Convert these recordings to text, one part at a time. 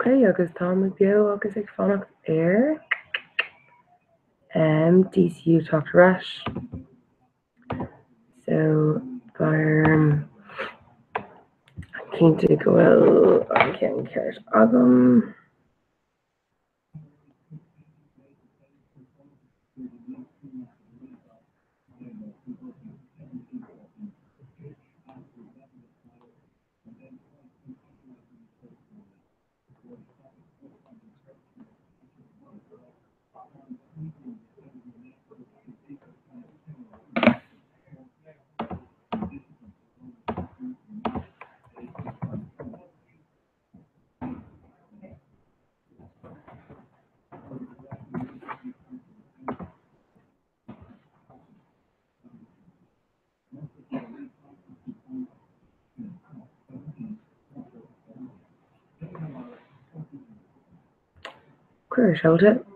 Okay, agus tá bio agus ag fannacht air. DCU talked rush. So I'm keen to go I can't catch Adam. Queer showed it.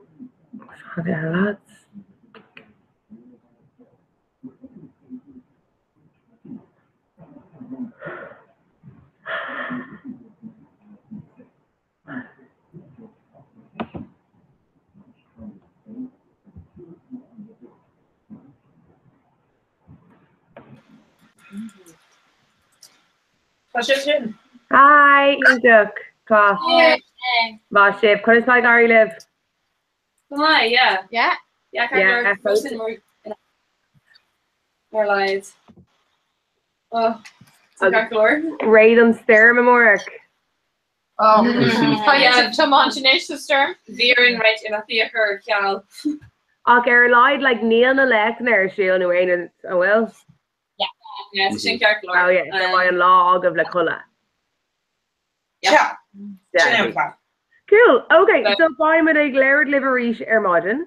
Okay, lads. Hi, Duck. Class. Má sib, chuir is Gary live? Hi, yeah. Yeah? Yeah, I can't more lives. Oh, Raid an stem amórach. Oh, yeah, to Montanation stem. Veering right in a theater, Cal. Ach lied like Neil na Lechner she on Wayne oh well. Yeah, it's Shin Clark. Oh yeah, so by log of La Culla. Yeah. Cool. Okay, so by me ag léir liveríis modern.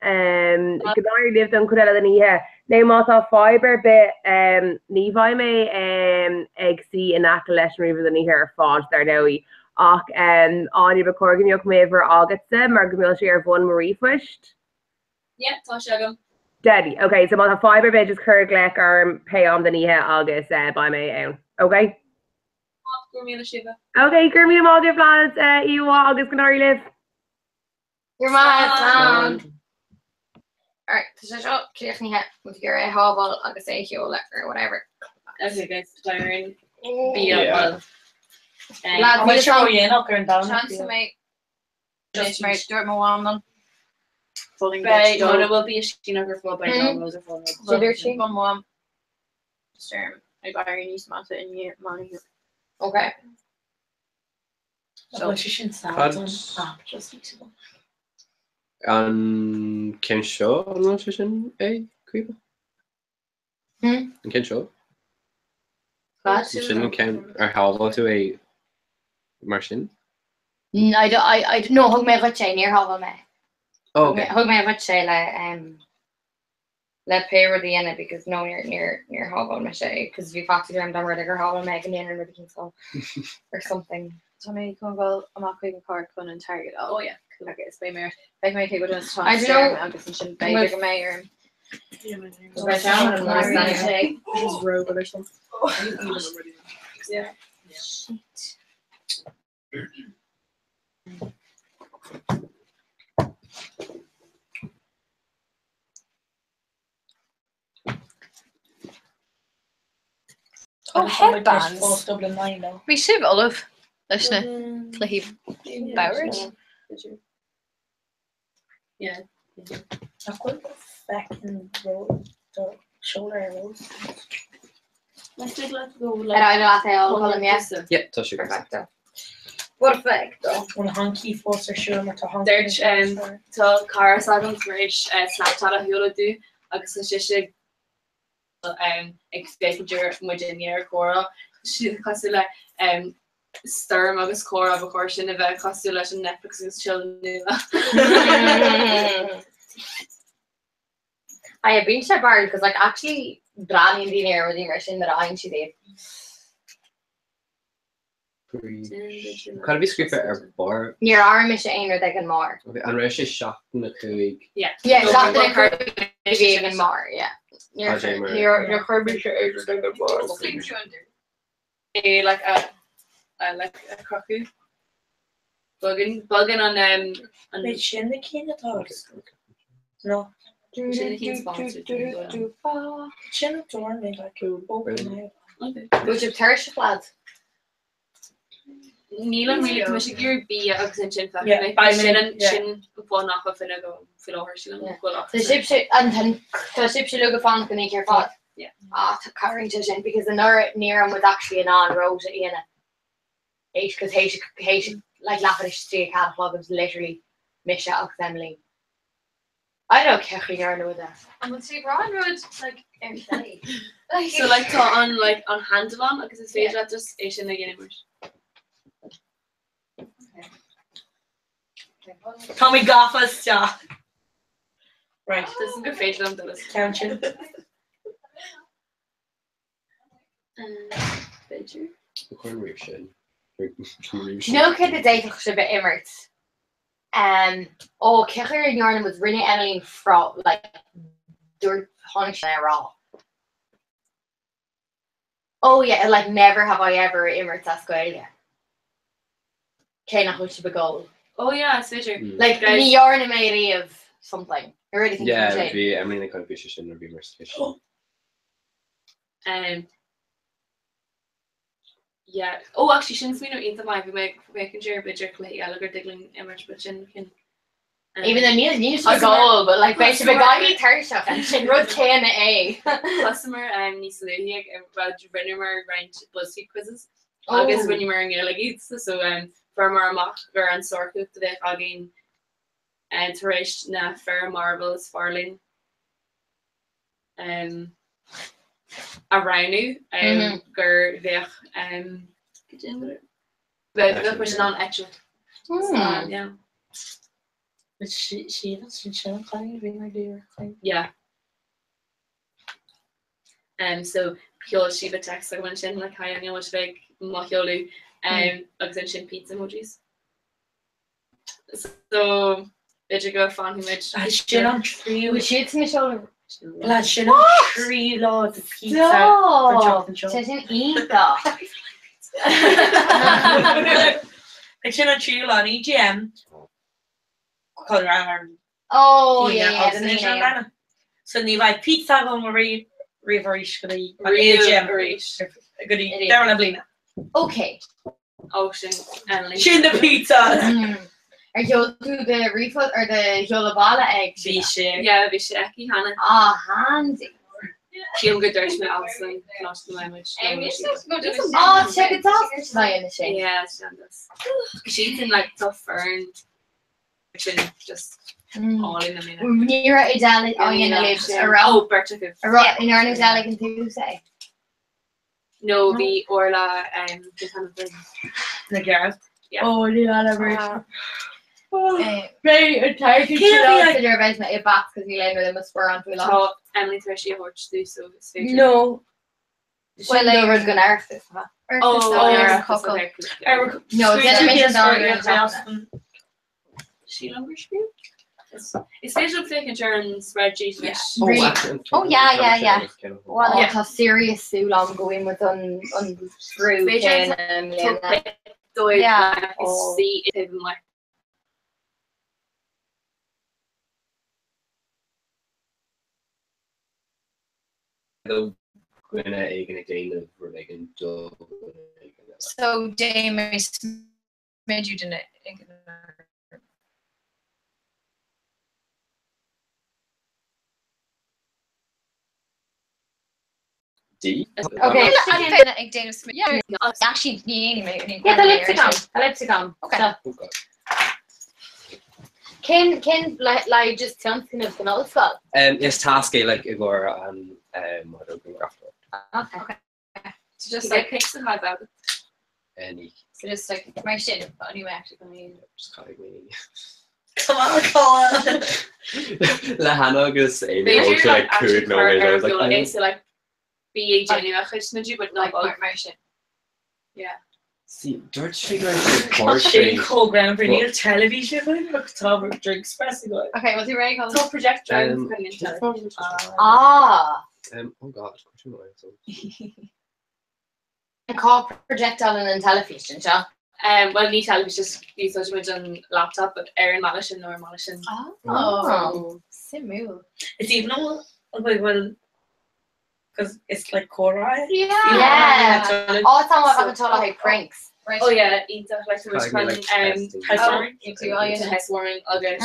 Gnáir lived an chudéile den ihe. Né mátá fiber bit ní bhaid mé ag si in acha leis riomh den ihe ar fád dar dóí. Ach áine be corganíoch mé bhar agatsa mar go mbeadh sé ar bhain marífuist. Yeah, tá sé Daddy. Okay, so mátá fiber bit just chur glec ar pay am den ihe agus by me ann. Okay? Okay, Gurmí mág plans Iwa agus Gnáir live. Your mom. Alright, so clear ní het with your hobble agus éo or whatever. Okay, guys, tiring. Lad, we show you knock her down. Chance to make just make do it more then. Falling back. No, there will be a skin over floor by now. Those are falling. So there's she one more. Sure, I got her niece matter in here money. Okay. So she shouldn't sound just An Ken Shaw an sin é cuipa? An Ken Shaw? Sin Ken ar hábhá tú é mar sin? I don't know hug me wat sé near há me. Okay. Hug me wat sé le pay the end because no near há me sé because we fact I'm done where they're há me and everything so or something. So me kon go amach go car kun an target. Oh yeah. Okay, it's by mayor. Like my take with I don't know. I'm just shouldn't be like a mayor. Just rogue or something. Yeah. Oh, headbands. Dublin 9 now. We should Olive. Listen, Clahy Bowers. Yeah. I've got the fucking roll, the shoulder rolls. Let's go. Like, I know I'll call him yes. Yeah, tá sé. Perfecto. Perfecto. One hanky force or sure to hanky. There's to car saddle fresh Snapchat a hula do. Agus she expected mu near Cora. She cosula Sturm agus core of a course in a bheith cosú leis an Netflix agus chill I have been to bar because like actually Brani in air with the immersion that I'm today. Can be script ar bar? Near our mission or they can more. Okay, and we're actually shocked in the cuig. Yeah, shocked in even more. Yeah. Your Kirby should or they can more. Like a crocu. bugging on Wait, sin the king at all? No. Sin King sponsored. Sin at all, they like open Okay. Which of Tertiary lads? Níl really commission gear be agus an sin Yeah, by me, sin yeah. sin bhá nach fin go fi her sin The ship and then the ship should look a fan can make your fat. Yeah. Ah, to carrying to sin because the near him was actually an on road to Ian. Because he like laughing at the catalog was literally Misha Alex Emily. I don't care who you're with that. I'm gonna see Ron Road like every day. so like tá on handle on agus is féidir just é sin again immer. Tommy Goffas, yeah. Right. This is go féidir am dolas. Counting. Féidir. Corn reef shit. No kid the date should be immert. Oh, Kicker and Yarn was Rinne Emily Frog like dirt punish raw. Oh yeah, like never have I ever immert Australia. Kena should be goal. Oh yeah, it's féidir. Like guys. the Yarn made of something. I really think Yeah, it's it'd insane. be Emily Confucian or be Mercification. Yeah. Oh, actually, sin swino into my making sure bidger clay alligator diggling image, but sin can. Even the news Oh, was goal, but like oh, basically so got right. me Tertiary and she wrote K&A. Customer níos luhiag rinne mar range BuzzFeed quizzes. Oh. Agus when you mar like eats so for mar amach gur an sorchu de agin and taréis na fair marbles farling a rhino gur vech the question on actual yeah. But she doesn't show kind of my dear. Yeah. So Piol Shiva text like when sin like hi an was big Mahiolu agus an sin pizza emojis. So did you go fan who made Shit on tree. We should to my shoulder. Lad, shit on tree, Lord, the pizza. For chocolate chip. She's an eat that. Like shit on tree, on EGM. Colour around. Oh yeah. So ni vai pizza go Marie Riverish go di Real go di Darren Ablina. Okay. Ocean and Shin the pizza. Are you do the refund or the Yolabala egg? Yeah, vi sé ekki Hannah. Ah, handy. She'll go dirt me also not the language. Oh, check it out. It's not in the shade. Yeah, she does. She's in like tough fern. Just all in the minute. Near Idalic, oh, you know, around. Oh, Berta. Around in our Idalic and Tuesday. No, the Orla the kind of thing. The girls. Yeah. Oh, the other Very entire consider about my back because you later them spur on too long. So Emily Threshy horse do so it's No. Well, they were gonna ask this. No, she longer spiel. It's facial fake and turn spreadsheet. Oh yeah. Well, yeah. Serious so long going with unscrew. Yeah. See it even like. So James made you didn't D. Okay. Yeah, actually, yeah, the lexicon. Okay. Can like just something of the old school. Yes, tasky like Igor and Okay. So just like pick some high about it. Any. So just like my shit, but anyway, actually gonna use Just calling me. Come on, Colin. Lahana goes They Amy do also like actually could normally I was like okay, so like be genuine actually, but not like my shit. Yeah. see George figure out the court Shake whole ground for Neil television. Look top of drink espresso guy. Okay, what's your ready called? So project drives Um, coming into just it. for- just- Ah. oh god, question mark, so. A car projectile and television, yeah. Well, ní tal just ví an laptop, but Erin Malishin or Malishin. Oh, simú. It's even all like well, because it's like Cora. Yeah. Oh, it's on what told like pranks. Right. Oh yeah, either like the Kind of like testing. housewarming, Into all you know. housewarming, okay.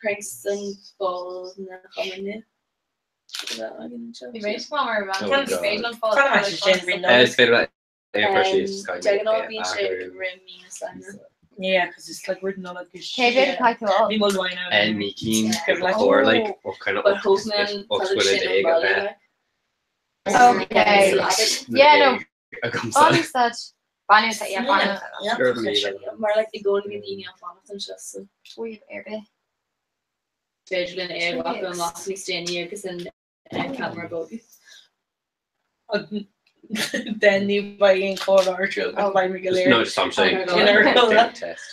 Pranks and balls and coming Ni bhéis má mar Oh, bhain God. féad an fáil. Kind of matches Jen It's been like appreciate Yeah, because it's like written on like this. Cé bhéidir caiú Me will line out. and Nikki Yeah. or like what kind of but up Hoffman with an egg of that. Okay. Yeah, no. I come Bonnie said. Bonnie said, yeah, Bonnie. maar like die going in die van het just so We've aired visual in air walk and last week staying here because in camera bogus. Then you buy in Cora or show by me galera. No, just I'm saying. Oh, Test.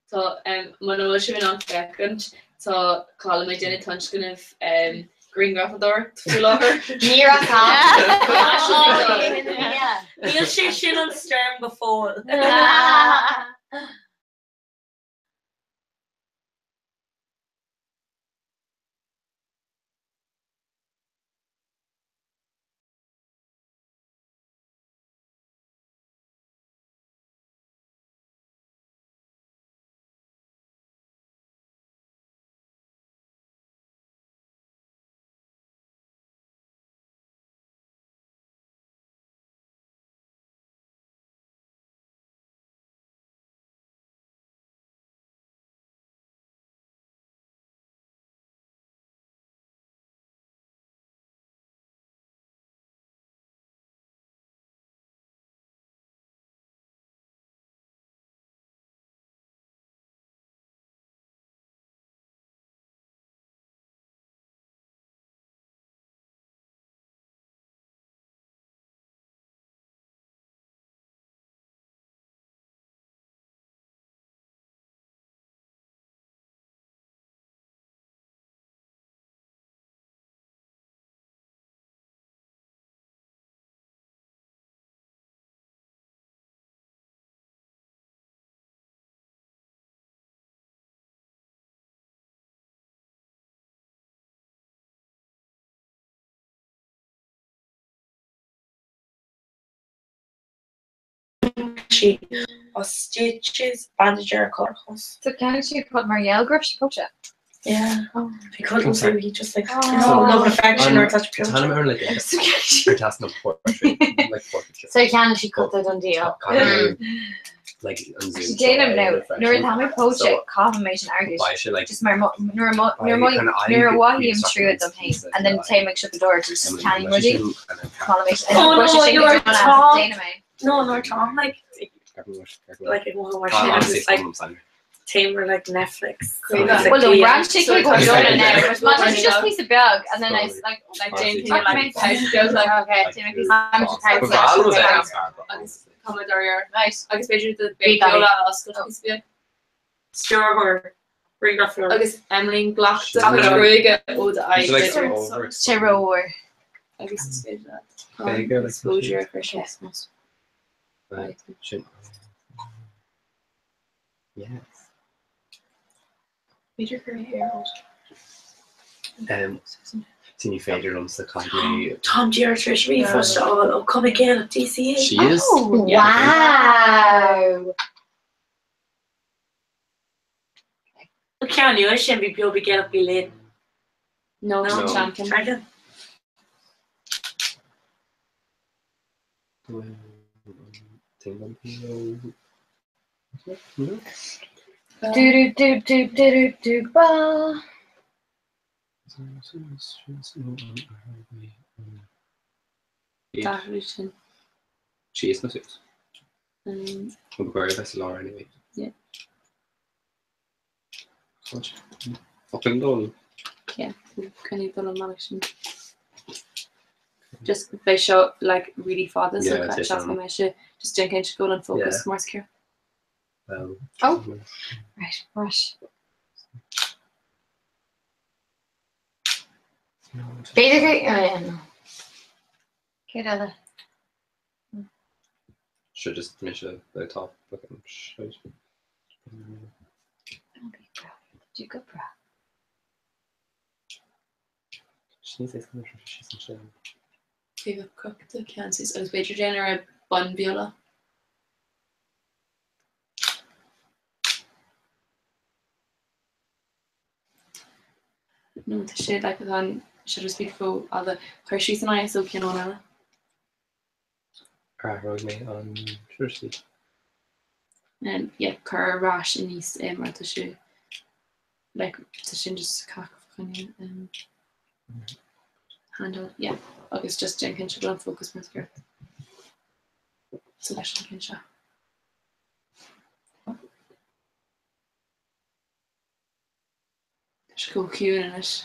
So man was even on second. So call my dinner touch kind of green graffador to lover. Mira You'll see shit on Stern before. She stitches bandager corpus. So can she put Marielle Griff poach it? Yeah. He couldn't say he just like Oh. love and affection or touch Tell him like a test of portrait, like portraiture. So can she cut the done deal? Like on Zoom. She did him now. Nor time I poach it, confirmation argues. Why should like Just my near what he threw at them and then Tay make shut the door to just canny muddy. Confirmation. Oh no, you were Tom. Dynamite. No, Tom like it won't watch it. Like Tamer like Netflix. Well, the branch she could go down in there. But imagine just piece of bug and then I like Jane talk to me house goes like okay, Tay make piece of Commodore. nice. Agus beidir the Big Biola oscail Sure, bring up your agus Emily Glock Ruige ó de Chero agus There you go, like- exposure for Christmas. Right. Yes. Major her hair. Seen you fader on the kind Tom Deere Trish me first of all. Oh, come again at DCA. She is. Oh, Yeah. wow. Can you? I shouldn't be able to get up late. No, No. champion. Dragon. do ba. She is no six. We'll go over to Laura anyway. Yeah. Fucking done. Yeah, can you put on management? Just they show like really fathers Yeah, like it's shots my just drink and go and focus more secure. Oh. Right, rush. Basically, no. Get out of Should just finish the top fucking shit. Don't be proud. Do good, bro. She needs to say something. She's in shit. Favorite cook the Kansas. I was Beidir Jane or a bun viola. No, the shit like on should I speak for all the Hershey's and I so can on Ella. Rog me on Thursday. And yeah, Cur Rash in East or the shoe. Like the shin just cock funny handle. Yeah. August just Jenkins should run focus more here. Selection can show. Should go cute in it.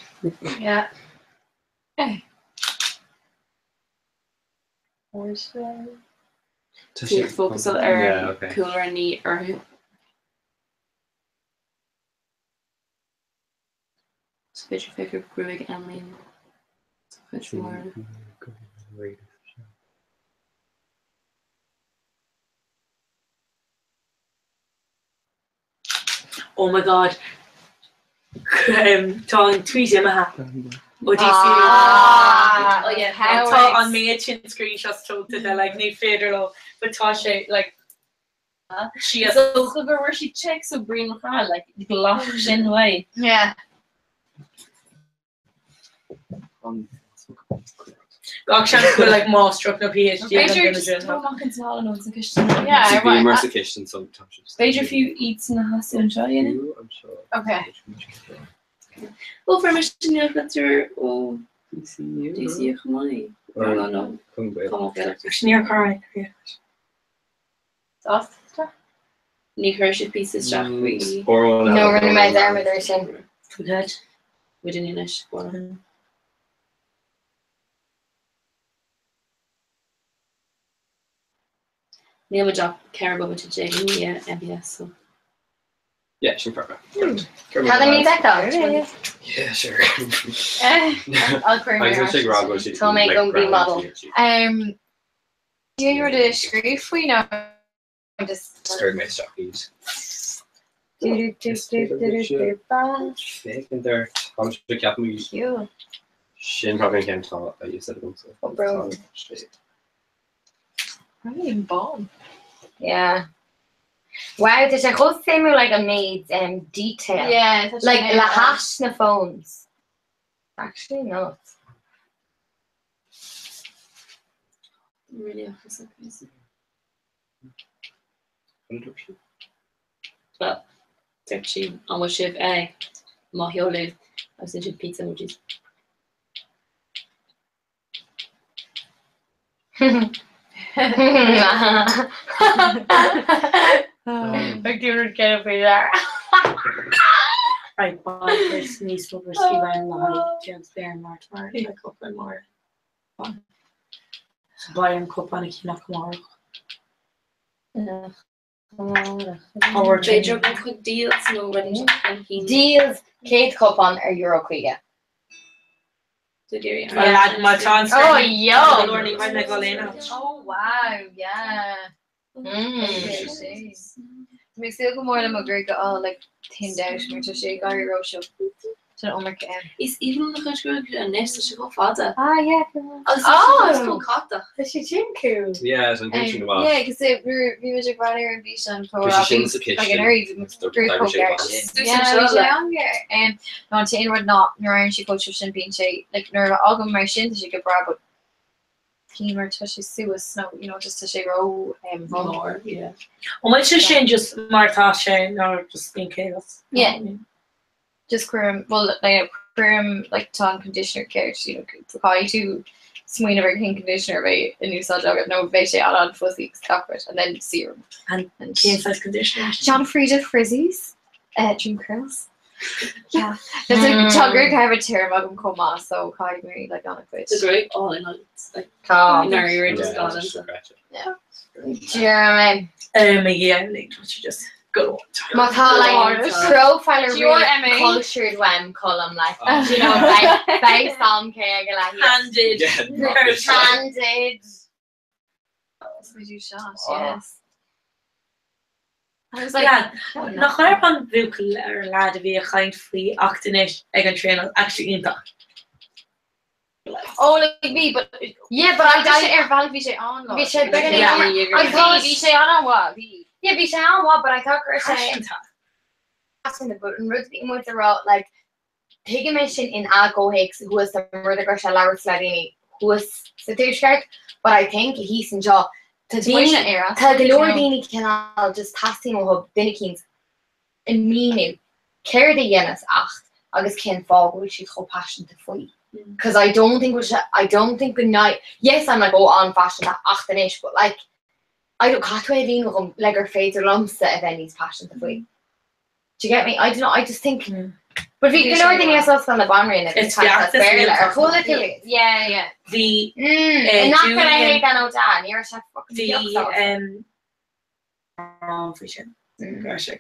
Yeah. Hey. Where's the... To focus on our cooler and neat or who. So which your favorite brewing Emily. So which more. Oh my god. Telling tweet him a what do you see? Oh yeah, how on me a chin screenshots told to the like new fader law, but Tasha like she has so where she checks so green hard like locked in the way. Yeah. Gachans go like master no PhD. Beidir just talking to all of us in Christian. Yeah, be immersive kitchen sometimes. Beidir if you eat in the house and enjoy it. I'm sure. Okay. Well, for mission letter or DCU. DCU come on. No. Come on, Near car. Off. Ní chuir pieces Jack really. No running my arm with her sin. Good. We didn't Inish. Neil would job care about to Jay MBS so. Yeah, she's perfect. How do you that though? Yeah, sure. I'll create I'm gonna take Rob. So make them be model. You were the screef we know. Just Stirred my stockies. do. Fake in there. How much the cap me? You. Shin probably can't tell. You said it. Oh, bro. Really bomb. Yeah. Wow, there's a whole thing with like a maid detail. Yeah, like la hash na phones. Actually not. Really office crazy. Well, it's actually on what shift A. Mahiolu. I was into pizza emojis. Like you would get over there. Right, but this needs to be around like James Bear and March like up and more. So buy and cup on a kina tomorrow. Or They drop a quick deals no ready deals Kate cup on or Euro Quiga. Yeah, my transfer. Oh yo. Oh wow, yeah. Makes it look more than a great like thinned out me to shake Gary Roche up to the Omar Cam. Is even the country and next to go father. Ah yeah. Oh, cool. Is she cool? Yeah, so I'm thinking about. Yeah, because we was like running and beach and for Like an area yeah, younger and no to inward not nor she coach shouldn't be like nor all go my shin she could grab but team or to she sue snow, you know, just to she row more, yeah. Well much is Shane just Martasha or just being chaos. Yeah. Just cream well like tongue conditioner care, you know, for to swing of everything conditioner by a new salt dog no veggie on fuzzy chocolate and then serum and size conditioner. John Frieda frizzies dream curls. Yeah, there's a chugger kind of a tear mug and coma so kind of like on a quiz. It's great all in all. It's like you're just gone yeah. Jeremy. Yeah, like what you just go. My like profiler really cultured when column like you know like based on handed. We do shot, Oh. yes. I was like, Yeah, oh, no. nach haar van bukel er laden weer gaan free achtenis ik een trainer actually in dat. Oh, like me, but Yeah, but I I valid vi sé on. Vi sé better Yeah, than you're I gonna thought vi sé on what vi. yeah, vi sé on what, but I thought you were saying asking the button Ruth with the road like pigmentation in Alco Hicks who was the murder girl Laura Sladini who was the but I think he's in jaw to Dina be era. Lordini canal just tasting ho Binnikins in meaning care the yenas acht August Ken Fog which she's whole passion to fight. Because I don't think good night. Yes, I'm like on fashion that achtenish, but like I don't catch way with like her fades or lumps if any's passion to fight. Do you get me? I don't know. I just think. But if you know anything else on the boundary and It's the access barrier. to Cool Yeah. the and not gonna hate that no Dan. You're a chef fucking vision.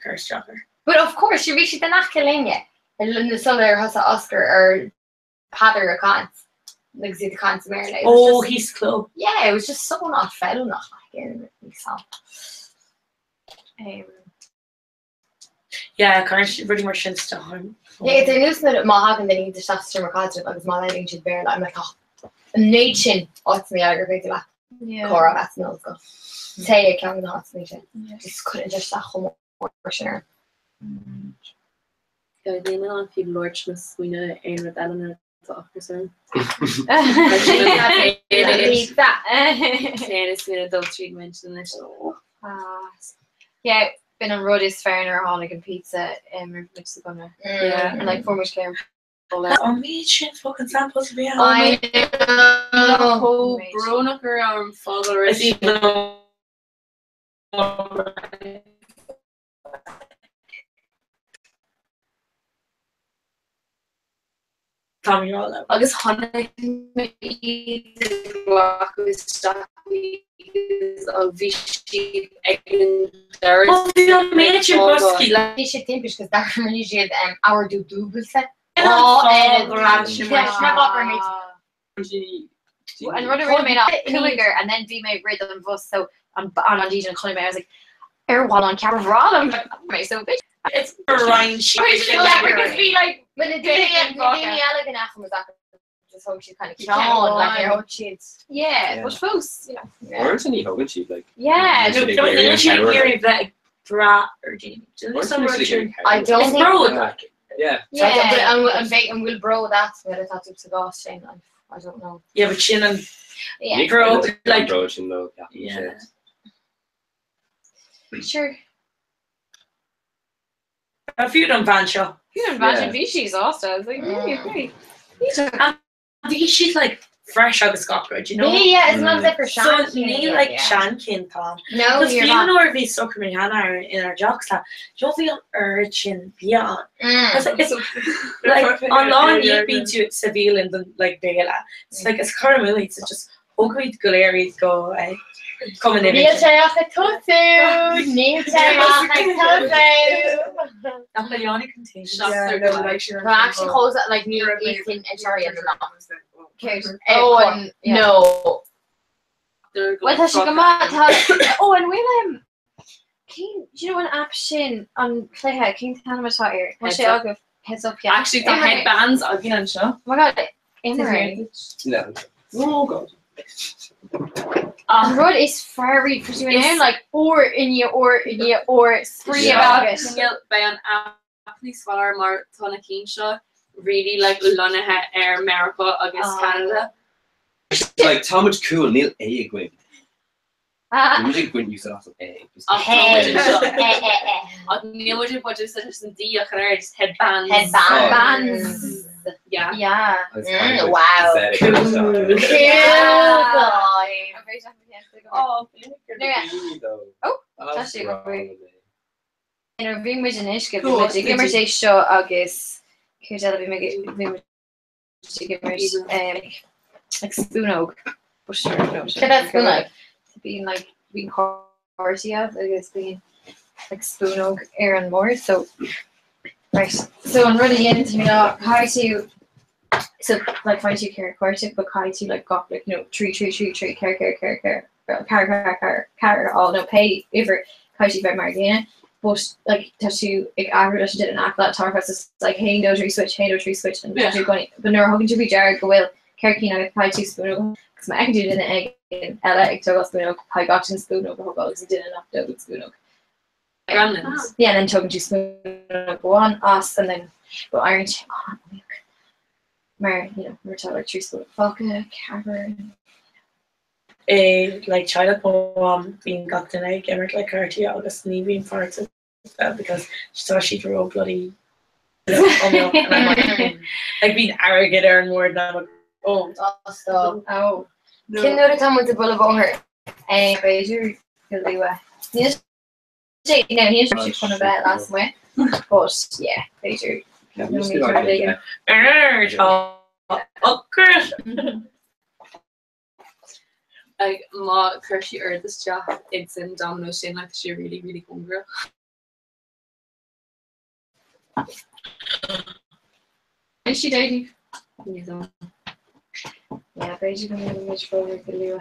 Curse dropper. But of course, you reach the Nakalinga. And the Suller has an Oscar or Pather or Cons. Like the Cons Maryland. Oh, he's club. Yeah, it was just so not fellow not like in Yeah, current pretty much in Stockholm. Yeah, it's a news that Mahagan they need to start to record it because my lighting should bear I'm like oh nation what's me aggravated like Cora that's no go. Say it can not me just couldn't just that home for sure. Ja, ik denk wel veel lordjes winnen een met Ellen te afgezien. Nee, is weer adult treatment en is Yeah, been on Rud is fair Honic and pizza mix the gunner. Yeah. And like former care. Oh, me shit fucking samples to be on. I know. Bronacher arm follower Is even Tommy Rollo. agus honnig a bhí You should think because that really should our do Google set. And Rudder really made up Cooliger and then D made rhythm bus so on DJ and Colin I was like while on camera raw I'm like so big. It's Ryan Like but the day elegant after was just how she kind of on like her sheets. Yeah, but suppose you know. Orange any Hogan sheep like. Yeah, No, hearing that bra or Jamie. I don't think Yeah. and we'll bro that whether that's up to Goss saying I don't know. Yeah, but Chin and yeah, bro like approaching though. yeah. sure. A few done van show. You can imagine Vichy's also. I was like, really. She's like fresh out of Scotland, you know. Yeah, it's not that for So Shan. me like Shankin Tom. No, Because you're we not. know where we so coming in our jocks that you'll feel urgent beyond. Because it's like on long you be to Seville and then like Bela. It's like it's kind of really it's just hopefully Galeri's go coming in. Neil Tayacha Tosu! Neil Tayacha Tosu! Napoleonic contagion. Well, actually holds that like Neil Ethan and Sherry and the Oh, no. Well, has she come out? Oh, and William. King, do you know an app shin on Playhead? King Tanamatar. What she all heads up? Yeah. Actually, the headbands I've been on show. Oh my god, Emery. No. Oh god. Rud is very pursuing like or in you or three about it. By an Apple Swaller Mar Tona Keenshaw really like Lunathe Air America against Canada. Like how much cool Neil A Gwyn. Music Gwyn used to have some A. Neil would have just some D just headbands. Bands. Yeah. Yeah. Wow. Cool. Oh, that's in bhí muid an isce gimmer sé seo agus chuir bhí mé like spúnog being like being party of agus being like spúnog ar an mór so right so an rudí into you know how to so like find you care quarter but how to like got like you know tree care car all no pay over caiisi bheith mar gine. But like tá tú ag agra did an act that tar is like hey no tree switch and tú going but no hugging to be jar go will Kirky na cai tú spoon because my egg did an egg in Ella ag to spoon I got in spoon over hogs did enough to spoon Gremlins. yeah and then talking to spoon go on us and then but iron mar you know we're talking like tree spoon vodka cavern like child poem being got in egg Emmerich like Carty August and being parts of that because she thought she drew bloody and I'm like being arrogant and more than I'm like oh So, oh Kim know the time with the bull of her. Beju he's one of that last way but yeah Beju Like ma Kirsty or this job it's in Domino Shane like she really hungry. is she dating Yeah. yeah Beju can have a much for the Lua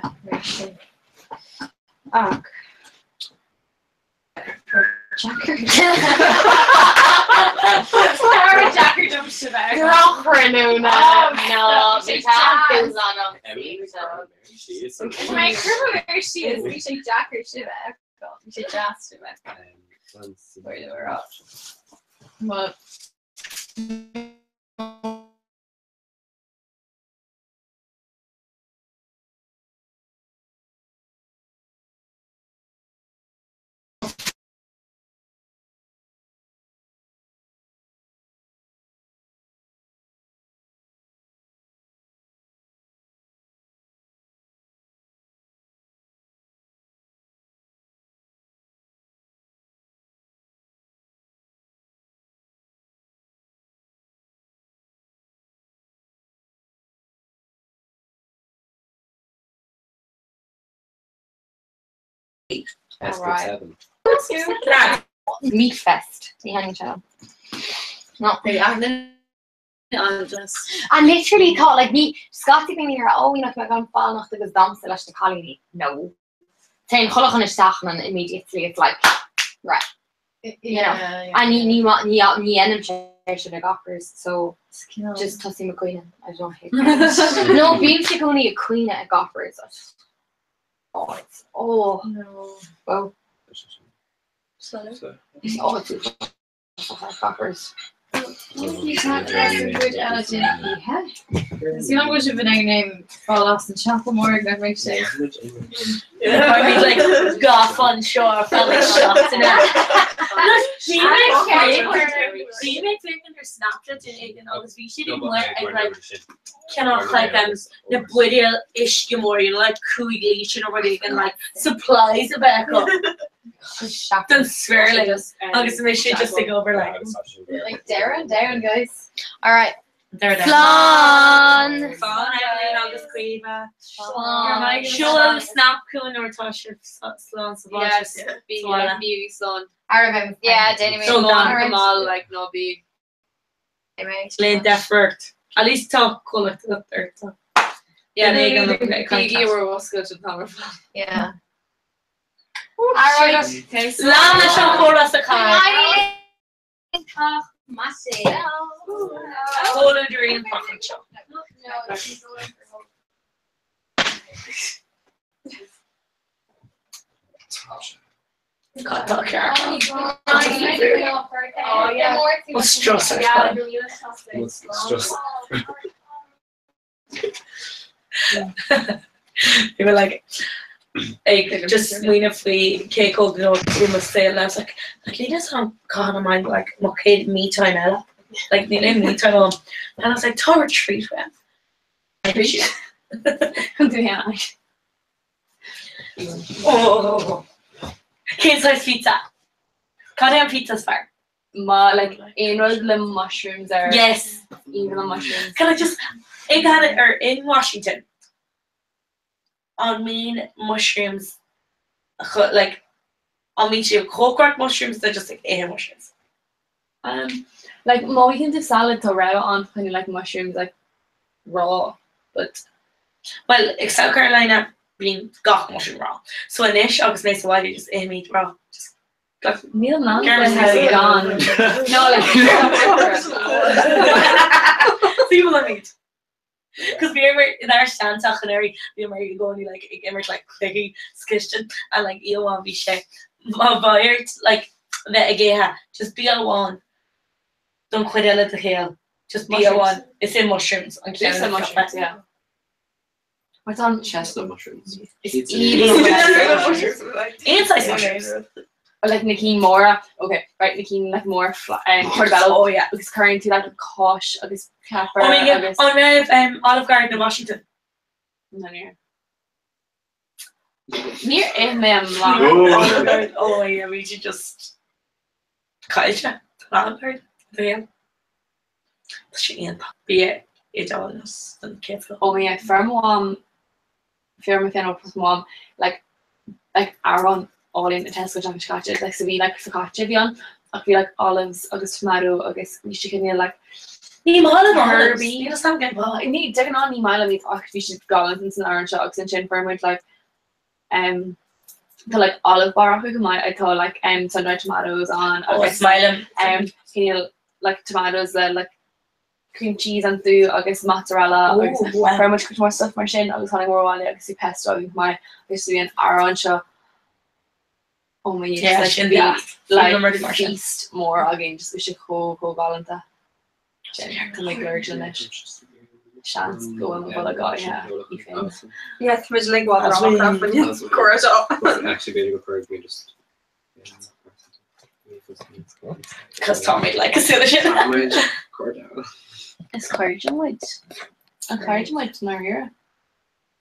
ah Jacker Jacker jumps to back Rock for a new no, she's things on She is so my where she is we should Jacker should have we should just do it where they were up what Alright. Meat fest. No. I'm just I literally thought like me Scotty being here, oh you know my gun fall nach agus dam leis the colony. No.Tain choch an staach and immediately it's like right. You know. And ni enm should have offers so just tossing McQueen. I don't hate that. No beam she only a queen at goffers. Oh it's no well So, it's goffers. good allergy is young was of an name fall off and chapel more that makes sense I mean like golf on shore fellas shots and she make flipping her Snapchat and all this she didn't like cannot like the bwydel ish gemor you know like cooey leech or whatever and like supplies a back up don't swear like August and she just take over like Darren guys Alright. they're there Flan. August Queen show snap coon or touch slow yes being like beauty son. I remember. Yeah, Danny So Come all like no big Lane Defert at least talk cool it up there yeah they they gonna gonna get big were was good to powerful. Yeah. Alright. Okay, so Lana show for us a car Cola dream fucking show God, car. Oh yeah. What's stress? You were like, hey, just when if we cake hold the room of sale, and I was like, Lena's on God, I'm like, okay, me time, Ella. Like, Nina, me time on. And I was like, Tower treat, man. Oh, king size pizza. Goddamn pizza's fire. ma like annual the mushrooms are Yes. even the mushrooms. Can I just, I got it, or in Washington, on mean mushrooms, like, on mean you coconut mushrooms, they're just like mushrooms. Like ma we can do salad to raw on kind of like mushrooms like raw, but Well, South Carolina, bíon gach mushroom raw. So inis agus mé bhhaile just éimiid raw. Just Neil Mann Gareth has Hill. gone. No, like see what I mean. Because we were in our stand tachanary, we were going like immer like clicky skiston and like Ewan be shit. My buyer like that again just be on one. Don't quit at the hill. Just be on one. It's in mushrooms. It's in mushrooms, yeah. what's on Chestnut mushrooms. It's evil. It's like mushrooms. or like Nikki Mora. Okay, right, Nikki like more portobello. Oh yeah. Because currently like Kosh, agus Capper, Oh yeah. agus On we have Olive Garden in Washington. near Mem Oh. Oh yeah, we should just Kaisha. Olive Garden. Yeah. She ain't be it all us and careful. Oh yeah, firm within plus mom like Aaron all in the Tesco Jack Scotch like so we like focaccia beyond I feel like olives agus tomato agus we should get like Ní mála Herbie. You just don't get well need taking on me mile meat we should go and some orange shocks and chin firm with like the like olive bar I thought like sun-dried tomatoes on smiling. can you like tomatoes like cream cheese and through agus mozzarella agus wow. very much more stuff mar sin agus hannig more one agus pesto agus my obviously an Aaron show oh my Yeah, like, sin be, that. like Feeling ready for sin. feast more again just we should go balanta to make virgin chance go on what I got yeah Yeah, it's like what That's they're all really- crap when you chorus up. Actually, being encouraged me just. Because Tommy like a silly shit. it's carriage white no here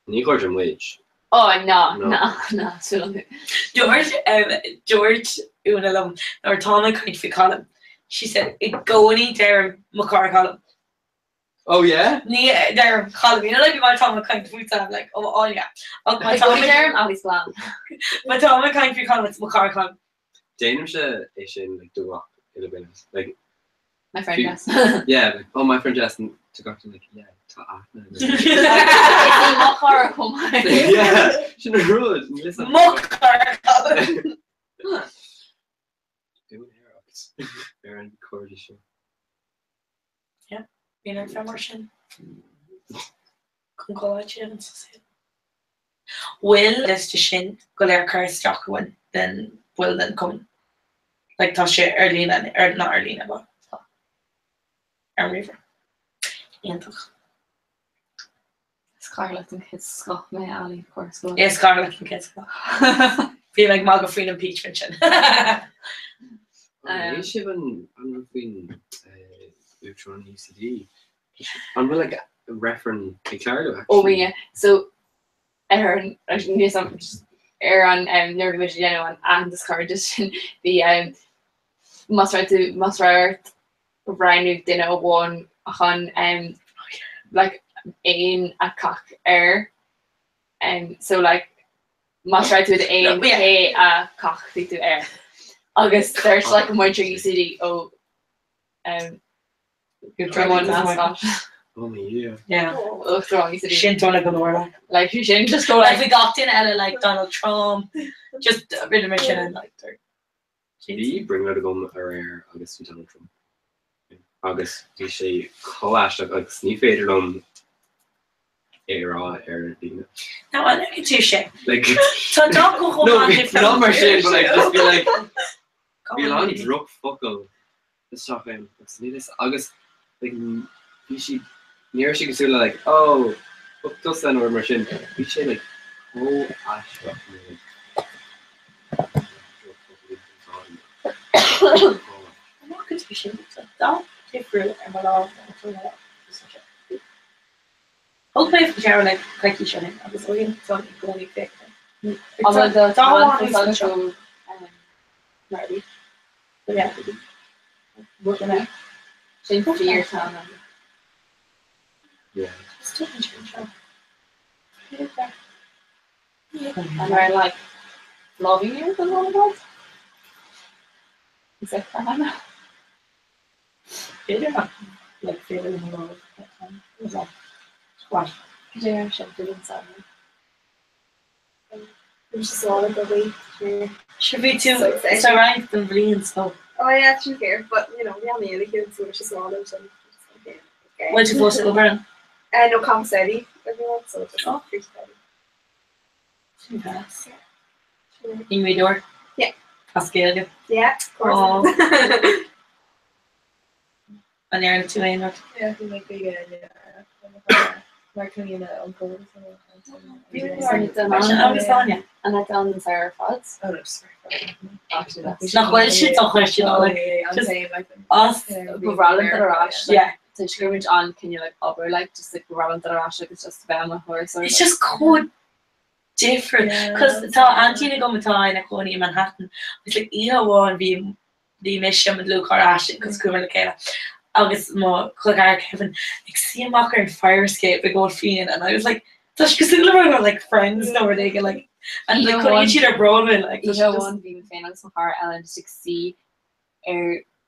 Ní chuirm wage. oh no so long George una lum or Tommy kind of column. She said it go any there Macar column. Oh yeah? Ní there column. You know like my Tommy kind of food time like oh yeah. Oh, my like go Tommy there Ali's plan my Tommy kind of column it's Macar column. Déanam se é sin like the rock in a minute. Like my friend yes yeah, like, oh my friend Justin took off to like yeah, tá aithne. Yeah, sin a rude. Listen. Macar column. They're in Cordy show. Being our immersion. Come call out you and say. Will this to shin go there car stock one then will then come like Tasha early then or not early but river. Scarlett and kids Scott me Ali of course Yeah, Scarlett and kids. Feel like Margot Freedom Peach mention. Ní siban an bhín Neutron UCD. An bhfuil like reference Clárú. oh yeah so Aaron I should do some Aaron neurovision and discourages the must Ryan dinner one on like ein a cock air so like must try to the ein a cock to air August there's like a winter UCD good try one mascot Oh yeah. Yeah. strong UCD Shin don't go nowhere like you shouldn't just go like like we got in Ella like Donald Trump just a bit of mission and like Bhí bring out a gum ar air agus Donald Trump. Agus bhí sé choláiste agus ní féidir lom ar lína. now I look at you shit Like so don't go home no, on different not mar sin, but like just be like Come bhí on, an drug focail is stuff agus ní this agus like bhí si níor si go like oh does then or mar sin bhí sé like oh ash I'm not good to be shit don't take fruit and allow hopefully if Karen like you shouldn't I was going to go any fake although the don't show Marty yeah working out in 50 years now yeah. still in show and I like loving you the one about is that fun Favorite like favorite in the world was like squash yeah should do inside Just saw it the week. Should be too. So exciting. It's alright. The brilliant so. Oh yeah, she's here, but you know, we only the kids, so she's small and okay. Where'd you go to school, Brian? No comp steady, everyone, so it's Oh. pretty steady. Yes. In my door. Yeah. Pascal. Yeah, of course. Oh. And you're in 2 a.m. Yeah, like the Mark and uncle. I was on you. And I done Sarah Fods. Oh, no, sorry. Actually, that's Not what shit's not question. Like I'm just saying like us. Bravalen Tarash. Yeah. To scrimmage on, can you like upper like just like Bravalen Tarash, like it's just about my horse or It's just code different. Because Auntie go matá in Coney in Manhattan. It's like one be the mission with Luke or Ashton because Cooper Kayla. August more Clogar Kevin like see a mocker in fire escape big old fiend and I was like that's because they were like friends no they get like and they couldn't each other Broadway like you know one being famous for her Ellen just like see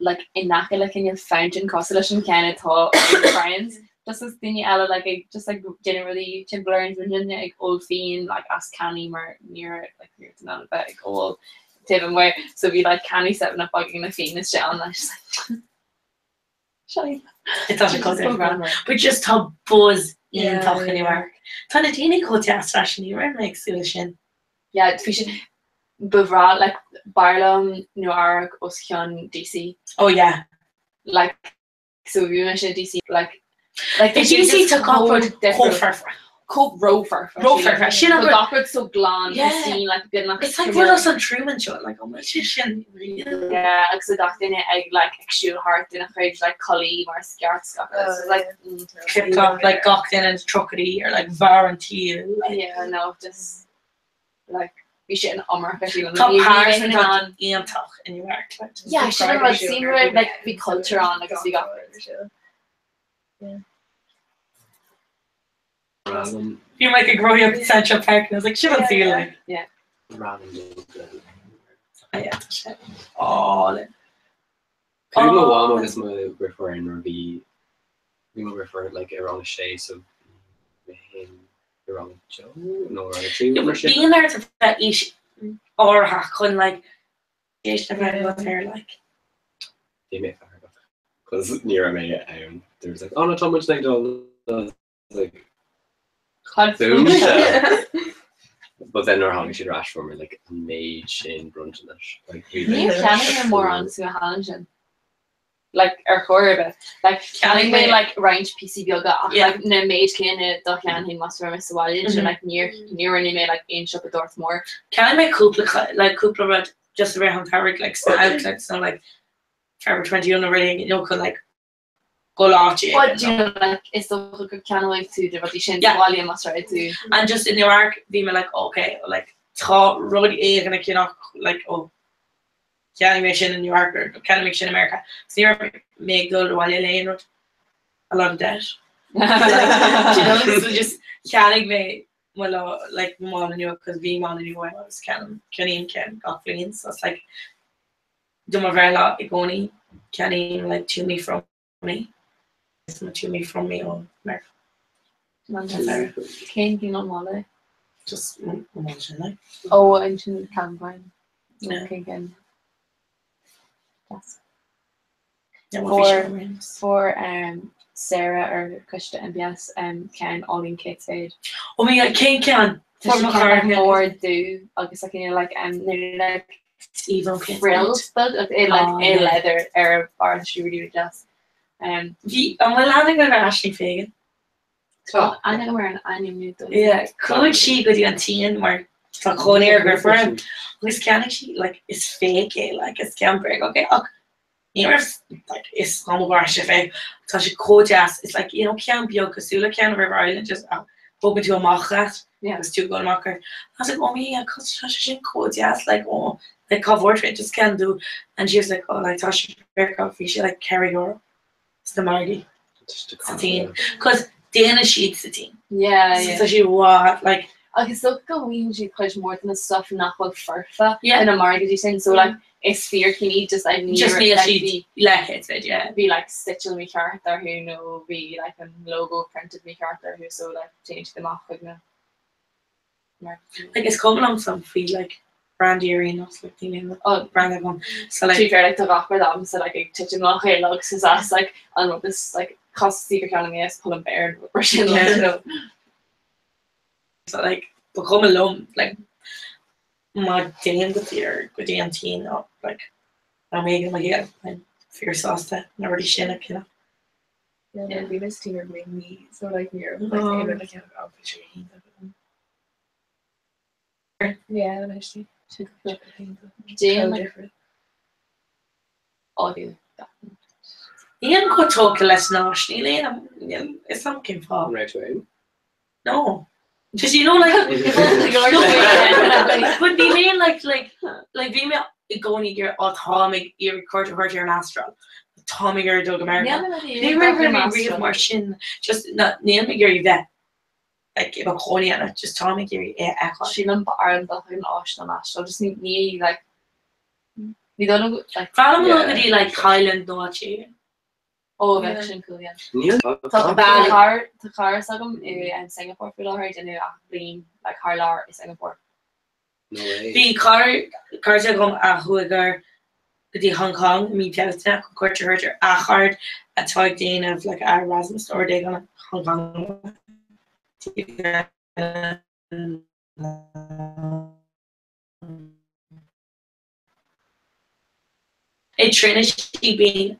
like in Naka like in your fountain constellation kind of thought friends just as thing Ella like I just like generally Timber and Virginia like old fiend like ask Canny more near like near to none about like old Tim where so we like Canny setting up fucking a fiend and shit and I just like it's such a culture but just how buzz in talking you are Tana Dini culture fashion you were like solution yeah we should Bavra like Barlam New York Oskion DC oh yeah like so we mentioned DC like the DC took off Cope Rover she not good so glan scene like good enough it's like one of some Truman show like oh my shit yeah like so that in it like shoe heart in a fridge like collie or scared stuff like kept up like Gockton and Truckety or like Varantee yeah no just like we shouldn't especially when top Paris and on Ian talk and you are yeah I should have like seen where like the culture on like we got yeah. Random. You might grow up in Central Park and I was like, she don't see you like. Yeah. Random. Yeah, shit. All in. Can you go on this my referring or be we will refer like around a shade so him around Joe no around a tree being there to that ish or hackon like ish about her like they make because near me there was like oh no how much like like boom but then our hang should rash for me like a mage in brunch and that like you can more on to Hallington like ar chorbe like can me like range PC yoga like na mage can do can hin mas from Swalid and like near any me like in shop at Dorthmore can I make couple red just around Tarek like outlets so like Forever 21 already you know could like go lot but you know like it's the kind of like to the rotation volume must try to and just in New York be me like okay like really gonna like oh animation in New York or animation in America so Europe may go to while lane a lot of that like, you know so just canning me well like mom in New York because being mom in New York was can got flings so it's like do my very lot igoni canning like to me from me it's not to me from me on America can't be normal just emotionally oh and she can find okay again yes for Sarah or Kushta MBS can all in Kate said oh my god can for my more do I guess like you know like like even frills but it like a leather or bar she really just I'm landing with Ashley Fagan so I know where an anime yeah could she go to a teen where for Coney or for him this can she like it's fake like a scam break okay you know like it's Ashley Fagan so she code it's like you know can't be Casula can River Island just open to a mockrat yeah it's too good mocker I was like oh yeah cause she code like oh like cover it just can't do and she was like oh like Tasha Bear coffee she like carry her it's the Marty the team because Dana sheets the team so she what like okay so go we she push more than the stuff not like farfa and a Marty you saying so like it's fear can you just like just me like she like it be like stitching me character who know be like a logo printed me character who so like change them off like no Like it's coming on some feed like Brandy Arenas, like the name Oh, Brandy one. So to be like fair, like the rock with them, so like I touch him on hair lugs his ass like I don't know this like cost secret telling me pull him bear and brush him like you know. so like become alone like my damn the theater with the teen up like I'm making my head and fear sauce that already shit up, you know. Yeah, we missed here with me. So like we're like Oh. even like outfit training. Yeah, actually. Jane So like different. all the Ian could talk less national, Ian. It's not came from. Right away. No. Just you know like but the main like we may go in your atomic you record to hurt your nostril. Atomic or Doug America. They were really real Martian just not name your that. Like if a Coney and just Tommy Gary echo. she lim bar dat hun as na so just nie like we don't know like Follow Yeah. me like Highland Noche. oh action cool yeah Neil. the car sagam in Singapore for her and green like Harlar in Singapore No way. The car gom a huigar the Hong Kong me na quarter herder a hard a tag Dane of like a Erasmus or they gonna Hong Kong. A Trinity being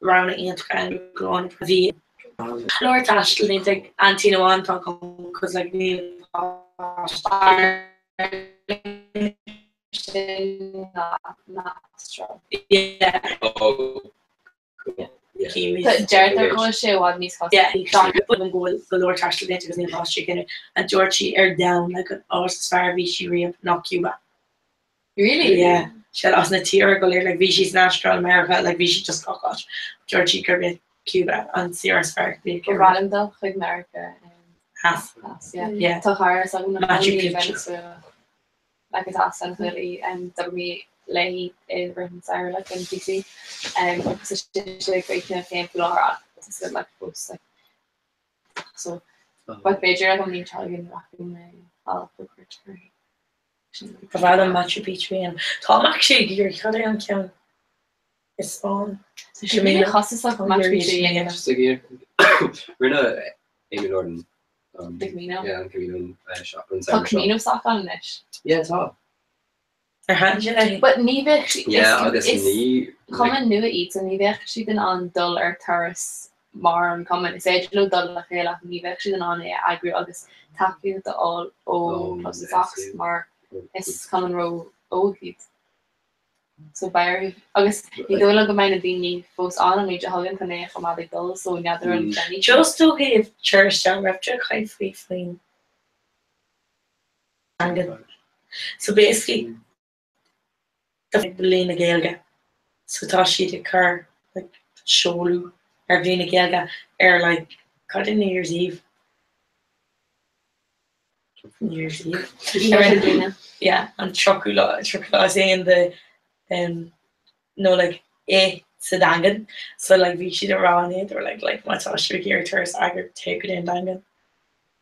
round and going for the Lord Ashton like Antino on talk because like the yeah Oh. Yeah. Kiwis. Jared go sé wad níos cos Yeah, he can't put them go Lord Ashton because they lost chicken and Georgie are down like an horse far she re not Cuba. really Yeah. She lost in a tier go like Vichy's National America like Vichy just got Georgie Kirby Cuba and Sierra Spark random do chuig America half. Yeah. Tá haar sag na Machu family Picchu. events like it's awesome really and me lay in Britain Sarah like in DC so great kind of fan Flora it's good like post like so but major like I'm being Charlie rocking all the Provided Machu Picchu and Tom actually you're cutting on Kim. It's fun. so she really costs like much Yeah. Just like you. We're not Amy Gordon. the Camino Yeah, Camino shop and Tá Camino sock on this Yeah, it's hot. Her hand but ní Yeah, I guess ní. Common nu eats and ní si den an dull ar thuras mar an common is éidir dull le chéile ní si den an agri agus takeú de all ó plus the socks mar is common ro óid. So Bair agus I do go meine dini fós an an méidir hagan fan éich má dul so neadidir an Jenny Just to give church down rapture kind free flame. So basically the Lena Gaelga. So Tashi the car like Sholu or Lena Gaelga like cut in New Year's Eve. New Year's Eve. Yeah, and Chocula saying the no like Sedangan. So like we should around it or like my Tashi here tourist agar take it in Dangan.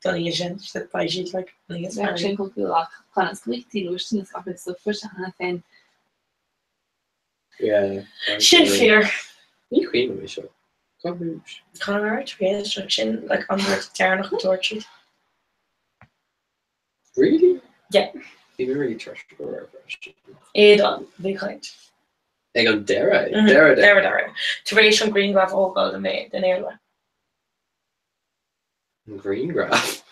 Donation that by she like I think it's actually go lá plan squeaky lotion is up so first han fan Yeah. Shin fear. You queen me sure. Conor instruction like on the Darren torture. Really? Yeah. You really trust for Adon, big kind. Eg an Dara. Dara. Duration green graph all gold and made the airline. Green graph.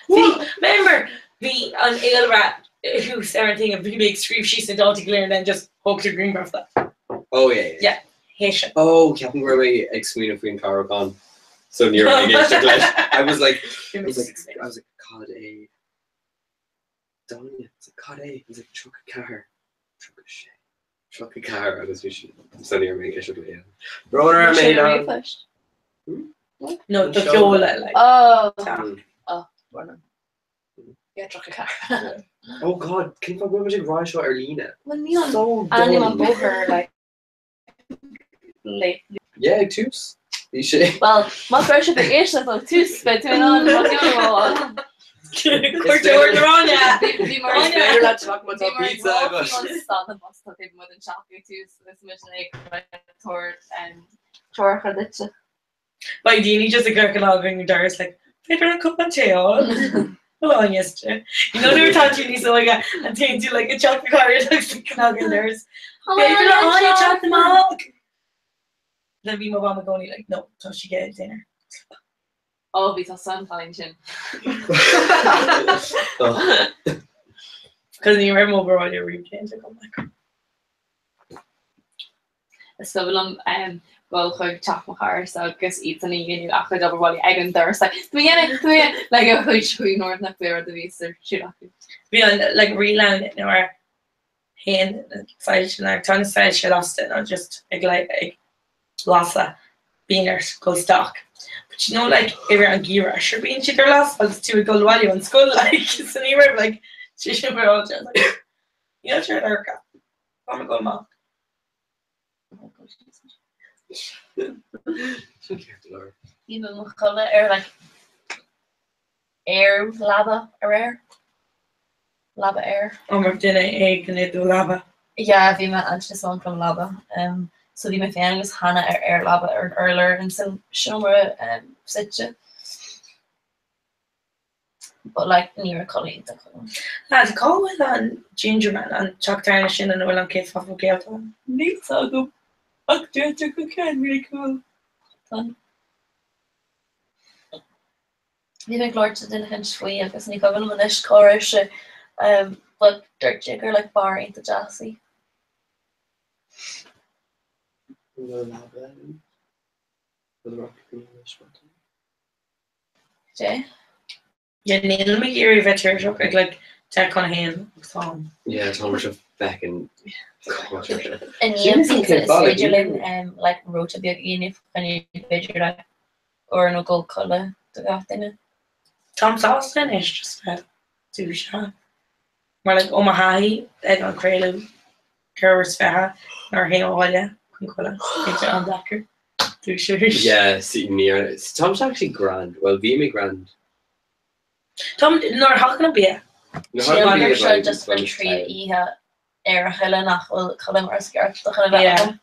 See, remember the an ale rat who's 17 and big street she's a dotty clear and then just hook the green graph that. Oh yeah. Yeah. Haitian. Oh, Captain Gurley ex Queen of Queen Caracon. So near against the glass. I was like, God a Donnie, it's like God a he's like truck a car. Truck a shit. Truck a car. I was wishing so near me I should be in. Roller made on. No, the Viola like oh Yeah, truck a car. Oh God, can you remember Raj or Arlena? well ní So an dumb. boher like late Yeah, tubes. You should. well má fresh a éis tú spe tú an Cuirteoir ron Bhí mar Better not talk about bhí mar pizza, but stad mas tá mod an chocolate tú is mis toir trocha ditse. By Dini just a girl going Darius like Peter a cup of tea on. Hello, yesterday. You know they were touching you so like and taking you like a chocolate car like in theirs. Peter on you chocolate milk. Then be my mama going like no, so she get dinner. Oh, bhí tá sun falling sin. Because you remember over all your replays like oh my god. Is so long well chuig tapachar so gus eat an geniu a chuid overwali ag an thirst like a chuid chuí north na clear the vis or shoot We like reland it nor hand side like ton side she lost it or just like lost that beaners go stock. But you know like every on gear sure being cheaper lost but it's too go while you in school like it's an era like she should be all just like you know sure Erica. I'm go mom. Even cholle like air lava air air. Mar dinne egg and do lava. Yeah, bhí me antes one from lava. So bhí me fan was Hannah air lava or earlier and some shomer sitje. But like near Colleen. Lads, call with on Gingerman and Chuck Tarnishin and Will Kate for Gail. Neat go. Really cool. Fun. Ní me glóir den hen sfuoi agus ní go man is choir se but dirt jigger like bar ain't the jassy. Jay? Yeah, Neil McGeary veteran like Jack on hand song. Yeah, Tom was back in And Ian like wrote a big unif and you picture like or no gold colour to got in it. Tom Sauceton is just too shy. More like Omaha, Ed on Craylu, Curvis Faha, or Hale, Quincola, on Dacker. Too sure. Yeah, see near Tom's actually grand. Well, Vimy grand. Tom, nor how can it be? Just for tree Helen nach cholim ar sceart Yeah.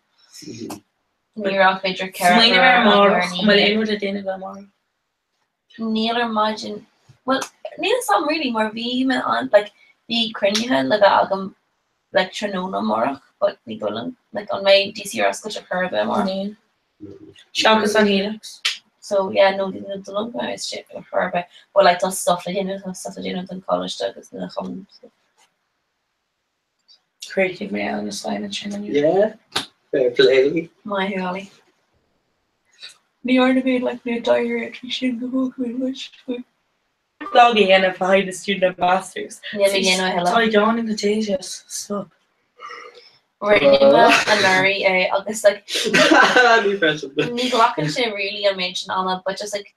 Níach féidir Níl margin well níl sam really mar bhí me an like bhí crunethe le agam like tróna marach but ní golan like on my DC asco a curve mar Shakas on Helix. so yeah no the long is shit her but like that stuff in college stuff is na chum Creative me on the slide and chin. Yeah, fair play. My golly. Ní orna made like no diary sin go which Loggy and if I the student ambassadors. Yeah, Tie down in the tages. So. Nima and Mary agus like ní glachan sé really a mention Anna but just like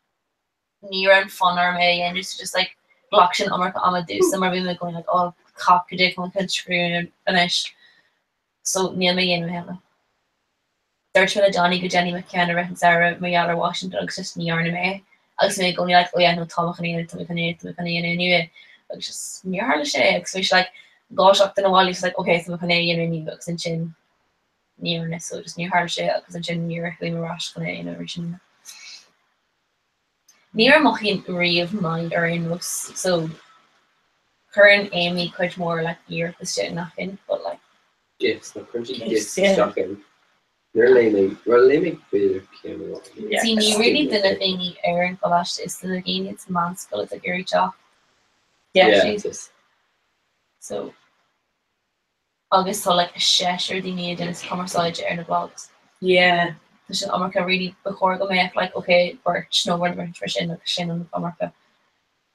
near and funner me and just like glachan America ama do some are being going like oh cop dick on country and finish so near me in hella there's a Johnny go Jenny McKenna and Sarah Mayala Washington agus just near me agus me going like oh yeah no Tom anyway just near her especially like gosh up in a while he's like okay so Canadian and books and chin nearness so just near her because I'm chin near rush original near mocking re of mind or in most so current Amy quite more like year this shit nothing but like gifts the crunchy gifts shocking you're laming see me really didn't think Aaron Kalash is the again it's man's but it's like Gary Chalk so August saw like a shesher they needed in his commercial in the blogs. Yeah. So America really before go make like okay birch no one nutrition like shin on America.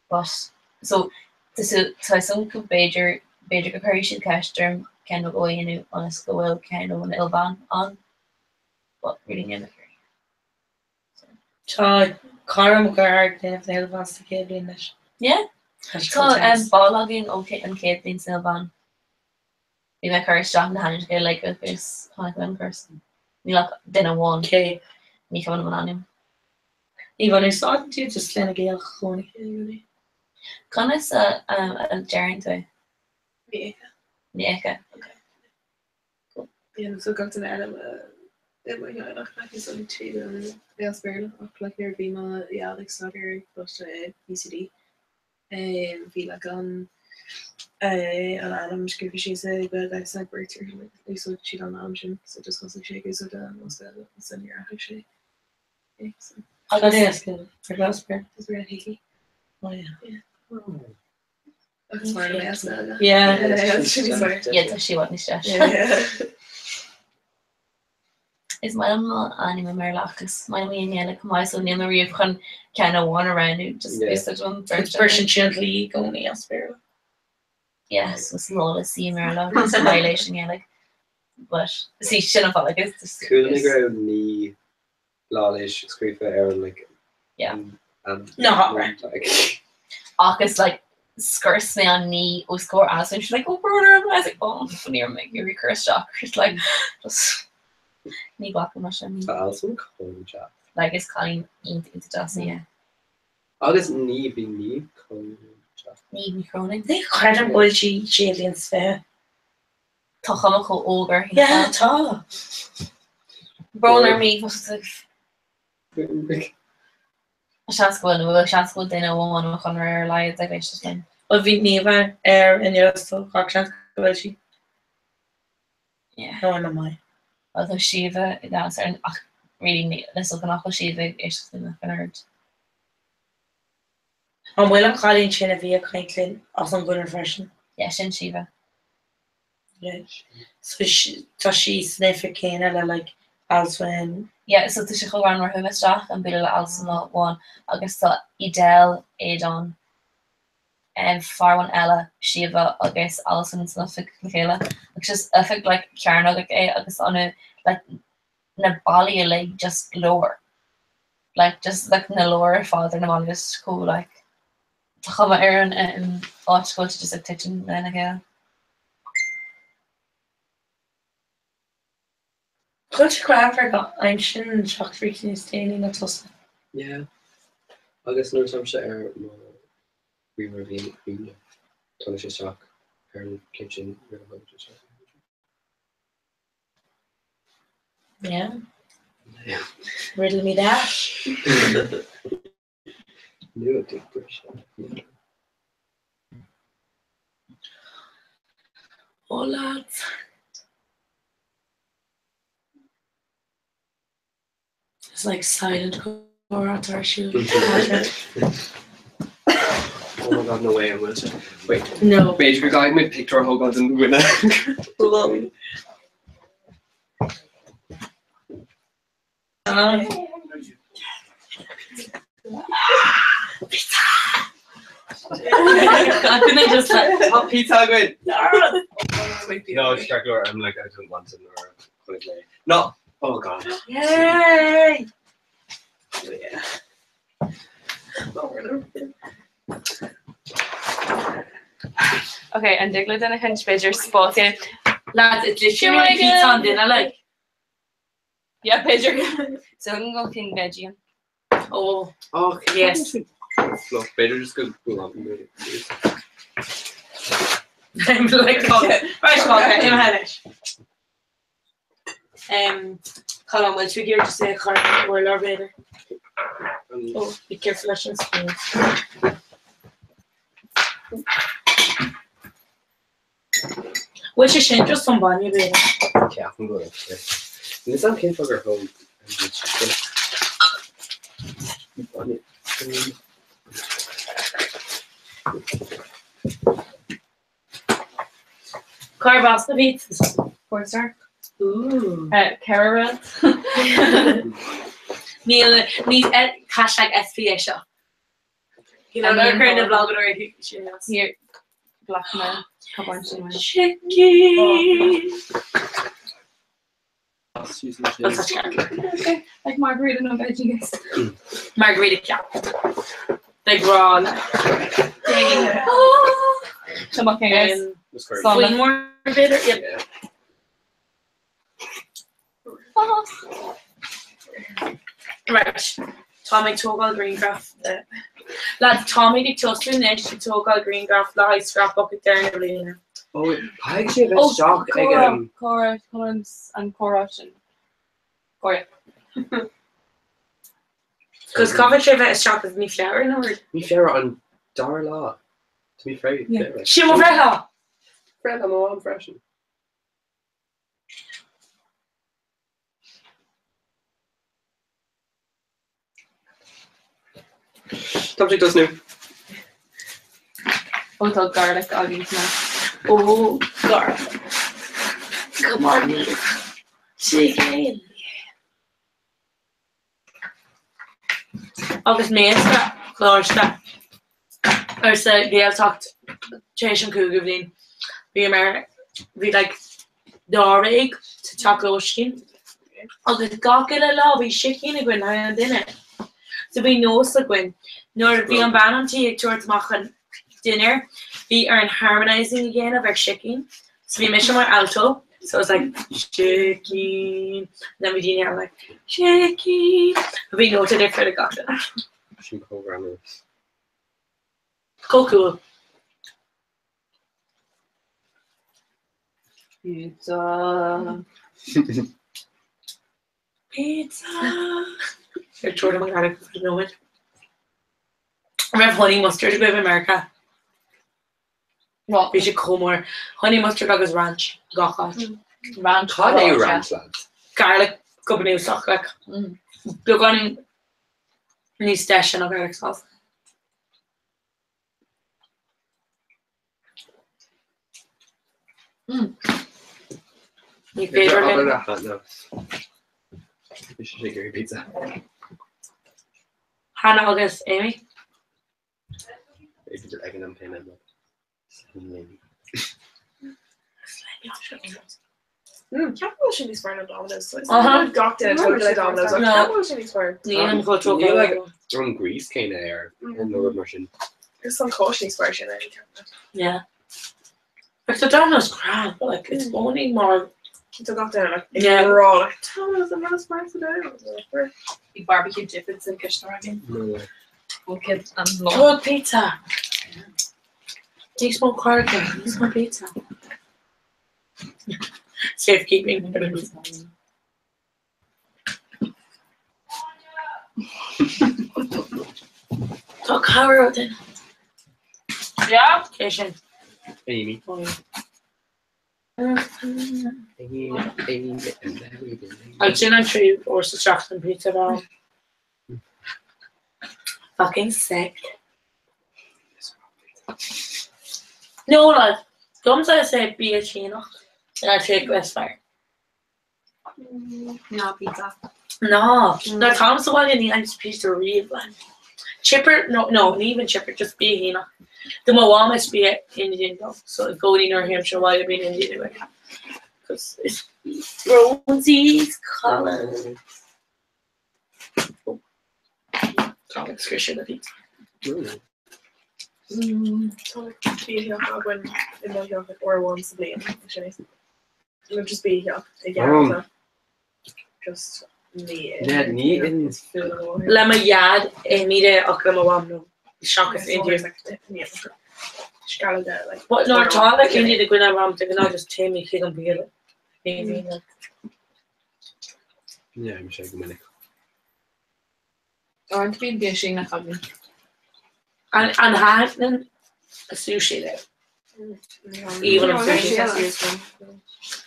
But so this is some major preparation cash term kind of go in on a school kind of an Ilvan on but really never so Cara McGuire then if they wants to get in this. Yeah. So ball logging okay and Kate in Ilvan. We make her strong the hand to like with this one person. We like dinner one. Okay. We come on him. Even I started to just let a girl really. Conas a Jerry Nieka. Yeah, so got an element. It might not like it's only two. Yes, very like near Bima, yeah, like soccer, but ECD. Feel like an Adam skriver she's a good like breakthrough like so she don't know so just cause she goes so down was the senior actually. So It's very hickey. Oh yeah. That's smart ass now. Yeah. She's smart. Yeah, she what nish. Is my anime Merlachus. My like my so near Maria can kind of one around you just based on Person gently going in spirit. Yes, was lawless see Merlachus violation like but see shouldn't fall like it's just Cool ni lalish skrifa Aaron like yeah. No, right. Like August like skirts me on knee or score as and she's like, oh brother, I was like, oh near me, you're curse shock. It's like just knee block much I mean. also cold chat. Like it's calling into just yeah. Agus ni be ni cold chat. Need me croning. They quite a bulgy aliens fair. Tochamacho ogre. Yeah, ta. Broner me was Shasco dinner one on rare lies like it's just then. Well, we never air in your still chance bulgy. Yeah. No, I'm mine. Although Shiva that's and really this looking off Shiva is just in the nerd. I'm willing calling China via Caitlin as I'm good refreshing. Yeah, Shin Shiva. Yeah. So she sniffed Kana like Alswen. Yeah, so to go around where Humistrach and Bill Alson one August Idel Adon and Farwan Ella Shiva August Alson and Snuffik Michaela. Which is I think like Karen August on a like Nabali like just lower. Like just like the lower father Nabali is cool like to have Aaron and watch go to just like teaching then again. Coach Crawford got Einstein shock freaking staining at us. Yeah. Agus nuair samsa we were being tunis shock kitchen Yeah. Riddle me that. New deep brush. Oh lads. It's like silent core at our shoe. Oh my god, no way I'm gonna wait. No. Major guy made picture Hogan and winner. I couldn't just like Top pizza good. No, it's Dracula. I'm like I don't want to know. No. Oh god. yay! Yeah. Okay, and Digla did a hinge picture spot in. Lads, it's literally pizza on dinner, like. Yeah, picture. So I'm gonna go clean veggie. Oh, Okay. yes. Look, better just go on. I'm like, okay. Right, okay, in my head. Colin, will you give just a current boiler later? Oh, be careful, I shouldn't spoon. Which is just some bunny, baby. Okay, I can go upstairs. And it's okay for her home. Carbasta pizzas. 4-star. Ooh. Carrot. Neil, hashtag SPA shop. You know, they're kind of vlog already. Here, black man. Chicky. Okay, like margarita no veggie guys. Margarita cap. Like raw. Come on, guys. Sweet more bitter. Yep. Yeah. Right. Tommy Toggle Greencraft. Lads, Tommy the Tustin next to talk all green graph lie scrap bucket there and everything. Oh, I actually have a Oh, shock again. Cora Collins and Cora and Cora. Because Coventry have a shock of me flower in her. Me fair on Darla. To be fair, Yeah. She will very Friend, I'm all fresh. Subject does new. Oh, the garlic audience now. Oh, garlic. Come on, me. Chicken. Agus meesta chláirsta ar sa géaltacht tééis an cúga bhín bhí mar bhí like dáraigh sa teachlóiscin agus gacail le lá bhí sicín a gcuin an duine so bhí nós a gcuin nuair bhí an banantí ag tuairtach an dinner bhí ar an harmonizing again of ar sicín so bhí mis mar alto so it's like chicken. Then we didn't have like chicken. We noted it for the gotcha. She programmer. Cool. Pizza. Pizza. You're Jordan McGarrick for the moment. I have honey mustard to go to America. What? We should call more honey mustard agus ranch. Gachot. Ranch. How do you ranch, lads? Garlic, couple new stock like. You're going new station of garlic sauce. Your favorite? No. You should shake your pizza. Hannah August, Amy. Maybe I can unpin it. Maybe. Can't believe she'd be swearing on Domino's. So I've got to totally Domino's. I can't believe she'd be swearing. Yeah, like on Greece kind of air in the machine. There's some caution swearing there. yeah. Like the Domino's crap, but like it's only more. So got there like Yeah. we're all like Domino's the most swearing today. Big barbecue dippets in Kishner again. No. Okay, and long. Good pizza. Take more cardigan. Take more pizza. Safekeeping. Talk Harrow then. Yeah. Kitchen. Amy. I've seen on tree or Jackson pizza now. Fucking sick. No, lad. Comes I say be a chino. And I take Westfire. No pizza. No. No, Tom's the one in the ice piece to read, man. Chipper, no, not even chipper, just be, you know. The Mowamas be Indian though. So Goldie New Hampshire, why have been Indian anyway? Because it's Rosie's color. Tom's Christian, I think. So be here when in my yogurt or once a blame actually. It'll just be here again. Just me. Yeah, neat in Lema Yad, Emide, Oklamawamno. Shock of India. But no, Tom, like India, the Gwynna Ram, they're not just tame me, kick and be it. Yeah, I'm sure Dominic. I want to be dishing na kami. And having a sushi there. Even a sushi.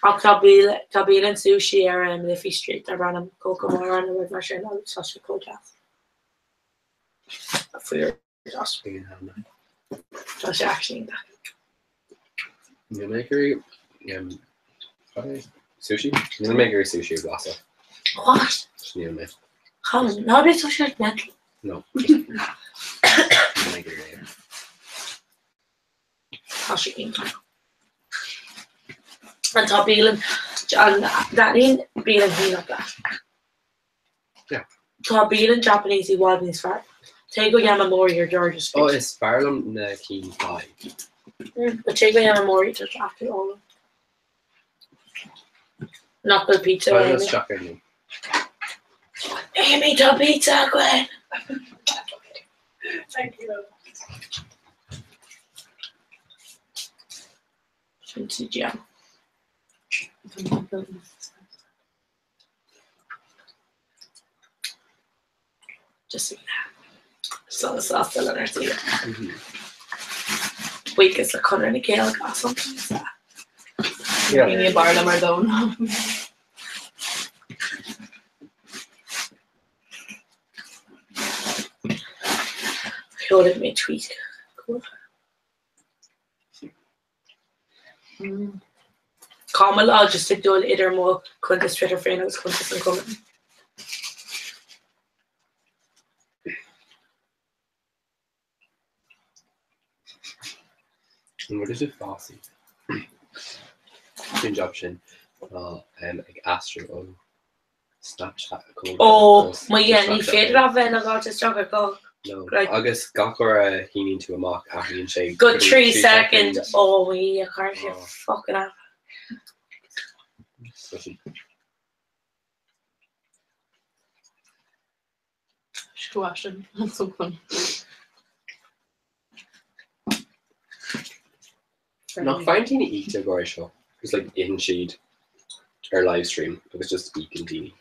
Tabil and sushi are in Liffey Street. I ran them Kokomora and the river share now. It's such a cool class. For your just being hand. That's actually that. You make her sushi? You make her sushi blossom. What? You know, How? Nobody's so short mental. no. Make her How she came from. And Tabil and that ain't being a that. Yeah. Tabil and Japanese he was in his fat. Tego Yamamori or George's. Oh, it's Barlam na Keen Pie. But Tego Yamamori just after all. Not the pizza. Oh, that's shocking. Amy, the pizza, Gwen. Thank you. Yeah. Just so the sauce still in our tea. Weakest a colour in the kale or something like that. Yeah. Bring a bar lumber down. Hold it me tweet. Cool. Carmel, I'll just do an idir more Quintus Twitter friend was Quintus and coming. And what is it, Fossy? Conjunction. Like Astro or Snapchat. Oh, my yeah, you faded off and I got to start a go. No, Like, August Gakora he into a mock after in shape. good 3 seconds. Oh, we can't fucking up. Should watch them. That's so fun. Not finding eat a gory show. It's like in sheet or live stream. It was just eating teeny.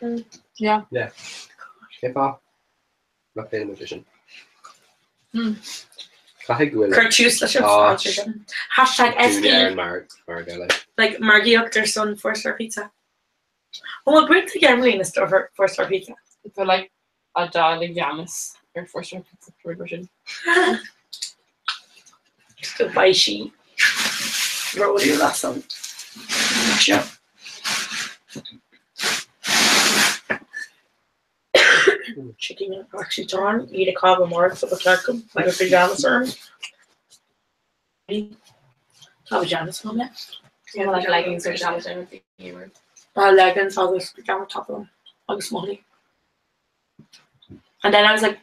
Yeah. Yeah. Hip hop. Not paying magician. Curtis, let's sponsorship. Hashtag Junior SP. and Marga, Like Margie up their son 4-star pizza. Oh, we'll bring to Emily in a store for 4-star pizza. If they're like a darling Jamis or 4-star pizza version. Goodbye, she. Roll you that song. Sure. Chicken and actually torn, eat a cob of more for the taco, like a pajamas or pajamas on that. Yeah, like leggings or pajamas or anything. Leggings, all this pajama top of them, all this money. And then I was like,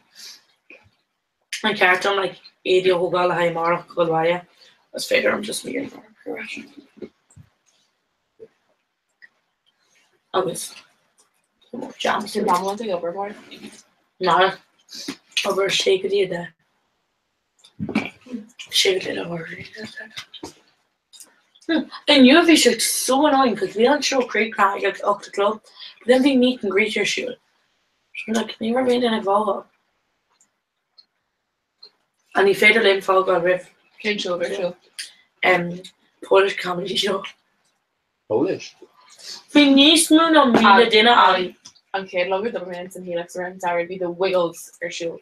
I can't, I'm like, idiot who got a high mark, Golvaya. Let's figure I'm just me. I was pajamas. Did mom want to go overboard? No, over shake it either. Shake it over. And you have so annoying because we don't show great crowd like up the club, but then we meet and greet your shoot. I'm like, can you ever read in a Volvo? And he faded in Volvo with Good show, very show. Polish comedy show. Polish. We need to know me dinner on. Okay, love the minutes and he looks around Zara would be the Wiggles or show.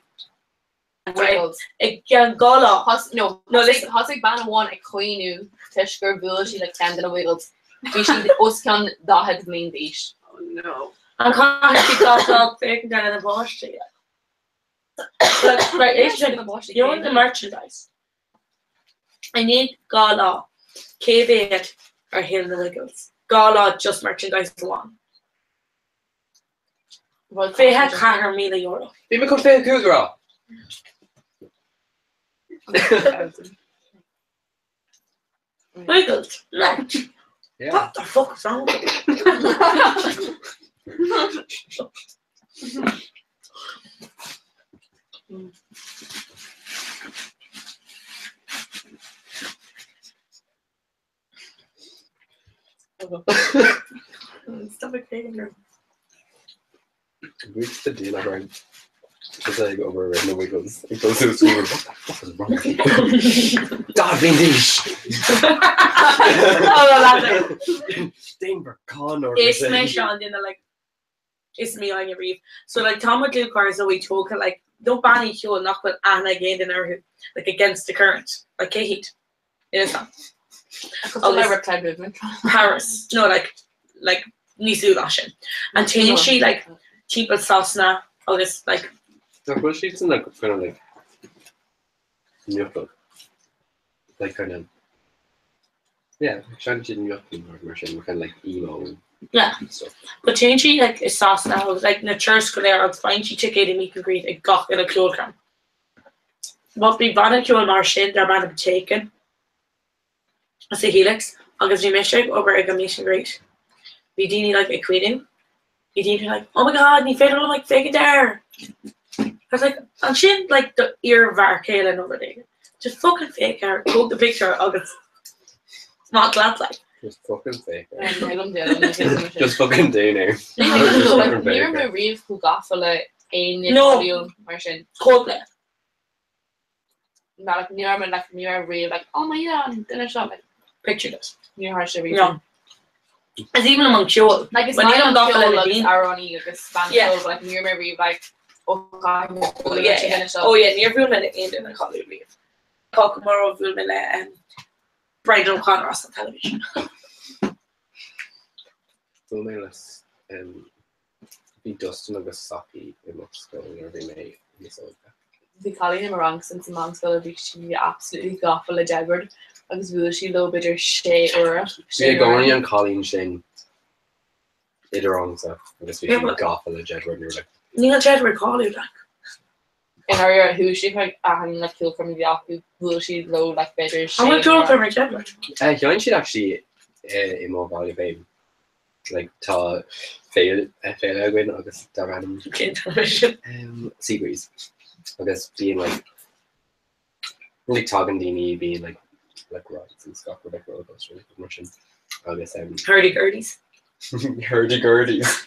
Wiggles. Again, Gola. No, listen. Hasig Banna one a Queenu Tishker Bull, she like 10 in a Wiggles. She Oskan that had main dish. Oh no. And can't she got up taken down in the Bosch to right, you want the merchandise. I need Gala, K8 or Hill the Wiggles. Gala just merchandise one. They had €4,000,000. Even could stay a cool girl. Wiggles, no. Yeah. What the fuck is wrong with Stop it, Reach the deal around. Just like over in the Wiggles. It goes to the school. What the fuck is wrong with you? Darling dish. Steinberg Connor. It's me, Sean, you know, like, it's me on your reef. So, like, Tom would do cars that we talk, like, don't ban each other, not with Anna again in our, like, against the current. Like, Kate. You know, oh, my reptile movement. Paris. No, like, Nisu Lashin. And Tain, she, like, people Sosna, all this, like. No, well, she's in, like, kind of, like, Newfoundland. Like, kind of. Yeah, trying to do nothing or kind of like emo. Yeah. Stuff. But Tain, she, like, is Sosna, I was like, in the church, there, I was fine, she took it and meet and greet, and got in a kilogram. But we bought a kill Marshin, they're about to be taken. I say Helix, I'll give you a mistake over a meet great. We didn't like a quitting. You didn't like, oh my god, you failed like fake it there. was like, and she like the ear of our Kayla over there. Just fucking fake her. Took the picture August. Not glad like. Just fucking fake. Just fucking do now. Níor me riomh go gafala No. mar sin. Coldplay. Like níor me like níor riomh like oh my god dinner shop like Pictureless. níor har sé riomh. No. It's even among children. Like it's When you not don't on go for like it, irony agus Spanish Yeah. but like níor me riomh like oh god Oh yeah. Oh yeah, near Vilmele in a college leave. Pokemon Vilmele and Brendan O'Connor on television. Filméless bhí Dustin agus Saki in mo sscoil ar bhí mé Bhí Colleen im rang sin sem manscoil bhí si absolutely gafal le Jedward agus bhfuil si lo beidir sé ura. Bhí gáí an Colleen sin idirrangsa agus bhí Yeah, gafal le Jedward nu le. Neil Jedward call you like. In our who she like like kill from the acu bhfuil si lo like beidir I'm gonna draw from Jedward. Ceann siad actually I má bháil babe. Like tá féil again agus tá random Television. Seabreeze agus being like talking Dini being like rides and stuff with like roller coaster like motion agus Hurdy-gurdies. hurdy-gurdies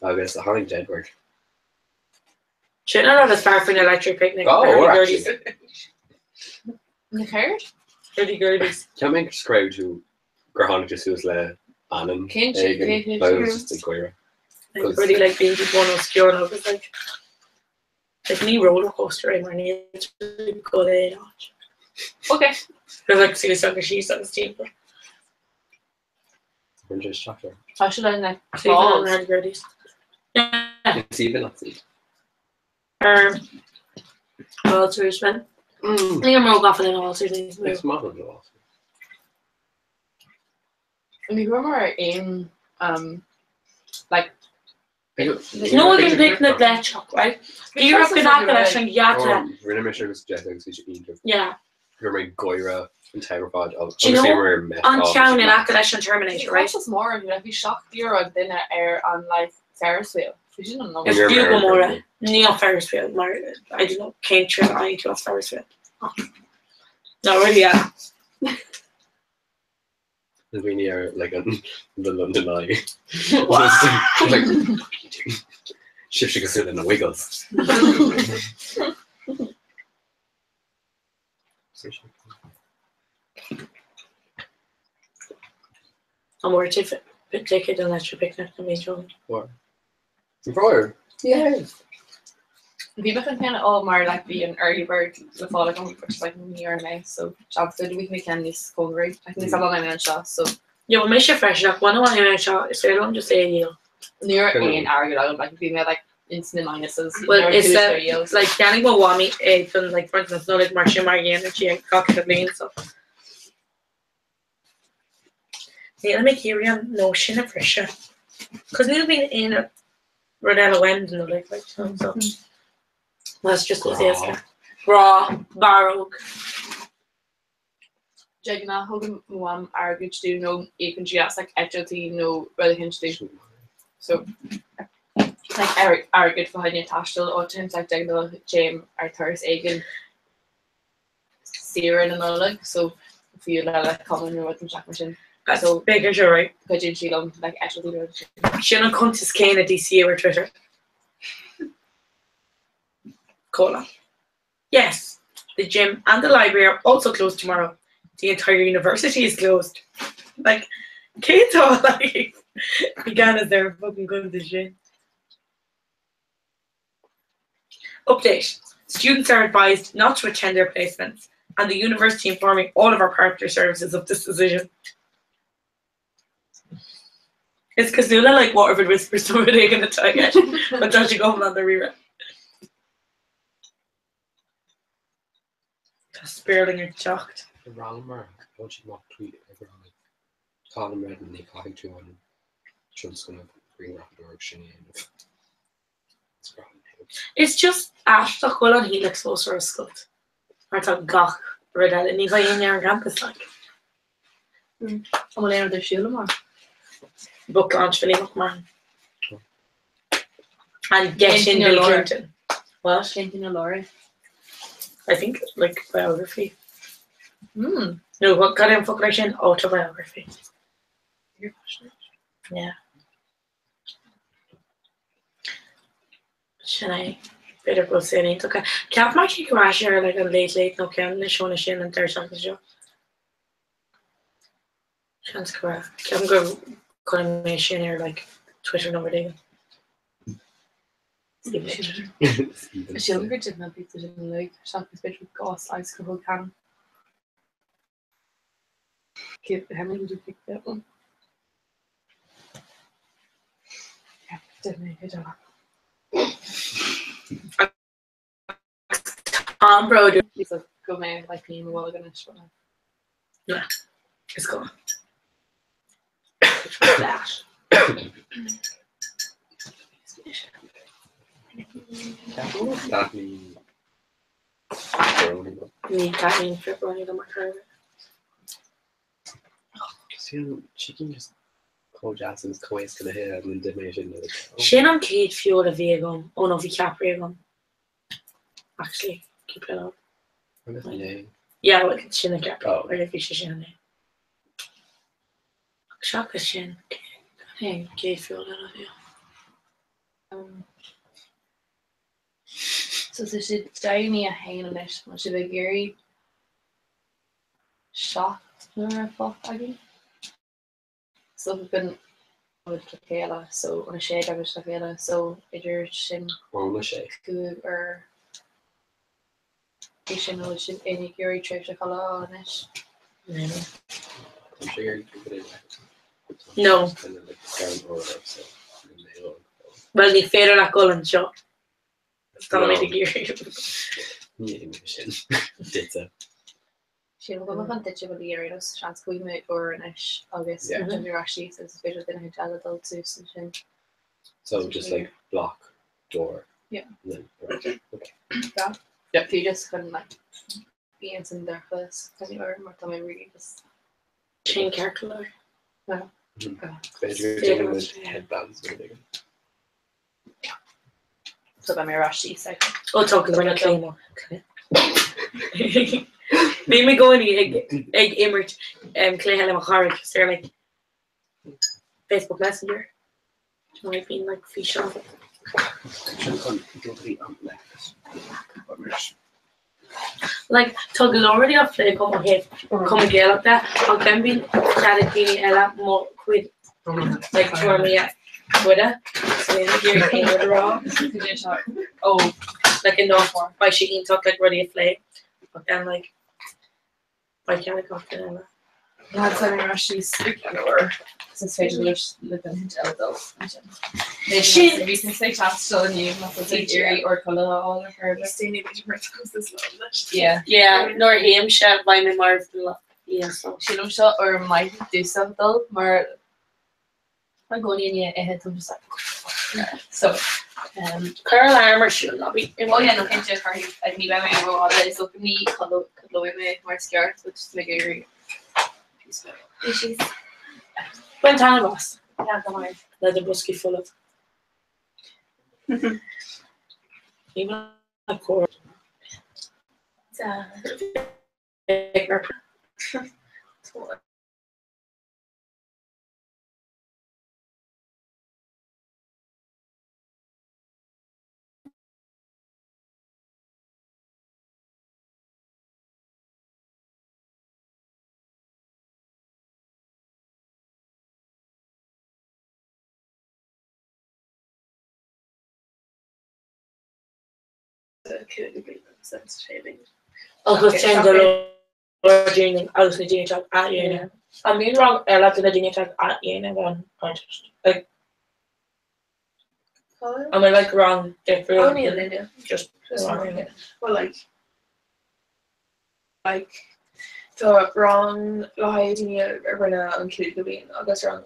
agus a Harling Jedward. Shouldn't I have a far from an electric picnic? Oh, Hurdy-gurdies. You heard? Hurdy-gurdies. Ceann mé scrab tú gur tháinig just ús le Annan Cén éigean just a goire. Everybody like being just one obscure and I was like any roller coaster in my name. It's really good at Okay. Because like see the she's on the team. Winter's chocolate. I should have like Balls. balls. Hurdy-gurdies. Yeah. It's even not sweet. Walters, man. I think I'm rolled off in an Walters. It's modern though. And we remember in like No one can pick the black chalk, right? You reckon that connection, yeah. Rinne me agus Jetix vi inter. Yeah. Gur mé goire an Tyrfod of Do you know, on town in Akadash and Terminator, right? It's more of you like we shocked Euro than air on like Ferris wheel. We didn't know. It's Bugle Mora. Neil Ferris wheel. I don't know. Came through the eye to us Ferris wheel. No, really, yeah. We near like on the London Eye. Wow. Like shift goes in the wiggles. I'm more to take it unless you pick up the major. What? Before? Yeah. People can kind of all more like be an early bird the following week, which is like near May. So job for the week we can this hungry. I think it's a lot of shot. So yeah, well, make sure fresh up. One of my shot is fair. Don't just say you. Near an argue out like being like instant minuses. Well, it's like canning will want me from like for instance, no like Marcia Marianne and she and cocky the blame so. Yeah, let me hear you notion of pressure. Because we've been in a Rodella Wend and like so. Let's just go say raw, baroque. Jagna Hogan Muam argued to no even just like actually no really hinge so like Eric argued for Hanya Tashtil or times like Jagna James Arthur's Egan Sarah and all like so if you like common with them Jack machine. So big as you're right. Because she don't like actually Shouldn't come to Kane at DC or Twitter. Cola. Yes, the gym and the library are also closed tomorrow. The entire university is closed. Like, kids are like, began as they're fucking going to the gym. Update. Students are advised not to attend their placements, and the university informing all of our partner services of this decision. Is Kazula like Waterford whispers to somebody in the target when Josh go on the rerun? Sperling shocked. The wrong mark. Don't you mock tweet everyone? Call him red and they call to on. Trump's gonna bring rapid direction in. It's just after Colin he looks closer to Scott. I thought gach red and he's like in there on campus like. I'm gonna their shield more. Book launch for Liam McMahon. And get in Bill Clinton. What? Clinton and Laura. I think like biography. Hmm. No, what kind of fucking autobiography? You're passionate. Yeah. Should I better go say anything? Okay. Can't my kick rash here like a late no can the show shin and there's something show. Chance correct. Can't go calling me shin here like Twitter number day. She'll be did not be to like shopping space with gas ice cold can. Give how many did you pick that one? Yeah, definitely hit on. Bro, He's like go man like me while we're gonna show. yeah, it's gone. Flash. Daphne. Need Kathleen pepperoni on my car. See, chicken just cold Jason's coes to the head and diminishing it. Shin and Kate fuel a vegan. Oh no, we can't vegan. Actually, keep it up. Yeah, we can Shin and Cap. Oh. Or if you Shin. Shock a Shin. Hey, Kate fuel that of you. So they should die me a hang on it. I should be very shocked or fuck again. So we've been with Tequila, so on a shade I was Tequila, so either Shin On the shake. or Shin or Shin any Gary trip to color on it. I'm sure you can put it No. and then like scan or so. Well, the fair like Colin shot. Stop me No. the gear. Yeah, mission. Did so. Shin will go on ditch about the area, so chance we move or an ish August. Yeah. And we're actually so it's better than a hotel adult too, so Shin. So just like block door. Yeah. And then right. Okay. Yeah. Yep. If you just couldn't like be in there first, because you were more time really just Chain calculator. Basically, you're doing with headbands. so then we're actually second. Oh, talking about a claymore. Made me go in the egg image Clay Helen McCarrick because they're like Facebook Messenger. Do you know being like fish on it? Like tug already off play come ahead, come again like that. I'll then be chatting Ella more quid like for me at Twitter. So you're in with raw. Oh, like enough by she can talk like ready to play. But then like by can't I come to Ella. Yeah, so we're actually speaking or since we just live in adults. She recently say chance to you not to Jerry or color all of her. Yeah. Yeah, nor him shot by me more yeah, so She don't shot or might do something more I'm going in ahead to just like so Carl Armour should not be oh yeah no can't just hurry I need by my all that so me color me more scared which is make it she's when time was yeah come on let the busky full of even a cord I'll just change the lower junior out the junior tag at uni. I'm being wrong, I left the junior tag at uni one contest. Like am I like wrong different just wrong. Well, like so wrong lie rina an cú go bhíon agus wrong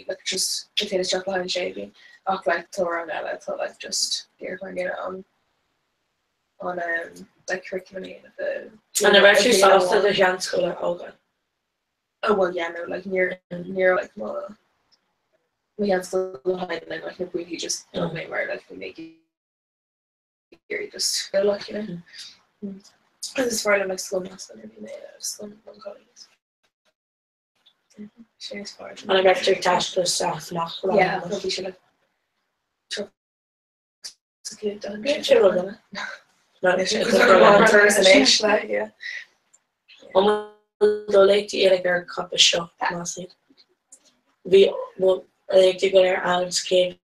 like just potato chocolate and shaving ach like to wrong so like just here going get on like curriculum the and I've actually saw to the Jan school at Olga. oh well yeah no like near like well we have still hide and then like if we just don't make where like we make you're just feel like, you know. This is Friday, like scum mask and everything made out of scum and colleagues. She's fine. And I'm after attached to the staff now. Yeah, probably should have took a kid done. Yeah, should have done it. No, Because we're one person each, like, yeah. Då lekte Erik en kappeshop massivt. Vi lekte går där Alex Cave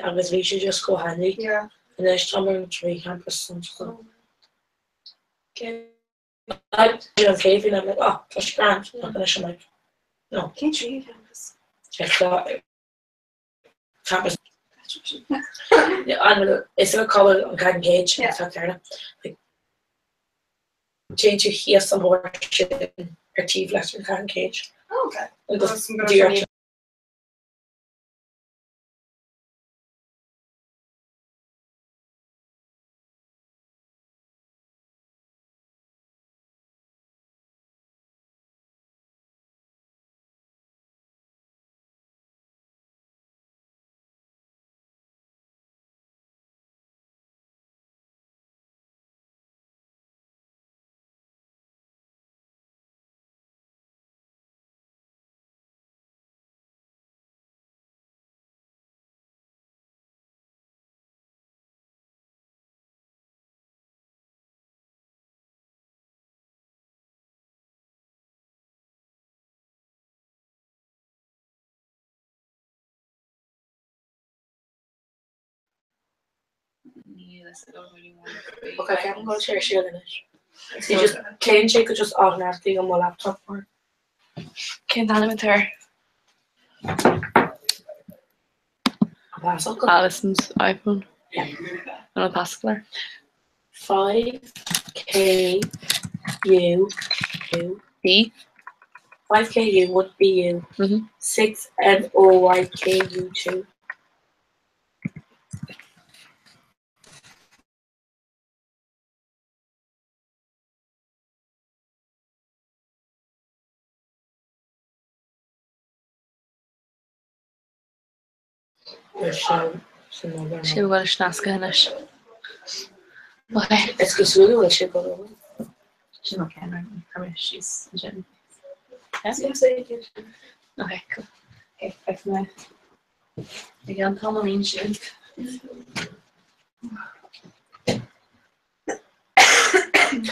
agus vi should just go handy. Yeah. And there's someone 3 campus and so. Okay. I don't cave and I'm like, oh, that's grand. I'm gonna show like, no. Can't you campus? Check that. Campus. Yeah, I'm gonna. It's a color on Cannon Cage. Yeah. Like, change your hair some more shit or teeth left in Cannon Cage. Oh, okay. Like, That's some good do your option. Okay, I'm going to share in it. You just change it, could just automatically on my laptop or Can't tell him with her. pass on. Alison's iPhone. Yeah. And I'll pass it 5KU. B. 5KU would be you. 6NOYKU2. She will snaska hinish. Okay. It's because really what she got over. She's not can right now. I mean, she's Jen. Okay, cool. Okay, back to my. Again, Palmerine shit.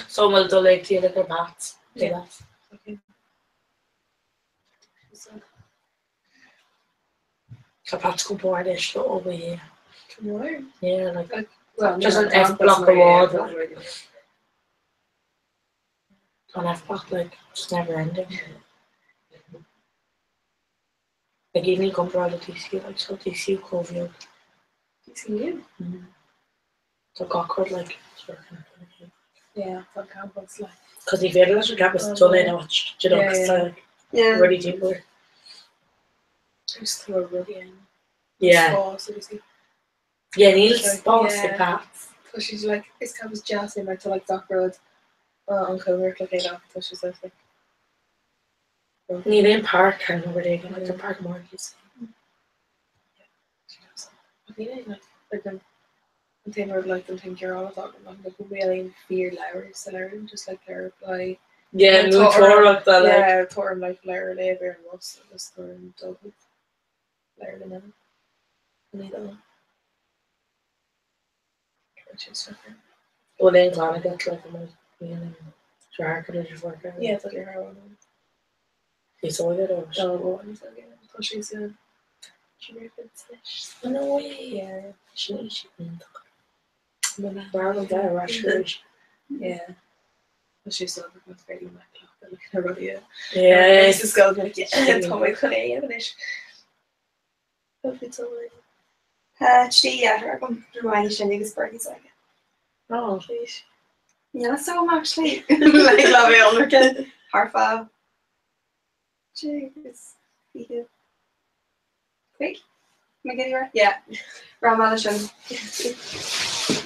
So we'll do like the other bats. Yeah. Okay. Bats go board ish over here. Tomorrow? Yeah, like Well, just no, an F block of water. An F block like it's never ending. Like even you come for all the TC, like so TC cover. TCU? So awkward like it's working. Yeah, for campus like. Because if you're little campus, it's only now much, you know, because like Yeah. really deep work. Just throw a rugby in. Yeah. Sauce, obviously. Yeah, Neil's Like, boss yeah. the cats. So she's like, this campus jazz in like to like Dock Road. On Cover, like that. So she's like, Neil in Park, I don't know where they go, like the Park Markets. I think like them. I think I would like them think you're all talking about like really fear Larry, so Larry just like Larry like. Yeah, And new Tor- tour up the like. Yeah, Torm like Larry Labour and Ross, just Torm Dublin. Larry and them. I need that one. Which is different. Well, then Clara got like a sure could have work out. Yeah, it's like your hair one. He's all good or Oh, well, I'm so good. So she's she very good fish. no way. Yeah. She Where was that actually? Yeah. But she's so good very much. Like her body. Yeah. This is going like yeah. Tommy Clay, yeah, but hopefully it's alright. She yeah, her come remind you this birthday so I get. Oh. Please. Yeah, so actually. Like love it on again. Harfa. Jeez. Quick. Am I getting right? Yeah. Ramadhan.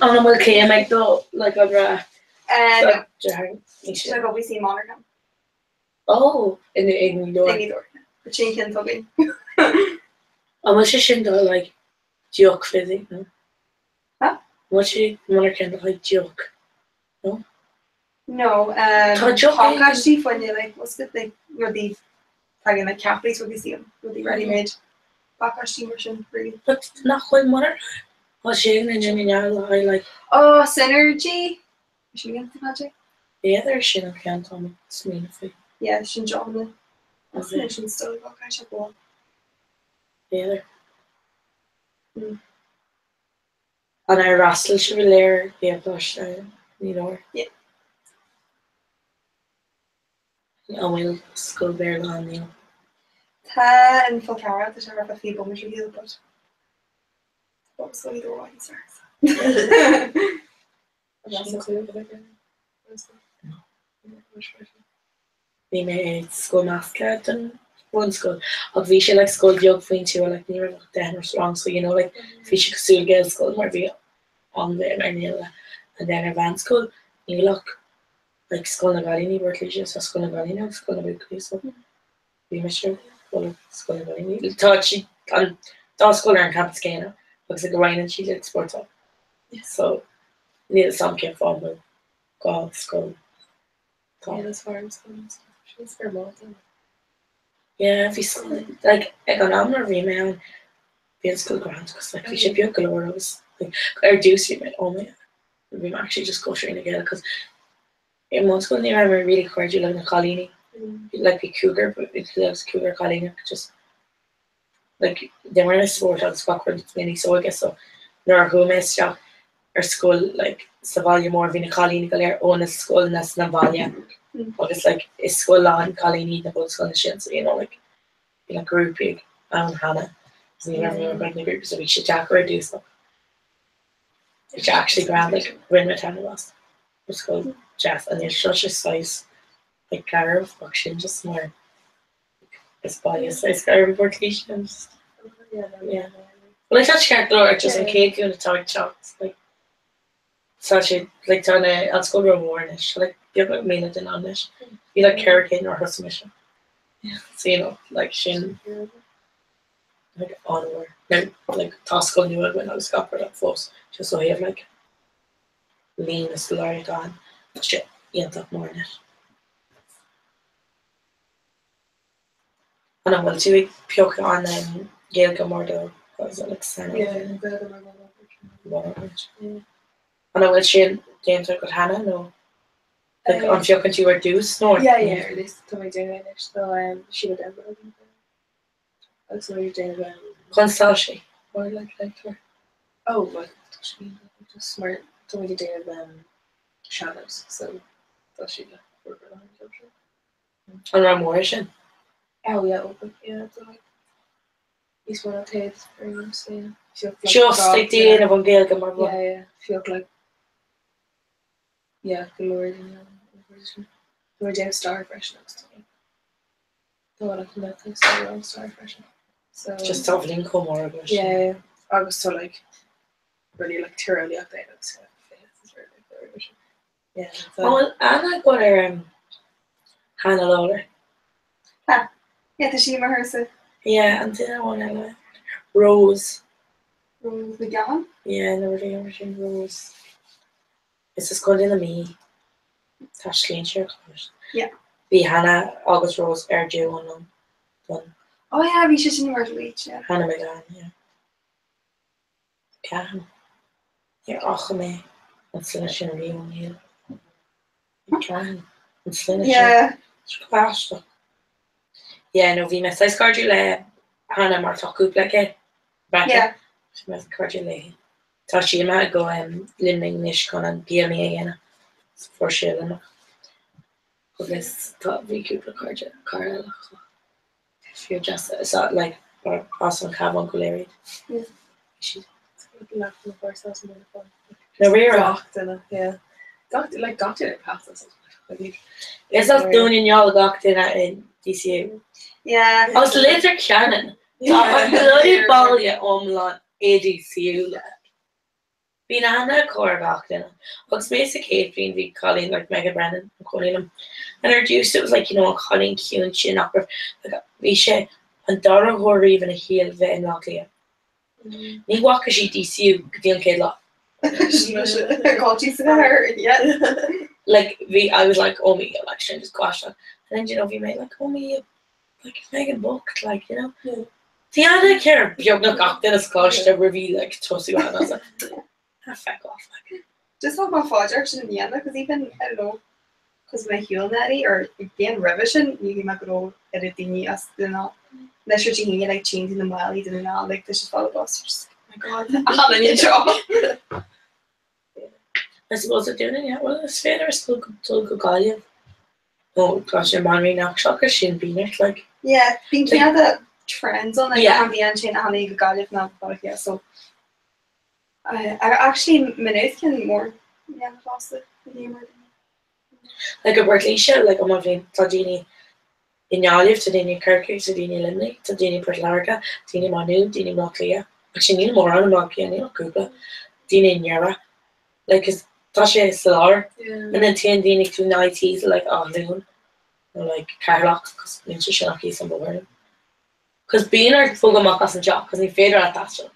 Oh no, okay, I make the like a And she's like we see Monaghan. oh, in the door. Thingy door. The chinkin tugging. I was just in the like joke physics. No? Huh? What you mother kind of like joke? No, Tá joke podcastí foine like was it like rudí tagging like caplis what you see them rudí ready made podcastí version really. But not quite mother. Oh, she and Jimmy I like. Oh, Synergy. Should we get the magic? Yeah, there's shit I can't tell me. It's mean if I. Yeah, she's John. That's Okay. mentioned still about cash up wall. Yeah, there. Mm. And I wrestle she will layer. Yeah, gosh, you know. Yeah. Oh, we'll school bear on you. Ta and full carrot to share a few bombs you heal, but what was going to do he starts. That's included with it. We made school mascot and one school. We should like school joke for you like near like 10 or strong, so you know like if you should still get school where we on there and then advanced school you look like school na galini workly so school na galini school na weekly so we make sure well school na galini thought she and that school and campus game because like Ryan and she did sports up so needed some came from with golf school. Yeah, that's farm school. She's for both. Yeah, if you like economic remain being school grants because like we should be a galore of us like our dues we oh my god we actually just go straight together because in one school near I really encourage you like in Colini like be cougar but it loves cougar Colini just like they weren't a sport on Scotland it's mainly so I guess so nor who missed ya our school like Savalia more vina Colini galer own a school and that's Navalia but it's like it's school on Colini the whole school shit so you know like in a group big Hannah so you never remember in the group so we should jack or do stuff which actually grabbed like when my time was it's called Jeff and there's such a size like Clara function just more it's body a size Clara portations yeah well I touch can't throw it just in cake and a tight chops like such a like turn a I'll school room warnish like give it mean it in on this you like carrot or her submission so you know like Shin like onward now like Tosco knew it when I was got for that force just so he have like lean is Larry gone shit you end up more in it and I will do Pioca on Gail Gamordo was it like Senna and I will Shane James or Hannah no like on Pioca you were deuce no yeah at least to my doing it so she would ever that's what you're doing Constancia or like her oh but she just smart to me day of shadows so that she work on and Ramorishan oh yeah open yeah so like he's one of his friends yeah just like the end of one Gail Gamordo yeah feel like yeah the Lord we're doing star fresh next time so I can let things go star fresh so just traveling come or yeah I was so like really like too early up there so yeah so. oh and I got her Hannah Lawler Yeah, the Shima Hersa. yeah and then I want to Rose Rose McGowan. yeah never seen Rose it's just called in the me Tashley and Cher Yeah. the Hannah August Rose RJ one Oh yeah, we should in Myrtle Beach, yeah. Hannah McGann yeah Cahan yeah Ochame and Slinish and Rio O'Neill Cahan and Slinish Yeah. Pasta. Yeah, no, vi mess. I scored you le Hannah Martoku like Yeah. She mess scored you le. So she might go Limning Nish con and PME again. For sure, no. But this thought we could record you, Carla. If you're just so like or awesome have on Guleri. Yeah. She. Left in the first house and then the phone. No, we're Docked in it, yeah. Got it past us. Is that doing in y'all got in DCU? Yeah. I was later Shannon. I'm bloody ballia omlan ADCU lad. Been Anna Corvac in it. What's basic hate being the Colleen like Mega Brennan and calling him. And her juice it was like, you know, Colleen Q and chin upper like Visha and Dara or even a heel vet in Locklear. Ni walk she DCU Dion Kid lot. Culty sa her, yeah. Like I was like, oh me, like she just gosh, and then you know we made like, oh me, like Megan booked, like you know. Yeah. The other care, you're not got then it's gosh to reveal like tossy one. I was like, fuck off, like. Just talk about fodder actually in the end, because even I don't know, because my heel netty or again revision, you can make it all editing as the not. Unless you're taking like changing the mileage and all like this is follow us. Just oh my god, I'm on your job. I suppose they're doing it, yeah. Well, it's fair, it's still good call you. Oh gosh, your man right now, shocker shouldn't be it, like. Yeah, thinking of the trends on like Yeah. on the end chain and the got it now, but yeah, so I actually minutes can more yeah lost the name. Like a Berkleisha, like I'm having Tadini in Yalif, Tadini Kirky, Tadini Limley, Tadini Portlarga, Dini Manu, Dini Moclia. Actually, Neil Moran and Moclia, Neil Kugla, Dini Nyara. Like, cause Tasha is Solar, and then Tian Dini 2 nighties, like, oh, noon, or like Carlock, cause Mincha Shanaki is number one. Cause being our Fugamokas and Jock, cause he faded at Tasha.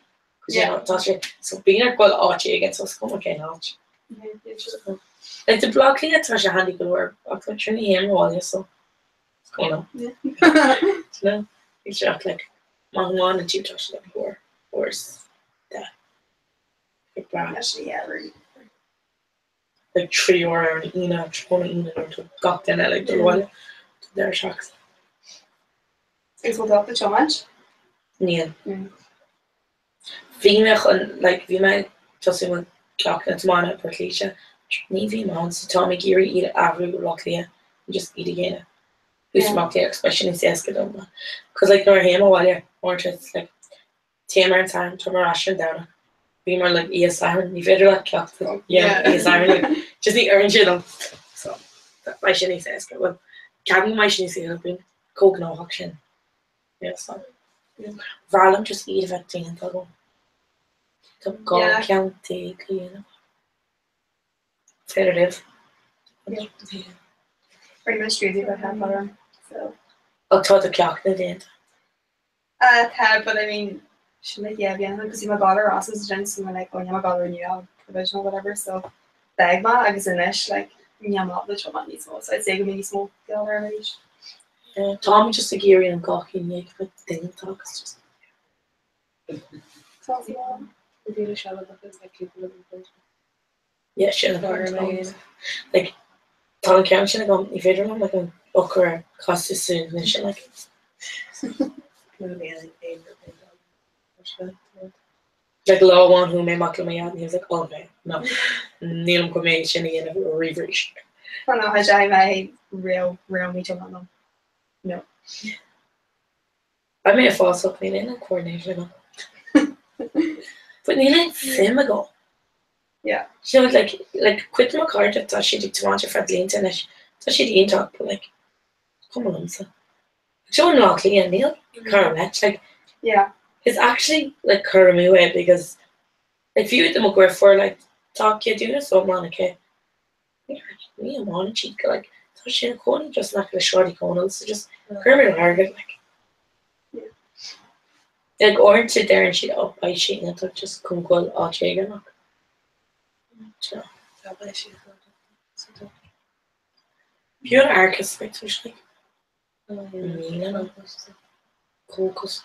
Cause you know, Tasha, so being our good Archie against us, come okay, Arch. Like the blocking at Tasha handy good work. I'm trying to hear all this, so it's going on. Yeah. You know, it's just like one and two Tasha like four, worse. That. Like that. Actually, yeah, right. Like 3 or Ina, or to got then like the one to their shocks. Is what up the so much? Neil. Mm. Female and like female just in clock and tomorrow at Portleisha. Ní bhí man sa Tommy Geary eat averú Rocklia and just eat again. Who's from Rocklia, especially in Sescadon. Because like nor him or or just like Tamer and Sam, Tomer Asher down. We were like Siren, you better like clock. Yeah, Siren like just the orange them. So that my shiny Sescadon. Well, Cabin my shiny Sescadon, Coke no auction. Yeah, so Valum just eat of thing and go. To go county, you know. Fair it is. Yeah. Pretty much crazy about half hour. So I'll tell the clock at the end. Ted, but I mean she like yeah, because my daughter also is done so when like oh yeah my daughter knew provisional whatever, so Dagma I was in this like yeah mom the children needs more. So I'd say maybe small girl age. Yeah, Tom just a Geary and cocky and make a thing talk. It's just We do the shell of the like people living in yeah, shit. Like Tom Count should have gone if you don't like an okra cost is soon and shit like like low one who made muckle me out and he was like, oh man, no. Neil Kwame Shinny and a reverse. I don't know how I my real me to them. No. I made a false up in a coordination. But Neil ain't film ago. Yeah. She was like quit my card that she did to want your friend the internet. So she didn't talk, but like come on, so. John Lockley and Neil Carmet, like yeah. It's actually like Kuramu way because like few of them will go for like talk you doing so Monica. Me and Monica cheek like so she and Coney just not gonna shorty Coney, so just Kermit target like like orange sit there and she'd up by sheet and it just come call all Jager knock. So pure Arcus which like Cocos.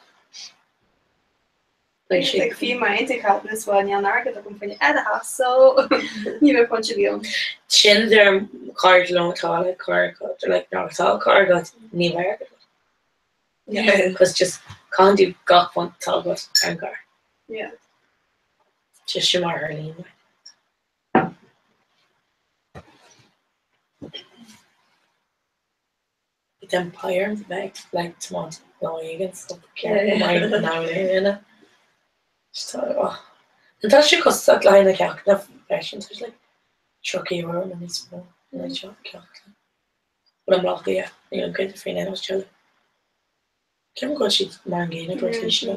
Like few mind to help this one young arc the company at the house so you know punch you. Chin their card long tall car like not tall car got never. Yeah. Because just can't do got one tall bus and car. Yeah. Just Shamar Harleen. The Empire back like tomorrow going against the carry my now you know. So, and that's because that line of cat enough fashion so it's like chucky around and it's small and I chuck cat. But I'm lucky, yeah. You know, good for now, chill. Kim got she mangy in a rotation.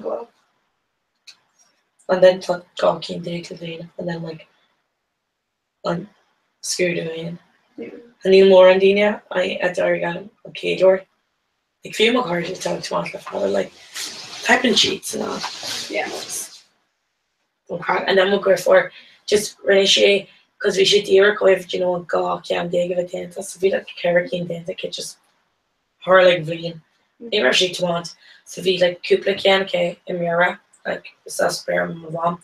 And then thought cocky and day to day and then like I'm screwed away. And Neil Moore and Dina, I at the Oregon okay door. Like few more cars to talk to my father like typing sheets and all. Yeah. And then we'll go for just really because we should hear if you know go can dig of a tent so we like carrot tent that could just her like vegan maybe actually to want so we like couple can okay Emira like spare move on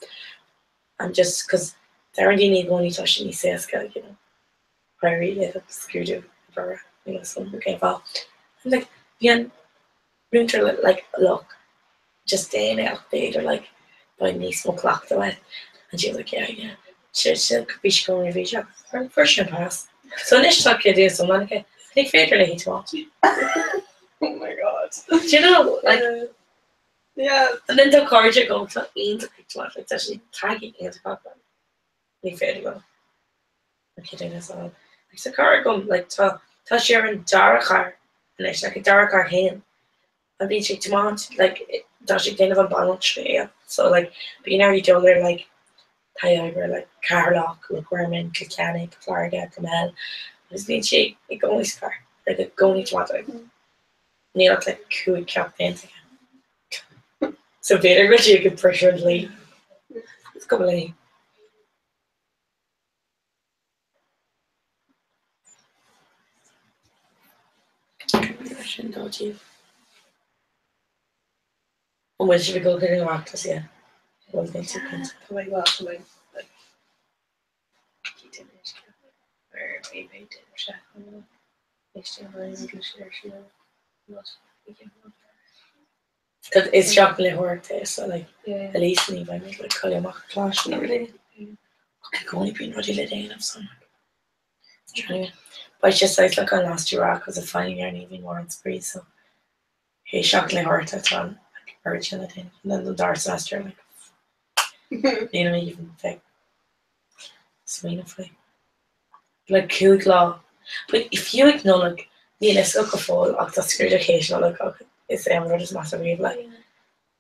and just because there already need one touch and he says you know very little screwed for you know some okay well and like again winter like look just staying out there like by me smoke clock the way and she was like yeah she could be going to reach her first pass so next talk you do so man okay I think fader like to watch Oh my god. do you know like Yeah. and then the car you go to into watch like actually tagging into papa I think fader go I'm kidding as well like the car go like to sharing dark car and it's like a dark car hand and being checked want like that's kind of a balance yeah so like being already done there like Tyover like Carlock, McWerman, Kilkenny, Florida, Camel. It's been cheap. It goes car. Like a going to water. You look like cool captain again. So better but you could pressure leave. It's couple of don't you? And when should we go getting rock to see it? One thing to Like well to like or maybe because it's chocolate horror taste, so like yeah. at least leave I make like colour mock clash and everything. Okay, only been ready to day of sun. Trying but it's just like on last year because of finding yarn even more on spree, so hey chocolate horror that's on like original thing. And then the dark last year like you know even fake swing of like cool law. But if you ignore like the let's look fall of the school education like okay, it's just massive like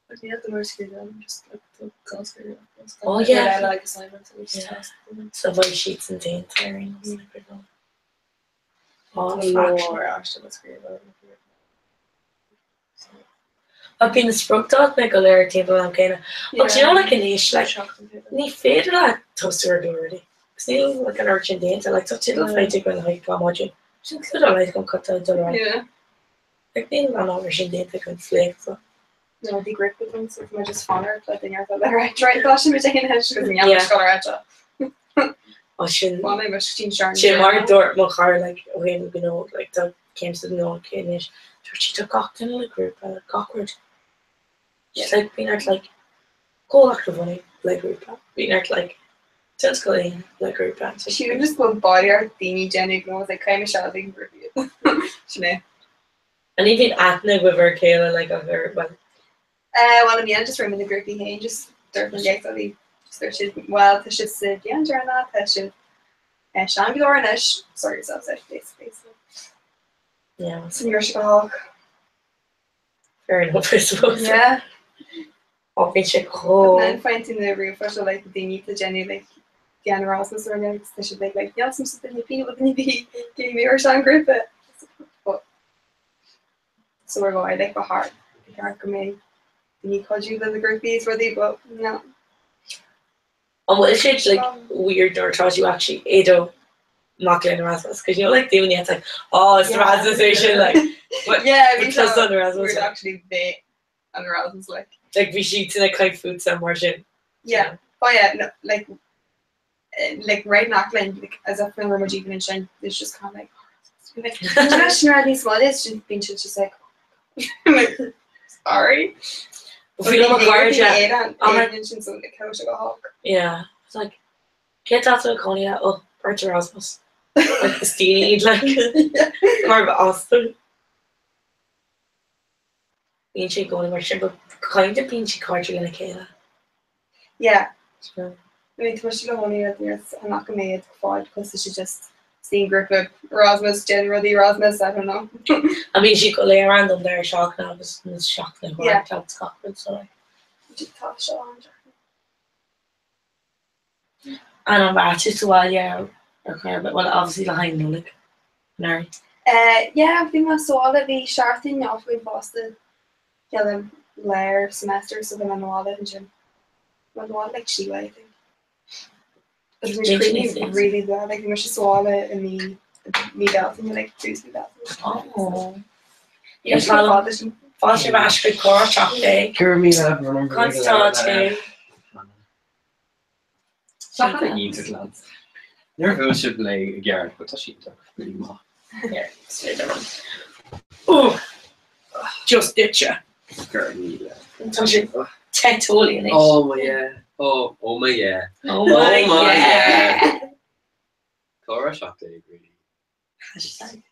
But we had the worst school then, just like the girls school. Oh, yeah. Like assignments and we just Yeah. tasked them. so white sheets and things tearing Oh, fraction. or actually let's create that. I've been sprung out like a layer table I'm kinda but you know like an ish like ni faded like toaster already. See like an urchin dance like such a fight when I come watching. She could have like cut out the right. Yeah. Like being an urchin dance like with flake so No, the grip with them, so if I just follow I think I thought that right trying to gosh me taking it because me Yeah. color at I shouldn't one I was team sharp. she married Dort Mochar like we you know like that came to the known kidnish. She took cocktail in a group cockroach. She's like being at like go active money like group being at like since going like group so She would just go body art thingy Jenny and I was like kind of shouting for you. She know. and even ethnic with her Kayla like of her well One of the end just from in the group he just they're from actually started well to just said yeah during that to should Shangi Ornish sorry yourself basically. yeah Some years ago. fair enough I suppose Yeah. I'll be check And then finding the real official like they need to Jenny like Diana Rasmus or next they should like yeah some something you with be give me or some group but so we're going like a hard committee. You called you the groupies were they but no. and what it's like weird or thought you actually Edo Macklin Erasmus because you know like when it's like oh it's the Erasmus station like but yeah we we just on we're Erasmus actually they on Erasmus like we sheets in a kind of food somewhere yeah oh yeah no like right in Auckland like as a film or even in Shen there's just kind of like international these small it's just been just like sorry yeah it's like get that to Coney oh Bert Erasmus like the steamy like more of Austin being she going where but kind of being she called you in a Kayla yeah so I mean to much only there's I'm not gonna make it forward because she just seeing group of Erasmus generally Erasmus I don't know I mean she could lay around them there shock now was shocked like Yeah. top Scotland so like just top shot and I'm back to while yeah okay but well obviously behind no like no yeah I think I saw that the Sharthing off with Boston yeah the layer semester so then I'm all that and Jim like she I think really bad. Like, we should swallow in me belt and like juice me belt. Oh. You Foster Bash good core chop day. Constante. Never should play Garrett, but she really more. Here, straight down. Oh, just ditch ya. Touch it. Totally in it. Oh my yeah. Oh my yeah. Oh my yeah. Cora shocked day really. Hashtag.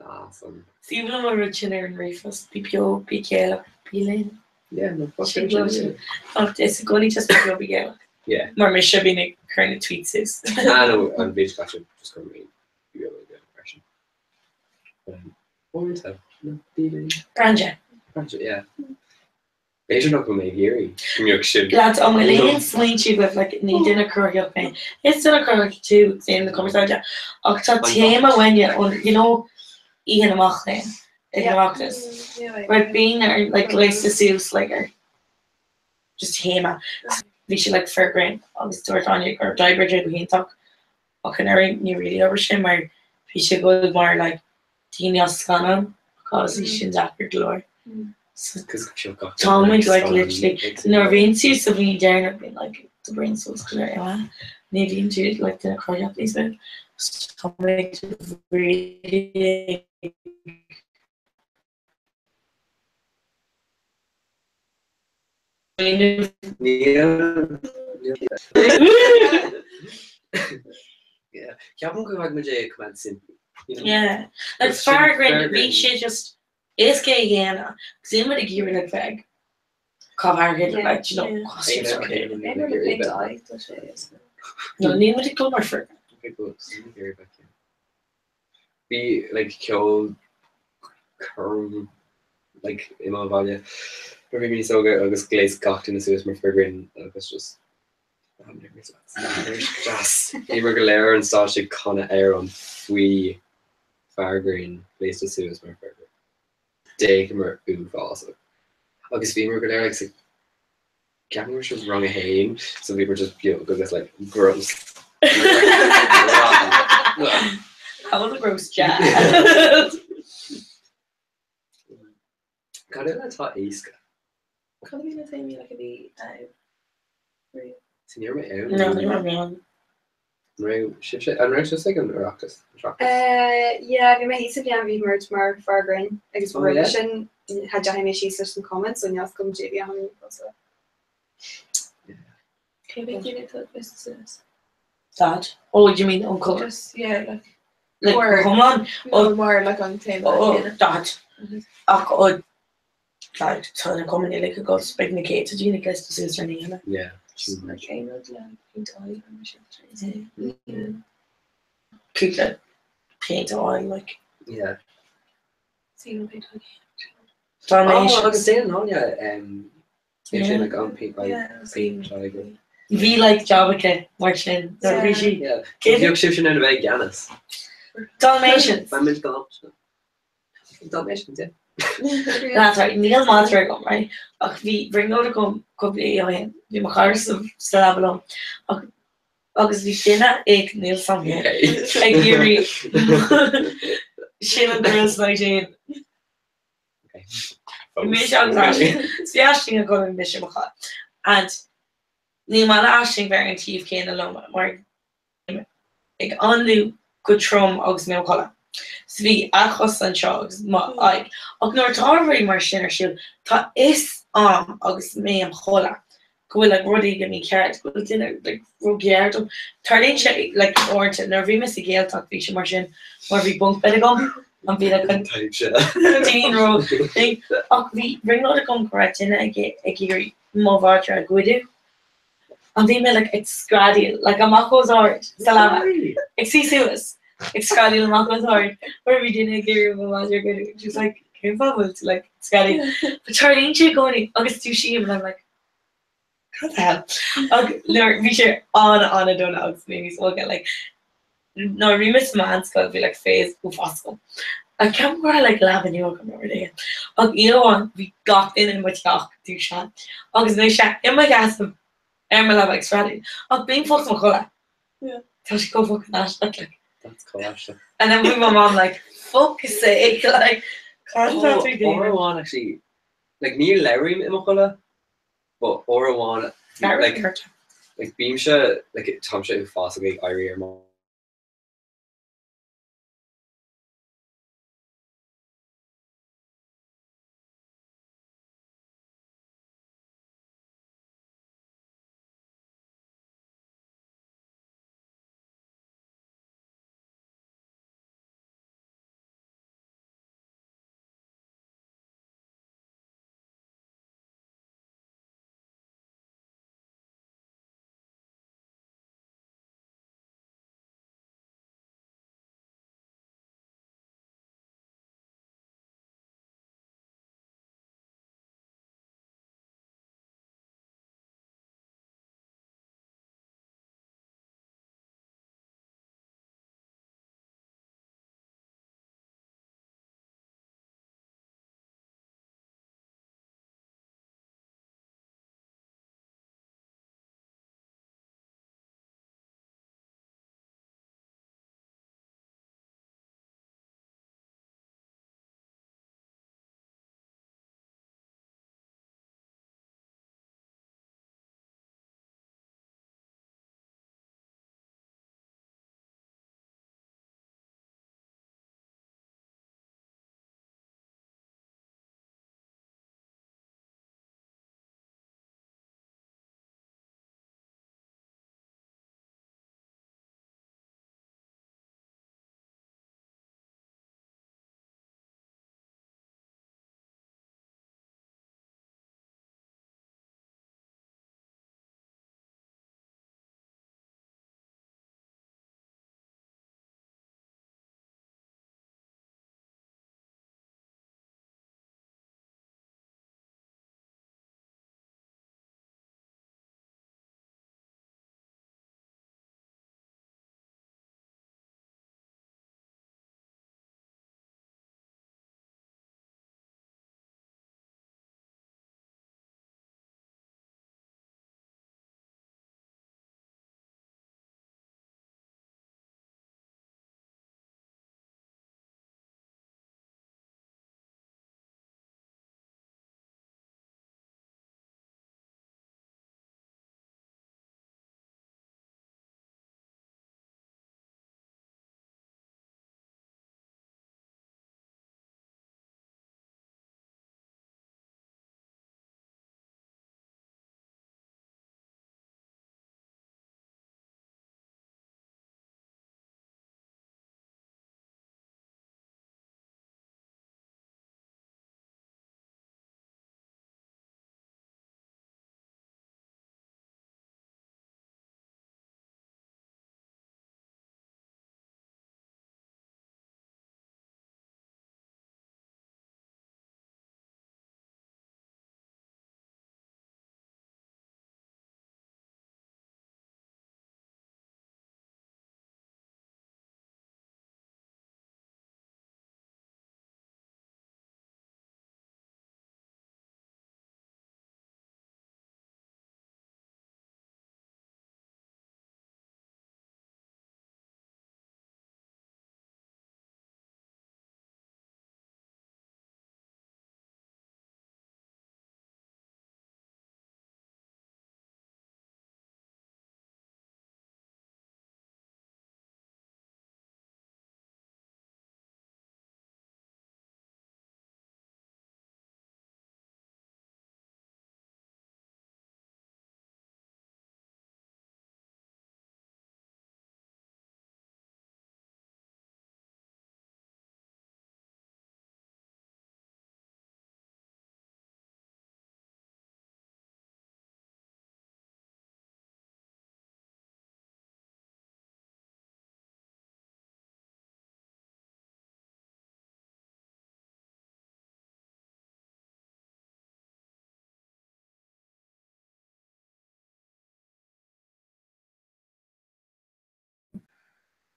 Awesome. See when I'm rich and Rufus, PPO, PKL, PLN. Yeah, no She fucking loves it. Oh, it's going to just PPO, PKL. Yeah. Maar my should be in current tweets is. I know, on Beach Clash just going to be a really good impression. What was that? Branja. Yeah. Beter nog mee hier. Lads, om alleen swintje with like niet in a curry pain. It's in a curry too. In the conversation. Och dat thema when you know, Ian Machlin. In practice. Right being there like likes to see us like just thema. We should like fair grain. Obviously, door on you or diaper jig we talk. Och and every new really over shim or we should go more like Tinios Scannon because he should after glory. Because Tom went like literally Norvinci, so we dare not been like the brain source clear. Maybe into like the choreography please but Tom went really yeah. Jag har nog med det command sin. Yeah. Like Fargrid we should just is gay again. Cause with a gear like bag. Cover it like you know. No, need with the color for. Be like killed curm like in my value. Every minute so good, I was glazed cocked in the Suez for green. I was just Galera and Sasha Conna air on Fui Far Green, placed the Suez for green. Dakemer also. Agus we were like camera was wrong a hain, so we were just because like gross. That was a gross chat. Got it that's hot Iska. Can we not say me like a be Near my own. No, you're wrong. Right, shit. And right just like an Oroctus. Yeah, we may he's again we merged more far grain. I guess we're mission had Jaime she said some comments on y'all come JB on also. Can we get it to businesses? Dad? Oh, you mean uncle? Just yeah, like or come on. Oh, more like on the table. Oh, Dad. Oh, Dad, so come in like a go speak the kid to Gina guest to see us running. Yeah. Like I know paint oil on my shirt. Keep that paint oil like. Yeah. See you paint oil. Donations. I was saying on actually like on paint by paint tiger. We like Jabaka, Martin, Norwegian. Yeah. Give subscription in a bag Ganis. Dalmatians. Dalmatians, yeah. That's right. Neil Monster, right? We bring out a couple of the Macars of Stabulum. August we dinner egg Neil something. Like Yuri. Shane and girls like Jane. Mish so Ashling are going to Mish Macha. And Neil Man Ashling very Chief Kane alone. More like only good trum August Mil Collar. So we achos and shogs like nor tarvery mar sinner shield ta is August me am chola go like Roddy give me carrot go dinner like rugiardo turning like orange nor we miss a gale talk fish margin where we bunk better gum and be like teen row thing we bring out the gum correct in I get more voucher I go do and they like it's scraddy like a macos or salama excuse it's Scotty and Malcolm's hard. Where we didn't give him a major good. She's like, came forward to like Scotty. But Charlene she going August too she and I'm like, what the hell? Okay, Lord, we share on a donut maybe so get like no Remus man's gonna be like phase ufasco. I can't go like laughing you come over there. You know what? We got in and with y'all do shot. August no shot in my gas Emma like Scotty. Being fucked my color. Tell she go fucking that. Like, That's cool actually. and then with my mom, like, fuck's sake, like, can't that be Or doing? one actually, like near Larry in Mokola, but or one like Beamsha, like Tom Shay Foss like Irie or more.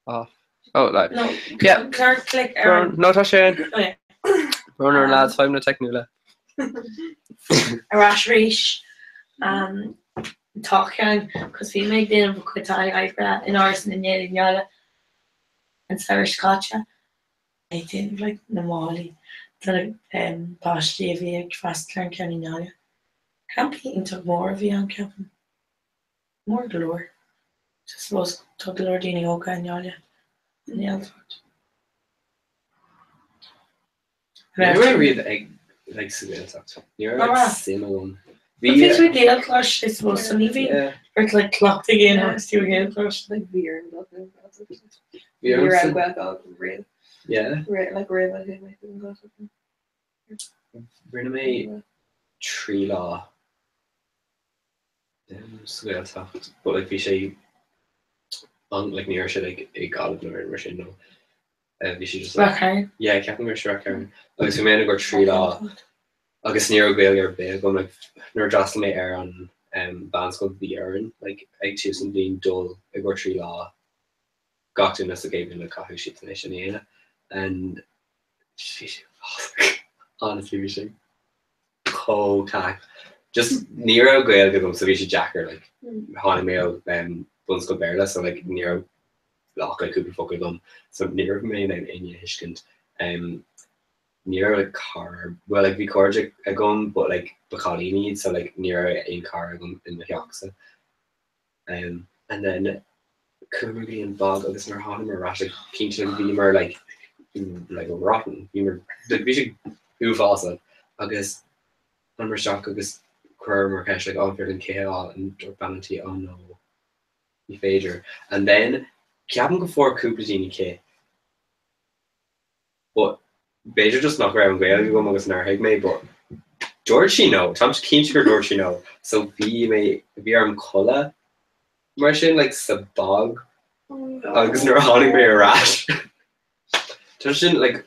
Off. Oh, like. No, Yeah. Clark, click Brown. No, tá sé. Okay. Browner lads 5 na technúla. Arash Rish, talking because we make them for quit in ours and in yala and Sarah Scotcha. I think like Namali to Bosch TV fast turn Kenny Yala. Camping took more of young camping. More galore. Just was took the Lordini Oka and Yala in the Elford. I read like Seville. You're similar. It's with the L clash, I suppose. So maybe it's like clocked again next to again clash. Like beer and nothing. Beer out got real. Yeah. Like real. I think Riname tree law. Seville talked, but like we say, on like near shit like a god of Northern Russian no. We should just like yeah, Captain Rush Like so many go tree law. Agus níor gael ar big gom like nor jostle me air on bands go be Aaron like I choose and being dull I go tree law got in us gave in the coffee sheet nation and honestly we should co-tack just near gael give them so we should jacker like Honey Mail buns go bearless so like near block I could be fucking them so near me and in Hishkent near like car well like we cordic a gun but like Bacali needs so like near in car in the Hioxa and then Kummerly and Bog agus mar Hanmer Rash like Keaton Beamer like a rotten Beamer like we should move also agus Hanmer Shock agus Quirmer cash like on and KL and Urbanity oh no you fader and then Cabin go for Coopladini K but Beja just knock around Gael you go agus nar hig me but George no Tom's keen to George no so be arm colla mar sin like sabog agus nar honing me a rash just like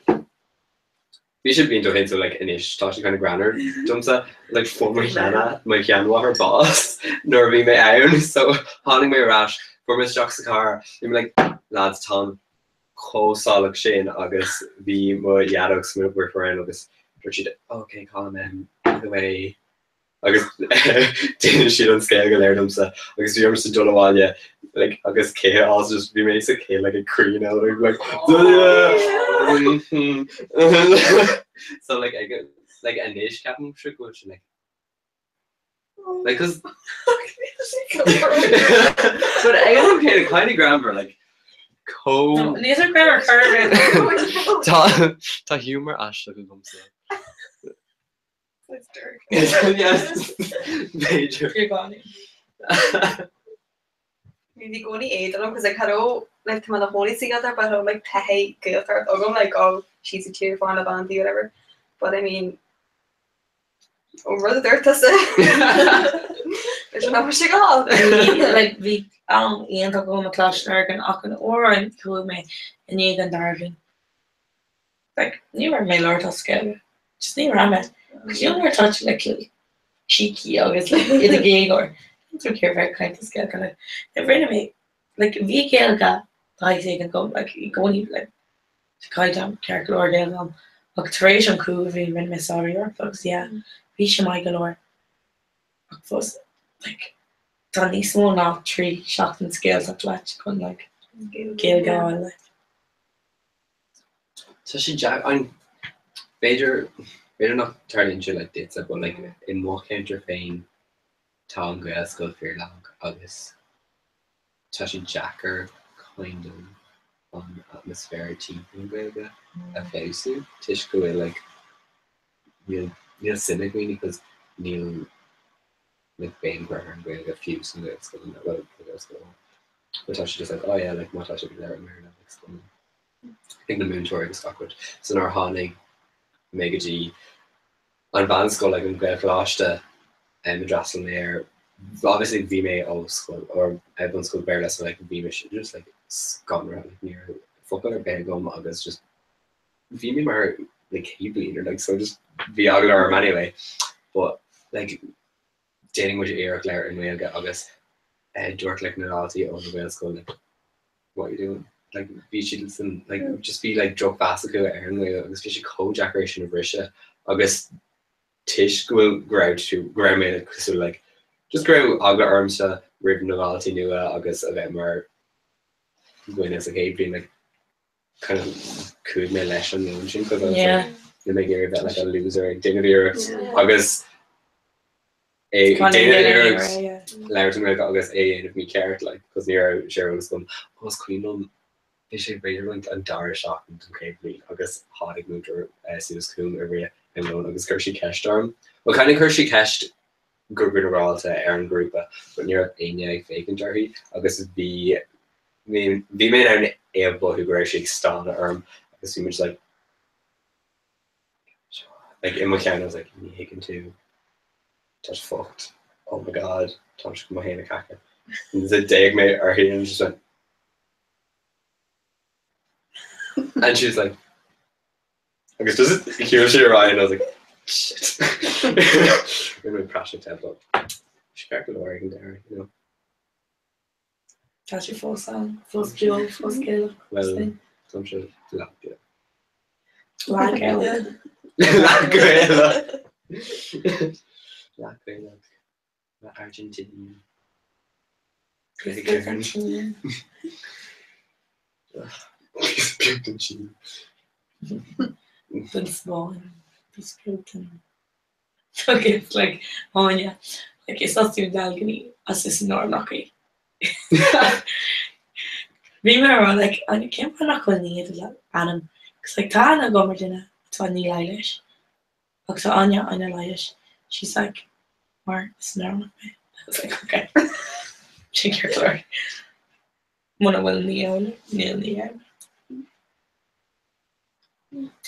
we should be into him so like inish touch kind of grander jumsa like for my can her boss nor be me iron so honing me a rash for Miss Jock's car you're like lads Tom solid Shane August the more Yadok smooth work around August okay call him by the way August didn't shit on scale there so August you understand Dolawanya like August K also just be makes a K like a Korean like so like I get like a niche captain trick which like cause but I got okay the kind of grammar like These are grammar carbon. Tá humor as go gomsa. It's dark. Yes. Major. You're gone. Maybe go to aid because I had like to the holy together but I'm like hey good I'm like oh she's a cheer for a band whatever but I mean over the dirt to say there's no she got like we Ian to go my class and Akan or and cool me and Egan Darwin. Like you were my lord of scale. Just never am it. Because you never touch like cheeky obviously in the gig or I don't care very kind of scale kind of never anyway like we get I say can go like you go and like kind of character or down like Teration cool if you my sorry or folks yeah we should my galore like Donny small not tree shocked and scales up watch couldn't like Gail go on like so she jack I'm Vader not turn into like this but like in more counter fame Tom Gael school fear long August Tashi Jacker kind of on atmosphere team a face Tish go like Neil cynic because Neil like Bane Graham going a few and it's going to go but Tasha just like oh yeah like what Tasha be there in Maryland I think the moon tour is awkward so our Honig Mega G on Van School like in Greg Lashta and Madrasal there obviously VMA old school or everyone's school bearless like VMA should just like gone around like near fuck or bag gum August just VMA are like he bleeder like so just be Aguilar anyway but like dating with Eric Lair and Wales get August George like Nalati over Wales school like what are you doing like be and like just be like drug Basico Aaron Wales especially co-jackeration of Risha August Tish will grow out to ground me so like just grew agla armsa ribbon novelty nua agus a bit mar going as a being like kind of could me lesson because I was Yeah. like you make a bit like a loser dignity agus a Kind of dignity yeah. Larry me agus a of me cared like because near Cheryl was going was clean on Bishop Rayland and Dara shock and cravely agus hotting motor Sue's coon every and known agus Kershi Kestarm well kind of Kershi Kesh group in a to Aaron group but near a fake and Jerry agus be we made an able who actually stand agus we much like in my can I was like me hiking too just fucked oh my god touch my hand a caca and the day mate or he just went and she's like I guess does it hear she right and I was like shit we're going to crash the temple she cracked the Oregon there you know That's your full sound, full skill, full skill. well some shit yeah Like Lagrela Lagrela Argentinian Been small, it's broken. Okay, it's like, oh yeah, like it's not too dalgony, as it's normally. Remember, like, I can't put a need to Adam, because like, Tana Gomer dinner, it's on Neil Eilish. Like, so Anya Eilish, she's like, Mark, it's normal. I was like, okay. Check your color. One of them, Neil.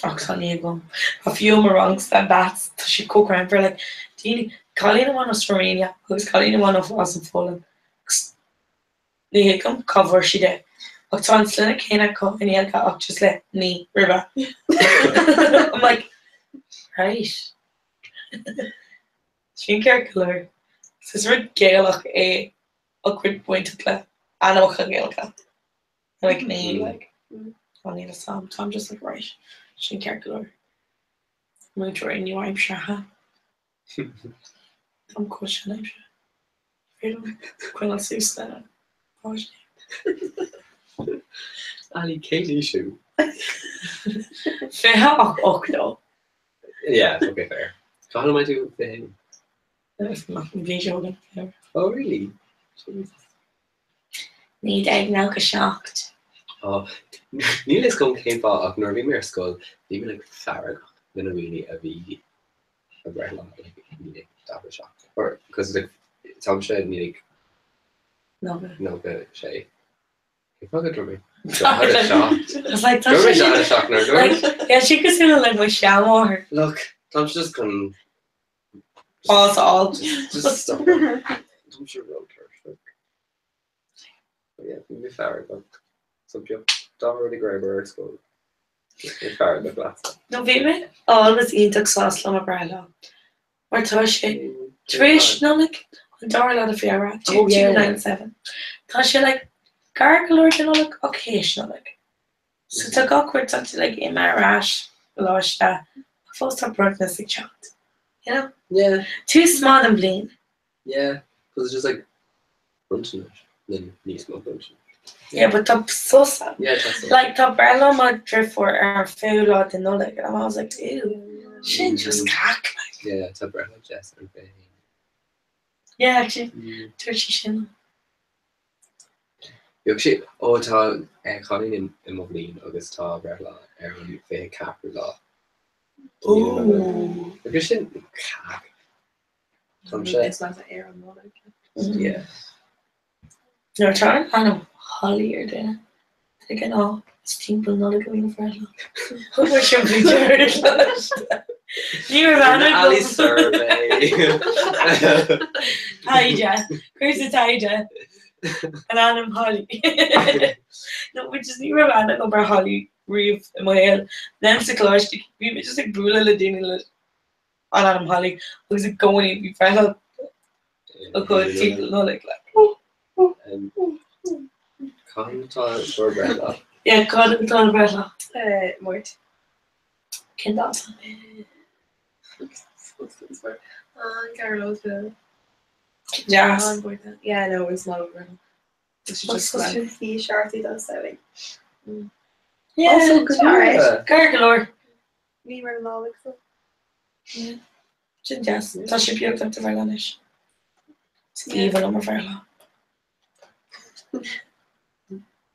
Oxon go. A few more wrongs that that's she cook around for like Dini Colleen one of Slovenia, who's Colleen one of wasn't fallen. They come cover she did. Oxon Slina Kana co and he got just let me river. I'm like, right. She care color. This is red Gaelic a quick point to clap. I know Gaelic. Like me, like I need a song, so I'm just like, right, she can't go. Moved to New Hampshire, huh? I'm question Hampshire. Freedom, Queen Susan. Ali Katie shoe. Fair, no. Yeah, okay, fair. So how do I do for him? That's not visual. Oh, really? Need egg now, shocked. Oh, Níl is gom céimá ach nuair bhí mar scoil, bhí mé le fearr gona bhíine a bhí a bhreith lá ní dabhar seach. Or, because tá sé ní nó go sé. If I could remember. It's like Like, yeah, she could see like my shower. look, Tom's just gonna All. just stop. Tom's your road turf. But yeah, be fair, but some people don't really grab her at school. Just be fair, but that's No, baby, always eat the sauce on my brella. Or Tashi. Trish, no, like, Darla the Fiera, 2297. Tashi, like, gargle or, you know, like, occasional, like. So it's like awkward to, like, in my rash, lush, first time brightness, like, chat. You know? yeah, Too small and blean. yeah, because it's just like brunching it, then you smoke brunching. Yeah, but the sauce, Yeah, that's it. like, the brella might drift for our food or the no, like, and I was like, ew, she just cack. Yeah, it's a brand of Jess and Faye. Yeah, actually, Turkey shin. Actually, oh, tá Colleen in Moblin agus tá brella an Faye Capper lá. Ooh. Because she cack. Tom shit. It's not an air on water. Yeah. You're trying to know Holly or dinner. Taking all steample not going for it. Who should be doing You're Ali survey. Taija. Where's the Taija? And I'm Holly. No, we just need to run over Holly Reeve in my head. Then it's a clash. We just like Brula Ladini. And I'm Holly. Who's it going to be friendly? Okay, people know like Colin tá for brella. yeah, Colin Tom Brella. Mort. Kendall. Carlos. Jazz. Yeah, no, it's not over. It's just Just to see Sharty does so. Yeah, Also, good alright. Gargalore. We were in all like so. Sin jazz. Tá sé beag an bhar leis. Stephen am bhar lá.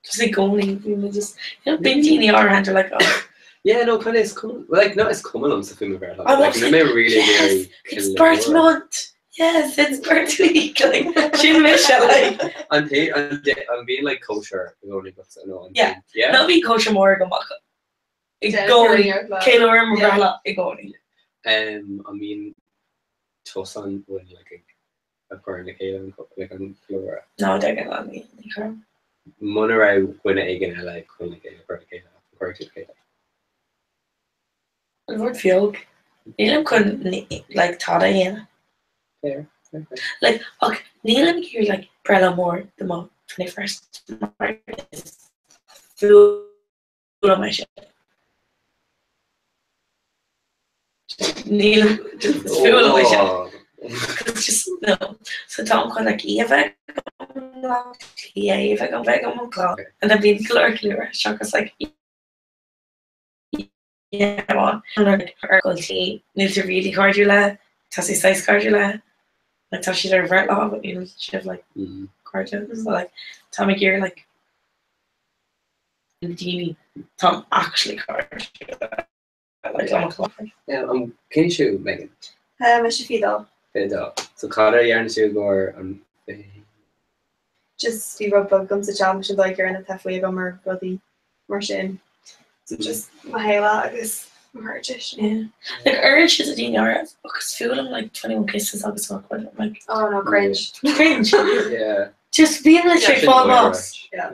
Just like going, just bingy our hand are like, oh. Yeah, no, kind of it's coming. Like, no, it's coming on film of I like, love it may really yes, very. it's birth month. Yes, it's birth week. Like, Jim Michelle, like. I'm being like kosher. Only because I know. Yeah. Yeah. Not be kosher more go back. Igoni, Kaylor and Marilla, Igoni. I mean, Tosan when like a current Kayla like on Flora. No, they're gonna let me. Monterey when again like when like a current Kayla. The word fiog. Neil couldn't like Tada in. Fair. Like, okay, Neil and you like Brella Moore the month 21st March. Full on my shit. Neil just full on my shit. It's just no. So Tom called like Eva. Yeah, Eva come back on my clock. And then being clear. Shock was like, yeah, on. And like, Argolti, needs to really cardula. Tassie size cardula. Like, Tassie there vert law, but you know, she have like cardula. So like, Tommy Gear, like, Dini, Tom actually cardula. Like, on my clock. Yeah, can you shoot Megan? I should feed all. So Connor yarn to go Just the rub bug gums a jam should like you're in a tough way of more bloody more shin. So just my hela I guess my yeah. Like urge is a dinner because feeling like 21 kisses I was awkward. I'm like oh no cringe. Cringe. Yeah. Just being like straight fall off. Yeah.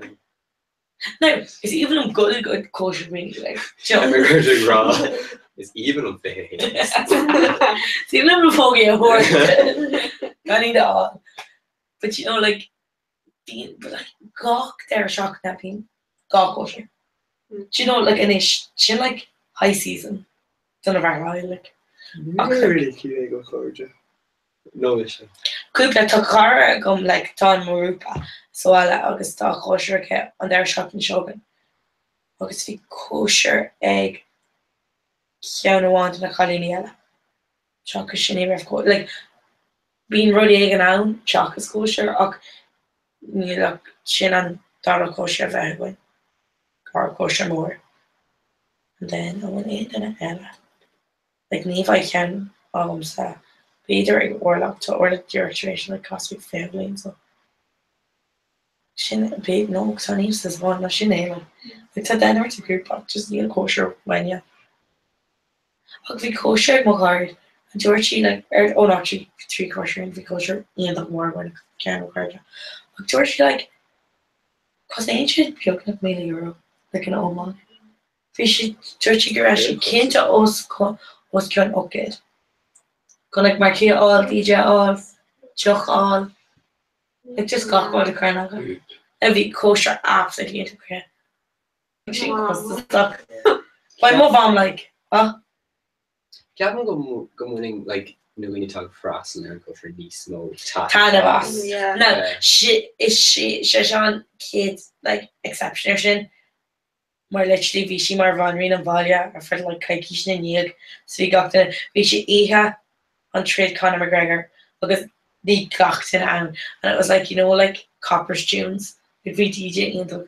No, it's even good kosher really like Everything raw. It's even unfair. It's even a foggy horse. I need it all. But you know, like being like gawk they're shocked that being gawk kosher. Do you know like an ish she like high season. Don't know very like really cute go forward. No issue. Could like Takara come like Don Marupa. So I like August talk kosher ke on their shopping shogun. August fi kosher egg Kiana want na Kaliniela. Shock is shiny ref like being really egg now, shock is kosher och you look shin and Dara kosher very or kosher more. And then I went in and Ella. Like if I can say be either warlock to or the duration like cosmic family and so. Shin big no because I use this one no shin like to then or to group up just need kosher when you vi kosher mo hard and Georgie like oh not 3 kosher and vi kosher and the more when can hard Georgie like cause ancient be like €1,000,000 like an old fi Georgie Garashi came to us was can okay go like marquee all DJ all chuck all it just got by the crown every kosher absolutely into create she was stuck by move on like Gavin go morning like when you talk frost and then go for nice mode. Tanavas. Yeah. No, she Shajan kids like exception. More literally vi she mar van Rina Valia or for like Kaikishin and Yig. So we got the vi she Iha on trade Conor McGregor because they got it and it was like you know like Copper's tunes. Like vi DJ into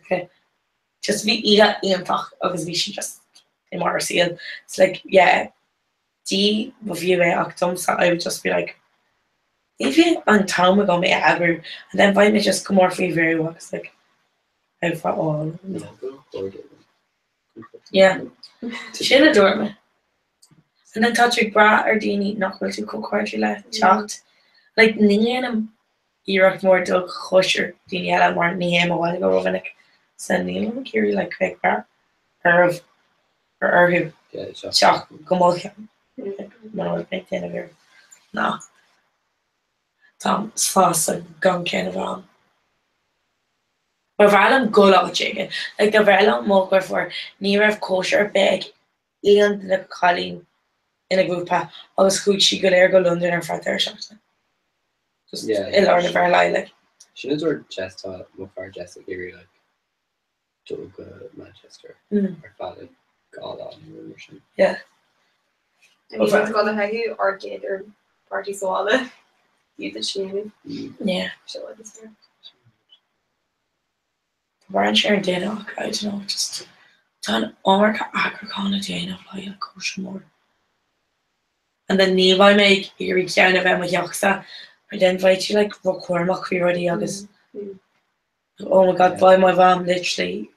just vi Iha Ian talk because we should just in Marseille. It's like yeah. Review October, so I would just be like, if you on town we go me ever, and then find me just come more free very well. It's like I've got all. Yeah, she'll adore me. And then Patrick Bra or Dini not going to cook hardly left shocked. Like Nian Iraq more dog kosher Dini had more Niam a while ago over like send Neil Kiri like Craig Bra or who shock come on. No, make the of no. Tom Slauson gone kind of wrong. But Valam go out chicken. Like the Valam moker for near of kosher big Ian the Colleen in a group I was good she could air go London or for their shot. Just Yeah. ill or never lie like. Sin dúir chest mo far Jess géirí le do go Manchester ar fád gá sin. Go a heú arcade or party sála you the sin Yeah. show this Warren sharing dinner, I don't know, just done Omar Agricana Jane of like a kosher more. And then Neil make you reach down of Emma Yoxa, and then invite you like Rockwormack we already August. Oh my god, by my van literally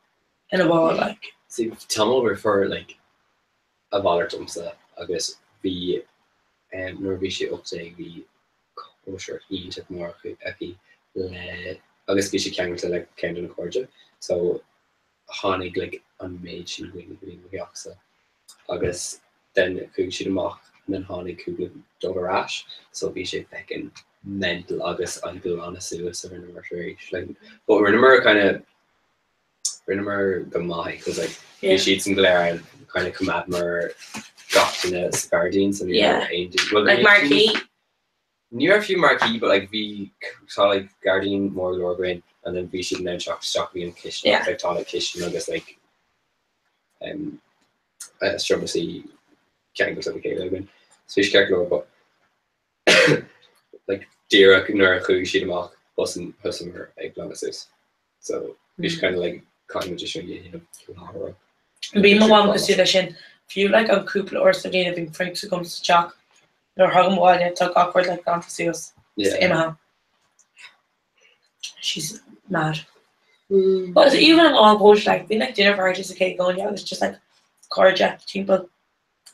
in a wall like. See, tell me for like a baller tumsa agus bhí nuair bhí sé uptake bhí kosher íonn mór acu le agus bhí sé ceangailta le ceann na cóide so tháinig like an méid sin bhuiochsa agus den cúg siad amach na tháinig cúgla dógarráis so bhí sé fecin mental agus an gúán suas ar an mar like but rinnemer go mai because like Yeah. sheets and glare and kind of come at mer got in a Spardine so Yeah. well, Like Marquee. near a few marquee but like we saw like Guardian more lower grain and then we should then shock me in kitchen Yeah. like tonic kitchen I guess like strawberry can't go something like so she lower but like dear nor who she'd mark wasn't her egg lances so we should kind of like kind of just show you know Bí má bham go siúla sin fiú le an cúpla or sa déanamh bhín Frank comes to Jack nó thugam bháile tá awkward like gan siús Emma. She's mad. But even an all bush like being like dinner parties okay going yeah it's just like carjack people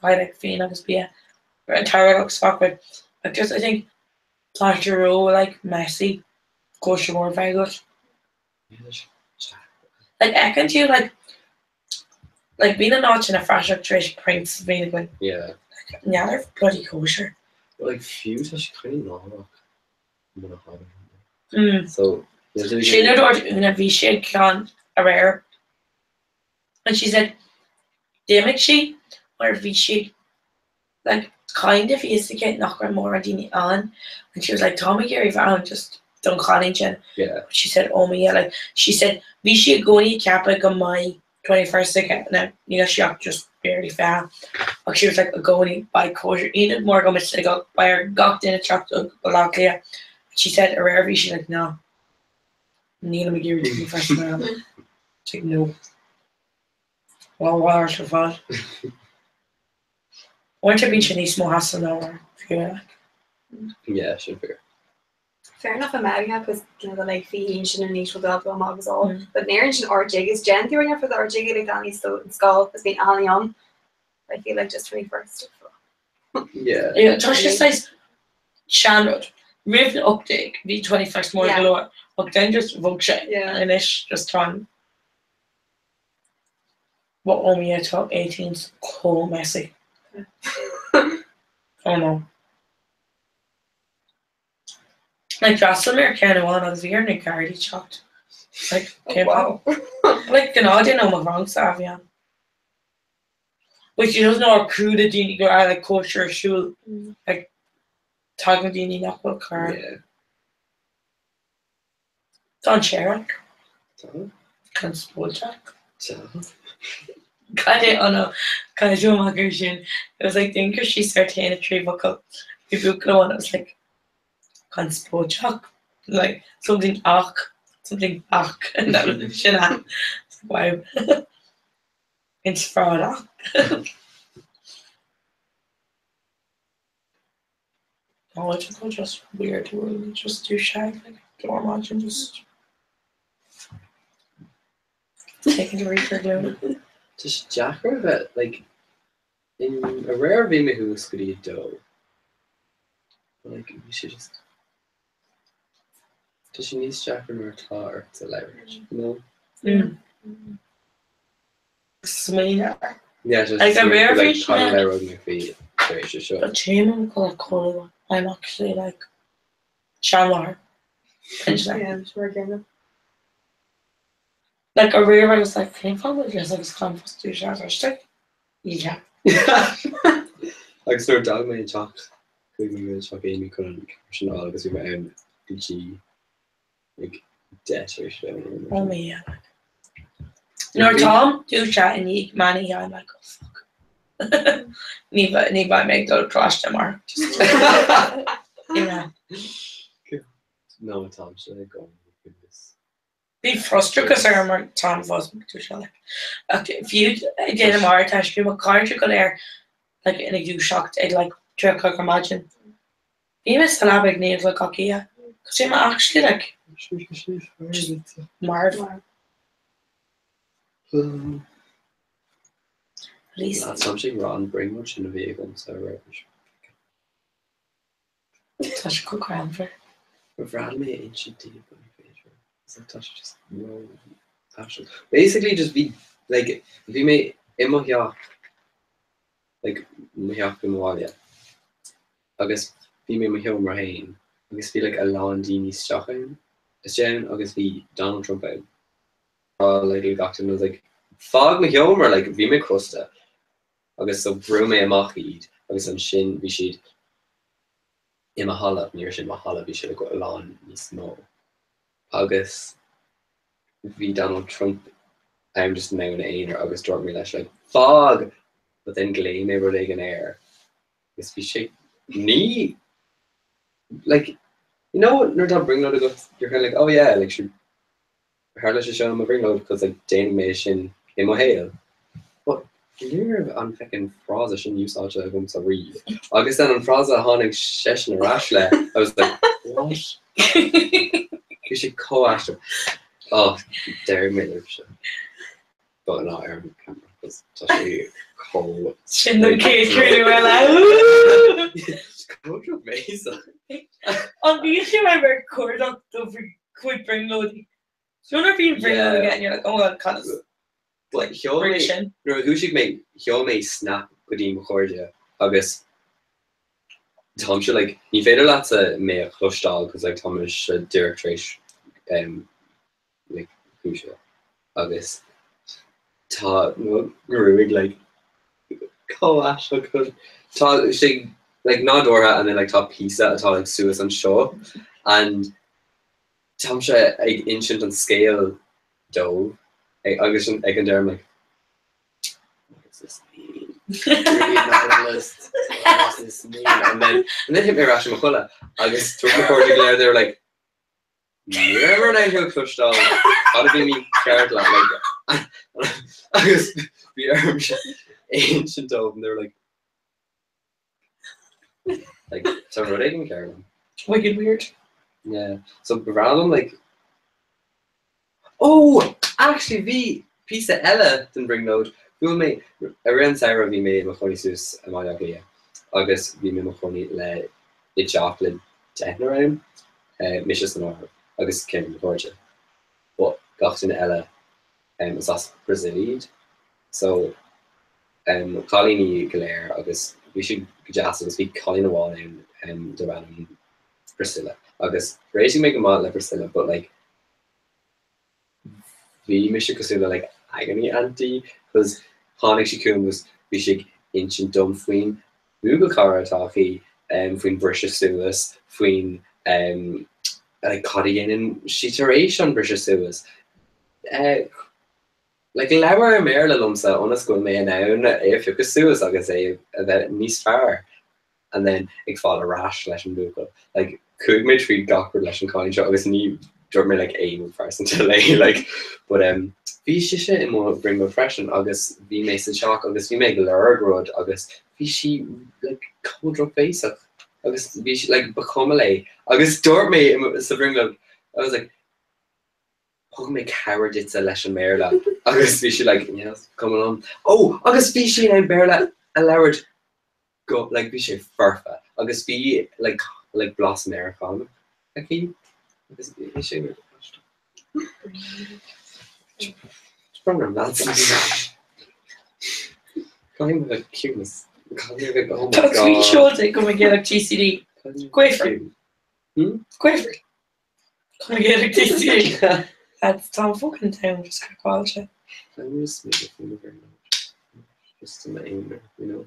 I like feeling agus be an entire looks awkward like just I think Dr. Rowe like messy kosher more very good like I can do like being a notch in a fresh Trish prints being like yeah they're bloody kosher like few such kind of so she knew what in a V-shape can a rare and she said damn she or V-shape like kind of used to get knocker more on and she was like Tommy Gary Brown just don't call in yeah she said oh my yeah like she said V-shape going Kappa on my 21st again now you know she just barely fell like she was like a going by kosher even more go much got by her got in a truck a lot clear she said a rare she's like no Neil McGeary didn't first round she's like no well water so far went to beach and eat small hassle now yeah should figure fair enough America because you know the like fee sin and niche without the mag is all but near sin RJ is Jen theory for the RJ like Danny so in skull has been Ali on I feel like just 21st yeah Josh just says Shanrod Riv update the 21st more galore but then just vote and it's just trying what only I top 18's cool messy I don't know like Drosselmere kind of one of the Nick already chopped like wow like you know I didn't know my wrong Savian which you don't know a crew that you go out like kosher shul like talking to you not what car don't share it can't spoil Jack kind of on a casual migration it was like think she started a tree buckle if you could one it was like can't spoil Jack like something arc and that was the shit wow it's fraud oh it's just weird to just do shag like door watch and just taking the reaper doing just Jacker that like in a rare Vimy who's could eat dough like we should just does she need Jacker or tar to leverage you know Smear yeah just like a rare like fish sure a chain called cola I'm actually like Chandler yeah sure again like a rare I was like came from it just like it's come for 2 shots or stick yeah like sort of dog my chalk Amy couldn't all because we met G like debt or shit. Oh my yeah. No, Tom, do chat and eat money. I'm like, oh fuck. Need by make the trash tomorrow. Yeah. No, Tom, should I go? Goodness. Be frustrated because I remember Tom was too shy. Okay, if you did a more test, you would can't you go there like and you shocked it like 3 o'clock imagine. You missed a lot of nails like cocky, yeah. Because you're actually like mad. At least That's something wrong. Bring much in a vehicle, so rubbish. touch a cook around for. But rather me ancient deep on your face, right? So touch just no passion. Basically, just be like if you may imo like Mahyak Bimwalia. I guess be me Mahyo Rain. I guess be like a Landini Stockholm. It's Jen, I guess be Donald Trump out. Like Gachton was like Fog Mahyomer, like be me Crusta. I guess so Brume Machid. I guess on Shin Bishid Imahala, near Shin Mahala, Bishid go along Nismo. I guess be Donald Trump. I'm just now in air. I guess Dortmund Lash like Fog. But then Glay never like an air. It's be shape knee. Like you know what not bring load of you're kinda like, oh yeah, like should Harley should show him a bring load because like Dane Mason in my hail. But you're on fucking Fraza shouldn't you saw to home to read. I guess then on Fraza Honig Session or Ashley, I was like, what? You should co-ash him. Oh, Derry Miller shit. But not Aaron Cameron because it's actually cold. Shouldn't the kids really well out? Go to Mesa. On the issue I record up the quit bring loading. So when being bring load again, you're like, oh my god, But Hiome, no, who should make Hiome snap Godim Cordia? I guess Tom should like he fed a lot to me a clustal because like Tom is Derek Trace like who should I guess Ta no Ruig like Coash could Ta she like Nodora and then like top pizza at all like Suez and show and Tom should like ancient on scale dough. I guess I can dare like what does this mean? Really nihilist. What does this mean? And then hit me Rashi McCullough. I guess took the Portugal there, they were like never know who pushed on. How to be me carrot like I guess we are ancient of and they were like so what they can carry them. Wicked weird. Yeah. So random like oh actually the piece of Ella didn't bring note. Who made around Sarah we made Machoni Sus and my idea. August we made Machoni le it chocolate around Mishas and August came to Georgia. But got in Ella was us Brazilian. So Colleen Galera August we should just speak Colleen a wall and the random Priscilla. August racing make a model like Priscilla, but like we Misha Casula like agony anti because Hanik Shikun was Bishik ancient dumb fween Google Cara Taki fween Brisha Suas fween like Codigan and Shiteration Brisha Suas like Lauer Merla Lumsa on a school may now if you could Suas I guess say that Nice far and then ik fall a rash lesson Google like could me treat Docker lesson calling shot I was new me like aim first until like but vi shit and more bring refreshing August vi makes a shock August vi make lurg road August vi she like cold drop face August vi like become a August door me so bring up I was like hug me coward it's a lesson merla August vi like yes come along oh August vi she and berla allowed go like vi furfa August vi like blossom Americana okay it's program that's calling the cuteness. Oh my god. We should come and get a GCD. Quiver. Quiver. Come and get a GCD. That's Tom fucking town, just gonna call it. I'm just making it very much. Just to my aim, you know.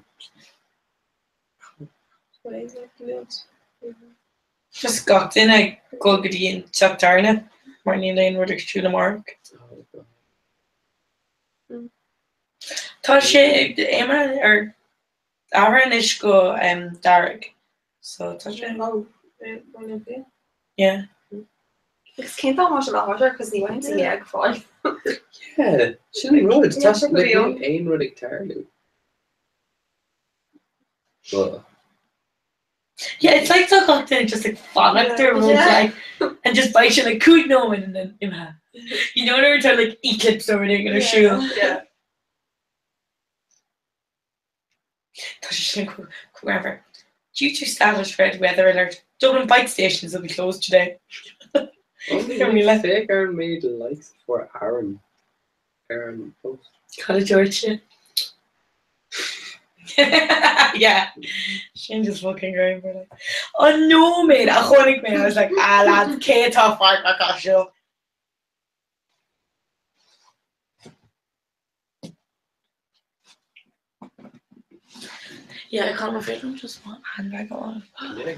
Just got in a go in Chaptarna. Marnie Lane where there's to the mark. Tá sé Emma or Aaron is go Derek. So tá sé. Yeah. It's came that much about her because he went to the egg fall. Yeah, Shilling Road. Yeah, That's like probably on. Ain Ruddick Tarlu. But Yeah, it's like so content just like fall up their road like and just bite you like could no one and then Emma. You know every time like eclipse over there in her shoe. Yeah. Whoever. Due to status red weather alert, Dublin bike stations will be closed today. only like fake Aaron made likes for Aaron post. Call George. Yeah. Shane just fucking going for like, oh no, mate. I was like, lad, Kate off my gosh, yo. Yeah, I can't afraid I'm just one handbag on. Yeah.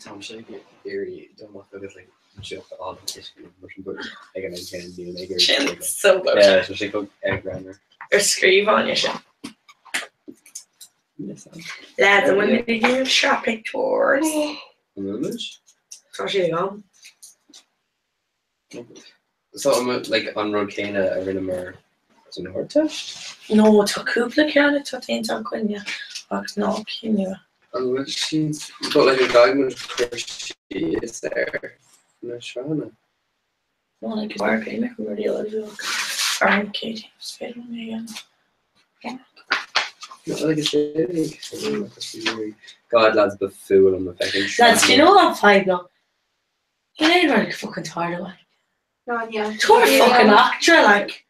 Tom Shaker, Gary, don't want to like shut all the history of Russian books. I can maintain the Nigger. Shane's so good. Yeah, especially cook egg grammar. Or screeve on your shit. Yes, Lads, I'm going to do shopping tours. Image. So she go. So I'm like on Road Cana, I remember was in Hortish. No, ta cúpla ceanna tá taonn cuine agus ná cinniú. Oh, she's got like a diamond crush. She is there. No, Shana. No, like a bar payment for the other Farm Katie was failing me again. Not like a thing. God, lads, the fool on the fucking. Lads, you know I'm 5 now. You ain't like fucking tired of it. No, yeah. Tour fucking actor, like.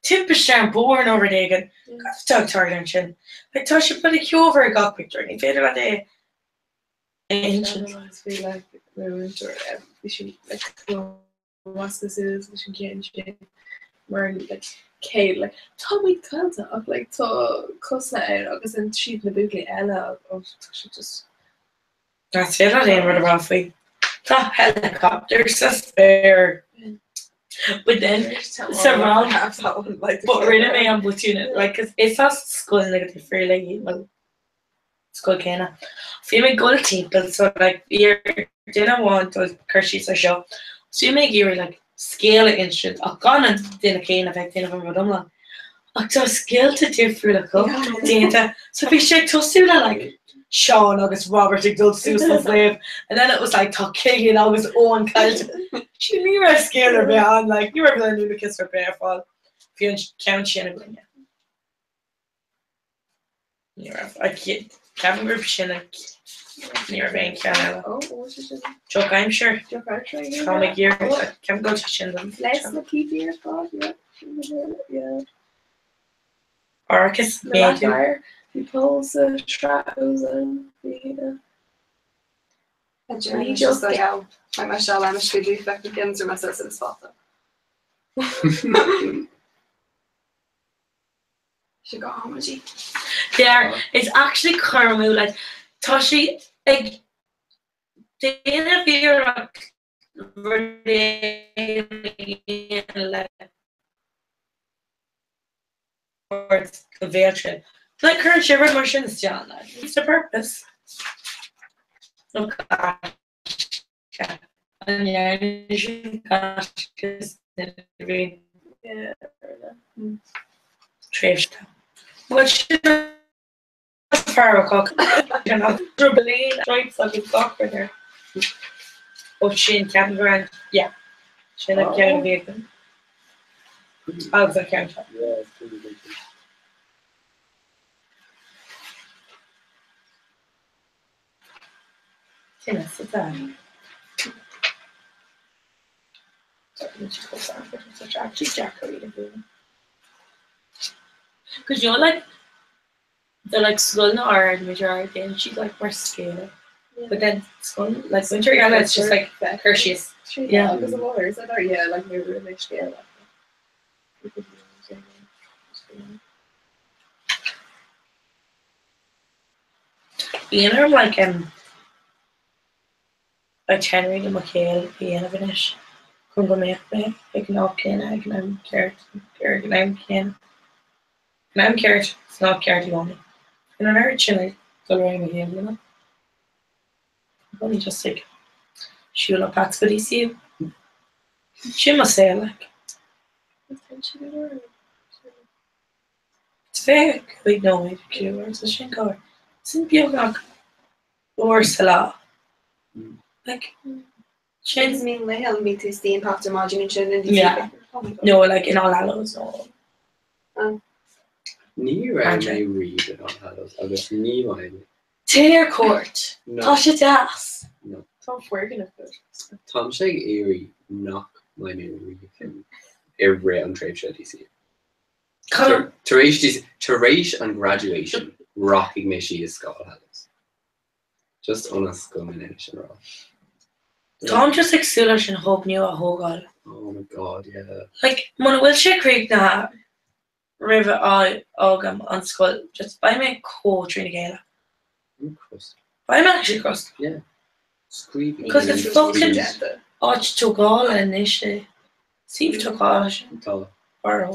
Typisch born over there again. Got to talk tired and chin. Like, Tasha put a cue over a got picture and he faded at the ancient. Be like the winter. We should like what's this is. We should get in wearing like Kate like Tommy Calta of like to cuss out agus an sheet na bugly Ella of just. That's it. I didn't remember off we. The helicopters are spare. But then several have that one like but really I'm between it like cause it's not school like the fair like well school kinda feel me go to team but so like you didn't want those Kershey's or show so you make you like scale it instrument I've gone and didn't cane effect in from Dumla I just scale to do through the cup data so if you should toss to like Sean August Robert Dole Susan Slave and then it was like talk Kagan August Owen Kalt she knew her scared behind like you were going to kiss her bare fall if you count Shannon yeah I can't remember Shannon near Van Canada oh what's it Chuck I'm sure Chuck Archer I'll make year can't go to Shannon let's the PPR spot yeah Arcus yeah he pulls the straps and He just like how like Michelle I'm should do effect begins or myself in the spot though. She got home with you. there it's actually caramel like Toshi like the interview like the veteran like her shiver motions down that it's the purpose okay and yeah trash what Farrell you know dribbling stripes like a soccer there oh Shane Captain Grant yeah Shane like Kevin Bacon I was like Kevin Yeah, it's pretty good. Tina, sit down. Because you know, like, the like skull no or majority, and she's like more scaly. Yeah. But then skull, like winter gala, it's just like Hershey's. Yeah, because the waters that are like they're really scale. Bíonar like ag Henry na Macéil bíana bhanis chun go méocht mé ag ná céine ag nám ceart ar ag nám céine. Nám ceart is ná ceart gcónaí. In an air sin go raibh a héal na. Only just like siúla pat go dí siú. Sin má sé like. It's fair go ag nóid ciúir sa sin gáir. Sin beag or sa lá. Like Shins me le me to stay in past imagination and Yeah. No, like in all hallows, no. Ní ra mé riad an hallows agus ní mhain. Taylor Court. No. Tasha Das. No. Tá fuorgan a bit. Tom sé éirí nach mai mé riad ar ré an tréimh se DC. Taréis an graduation rocking me she is Scott hallows. Just on us going in sin ra. Tom just like sula sin hope new a hogal. Oh my god, yeah. Like when will she create na river agam on school just by me coach in gala. By me actually crossed. Yeah. Screaming. Because it's fucking arch to gall and ish. See to gosh. Or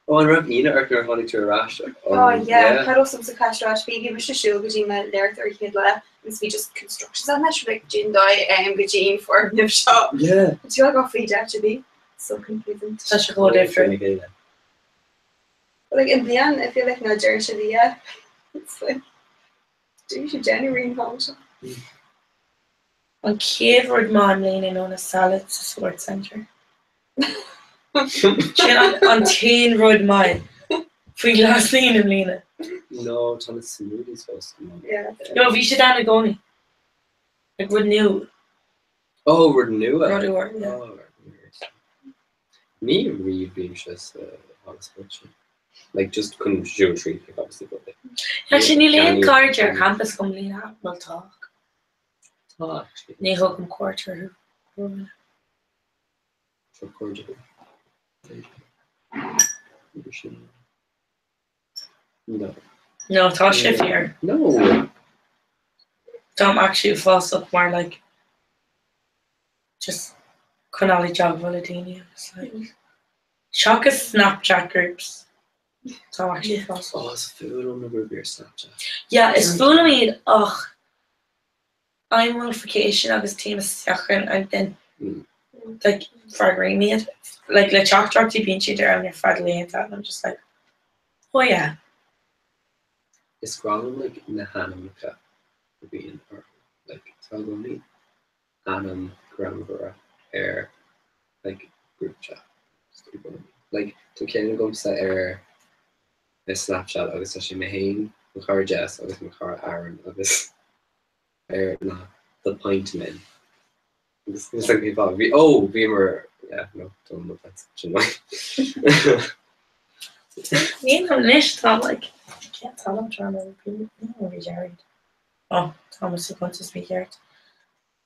Oh, an rah ina ar gur tháinig tú arás. Oh yeah, Carol some sa cash rush baby was just show gojin me there or kid le we just constructions on that like gin dye gojin for nip shop. Yeah. But you got free actually. So confusing. such a whole different. But like in Blian, I feel like Nigeria should be yeah. It's like you should genuine function. On Cavewood man leaning on a salad sports center. On Teen Road Mile. Fui glas lean in Lena. No, Thomas Smoothie's supposed to know. Yeah. No, we should have gone. Like we're new. Oh, we're new. Roddy Ward, yeah. Oh, me read being just honest. Like just couldn't do a treat like obviously but like. Actually, you lay in Carter campus come Lena. We'll talk. Oh, actually. Ni hook quarter. So cordial. No. No, Tasha fear. No. Don't actually fuss up more like just Conali jog Valentini. It's like shock is Snapchat groups. Don't actually fuss up. Oh, it's food on the river Snapchat. Yeah, it's full of me. Ugh. I'm notification of his team is second and then like fragging me it. Like chalk drop to pinch there and you're fragging and that and I'm just like, oh yeah. It's wrong like Nahanamika being or like Tagoni Anam Gramvara air like group chat. Like to Kenny go to air a Snapchat agus she main Machar Jess agus Machar Aaron agus air na the point men. It's like we thought we were yeah no don't know that's Me and Nish thought like I can't tell him trying to be married. Oh, Thomas is going to speak here.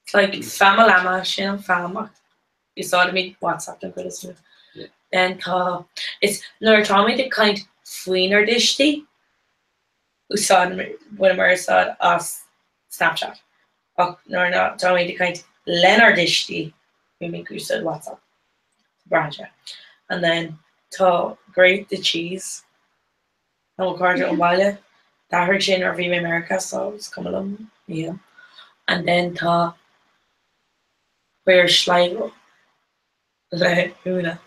It's like Famalama, Shin Fama. You saw me WhatsApp and good as yeah. Then it's no Tommy the kind fleener dishty who saw me when we saw us Snapchat. Oh no not Tommy the kind Leonard dishty we make you said WhatsApp. Braja. And then to grate the cheese. No cardio on that her chin or Viva America, so it's coming along. Yeah. And then to where Schleigo. Like Una.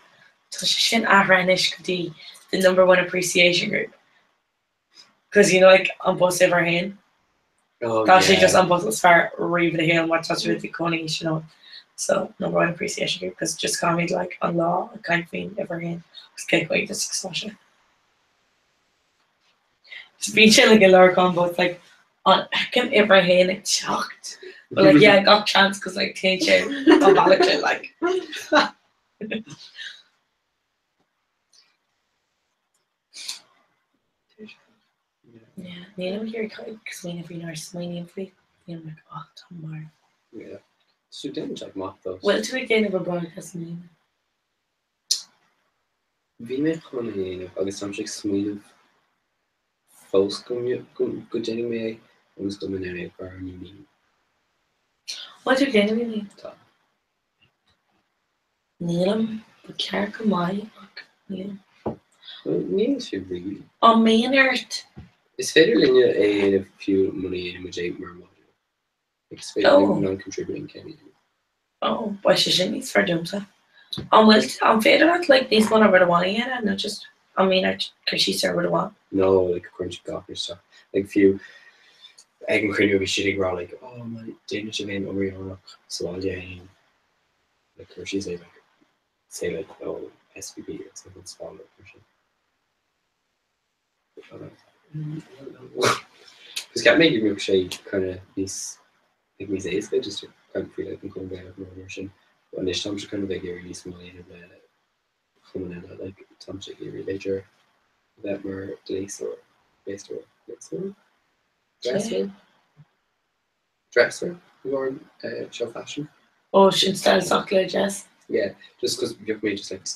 So she shouldn't Ahranish could be the #1 appreciation group. Because you know like I'm supposed to have her hand. Oh, That's just I'm supposed to start reading the hand what that's really Connie, you know. So #1 appreciation group because just call me like on law, a kind of thing ever hand. Okay, wait, this expression. Speech like a lower combo, it's like on I can't ever hand like shocked. But like yeah, I got chance because like TJ I'm like yeah, name here because we never know my name free. I'm like, oh Tomar. Yeah. So didn't check mock those. Well to again of a broadcast name. Vi me chun agus sam sé smíh fós go déine mé agus go min é bar ní What you getting me? tá. Nílam, but cear go mai ach nílam. Ní is fi ri. An méart. Is féidir linne é fiú muí mu mar mod. Is féidir non-contributing Kenny. Oh, why she shouldn't for dumsa. I'm fair at like these one over the one yet, and not just I mean because she's over the one. No, like crunchy coffee stuff. Like few egg and cream will be shitting raw like, oh my Danish event over here. So all day like her she's like say like oh SVP or something small like because can't make your milkshake kinda these like me say it's good just to kind of feel like I'm going back of version. But this time kind of like really small in coming in like Tom really major that were lace or based or dresser you are show fashion. Oh, she started chocolate, yes. Yeah, just because you me just like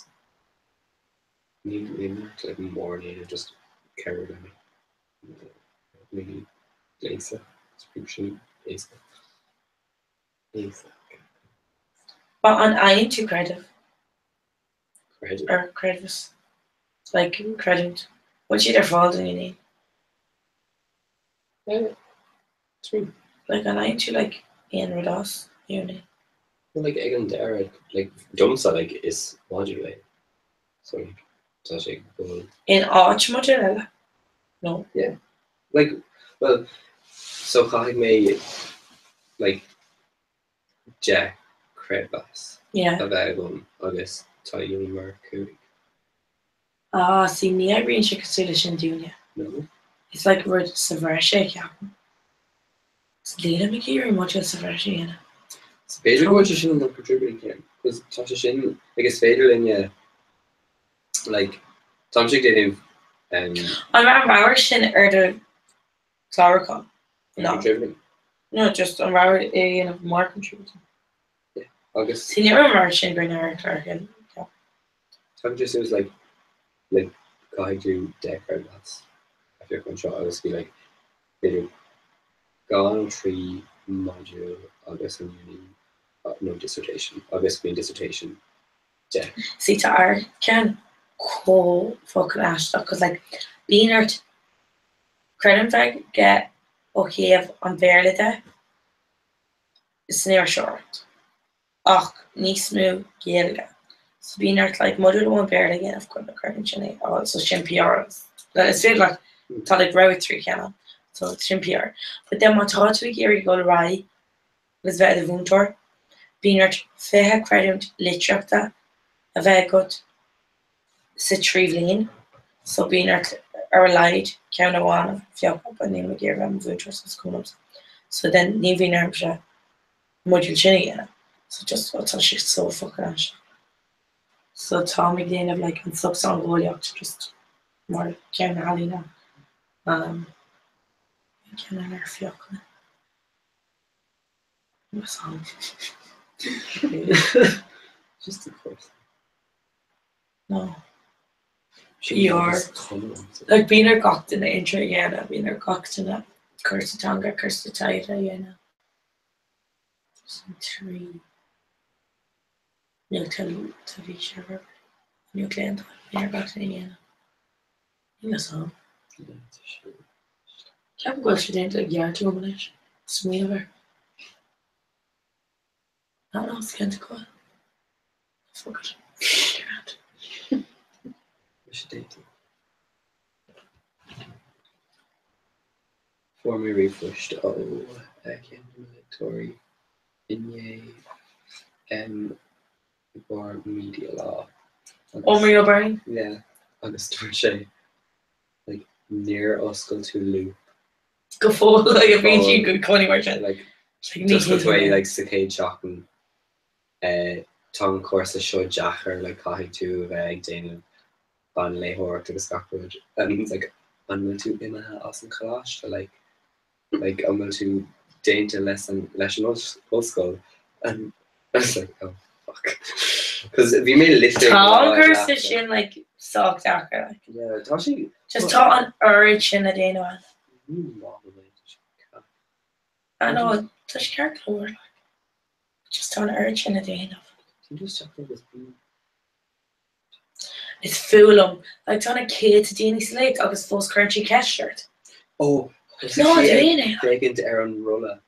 need like more needed just carry with me. Maybe lace subscription lace. But I ain't too creative. Credit. Or creative. Like credit. What's your fault do you need? Yeah. True. Like and I ain't too like Ian with us, you know. Well, like egg and dairy, like Dumsa like is modular. So that's like cool. In arch mozzarella. No. Yeah. Like well so I may like Jack Credbus. Yeah. Available August Tayuni Mercury. Ah, see me I read she consider Shindunia. No. It's like we're severe shake happen. It's Lena McGeary much of severe shake. It's better going to Shin than contributing him. Because Tasha Shin like it's fatal in yeah like Tom Chick did him I remember our Shin or the Clerical. No. Contributing. No, just on our you know more contributing. Yeah. August. See you remember Shin bring her Clark and yeah. Tom just was like going to decorate that. After control, I was be like, they do gone 3 module August and uni, no dissertation. August being dissertation. Yeah. See to our can cool fucking ash stuff because like being art credit bag get okay on verlite is near short. Och, ní smooth gelga. So being art like module one verlite again of course the current chine also shin PRs. That is feel like like road 3 canal. So it's shin PR. But then my thought to here you go to Rai was very the Vuntor. Being art fair credit literature a very good Citrivlin, so being our light count one of Fiop and name gear Ventures comes. So then Navy Nermsha module chinny so just what she's so fucking ash. So Tommy again of like and subs on Goliath just more can Ali now. Can I learn Fiop? What's on? Just of course. No. PR. Like being a cocked in the intro, yeah, being a cocked in a curse tongue, curse the title, yeah. Some 3. You'll tell each other. New client, you're back in, yeah. You know, so. Can't go straight into a yard 2 minutes. Sweet of her. I don't know, it's going to go. Fuck it. For me refreshed Tory Inye for media law. Omri O'Brien? Yeah. August Torche. Like near Oscar to Loop. Go full like a BG good Connie merchant. Like just the way like Cicade shocking tongue course show Jacker like Cahi to Dana Ban Lehor to the Scotland and it's like I'm to in awesome clash to like I'm going to danger less old school and I was like oh fuck because if you made a list Tom Kirsten like sock Jacker like yeah Toshi Just tá an urchin a déanamh. I know, tá sé ceart clúir. Just tá an urchin a déanamh. It's fúlam. Like tána céad a déanaí slate agus fós crunchy ceistart. Oh, No, déanaí. Breaking to Aaron Rolla.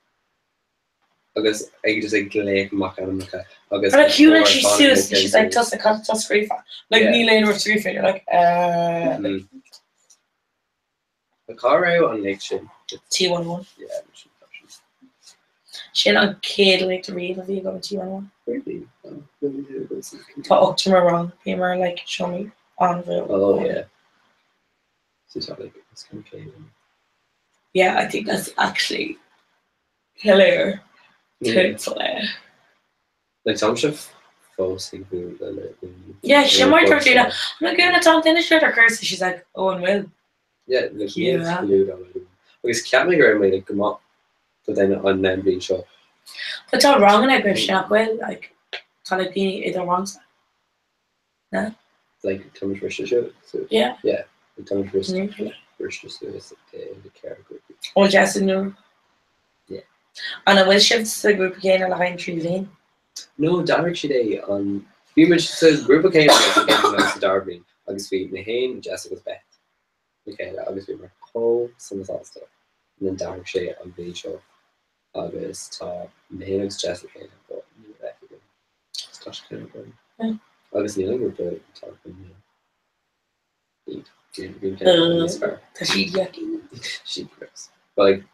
Agus ag just ag léich mac an mac. Agus But like cute and she's serious. She's like toss the cut toss screefa. Like Yeah. me later with screefa. You're like The car out on Lake Shin. T11. Yeah, She not kid like to read if you go to T11. really. Tá up to me wrong. People like show me on the. Oh yeah. It's like it's complicated. Yeah, I think that's actually hilarious. Yeah. Hilarious. Like some chef forcing food. Yeah, she might try to do that. I'm like, giving a Tom Dennis shirt or Kirsty. She's like, oh, and Will. Yeah, like Yeah. Because can't make her like come up, but then on them being sure. But it's all wrong in that grip. She's not Will. Like, it's not like being either wrong side. Like Thomas Richter show. So Yeah. like Thomas Richter Mm-hmm. is the care group. Oh, Jason knew. Yeah. And I will shift the group again and I'll Tree Lane. No, Derek today on you mentioned so group of came to Darby. Obviously Mahane, Jessica's Beth. Okay, obviously we're Cole, some of that stuff. And then Derek Shea on the show. August, Mahane's Jessica, but Scotch kind of going. Yeah. August Neil would be talking. Because she's yucky. She works. But like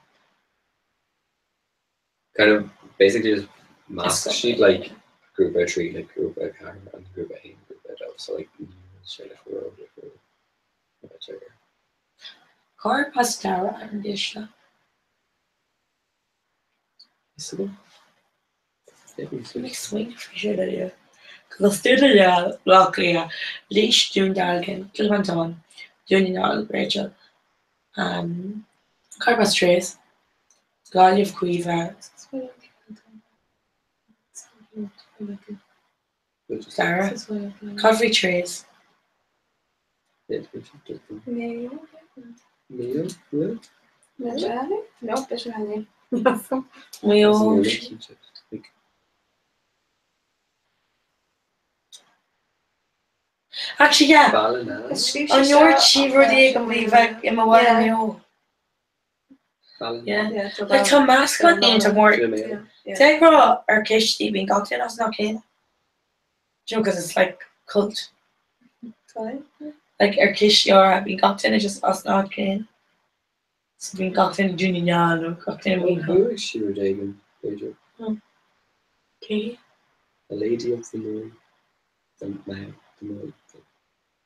kind of basically just mask sheet like group by tree, like group by car and group by him, group by dove. So like straight up the road for Car pastara and dish. Make swing for sure that you. Because student yeah, luckily leash doing dalgan, Kilmanton, doing all Rachel. Car pastrays. Galliv Quiva. Sarah. Coffee trays. Mayo. Mayo? Yeah. No, fish and honey. We all. Actually, yeah. On your chiver day can be back in my one meal. Yeah. Like Tom mascot names are more. Take raw or kish being cocktail. That's not okay. You know, because it's like cult. Like our kish or being cocktail is just us not okay. So being cocktail junior or cocktail being Who is she dating? okay. A lady of the moon. The man. The moon.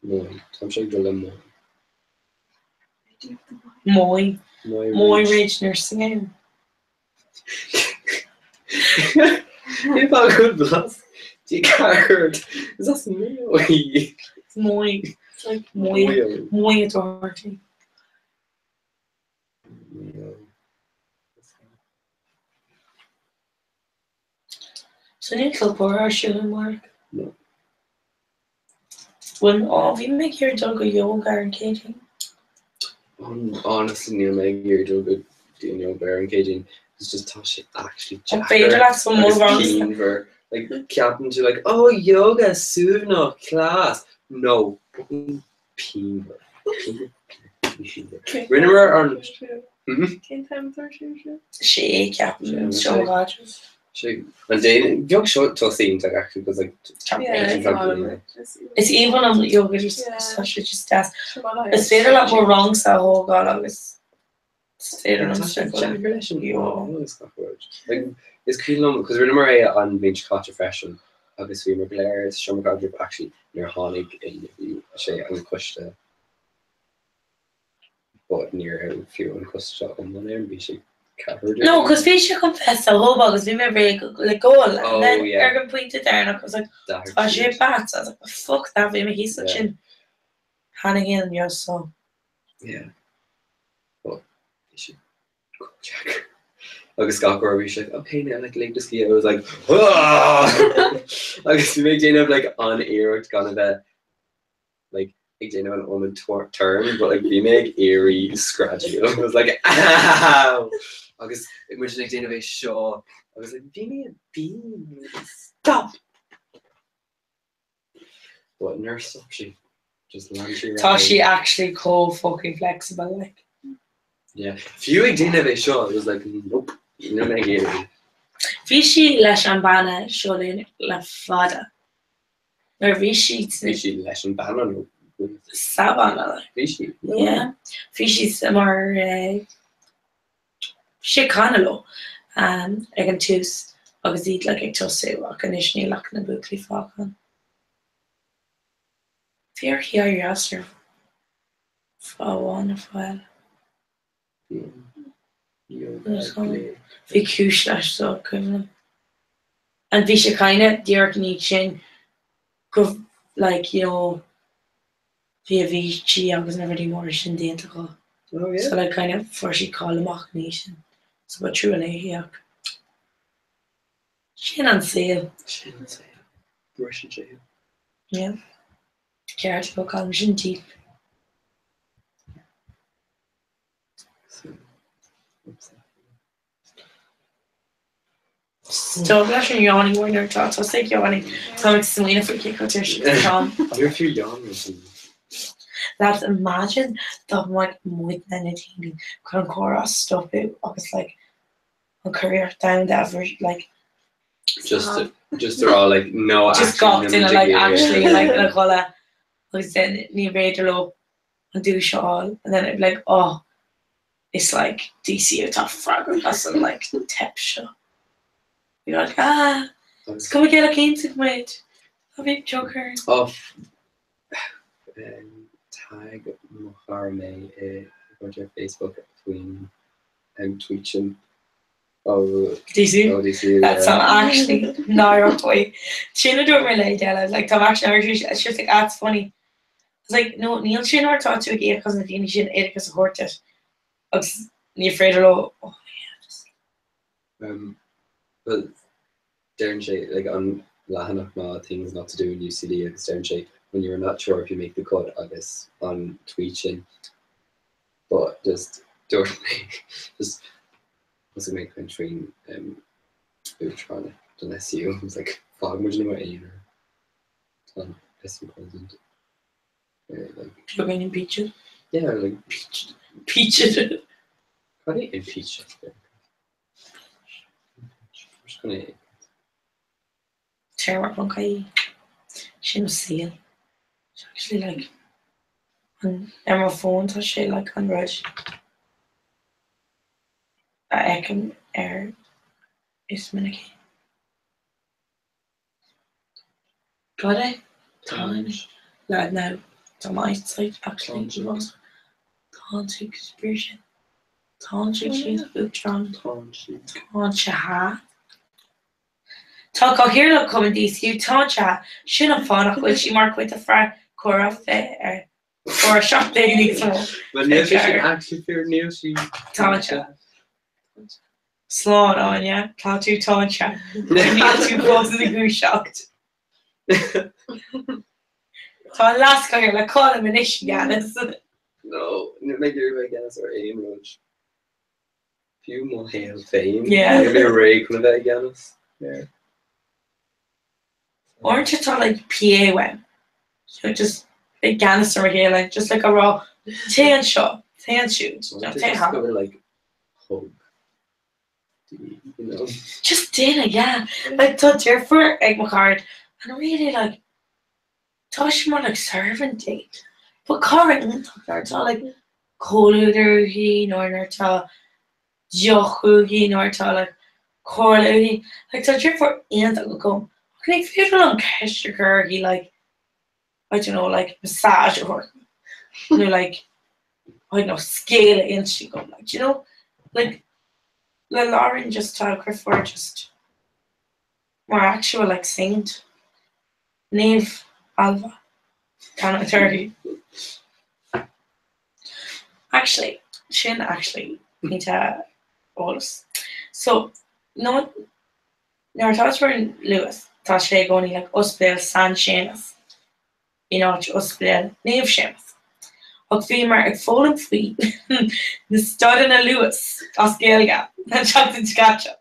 Moy. I'm sure you're more. Moy Ridge nursing home. If I could blast, you can't. Is that me? It's Moy. It's like Moy authority. So you kill poor or shouldn't work? No. When we make your dog a yoga and caging. Honestly, Neil, maybe you're doing good doing yoga and caging. It's just Tasha actually like captain to like, oh yoga, suvna, class. No, fucking peaver. Remember on She captain so Rogers. And then young short to see like actually because like it's even on yoga just Tasha just does. It's fair a lot more wrong so whole god I was fair on like it's cool because remember on Vinch Catcher Fashion obviously we're players Sean McGrath actually near Honig in the Shay and Kushta but near a few on Kushta on one end she covered no because we should confess the whole bug because we were very like goal and then Ergen pointed there and I was like oh she bats I was like fuck that we make such an Hannigan you're so yeah but you should go check agus Scott Corby she's like okay now like link to ski I was like I guess we make Jane have like on air it's gonna be like ag déanamh an ómid turn, but like bhí mé ag eerie scratchy. I was like, ow! Agus mu ag déanamh seo. I was like, bhí mé a bean. Stop! What nurse stop she? Just land she Tá she actually fucking flexible like. Yeah. If you ag déanamh seo, it was like, nope. No me eerie. Bhí si leis an banna seolín le fada. Nor bhí si Bhí si leis an banna nó sabanna. bhí si? Yeah. Bhí si mar sé canalo ag an tús agus iad le ag tosú ach an isní leach na buclí fáchan. Bhíar chiaar asar fáháin a fáil. Bhí cúis leis so cumna. And bhí sé kinda dearc ní sin go like, you know, bhí a bhí tí agus na bhí mór sin déanta go. Oh yeah. So like kind of for she call amach ní sin. So but true hiach. Sin an saoil. Sin an saoil. Russian jail. Yeah. Ceart go call sin deep. Stop leis an yawning war near tá sé yawning. Tá ag smína fa kick out Tom. You're a few yawning. Lads, imagine that like with anything can chorus stop it agus like a career down the average like just they're all like no just got in like actually like in a cola was then ní réidir lo and do shawl and then it'd be like oh it's like DC tough fragment that's like tip show. You're like let's come get a cane to mate. A big joker. Oh tag Mohar May on your Facebook between tweeting DC that's actually not way Shana don't relate like I'm actually it's just like that's funny it's like no Neil Shana talked to again because of the Indian Erica support it I was afraid of but Darren Shay like on Lahanach things not to do in UCD Darren Shay when you're not sure if you make the cut I guess on tweeting but just don't just was make between Ultronic unless you was like fog much anyway or president like you're going to impeach it yeah like impeach it how do you impeach it just gonna tear up on Kai she was seal actually like on Emma phone so she like on red I can air is minute got it time lad now to my site actually was tantric expression tantric she's Ultron tantra talk out here look coming DC tantra shouldn't fun will she mark with the fry Cora fair or a shop lady so but now she actually fear new she tantra Slán on yeah tá tú tantra níl tú close the goose shocked tá last guy le call him an issue Gannis no make your Gannis or aim lunch few more hail fame yeah maybe a ray could have Gannis yeah orange it's all like PA when so just big Gannis over here like just like a raw tan shot tan shoes like hug you know just dinner yeah like to different egg my card and really like touch more like servant date but current it's all like coluder nor to jochugi nor to like corlugi like to different and that will come can I feel on gesture he like I don't know like massage or you know like I don't know scale it and she go like you know like Lauren just talk for just more actual like saint Neve Alva kind of 30 actually Shin actually need to all so no thoughts were in Lewis tá sé going like us Bill San Shanas in áit ospedal níomh sémas. Og bhí mar ag fólam faoi na stadan na luas as géalga na chattain scatcha.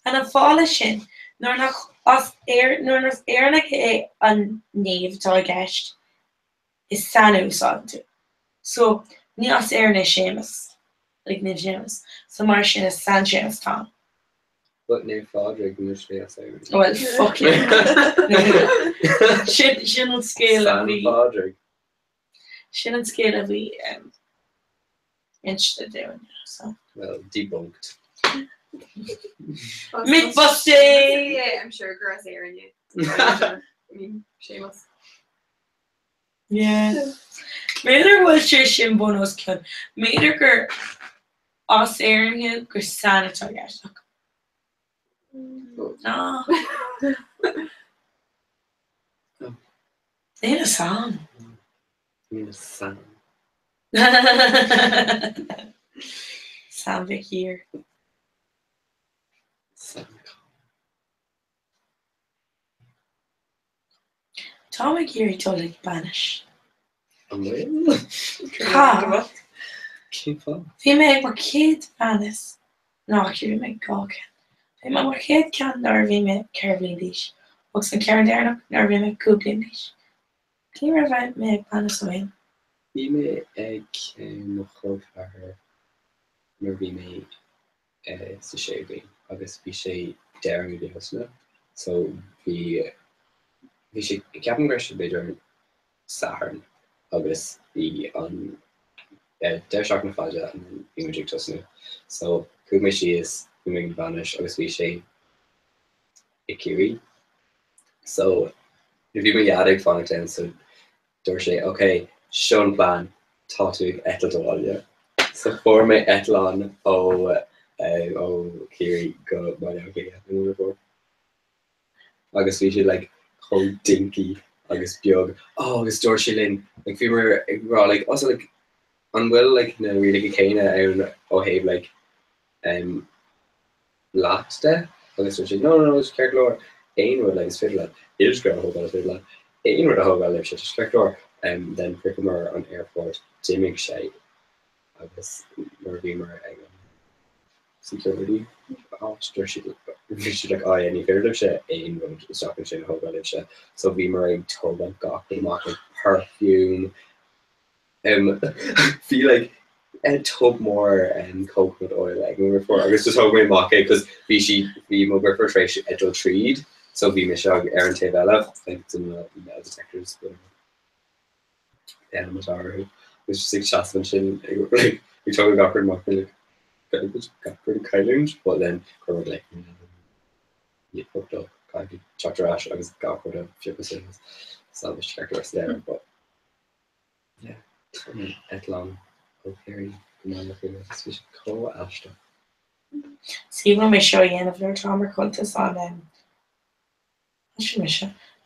An a fála sin nuair nach éarnach é an níomh tá gceist is sanú úsáid tú. So ní as éarna sémas ag na sémas. So mar sin is san sémas tá. But near Fodrick in the Well, fuck you. Sin an scéal a bhí. Fodrick. Sin an scéal a bhí insta doing. So. Well, debunked. Mythbusting! Yeah, I'm sure grass airing you. I mean, shameless. Yeah. Méidir bhfuil sé sin bonus ceann. Méidir gur as éirithe gur sanatá gceistach. No. Níl a song. Sam. Sam Vic here. Sam. Tá me géirí tó le Spanish. I'm waiting. Ha! Keep on. Bhí me ag mar céad Spanish. No, bhí me gácin. Bhí me mar céad cean nar bhí me ceirblin díos. Og san cean déarnach nar bhí me cúblin díos. Cní ra bheith me ag Spanish óin. Bhí me ag mo chomh ar mar bhí me sa séirí agus bhí sé dearm go hosna. So bhí sé ceapan greis beidir saharn agus bhí an deir seach na fáide an bhí me tosna. So cúg mé si is bhí me Spanish agus bhí sé i Curie. So bhí me iad fána ten so dúir sé, okay, seo an plán tá tú etal doáile. So for me etalán ó Curie go bailile okay before. Agus bhí sé like cho dinky agus beag. Oh, agus dúir sé linn like bhí mar ag rá like also like an bhfuil like na rialaigh céine ann ó thaobh like láiste agus dúir sé no is ceir glór aon rud like is fiddle is go hogáil is fiddle aon rud a hogáil lib sé is ceir glór then pricamar an airport dimming sé agus mar bhí mar ag security dúir si like any fiddle sé aon rud is stopping sé hogáil lib sé so bhí mar ag tógan gach amach like perfume feel like tub more coconut oil like before I guess just how we mock it because we move our first ratio edge treed so we miss out Aaron Tavella like some metal detectors but Matar which is 6 shots and like we talk about pretty much like got pretty kind but then like you hooked up kind of Dr. Ash I was got with a few percent so the characters there but yeah Etlon okay co Ashton. See when we show you of their trauma contest on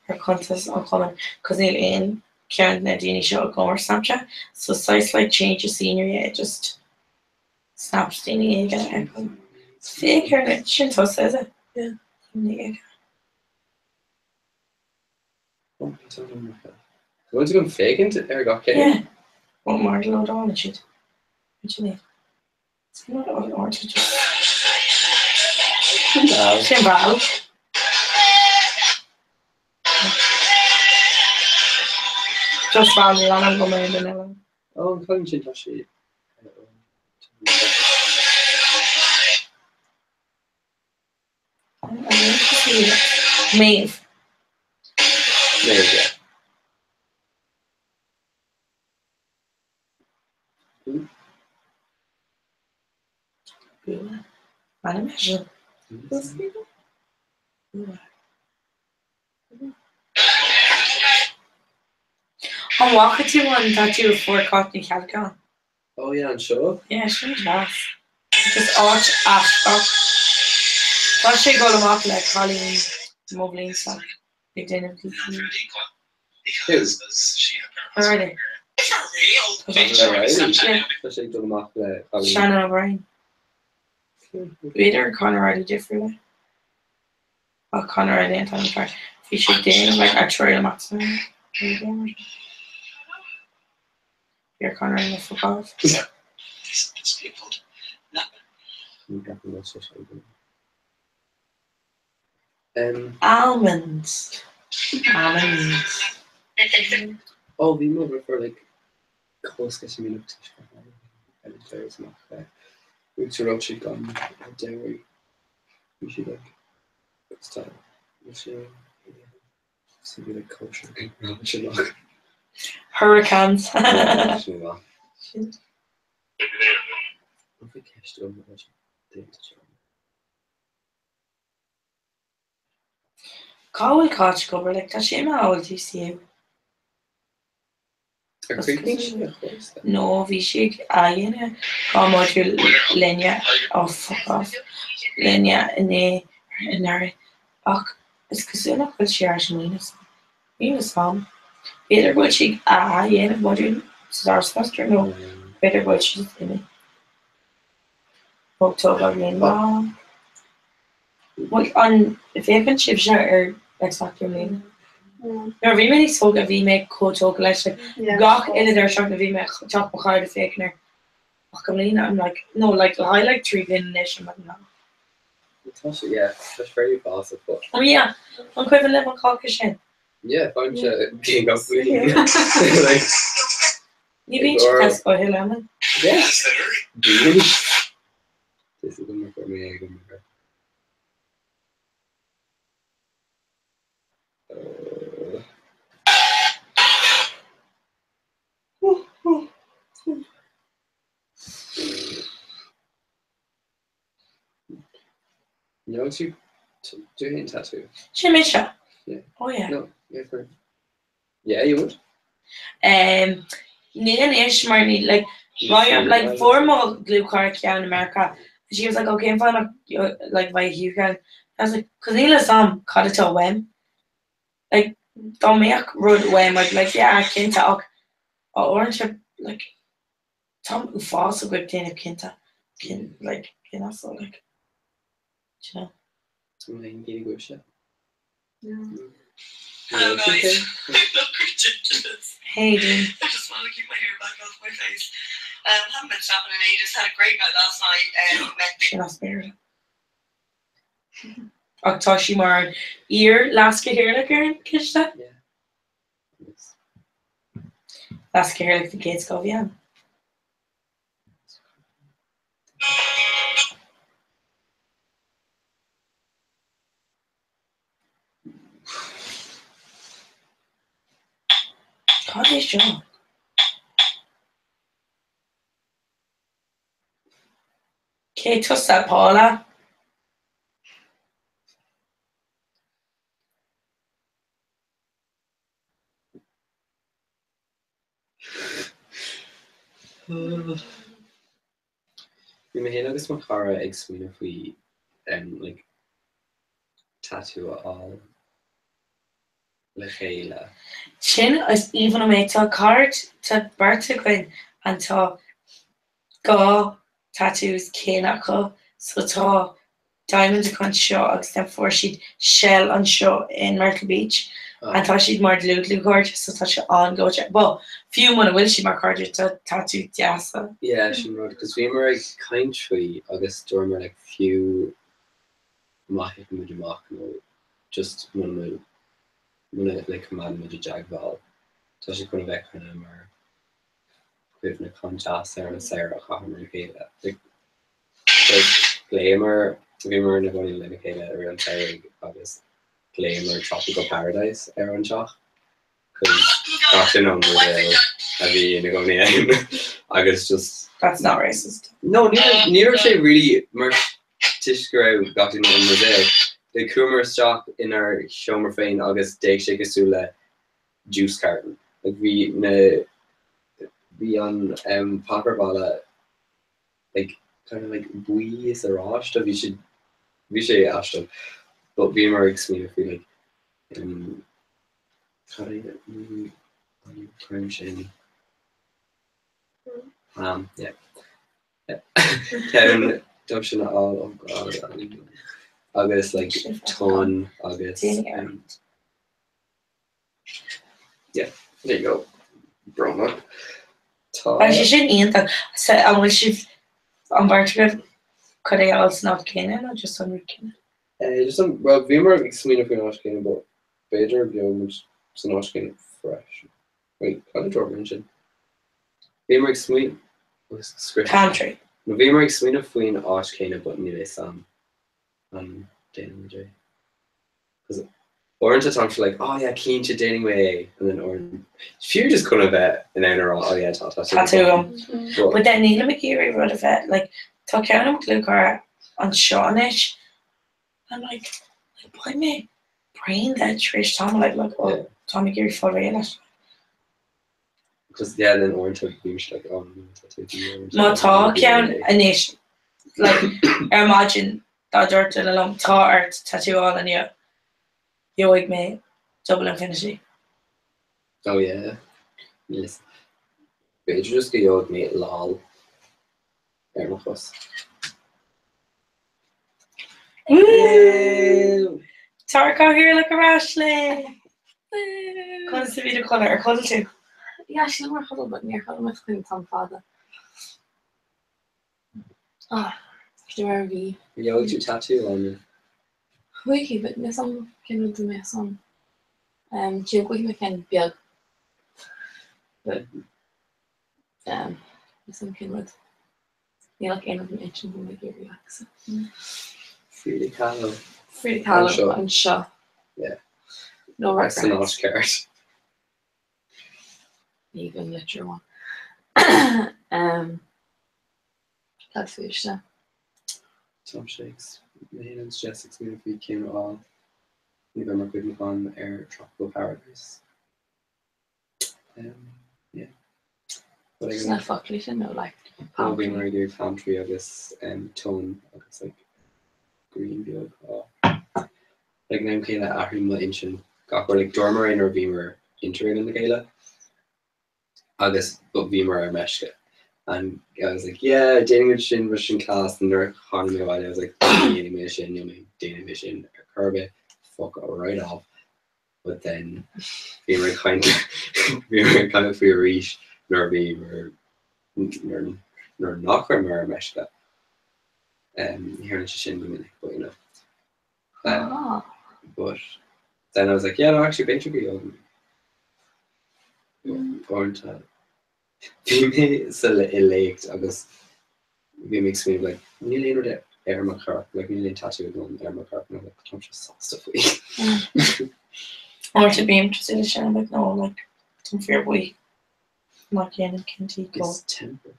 her contest on common because in Karen Nadine show go or Snapchat so size like change your senior yeah just snaps Dini again fake her Shinto says it yeah you want to go fake into Eric yeah what more load on the shit what you need it's not or to just Shimbal just found it on go in the oh I'm calling Shintoshi Maeve yeah I'll imagine. I'm walking to one tattoo for Courtney Calgon. oh yeah I'm sure Yeah, she's nice. Just arch ash. Why she go to mark like Colleen Moblin stuff? Big dinner. Alrighty. Shannon O'Brien. Peter Connor already differently. Well, Connor already and Tommy Clark. Featured Dane like actuarial maximum. You're Connor in the football. Almonds. Oh, we move for like close minutes. There's not we should actually gone dairy. We should like start. We should be like kosher. We should look. Hurricanes. Cáil cáit go like tá sé máil tú siú. No, bhí si a dhéine cá máidir linne ó fuck off. Linne inar ach is cosúla chuil sé ar smuoinas. Ní sam. Beidir bhfuil si a dhéanamh modún starspastor nó beidir bhfuil si inne. Bógtó go bhíon lá. Well, an bhécann sibh se ar X Factor mlíana. Nor bhí mé sóg a bhí mé cótóg leis gach idir seach a bhí me teach mo cháir a fécnar. Ach go mlíana I'm like, no, like I like 3 bin leis an na. Yeah, that's very positive. But Oh yeah, an cuimhin le an cácha sin. yeah, bunch of being up with Ní bhín si cas go hiile man. yeah. This is good for me. You know, to do a tattoo. Sin mé se? Yeah. Oh yeah. No, yeah, for yeah, you would. Ní an ish mar ní like like formal glue card in America. She was like, okay, I'm fine like by you can. I was like, cause Neil Sam cut it to when. Like don't make road when like yeah, I can't talk. Or orange like Tom false a good thing of Kinta. Can like you know so like you know. Getting good shit. Yeah. Hello guys. Look ridiculous. Hey dude. I just want to keep my hair back off my face. Haven't been shopping in ages. Had a great night last night. She lost Mary. Octoshi mar ear last hair like her Kishta? Yeah. Yes. Last hair like the kids go yeah. God is John. Okay, toss that Paula. We may have this Makara explain if we like tattoo all Leila. Sin is even a mé tá card tá barta goin an tá gá tattoos céine acu so tá diamond chun seo agus den for siad shell an seo in Myrtle Beach an tá siad mar glú card so tá se an go well fiú man bhfuil si mar card tá tattoo deasa. Yeah, she wrote because we were like country August dormer like few mahik mujamak no just one like command with a jagval. So she couldn't back on him or with a contrast there and a Sarah Hammer Kayla. Like Glamour, we were in a going to Kayla around Sarah August. Glamour Tropical Paradise around Shock. Because often on the heavy in a going August just. That's not racist. No, neither say really merch Tishkara got in Brazil. The Coomer stock in our Shomer Fane August Day Shakasula juice carton. Like we on Popper Bala like kind of like we is the Rosh we should Ashton. But we more explain if we like how do you crime shame. Yeah. Kevin Dushin all oh god August like ton August There you go. Broma. She sin íanta an bhfuil si an barrte could é als nach céine nó just an cinenne. Just well, bhí mar ag smíanamh faoin ácéine, but beidir beo san ácéine fresh. Wait, can I draw mention? Bhí mar ag smíanamh Country. No bhí mar ag smíanamh faoin ácéine, but ní é sam an Daning J. Because Orange at times like, oh yeah, keen to dating way, and then Orange, few just kind of an owner. Oh yeah, tattoo. But then Neil McGeary wrote of it like talk out of Lucar on Shawnish, and like boy me brain that Trish Tom like oh yeah. Tom McGeary for real. Because yeah, then Orange took beach like oh tattoo. No talk out anish like imagine that dirt in a long art tattoo all in you. Yoig me double infinity. Oh yeah. Yes. But you just get yoig me lol. Woo! Tarko here like a Ashley. What's the video colour or cuddle too? Yeah, she's more huddle, but near huddle with him, Tom Father. Ah, do V. Yoig your tattoo on you. Wiki, but there's some kind of do my son. Jill, we can build. But there's some kind of like end of an ancient when they get relaxed. Free Kahlo. Free Kahlo and Shaw. Yeah. No regrets. That's an odd card. Even literal one. That's fish. Tom Shakes. Maidens Jessic's movie came out November couldn't on Air Tropical Paradise. Yeah. But it's not fuckly to know like I'll be my dear country of this tone it's like green biog like name Kayla Ahrimla Inchin got like Dormarain or Beamer entering in the Kayla. August but Beamer or Meshka. And I was like, yeah, dating Russian class, and they're harming me about it. I was like, dating mission, dating mission, Kirby, fuck right off. But then, we were kind of for reach, nor be nor knock or Meshka. Here in Shishin, but you know. But then I was like, yeah, no, actually, basically, going to. Bhí sa elect agus bhí mé smíomh like ní léon de ar mar carp like ní léon tattoo an ar mar carp like I'm just sauce faoi. Or to be interested in sharing like no like some fear boy like in Kenty go. It's temper.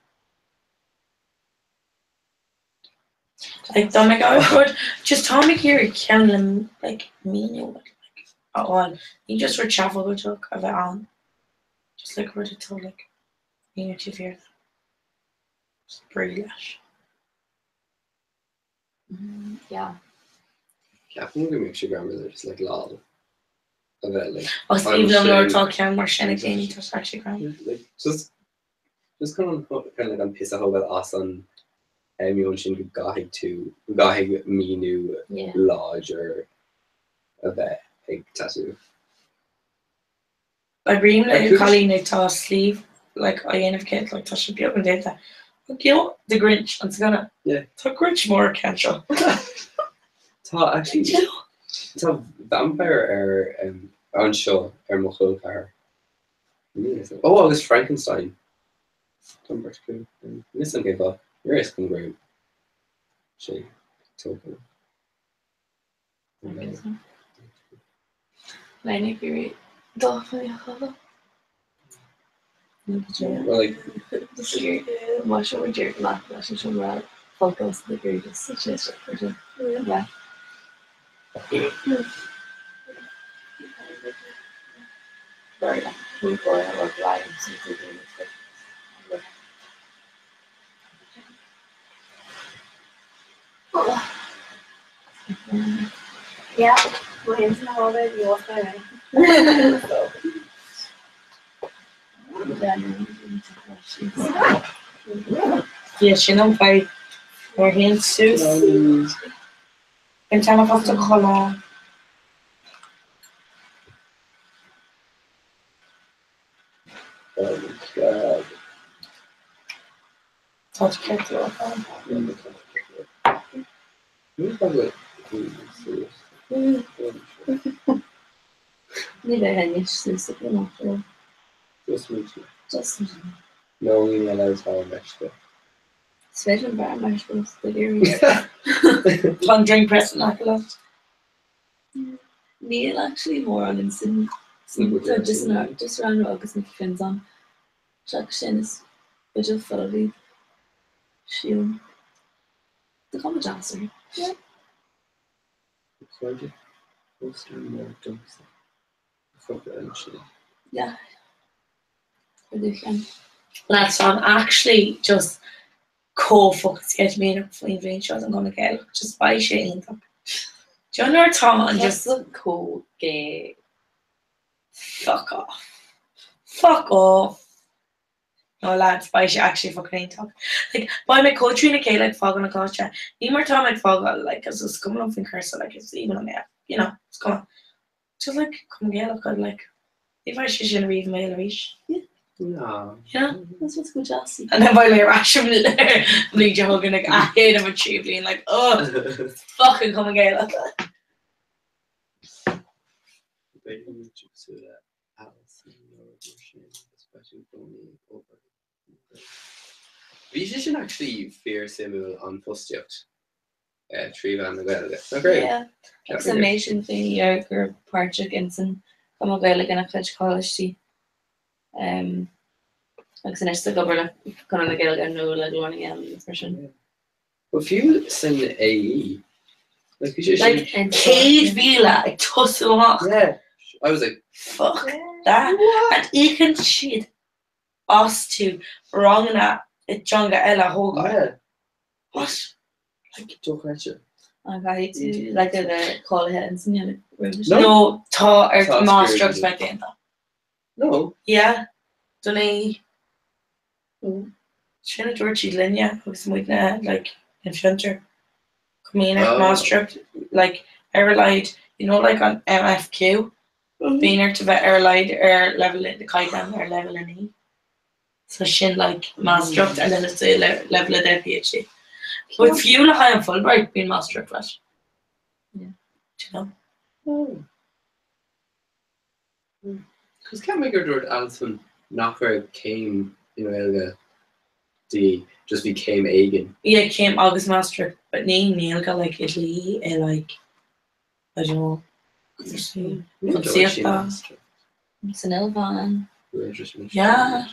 Like don't make out good. Just Tommy here can them like mean like on. You just for travel go talk of it on. Just like where to tell like Unity fear. It's pretty lush. Yeah. Yeah, I think we make sure grandmother just like lol. I bet like. Oh, even though we're talking more shit again, just actually grandma. Like just kind of like on piss off about us on. You want to go me new lodge or a bit big tattoo. I bring like Colleen a toss sleeve. Like I end of kid like touch be up and did that. Like, you know the Grinch and it's gonna talk Grinch more can't you? Actually tá vampire an show mochol car. Oh agus Frankenstein. Listen gave up. You're asking great. She token. Lenny Fury. Dolphin. Well, like this year, much over Jared Black, that's some right. Focus the greatest situation. Yeah. Very like we go or blind something. Yeah, we're into all the yours so. Yeah, she don't fight her hands too. And time I have to call on. Oh my god. Touch kids or Ní bheith hen sú just No, we allow time extra. Swe bar mar Tom drink press like a lot. Níl actually mór an sin just ran agus na fins an Jack sin is bit fodí si de kom dancer. Yeah. Lads I'm actually just co-focused get me up for shows I'm gonna get just by Shane. Do you know Tom and just look cool gay. Fuck off. No lads, by she actually fucking talk. Like by my country in a K like fog on a culture. Need more time like fog like as it's coming up in cursor like it's even on there. You know, it's coming. Just like come get look good like if I should read mail reach. No. Yeah, That's what's good Jassy. and then by my ration lead you hugging like I hate him a cheap and like oh fucking come and get look. We should actually fear simul on Fustiot. Tree van the well. Great. Yeah. Exclamation thing gur Parchuk Inson kom a gaile gan a chud college agus in esta gobar gan na gaile gan no le doing expression. Well, if you send AE, like you should. Like Cage Vila, like tussle off. Yeah. I was like, Fuck that. And you can shit us to wrong that it Jonga Ella Hoga. yeah. What? Like, don't question. Okay, to like the call it and some No, ta or Ta master spirit. drugs back then. No. Yeah. Dunny. Shana Georgie Linya, who's with like in Fincher. Come in at Oh. master like Airlight, you know, like on MFQ. Being there to the Airlight air level in the Kaidan or level in E. So shin like master and then it's a level of their PhD. But if you look high and Fulbright being master of that. Yeah. Do you know? Oh. Because can't make your Alison Knocker came, you know, Elga, just became Egan. Yeah, it came August master, but Neil got like Italy and like I don't know. See it It's an Ilvan. Yeah.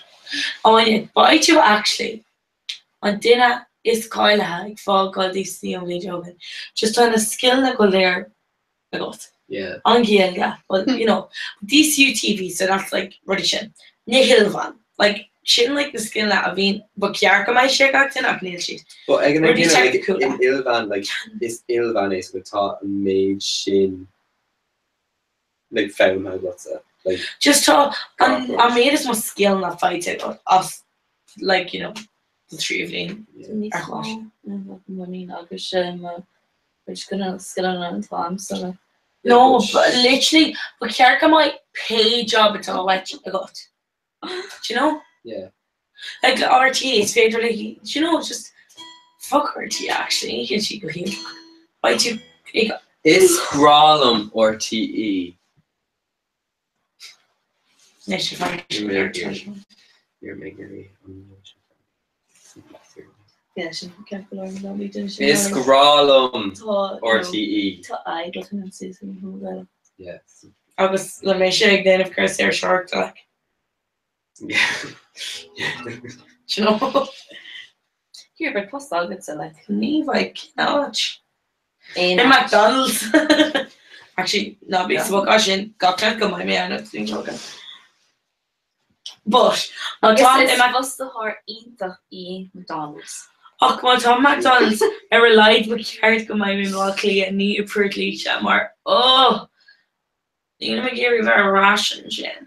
Oh yeah, but I do actually on dinner is Kyle like for God these the only joking. Just on a skill that go there I got. Yeah. On yeah. But you know, these UTV, so that's like Ruddishin. Nihilvan. Like shouldn't like the skill that I've been but Kiarka my share got in up Neil sheet. But again, Really like, technical. in Ilvan, like this Ilvan is with taught and made shin like found how what's that? Like Just talk I made as much skill in that fight us like, you know, the three of them. Money agus which gonna skill on time so No, but literally, but Kiarka my pay job at all what I got. Do you know? yeah. Like the RT is fairly, do you know, just fuck RT actually. And she go here. Why do you Is Grolum or TE? yeah, she find You're making me yeah she careful on we do Is Grolum or TE? I get him and Susan who well Yes. I was let me shake then of course they're short like Yeah. do you know here but post all good so like leave like ouch. in In McDonald's. Actually, not big smoke. Actually, got to go my man. I'm doing joking. But on Tom, was the heart intach I McDonald's. oh come on, Tom McDonald's. I relied with carrot go my man luckily and need a pretty chat more. Oh, you know, give you very ration, Jen.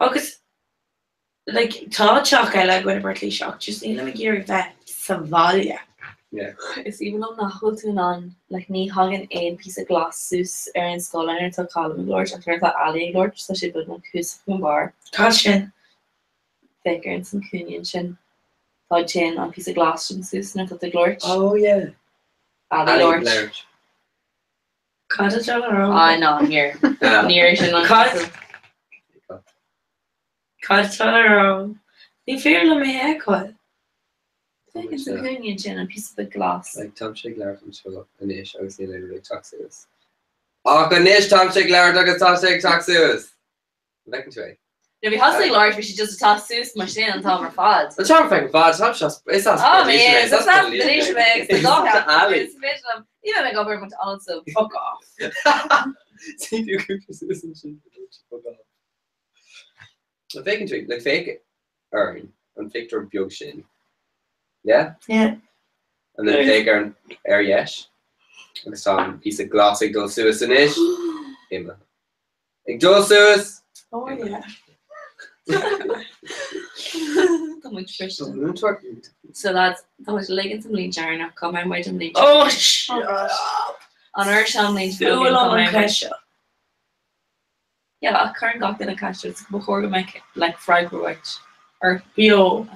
Oh, cause like tall chalk, I like when a Berkeley shock. Just you know, give you that Savalia. Yeah. Is even on nachhol tú an like ní hagan ein piece of glasús an scoline tá column Lord an tá alley Lord so si bud an cús an bar. Tá sin. Faker in some cunion sin. Tá tin an piece of glass sin sus na the Lord. Oh yeah. Alley Lord. Cad ará. I know here. Near sin an Cad ará. Ní fér le mé eáil. Faker some cunion sin an piece of the glass. Like Tom Shig Lair from Show Anish, I was nearly like Toxus. Oh, Anish Tom Shig Lair, Douglas Tom Shig Toxus. Like to No, we has like large, we should just toss sus mar sin an Tom or fod. The charm thing, bad Tom just it's not. Oh man, that's not the nation mix. The dog alley. Even my government also fuck off. See if you could resist and shit. Fuck off. The fake tweet, like fake earn and fake or bug shin. Yeah? Yeah. And then fake earn air yesh. And some piece of glass like those Suez in ish. Him. Like Joe Suez. Oh yeah. That much fish. So that was leggings and lean jar now. Come and wait and lean. Oh shit. On our sham lean. Yeah, current got in a cash. It's before we make like fry growth or Bio.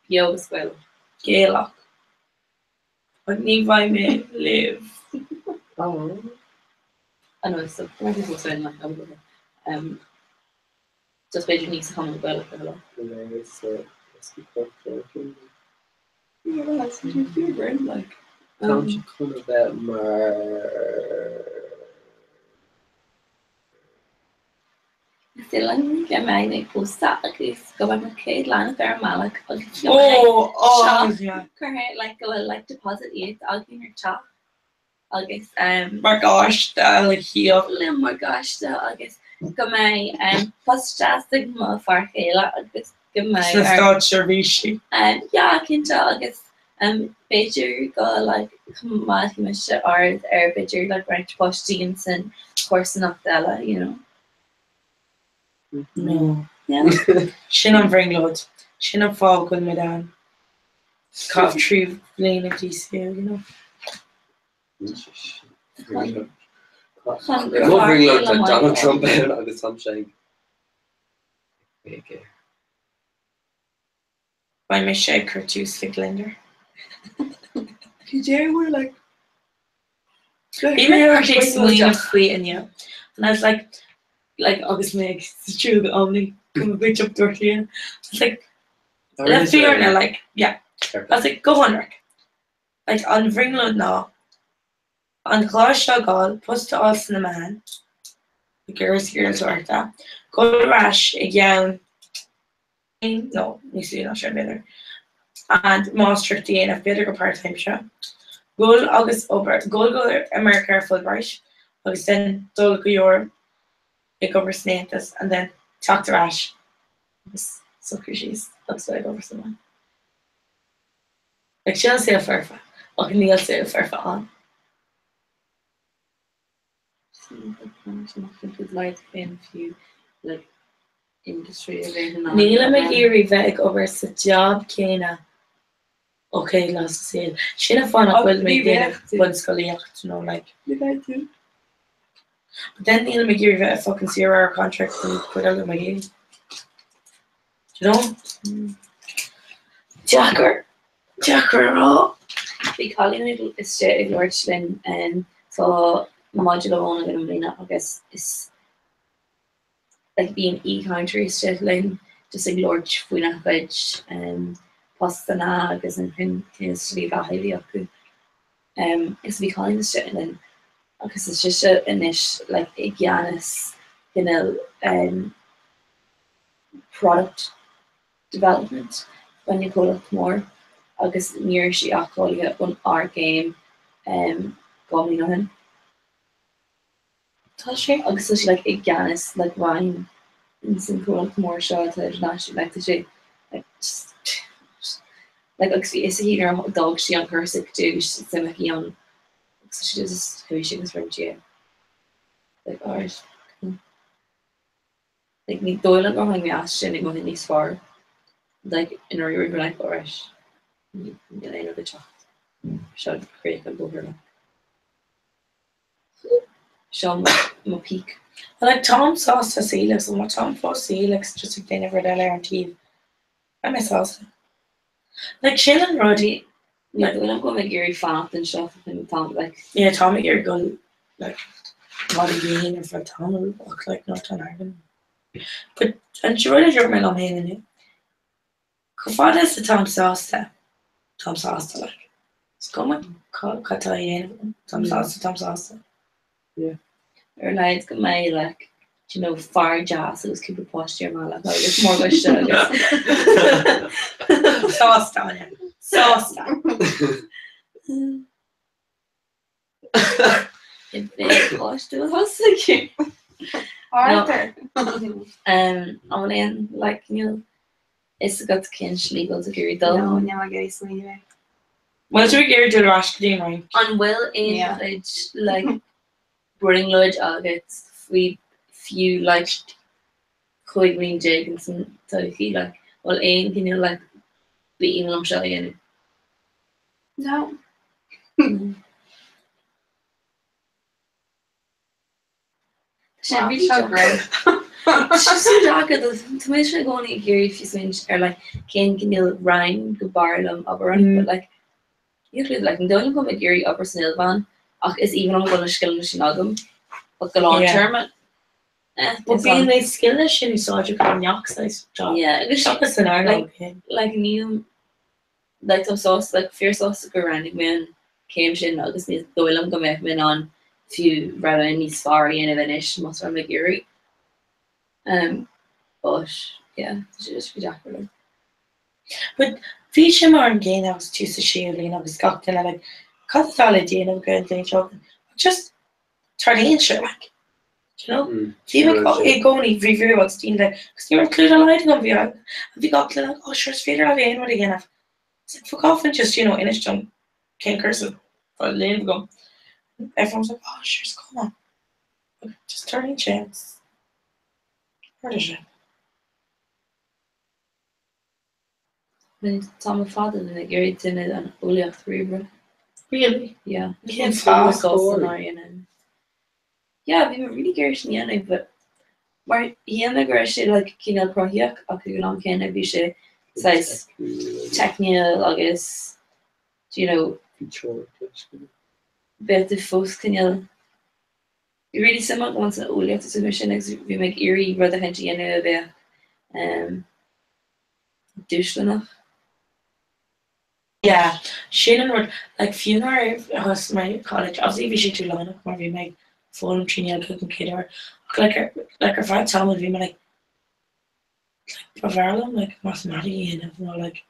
as well. Gaelic. But ní bhaid me live. Oh. I know so where people saying like just basically needs to come with well hello. Yeah, that's what you feel right like. Don't you come about Dylan get my posta agus go my kid line there malak Oh yeah. current like go like deposit it I'll give your chat agus My gosh, like here. oh my gosh I guess go my posta sigma for hela agus go my Start servishi. yeah I can tell agus Bejer go like come on Mr. Art Bejer like right postings and course enough Della you know. No. Yeah. Sin an bringlód. Sin an fág goil me down. Cough tree lane of DC, you know. Go bring loads like Donald Trump out on the sunshine. Okay. By my shaker too slick lender. TJ were like Even actually sweet and yeah. And I was like August Meg, it's true the only come a bitch up dirty and it's like let's figure now like yeah. I was like go on Rick. Like on Ringload now. On Clash Shagal, post to us in the man. The girls or that. Go to Rash again. No, you see not sure better. And Monster D and a bit of a part-time show. Goal August over go America Fulbright. August then Dol go Europe. Pick over Snatus and then talk to Rash. Sucker she's that's why I go over someone. Like she'll say a furfa. Okay, Neil say a furfa on. Like in few like industry Neela McGeary veg over sa job Kena. Okay, last sale. She'll fun up with me then one sculliac to know like. I do. But then Neil McGeary got a fucking 0-hour contract and put out of my game. You know? Jacker, oh. We call it is straight Lord Lynn and so modular one of them I guess is like being country straight line just like Lord Funa veg and Postana agus and him is really highly up is we calling the straight line. Because it's just a niche like a Giannis, you know, product development when you call it more. August near she call it on our game, going on. August so she like a Giannis like wine, and some call it more show to international like to she like just like is he her dog she on her sick too she's like young. So she just who she was from June. Like ours. Like me Doyle and going me asked and going in these far. Like in a river like ours. You know the chat. seo cré an bóna. Seo má peak. I like Tom sauce to Celix and what Tom for Celix just like they never did on TV. I miss sauce. Like chilling Roddy. Like when I'm going to Gary Font and stuff and Tom like Yeah, Tom you're going like Roddy Green and for Tom will look like Northern Ireland. But and she really drew me on hand in it. What is the Tom sauce there? Tom sauce like it's coming Catalan Tom sauce. Yeah. Or like my like you know far jazz it was keep a posture man like it's more like sauce down yeah. Sauce down. Arthur. Online like you know it's got kinch legal to carry down. No, never get it anyway. Well, so we get to the rash right? On will in like bring Lodge August we few like Coy Green Jacobson so he like well ain't you know like be even I'm sure you No. She's so great. She's so jacket to make sure going to Gary if you swing or like can you Ryan go bar them upper run but like usually like don't come with Gary upper snail van is even I'm gonna skill machine agam but the long term but being like skillish and you saw you can knocks nice job yeah it's like new like some sauce like fear sauce go around man came in August needs doilam go make me on few rather any sorry and evenish must from Gary but yeah just be jacket but Fisher Martin gain I was too socially and I was got to like cut the idea and I'm going to joke just turn in shit like you know even going review what's doing that because you're included lighting on VR and we got to like oh sure it's feeder of in what again it's like fuck off and just you know in his tongue can't curse it for the lane go everyone's like oh sure it's come on just turning chance where is it when Tom father and the Gary in it and only 3 bro really yeah you can't fast yeah we were really curious in the but maar he migration like kinel project akkulan can be she size technical I guess you know better folks kinel really similar once an only to submission we make eerie brother henty douche yeah Shannon would like funeral was my college obviously we should too long enough where we make phone training cooking kid or like her friend Tom would be like Verlum like mathematics and more like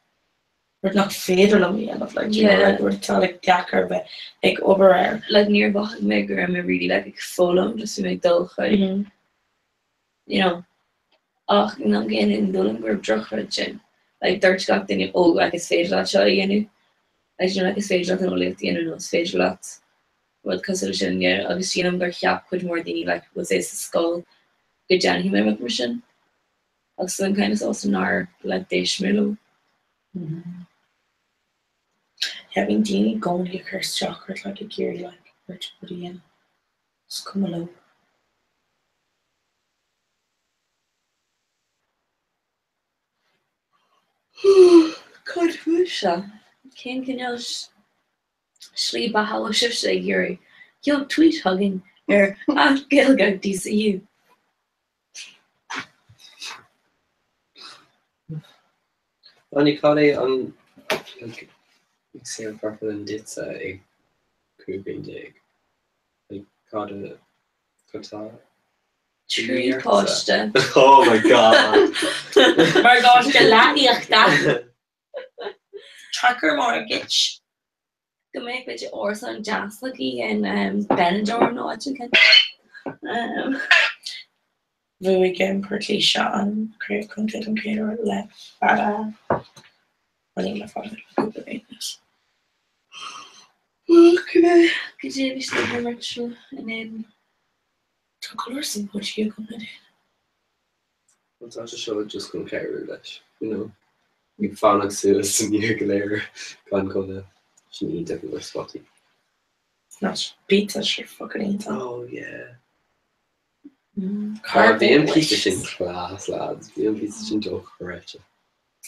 we're not fatal on me enough like you know like we're tell like Dakar but like over like near Maker I'm really like Fulham just to make dull you know ach not getting in Dublin we're drunk like Dutch got thing oh like it's fatal that show you know I don't like it's fatal and only at the end of it's fatal lots well consideration yeah obviously I'm going to put more than like was this skull good Jan human mission also some kind of sauce in our like dish milo having Deanie going to get cursed chocolate like a Gary like Rich Woody in just come along God Rusha Ken can sleep a hollow shift say Gary yo tweet hugging or Gil go DCU Annie Collie on like Sam Purple and did a Cooping dig like got a tree poster oh my god my gosh the ladiach that tracker mortgage go make with your Orson Jaslucky and Benadorm no what you can the weekend pretty shot and create content and creator left but running my father okay could you be still virtual and then colors and what you gonna do what's actually show just gonna carry that you know you found like Sulis and you later gone She needs a bit spotty. Not pizza, sure fucking eat that. Oh yeah. Carb Being pizza sin class lads. Being pizza sin joke correct.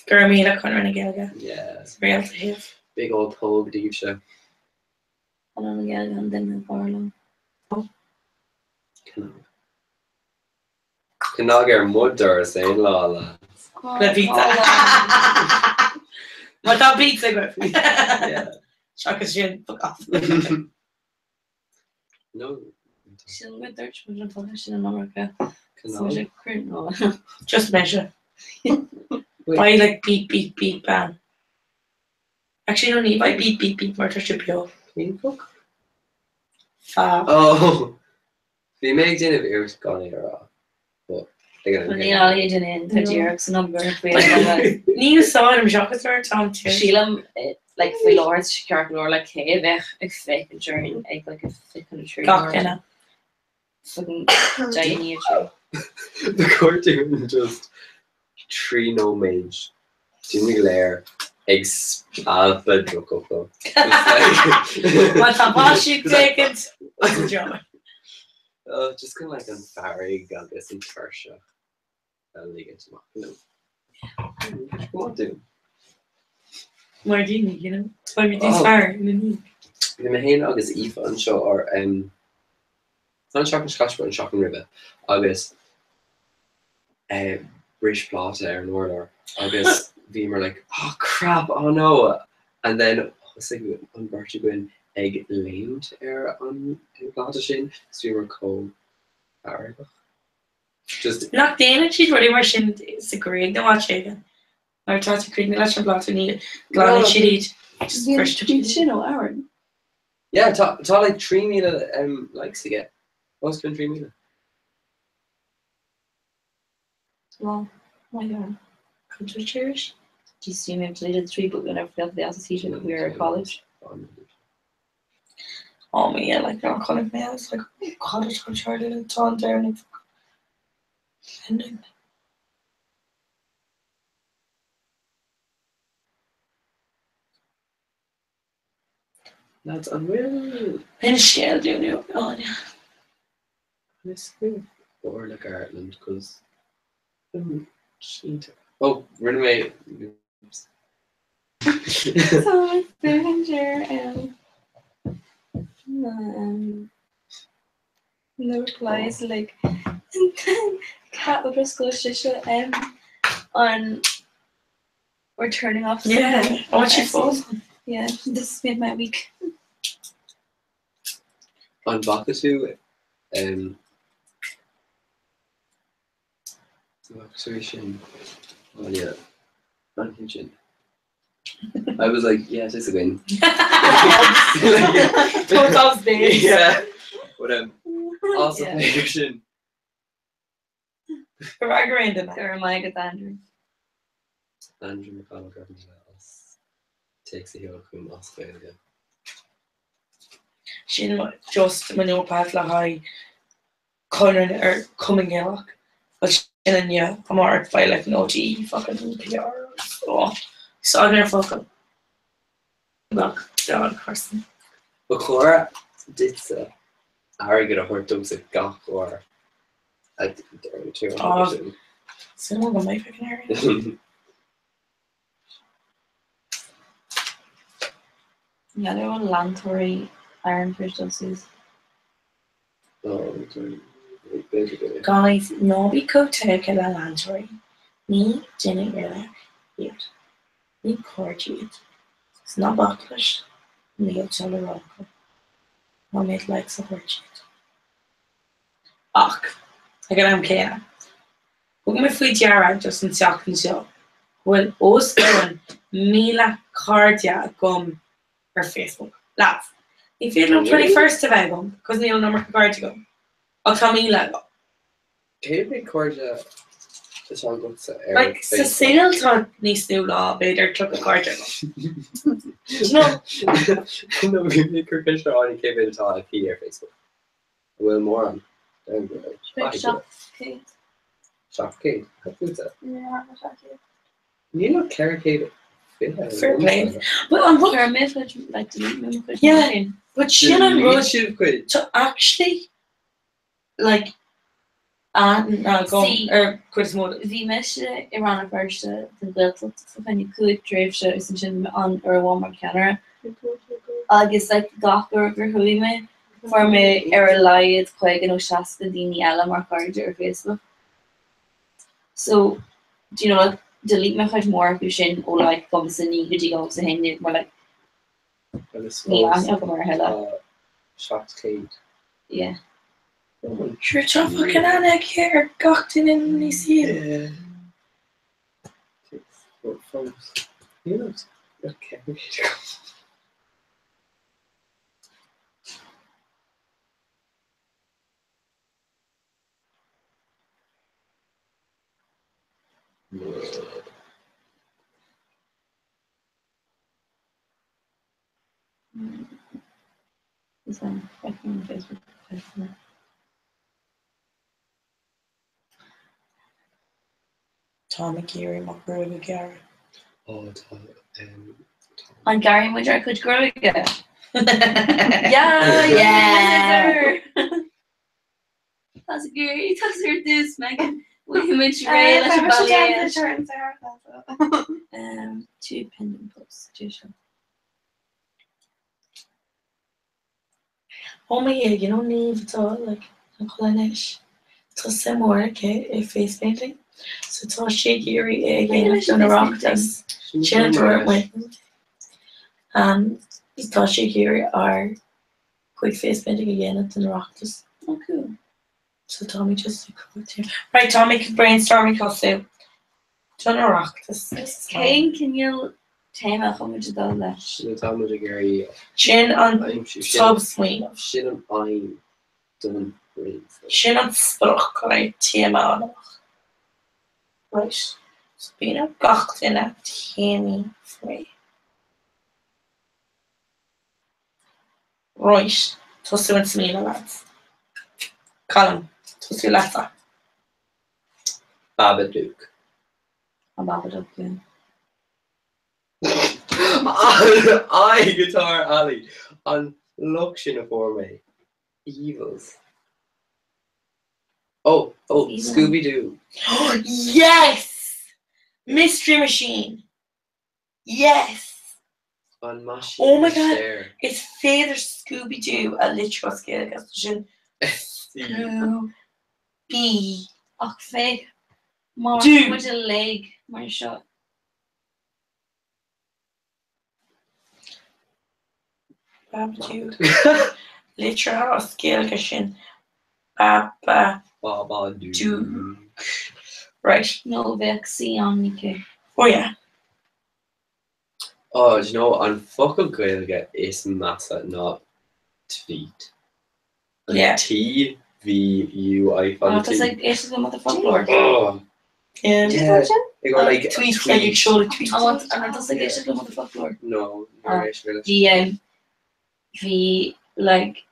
Garmina Conran again. Yeah. It's real to have. Big old pug deep show. And then the barlow. Cannot get mudder saying la lads. The pizza. What that pizza good? Yeah. Shaka shit, fuck off. No. She'll get there, she'll get published in America. So Cannot. she couldn't know. Just measure. Wait. Buy like beep ban. Actually, no need buy beep murder should be off. Clean fuck. Fab. Oh. The amazing if it was gone here. But they're But gonna you know, you didn't the Jerks number. Níl saw him shock her Tom too. Sheila, like for Lawrence, she can't go like hey, a fake journey, like a fake country. Gachna. Fucking giant tree. The cartoon just tree no mage. Jimmy Lair eggs alpha Jokoko. What a boss you take it. What's the job? Just kind of like Barry Gagas and Kershaw. League into what do? More do you know? Why we do fire in the knee. The main agus Eva and show or not shocking scotch but shocking river. August British plot in order. August Beamer like, oh crap, oh no. And then I was thinking on Bertie Gwyn egg lamed on Platashin, so we were cold. Just Lock Dana, she's really wishing it's a great no watch again. I tried to create a block and eat glad she'd eat. Just first to You know, Aaron. yeah, ta like 3 meal likes to get. What's been 3 meal? Well, my God. Country cherish. Just you maybe deleted 3, but we never felt the association when we were at college. Oh man, yeah, like they're calling me. I was like, oh god, it's going Charlie and Tom there and ending. That's unreal. And Shell do know. Oh yeah. Or like Ireland, because oh, run away. So Berenger the replies like Cat O'Driscoll Shisha on we're turning off. Yeah. I watch your phone. Yeah, this made my week. On Bakatu, Bakatu, oh yeah, not Hinchin. I was like, yeah, it's a win. Total space. Yeah, but also Yeah. Hinchin. Ragarinda. Or my good Andrew. Andrew McConnell Gardner takes the heel from Australia. She just when you pass la high Conran or coming here. But she and yeah, I'm alright by like no G fucking PR. Oh, so I'm gonna fucking look down person. But Cora did Ari get a hurt dogs at Gach or I think they're too. Oh. Someone gonna make fucking area. Yeah, they're on Lantory Ironfish doses. Oh, sorry. Basically. Guys, nobody could take a lantern. Me, Jenny, Rilla, here. Me, Cordy. It's not backlash. Me, Charlie Rocker. I made like support it. Ach, I got Kena. We're going to feed Yara just in second show. Well, Oscar Mila Cardia gum or Facebook. Lads, if you're on 21st of April, because Neil number card to go. I'll tell Mila go. Can you make Cordia the song go to air? Like Cecile thought needs to law better took a card to go. No. No, we make her picture on and came in to talk here Facebook. Will more on. Shop Kate. Shop Kate. How good that? Yeah, Shop Kate. You know Claire Kate Fair play. But on what? Like delete me. Yeah. But Shannon Rudd quit. to actually like See, quit mode. Bhí me se Iran verse den bil fan you could drive se is sin an ar one mar camera. Agus like gachar gur hui me for me ar laiad chuigen ó seasta daoine eile mar cardide ar Facebook. So do you know like delete me chuid mór acu sin ó like gom sa ní gotí go sa hen mar like ní go mar heile. Shocked Kate. Yeah. Sure, tough fucking Anna here, Gockton in New Zealand. Okay. This one fucking Facebook. Tommy Geary, Macroga Gary. Oh, On Gary Woodger, I could grow again. Yeah. That's great. That's her this, Megan. We image Ray. Two pending posts. Oh my god, you don't need at all, like, I'm Colinish. So similar, okay, a face painting. So it's all shaky again, I've done a rock this. Shannon Durant went. It's all shaky are quick face painting again, I've done a rock this. Oh, cool. So Tommy just here. Right, Tommy brainstorming costume. Done a rock this. Kane, can you tell me how much of that? Tommy Gary. Chin on top swing. Shin on I'm done brains. Shin on spruch, right? TMA. Right. So being a gacht in a TME free. Right. Toast to Smila lads. Colin. Toast to Lassa. Babadook. I'm Babadook, yeah. I Guitar Alley on Luxina for me. Evils. Oh, Scooby Doo. Yes! Mystery Machine. Yes! On Mashi. Oh my god. It's Father Scooby Doo a literal scale question. Scooby. Oh, fake. More Dude. with a leg. My shot. Babadook. Literal scale question. Babadook. Right. No vaccine on Nicky. Oh yeah. Oh, do you know on fucking Gaeilge is massa not tweet. Yeah. TVU I Oh, found that's like it's the motherfucker. Oh. Yeah. They go like tweet like you showed a tweet. I want and that's like it's the motherfucker. No. The like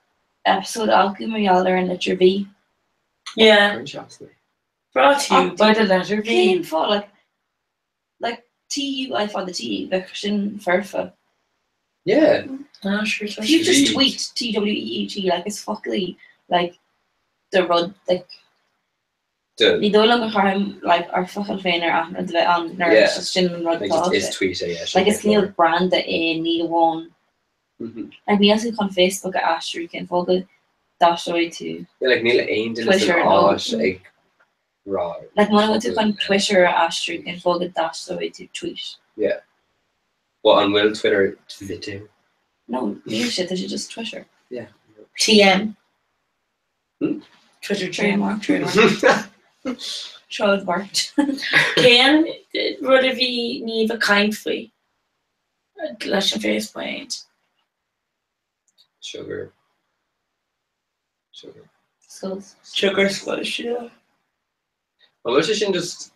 episode Alchemy and Letter V. Yeah. Brought to you by the Letter V. Painful, like TU I found the T version Furfa. Yeah. Oh, sure. If you just tweet TWEET like it's fucking like the rud like the dollar harm like our fucking trainer on nurse just rud is tweet like it's Neil brand that Neil one. Like we also on Facebook at Asher you can follow dash away to like Neil ain't Twitter like raw. Like when I went to on Twitter at Asher you can follow dash away to tweet. Yeah. Well on Will Twitter video. No, you shit they should just Twitter. Yeah. TM. Twitter trademark. Charlotte Bart. Can rud a bhí ní a kind faoi leis an face point. Sugar. Sugar squash, yeah. Well, let's just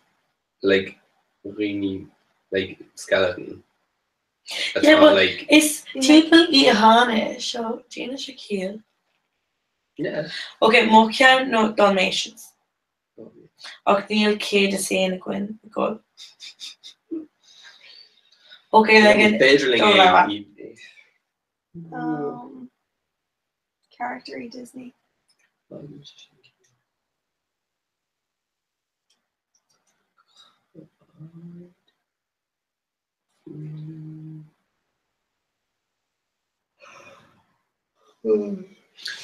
like really like skeleton. That's yeah, not, but like it's typically Hana, so Gina Shaquille. yeah. Okay, more can no Dalmatians. Och Neil K to say in a Gwen go. Okay, like Beidirling Oh, that Character Disney.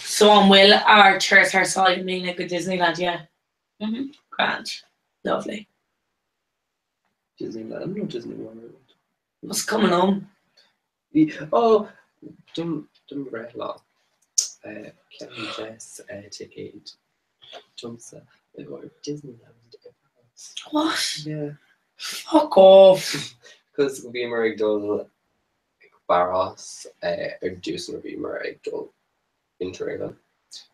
So on Will our church our side mean like a Disneyland, yeah. Grand. Lovely. Disneyland or Disney World? What's coming on? Oh, Dumbrella. Kevin Jess ticket. Johnson. They go to Disneyland. What? Yeah. Fuck off. Because we were dul Barros dús mar bhí mar ag dul interim.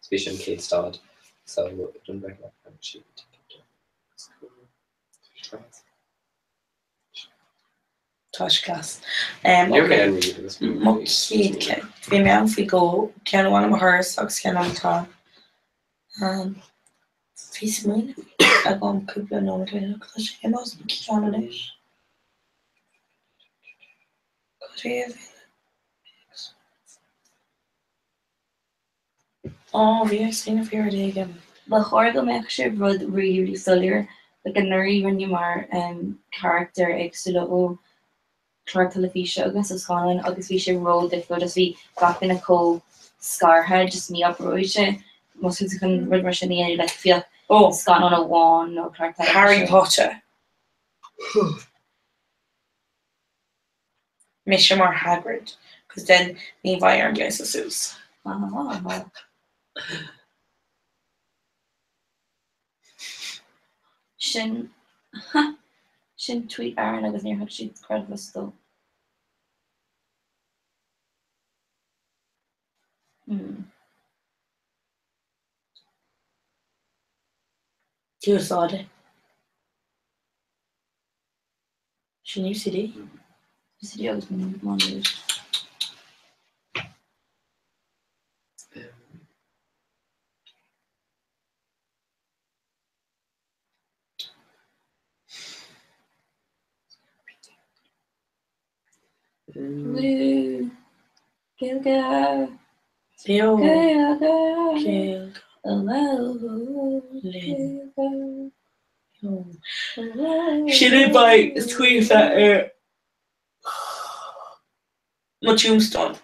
Speaking Kate Stod. So Dumbrella and she Tosh class. You're Okay. getting read this Mucid fi mewn fi go cean bhhain am hers agus cean am tá. Fi smuoine a gom cúpla nó tuine agus sé más cean leis. Oh, bhí sin fear again. Le chóir go meach sé rud riúí solir le an nuirí rinne mar character agsúla ó chlár telefíe agus is sáin agus bhí sé ro de fu as bhí gapin a có scarthe just ní apróise Mas chun rid mar sin le fi scan an a bháin nó chlár Harry Potter. Mission mar Hagrid, because then me bhai ar gleis a sús. Sin sin tweet Aaron agus níor thug siad credhstó. Tíosáide. Sin UCD. UCD agus man. Woo! Gilga! Theo. Gilga! Sin by tweet that my tombstone.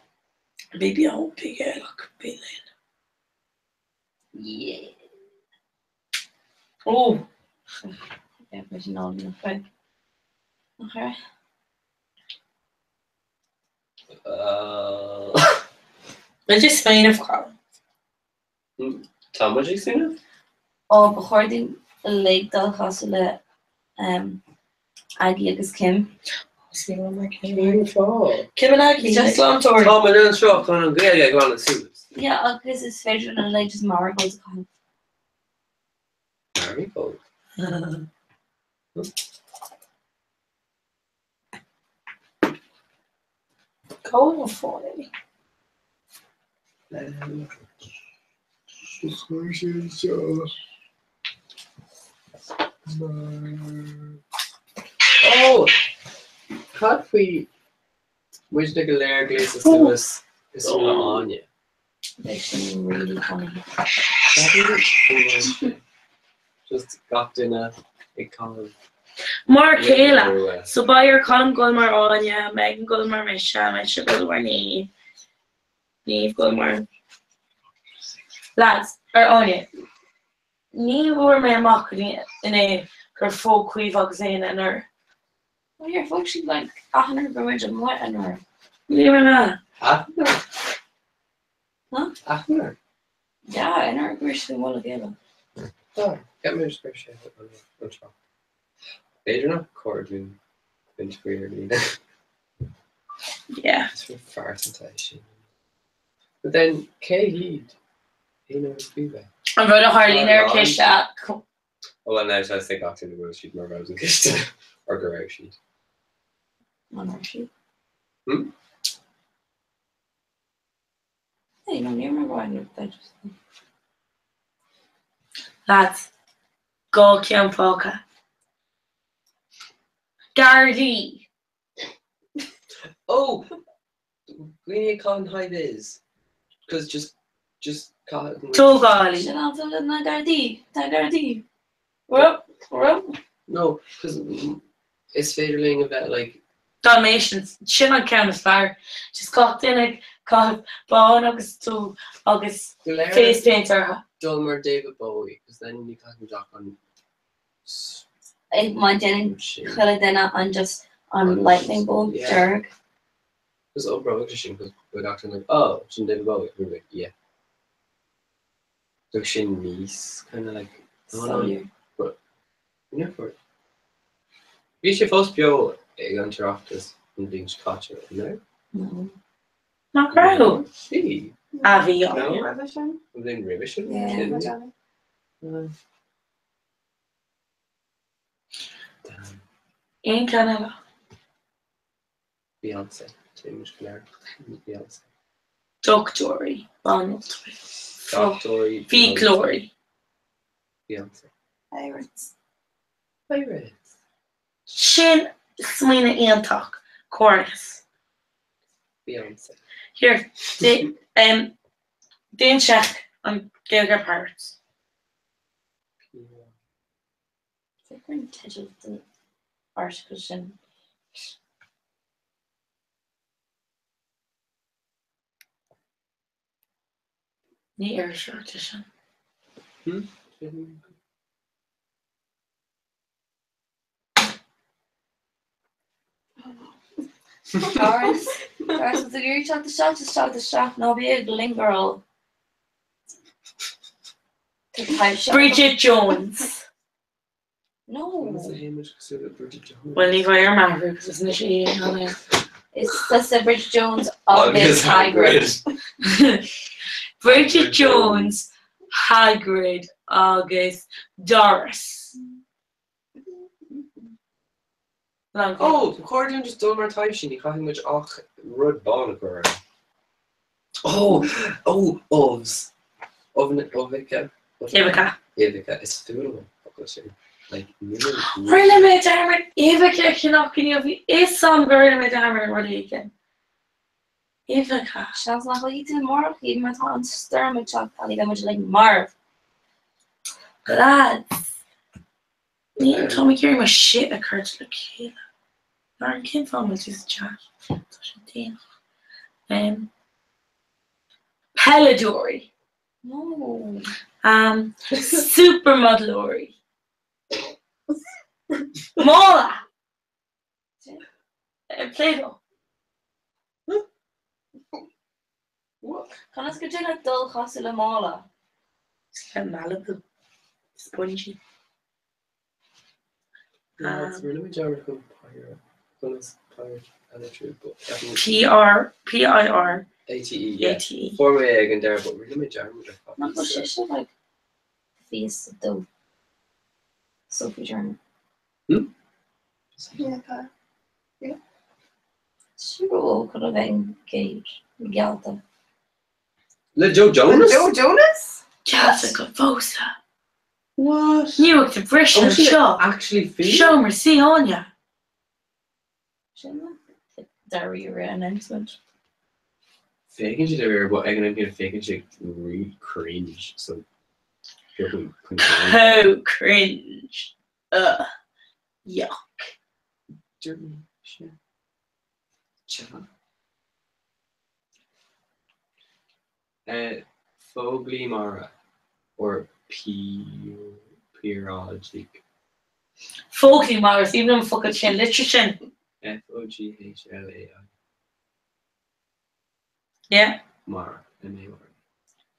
Baby, I hope big look big. Yeah. Oh. Yeah, but you know, okay. Let's just find a crowd. Tom, what did you say? Oh, before the lake dal castle Aggie agus Kim. Kim and Aggie just on tour. Tom and then shock on a go on the suits. Yeah, agus is favorite and like just marigolds kind of. Marigold. Go on for it. Oh, cut we which the glare glasses was is on you. Actually, really funny. Just got in a kind of Mark Kayla. So by your column Gulmar Anya, Megan Gulmar Misha, Misha Gulmar Neve Gulmar. Lads, or Anya. Neve were my mock in a her folk weave in and her. Well, your folks should like 100 grams of what and her. Leave her. Huh? Ahner. Yeah, and her Christian will again. Oh, get me a spreadsheet. They're not cording into weirdly. Yeah. It's for far sensation. But then Kay Heed, he knows feedback. I'm going to hardly near Kisha. Oh, well, now I think after the world sheet more rows and Kisha or garage sheet. On our sheet. Hmm? Hey, no, near my wine. Lads, go Kim Polka. Gardy. Oh! We need to call him high vis. Because just call it. Tógálaí. Sin an na Gardaí. We're up. No, because it's federling about like. Dalmatians. Sin an ceann is fearr. Just got duine cá bán agus tú agus face paint artha. Dulmer David Bowie, because then you can't talk on. Ag má déanann chuile duine an just an lightning bolt Yeah. derg. Because Oprah Wishing, because we're acting like, oh, she's David Bowie. We're like, yeah. So she niece, kind of like. Soldier. Yeah, for it. Vi ska först bjöd en till aftes en dygnskarta, no? No. Má crowd. Sí. A bhí á. No. Revision. Within revision? Yeah. Kidding me? Madonna. Damn. Aon ceann Beyonce. James Clare. Beyonce. Doctorí. Bonaltorí. Doctory. Bhí glórí. Beyonce. Pirates. Favorites. Sin smaoine aontacht chorus. Beyonce. Here, déan seach an Gaeilge Pirates. Figuring title the article sin. Ní ar seirte sin. Doris was the gear shot the shot, no be a girl. Bridget Jones. No, What's the name of Bridget Jones? Well, ní bhair mar because isn't she it's just a Bridget Jones August Hagrid. Bridget Jones, Hagrid, August, Doris. Oh, according just Dulmer type she you can't much och Rud Barnacle. Oh, Ovs. Ovica. Ivica. Ivica. It's food. Like Really made Darren Ivica cannocking you is some very made Darren Rodrigan. Ivica. Sounds like what you do more even my on stir chuck I much like Marv. Lads. Me and Tommy carry my shit occurred to the kid. Lauren Kim phone was just chat. Peladori. No. Supermodelory. Mola. Play-Doh. what? Can I go do like dull hustle and Mola? Malibu. Spongy. No, it's really Jared who pirate. Pirate energy, but PIR ATE. Yeah. Yeah. Former egg and there, but really Jared. Not what she should like face the Sophie Turner. Yeah, okay. She could have engaged Galta. Let Joe Jonas. Joe Jonas? Jessica Vosa. What? New expression Oh, she show. actually feel. Show me, see on ya. Diary announcement. Faking shit everywhere, but I'm gonna get a faking shit really cringe. So people couldn't. How cringe. Yuck. Dirty shit. Chat. Fogly Mara or Periodic. Folky Mars, even on fucking chin, literature. FOGHLAI. Yeah. Mara. M-A-R.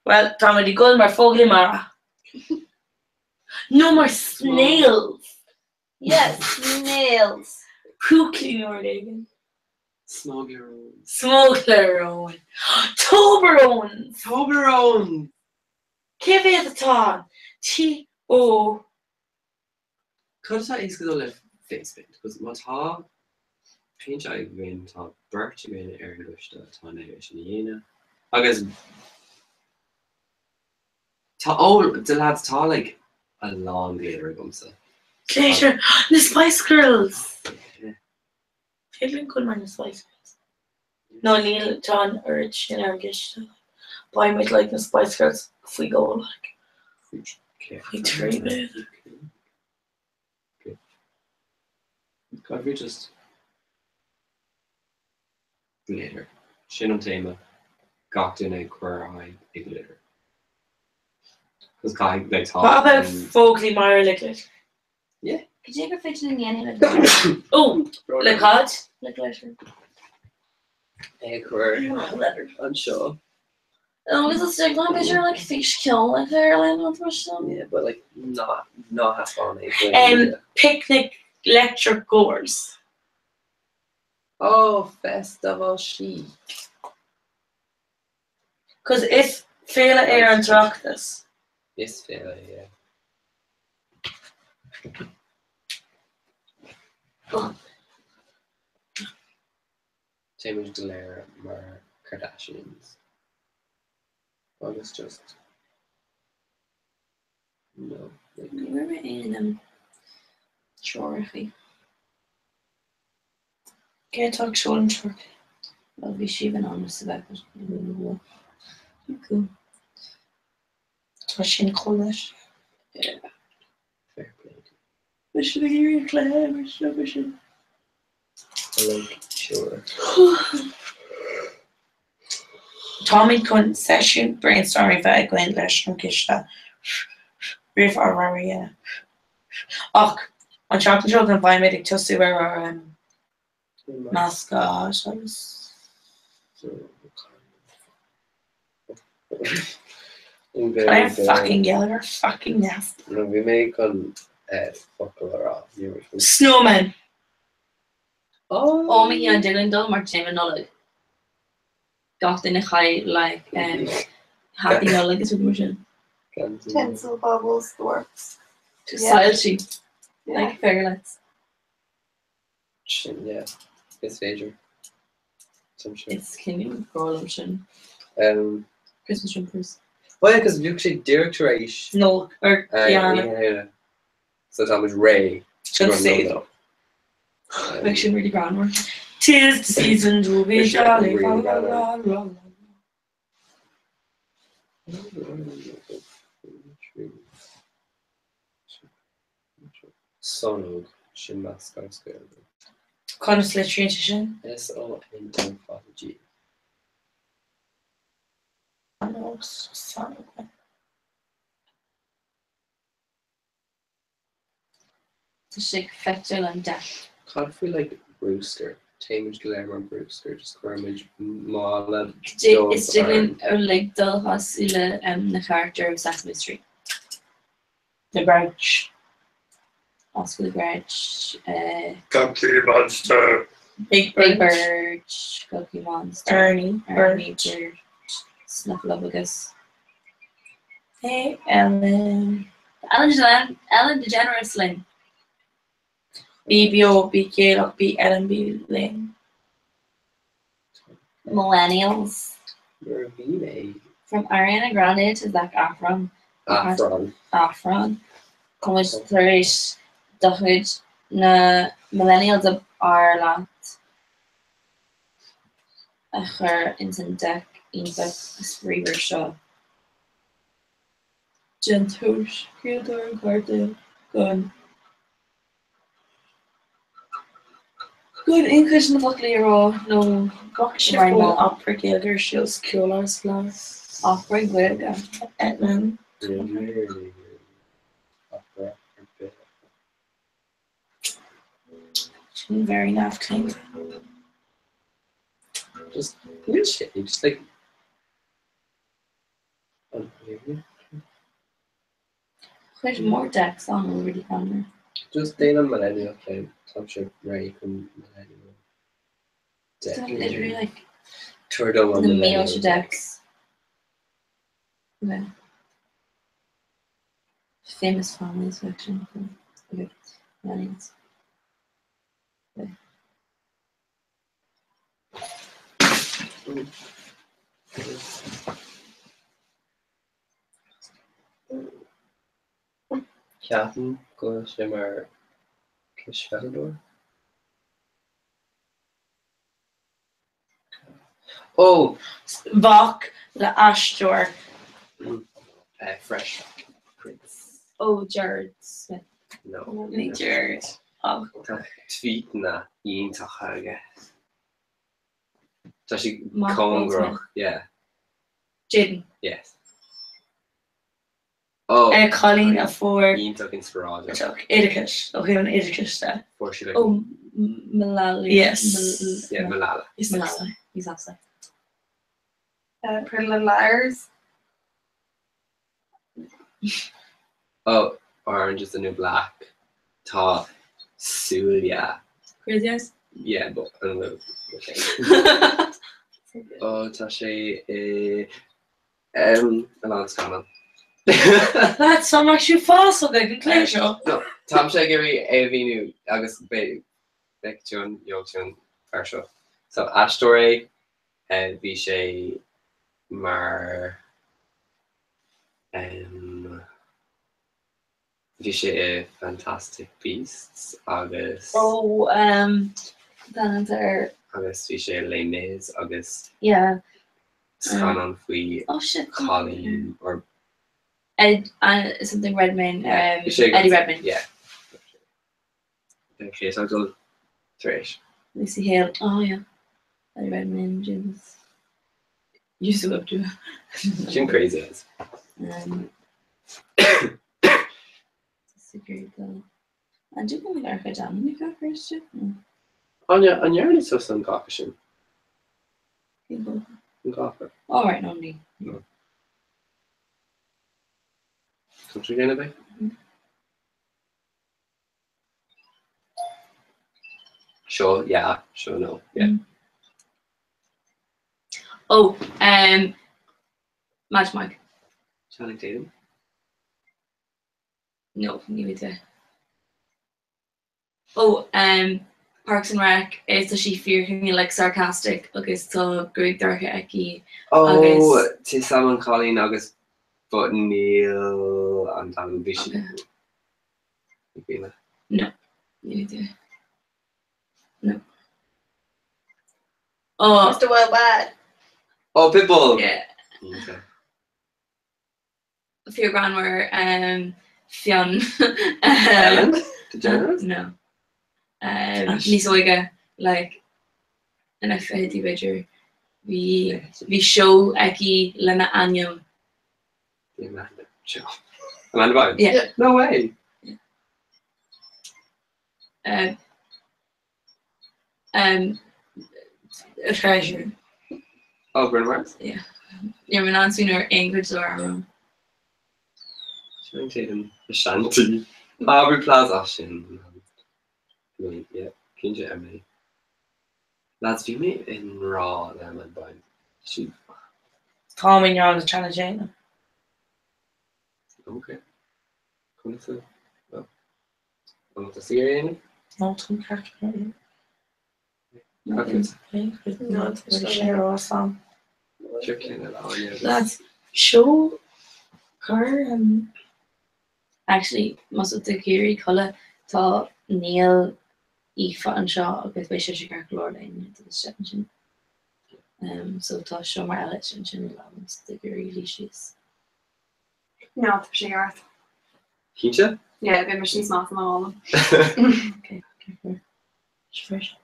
Well, Tommy Goldmar, Folky Mara. No more snails. Yes, snails. Pookly Nordigan. Smogger. Smuggler. Toblerone. Toblerone. Give it a ton. T-O. Could I ask you to Facebook? Because what how pinch I win top Birch win English the ton Iana. I guess the lads ta like a long later so. Later, the Spice Girls. Feeling good man, the Spice Girls. No, Neil John urge in our gish. Buy me like the Spice Girls if we go like Okay. we three bit. God, we just glitter. Sin an téma gach in a queer eye ag glitter. Because Kai they talk. What about Folkley Meyer liquid? Could you ever fit it in the end? Oh, like hot? Like letter. queer. I'm sure. Oh, is it still going to be sure like fish kill like Ireland on first time? Yeah, but like not have fun. Eh? Picnic lecture goers. Oh, festival chic. Because if Féile ar an Draktas. Is fair, yeah. James Delaire mar Kardashians. Well, it's just no. Like, We're in Shorey. Can't talk short and short. Well, be she even honest about it. Cool. Tuiscin cholas. fair play. Wish the gear clever, wish. Like sure. Tommy couldn't session brainstorming bheith gwein leis an gista. Rih ar Och, an chocolate joke an bhaid méid tosú ar mascot. I'm fucking yelling or fucking nasty. No, we make on fuckle off. Snowman. Oh, me and Dylan Dull mar Jim Nullig. Got in a high like happy Nullig is motion. Tinsel bubbles, dwarfs. Style sheet. Like fairlights. Yeah, it's major. Some shit. It's King Gorlumshin. Christmas jumpers. Oh yeah, because you actually directorish. No, or Diana. Yeah. So that was Ray. Just say it. Actually really grand work. Tis the season to be Wish I jolly. could read La, that la, la, la. Sonog, sin mascot scale. Conas literary sin. SONOG. To shake fetchel and death. Can't feel like Brewster. Tamage Glamour Brewster. Just Squirmage Mala. It's jiggling or like dull hosile the character of Sesame Street. The Grouch. Oscar the Grouch. Cookie Monster. Big Big Bird. Bird. Cookie Monster. Ernie. Ernie Bird. Bird. Snuffleupagus. Hey, Ellen. Ellen DeGeneres Sling. BBO, BK, B, Ellen, B, Lynn. Millennials. Nervine. From Ariana Grande to Zac Efron. Afron. Comes through dochid na millennials of Ireland. A chur in san deck inbeth Spreever Shaw. Gentosh, Creator, Garden, Gun. Good English na fuckley raw no Shift one opera Gilder, Shields, Killers, Glass. opera good. Edmund. Really good. Very naff clean. Just weird shit. You just like. There's more decks on already on there. Just Dana Millennial playing top ship Ray from Millennial. It's not literally like Turtle on the Millennial male decks. Okay. Famous families section. Okay. Millennials. Okay. Ceapan go sé mar Kisfeldor. Oh, Bach le astor. Fresh Prince. Oh, Jared Smith. No. Jared. Oh. Tá tweet na ionintach aige. Tá si Mark congroch, yeah, Jaden. yes. Oh, Colleen a for ionintach inspirado. Idicus. Okay, an Idicus da. For she like, Oh, Malala. Yes. yeah, Malala. Malala. Exactly. Pretty Little Liars. Oh, Orange is the New Black. Tá Sulia. Crazy Eyes. Yeah, but I don't know. Okay. Oh, tá sé Alon's Common. That's so much you false of the conclusion. No, Tom sé guri Avinu agus Beckjun Yojun Farsho. So Ashtore bhí sé mar bhí sé Fantastic Beasts agus Oh, then agus bhí sé Les Mis agus yeah. scanan faoi Oh shit. Colleen or Ed, something Redmayne. Bhí sé- Eddie Redmayne. yeah. Okay, so I'll go Trish. Lucy Hale. Oh yeah. Eddie Redmayne. James. Used to up to. Jim Crazy Eyes. That's a great though. I do think I got down. You got first too. Anya so some caucasian. People. Caucasian. All right, no need. Country again a bit. Sure, yeah, sure, no, yeah. Oh, Match Mike. Channing Tatum. No, neither. Oh, Parks and Rec is the she fear me like sarcastic. Okay, so great dark eki. Oh, to someone calling August, but Neil and Talon Vision. Okay. Neither. No. Oh, Mr. Wild Bad. Oh, Pitbull. yeah. Okay. Fear Granwer, Fionn. Ellen DeGeneres. No. Nisoiga, like, and I felt the bidger. We show Eki Lena Anyam. The Amanda Show. Amanda Bynes. Yeah. No way. A treasure. Oh, Bruno Mars. Yeah. You're my non or English or Arrow. Channing Tatum. Ashanti. Aubrey Plaza. Shin. Yeah. Kinja Emily. Lads, view me in Raw and Amanda Bynes. She. Tom and you're on the channel Jane. Okay. Come to. Well. Want to see her in? No, Tom Carter. Okay. No, share awesome. Checking it out. Yeah. That's show her Actually, most of the Geary colour thought Neil Aoife and Shaw with Bishop Chicago Lord into the session. So to show my election in the Geary leashes. No, for sure. Kinja? Yeah, the mission's not from all of them. Okay. fresh.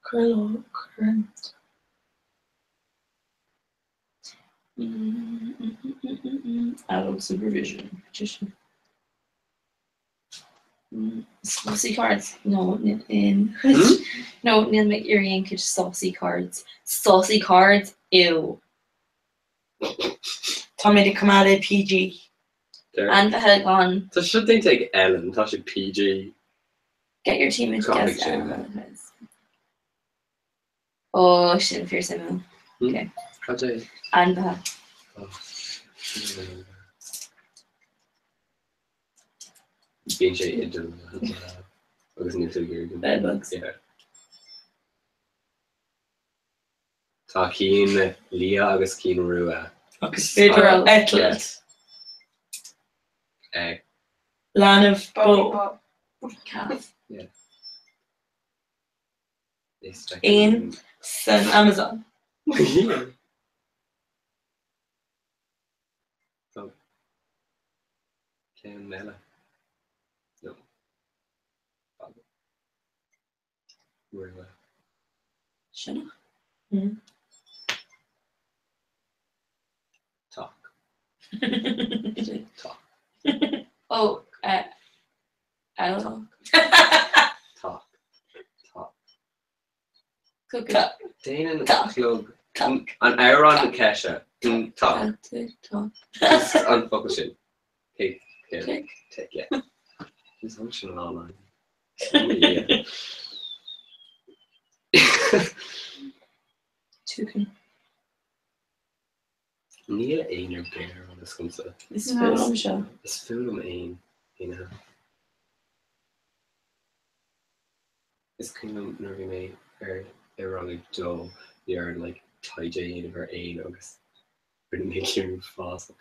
Current. Adult supervision petition. Saucy cards. No, no, Neil make your yank saucy cards. Saucy cards. Ew. Tommy to come out of PG. There. And the hell gone. So should they take Ellen? That should PG. Get your team into Comic guess. shame. Oh, shit, Fierce Emil. Hmm? Okay. How'd they? And the Being shaded and I was new to here. bed bugs. Yeah. Tá Cín Lia agus Cín Rua. Agus Federal Atlas. Lan of Bo. Calf. In San Amazon. Yeah. So, Ken Mela. No. We're Shut talk. Talk. Oh, I'll Talk. Talk. cook Dana and Talk. Club. Talk. An hour on the Kesha. Talk. Talk. Just unfocusing. Take. Okay. Take. Yeah. He's functional online. Yeah. Chicken. Níl éonar béir an is cumsa. This is food on show. Is fuaim éon ina. Is cúnam nar bhí mé ar an dó ar like taide éanamh ar éon agus rinne mé cúm fás.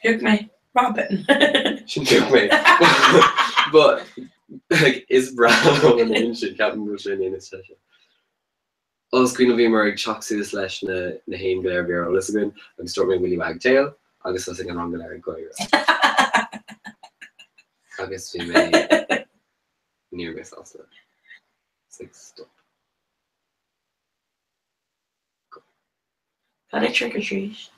Hook me. Robin. Sin took me. But like is brown an inch Captain Bush in a session. Os Queen of Emer Choxus slash na hain Blair Bear Lisbon and start me Willie Wagtail. I guess I sing an Angular Goyer. I guess we may near myself. Six stop. Got a trick or treat.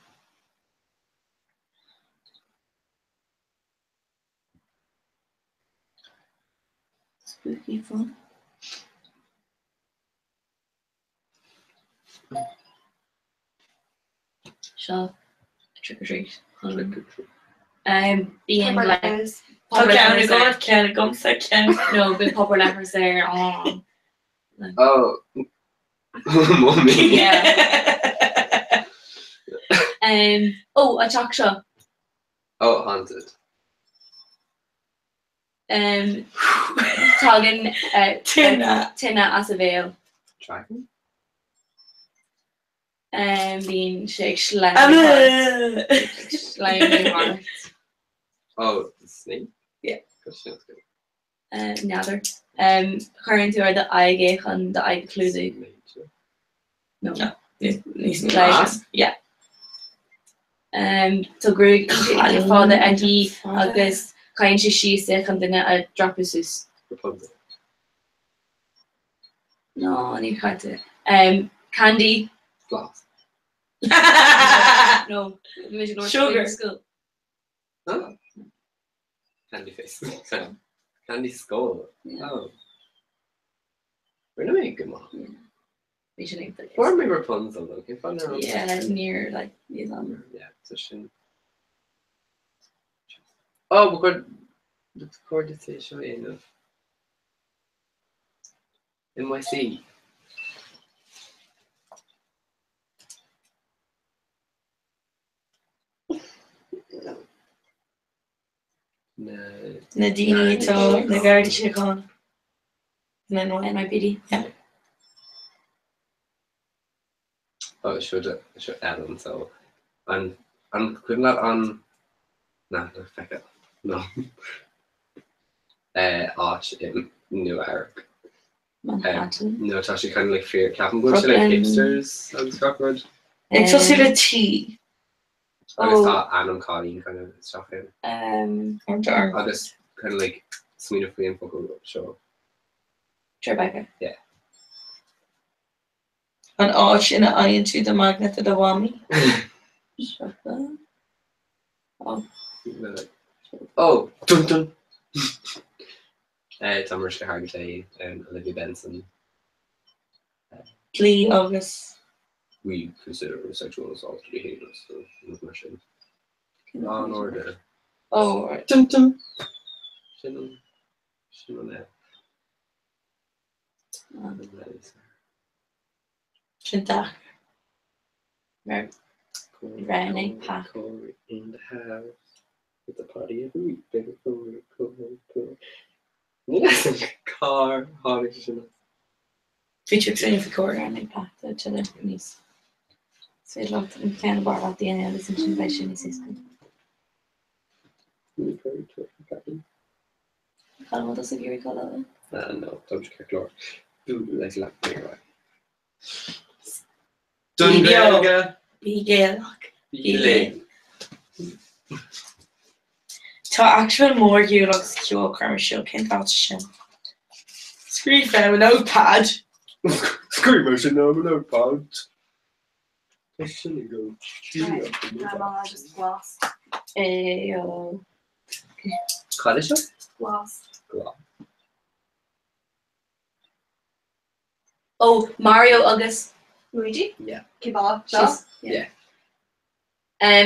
Spooky fun. Shall trick or treat. Being like Okay, I'm gonna go can it come second. no, big pupper lepers there. Oh, mommy. Yeah. Oh, a chalk shop. Oh, haunted. Talking Tina as a veil. Dragon. Being shake slimy heart. Oh, the snake. Yeah. Good. Neither. Current to the eye gate and the eye clue. No. Yeah. So Greg father and he agus kind she sick and then a drop his Rapunzel. no and you had to Candy Glass. no Sugar. School. Oh. Candy face. Candy skull. Yeah. Oh. We're not making good one. We should name that. Or maybe Rapunzel though. Can you find her? Yeah, near like these on. Yeah, position. Oh, we're the coordination in NYC. No. Nadine to the guard Chicon. And then what? NYPD. Yeah. Oh, should Adam so and couldn't that on no fuck it. No. Arch in Newark. Manhattan. No, it's actually kind of like fear Captain Bush like hipsters on Scotland. It's also the tea. I just thought Adam Colleen kind of stuff in. Or dark. I just kind of like Sweeney Free and Focal show. Tribeca. Yeah. An arch in an eye into the magnet of the whammy. Oh, dun dun. Thomas Hargitay and Olivia Benson. Lee August. We consider sexual assault to be heinous, so mission. Law and order. Oh, right. Dun dun. Shinta. Raining pack. Corey in the house. With the party every week, baby. Corey. Yes, car. Feature training for Corey. Raining pack to the niece. So I'd love to plan a bar at the end of this invasion is what does it call that? No, don't you care, Lord. Do like that. Dungaga. Bígéach. Bílé. Tá actual mór giúlagus ceol carm seo cén tá sin. Scríb fe an notepad. Screamer sin no notepad. Sin go. Just glass. Cad is Glass. Oh, Mario agus. Luigi? Yeah. Kebab. She's- Yeah.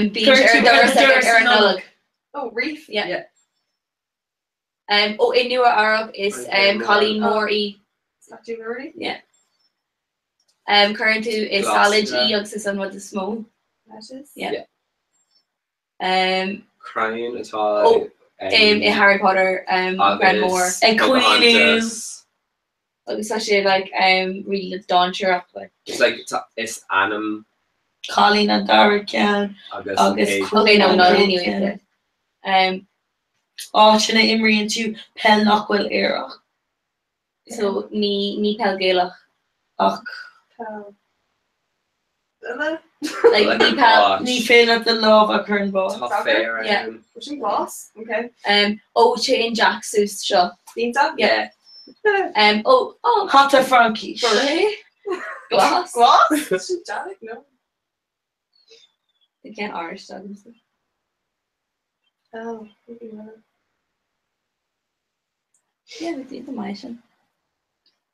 Beach ar nullag. Oh, Reef. Yeah. In Nua Arab is Colleen Morey. Is that too early? Current is Glass, Salad yeah. agus is an what the small. That is. Yeah. Crying atá. In Harry Potter, Granmore. And Queenie. Agus actually like really dauncher up like. It's like it's Anam Colleen and Dara Ceann. agus Agus Kate. Okay, no, not Queenie. anyway. Sinna imríonn tú pell nachhfuil éireach. So ní pel gaelach. Ach, Like, Like ní pel. ní féile the love a chun bá. Tá fair. Yeah. pushing glass. Okay. Chain Jack Seuss shop. Pizza. Yeah. Hatta Frankie. Glass. Glass. Jack. No. They can't Irish dogs. Oh. Maybe not. Yeah, we did the Maishan.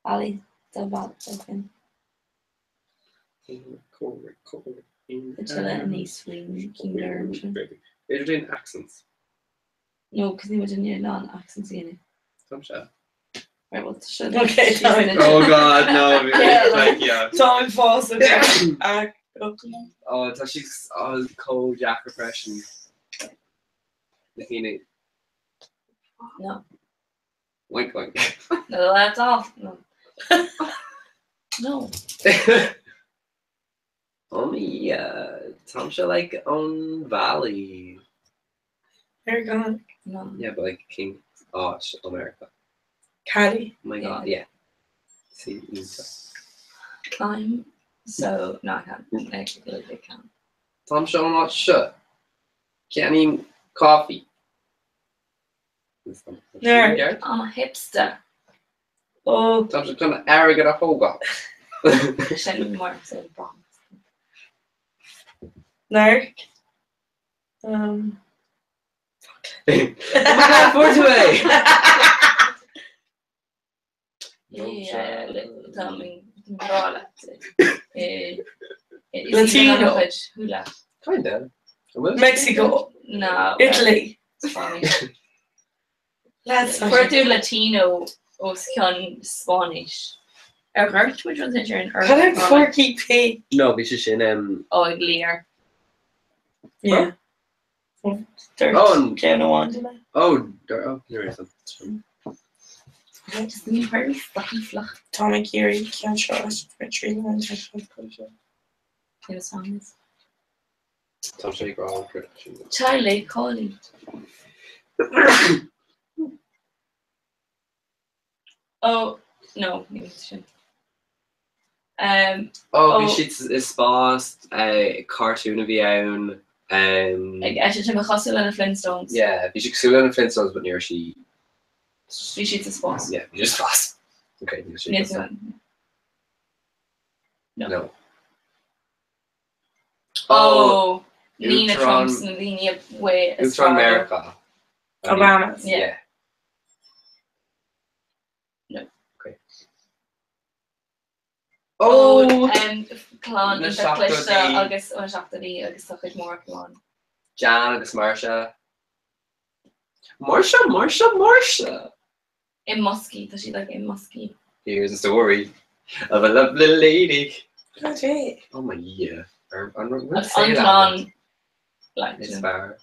Ali, the bad something. The chilla and these swing kingdom. They're doing accents. No, because they were doing non-accents in it. Some shit. Right, well, should Okay, sorry. Oh god, no. Yeah, Like, yeah. Tom Foster. Oh, tá she's cold Jack repression. Looking No. wink wink. No, that's off. No. No. Tom show like on Valley. They're gone. No. Yeah, but like King America. Caddy. Oh my god, yeah. See, Climb. So, no, I can't. Actually, they can't. Tom show not shut. Can't even coffee. Nerd. I'm a hipster. Oh, Tom's just kind of arrogant a hoga. Shouldn't more so wrong. nerd. Oh my god, for today. Yeah, tell me. Latino. Hula. Kinda. Mexico. No. Italy. It's funny. That's For do Latino os can Spanish. Which one's in your Had a quirky pig. No, we should in Oh, Lear. Yeah. There's Oh, Jenna Wanda. here is some. Just need very fluffy fluff. Tom and Kiri can't show us for 3 months. The song is Tom Shake all production. Charlie Collie. Oh no, we should. Oh, we should spast a cartoon of your own. I should have a hustle and a Flintstones. Yeah, we should sue on the Flintstones, but near she. We should spast. Yeah, we just fast. Okay, you should. Yes, No. Oh, Nina Neutron- Trump's Nina way. Neutron America. Obama. Yeah. Oh, Clán Na clista seachtaí. agus an seachtaí agus sochuid mór clán. Jan agus Marsha. Marsha. In Muskie, does she like in Muskie? Here's a story of a lovely lady. Okay. Oh my yeah. I'm not An say that. clán. Like, It's you know. fair.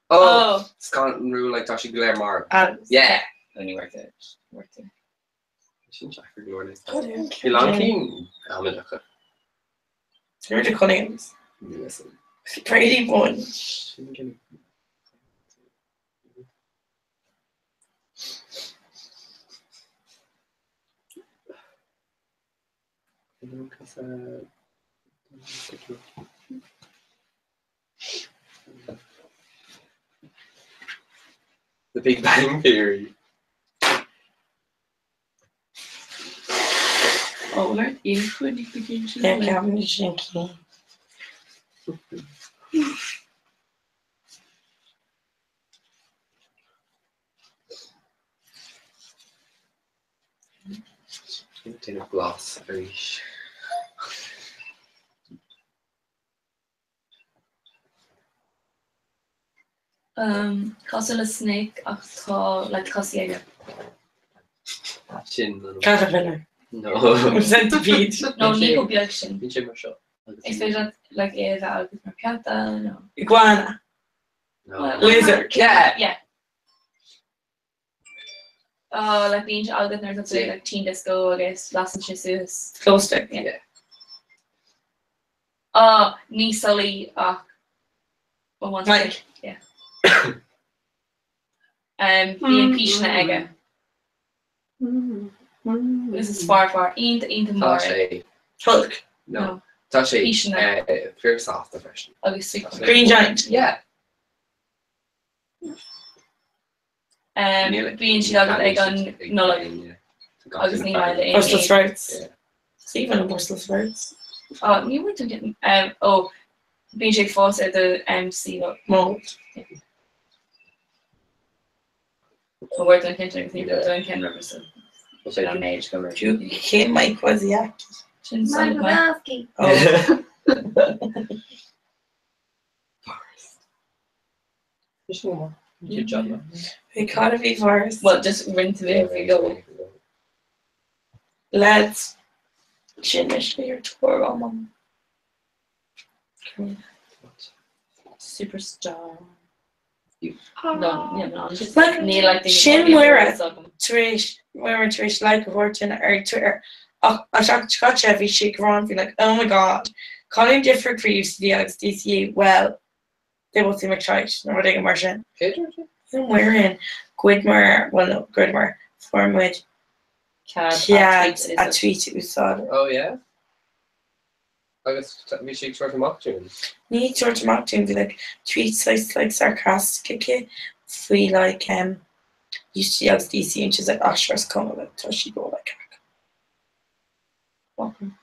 Oh, Oh, Scott Rue like Tashi Glamour. Adams. Yeah. only worked it. Worked it. Sin Jack for glory. Okay. Ilan Almanacha. You're the Cunninghams. Listen. Brady won. The Big Bang Theory. Oh, learn eventually begin to Yeah, Gavin is shinky. Tin of glass. Costal a snake ach tá le cosíige. Sin. Caterpillar. No. Centipede. No, ní go beag sin. Bhí sé mar seo. Is féidir le é agus mar pianta, no. Iguana. No. Lizard. Yeah. Like bíon agus nar say like teen disco agus lasan sin suas. Glow stick. Yeah. Ní solí ach one Mike. stick. Yeah. Bíon píisina aige. This is far into Tá more. sé. Hulk. No. Tá sé. Píisina. Fierce off the version. Agus super. Green Giant. Yeah. Bíon si agus ag an nullag. Agus ní mai le Brussels sprouts. Yeah. Stephen and Brussels sprouts. Ní bhaint an getting bíon sé fós ar the MC though. Mold. Bhir an hinting thing doing ken represent. What's an age cover? You came Mike Wozniacki. Chin son Oh. Good job. We gotta be first. Well, just ring to it if you go. Lads. Chin your tour mom. Superstar. No, just Like, near like the Shin Wira. Trish, like a fortune or Twitter. I got Chevy shake around, be like, oh my god, Colin different for UCD Alex DCU. Well, they both seem excited. No, they can margin. Wearing Gwydmar, well, no, Gwydmar, form with Cad, a tweet it saw. Oh, yeah? I guess we should sort of mock tunes. Need George Martin be like tweets like sarcastic, we like UCD Alex DC, and she's like, oh, sure, it's coming, like, so she go like, welcome.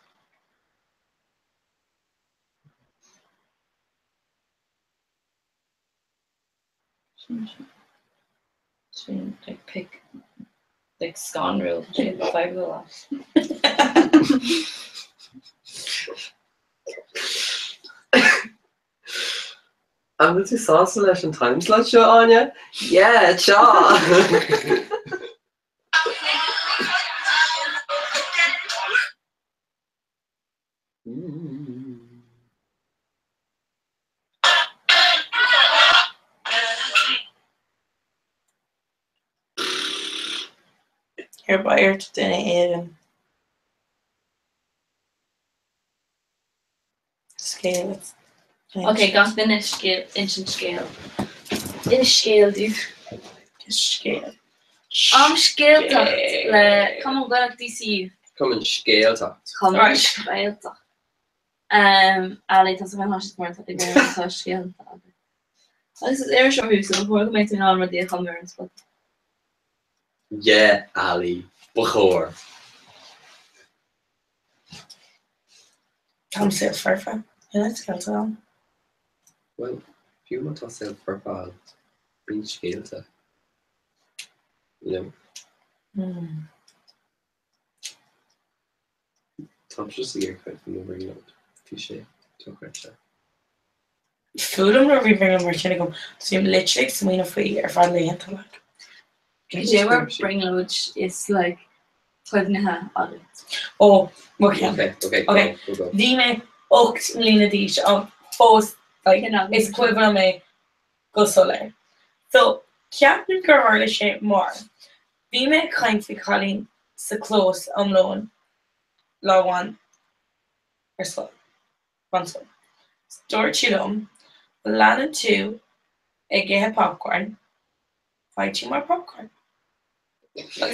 Like pick like scone rule. She had 5 of the last. I'm going to sauce selection time slot show, Anya. Yeah, cha. Your buyer to dinner scale it. Okay, got the scale, inch scale. In scale, dude. Scale. Scale le come on, go to DC. Come and scale talk. Come on, scale talk. Ali, that's my last part. I think I'm scale talk. This is every show so before the meeting on with the comments, but. Yeah, Ali. Before. I'm so far. Yeah, let's go to Well, if you want to sell for a being scaled to, you know. Tom's just a year quick from over you know, touché, talk right there. Food I'm not bringing more to go. So you literally some of free or finally into like. Ever bring which is like 12.5 audits. Oh, okay. Okay. Go. Dime ocht Melina Dish of post like it's equivalent me go solar. So Captain Girl shape more. Dime kind of calling so close loan law one or so. One so. Store chillum, Lana 2, a get popcorn. Find 2 more popcorn.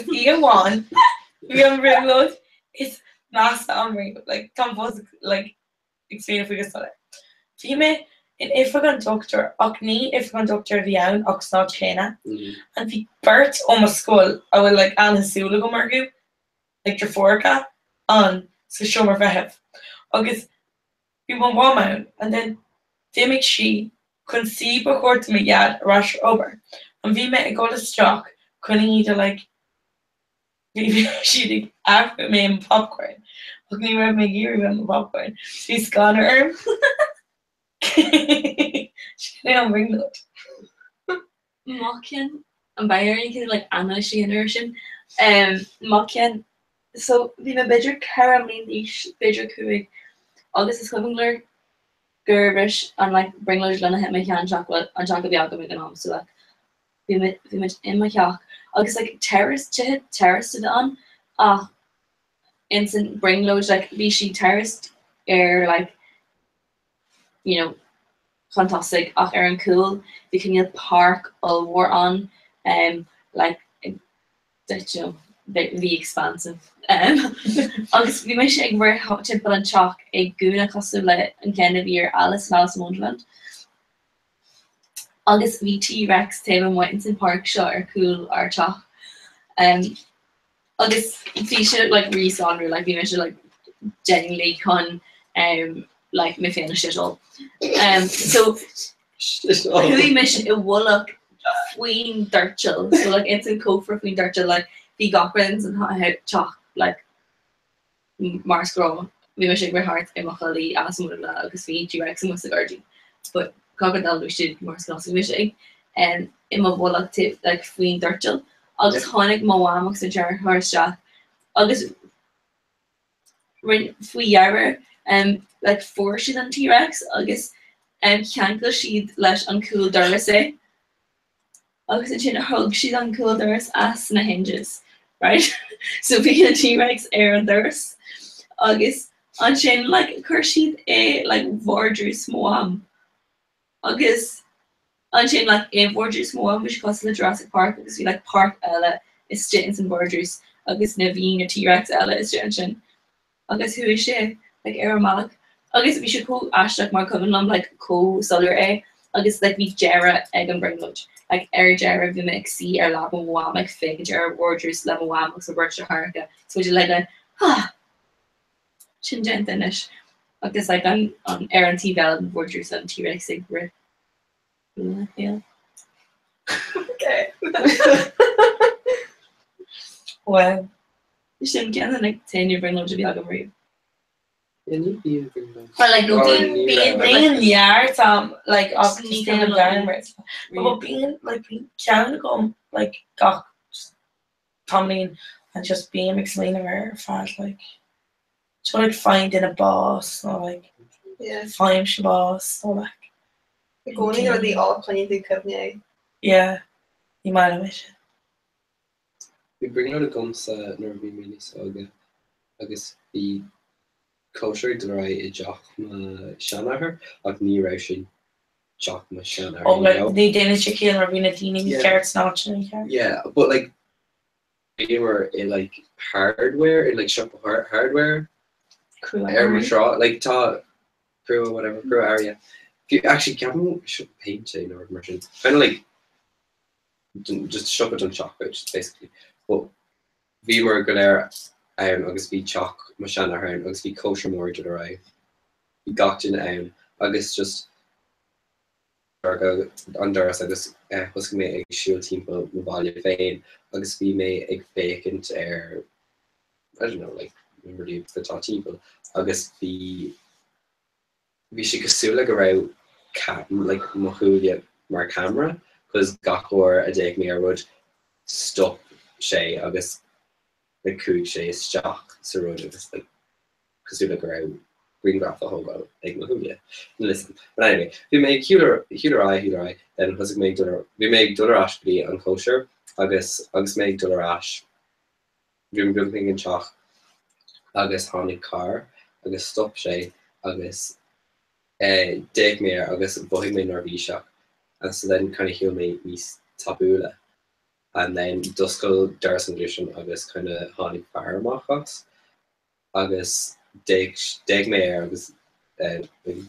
Year 1, we have remote. It's master on me. Like Tom was like explain if we get started. Fi me in ifig an doctor ach ní ifig an doctor bhí ann ach sná chéine an bhí bert om a school a bhfuil like anhasúla go margu like Treforca an sa siomar bheitheh agus bhí one woman and then Vimig she kun see before to me yet rush over and vi met a go stock couldn't eat like she after me and popcorn look me me gear with popcorn she's gone her she didn't bring that Mockin an baing can like Anna she immersion Mockin so vi me bidger caramel bidger kuig August is coming Gerbish and like bring lena hit my can chocolate and chocolate biaga with an so like vi mit in my yak August like terrace to on instant bring loads like be she terraced air like you know fantastic and cool we can get park all war on like that you know the expansive agus vi me ag ver hot timpple an chalk ag gúna cosú le an Kennedy ar Alice in Alice in Wonderland agus vi T-Rex te an Whitington Park seo ar cool ar chalk agus fi like re-sondra like vi me like genuinely con like me fan shit all so hui mission it wollach Queen Dirchel so like it's a code for Queen Dirchel like the Goblins and how chalk like Mars Grow we wish it heart Emachali Asmula agus fi T-Rex and Gardi but Crocodile wish Mars Grow wishing and Emma Wallach tip like Queen Dirchel agus Honig Moamach and Jar Horshach agus when fui Yarra like 4 she's on T-Rex agus Cankle she'd lesh uncool Durse agus in hug she's uncool Durse as na hinges right so we a T-Rex air and thirst August on chain like Kershid a like Vordrus Moam August on chain like a Vordrus Moam which costs the Jurassic Park because we like Park Ella is Stittens and Vordrus August Naveen a T-Rex Ella is Jensen August who is she like Aaron Malik August we should call Ashtak Mark Covenant like co-solar A August like we Jera egg and bring lunch like Jera Vimix C or Lava Wam like Fig Jera Wardrus Lava Wam looks a virtual Harka so would you like that Shinjan finish like this like on Aaron T Valid Wardrus and T-Rex Sigrid yeah okay well you shouldn't get the like 10 year bring lunch to be like a read but like being yard like obviously but being like can go like got Tomlin and just being explaining her fast like so like finding a boss or like find she boss or like going or the all playing the company yeah you might have mission we bring out a guns nor be mini so I guess the culture dry a jock ma Shanna her like ní ra sin jock ma Shanna oh like they didn't check in or being a teeny carrots not yeah but like they were in like hardware in like shop hardware like ta crew whatever crew area if you actually can shop paint chain or merchant kind of like just shop it on chocolate just basically but we were good agus bhí chalk mar sean airn agus bhí kosher mór de ra bhí gatain agus just andaras agus hus mé ag siúil timppla mobaile féin agus bhí mé ag fécint ar I don't know like remember the timppla agus bhí si cosúla go ra like mochuúlia mar camera cos gachor a déag mé ar rud stop sé agus the cool she is shock so just like because you look around green graph the whole go like listen but anyway we make huler eye then was make dollar we make dollar ash be on kosher I guess make dollar ash thing in chalk I guess honey car I guess stop she I guess take me I guess boy me Norvisha and so then kind of heal me tabula and then Duskull Darson edition agus kind of honey firemarks agus dig me agus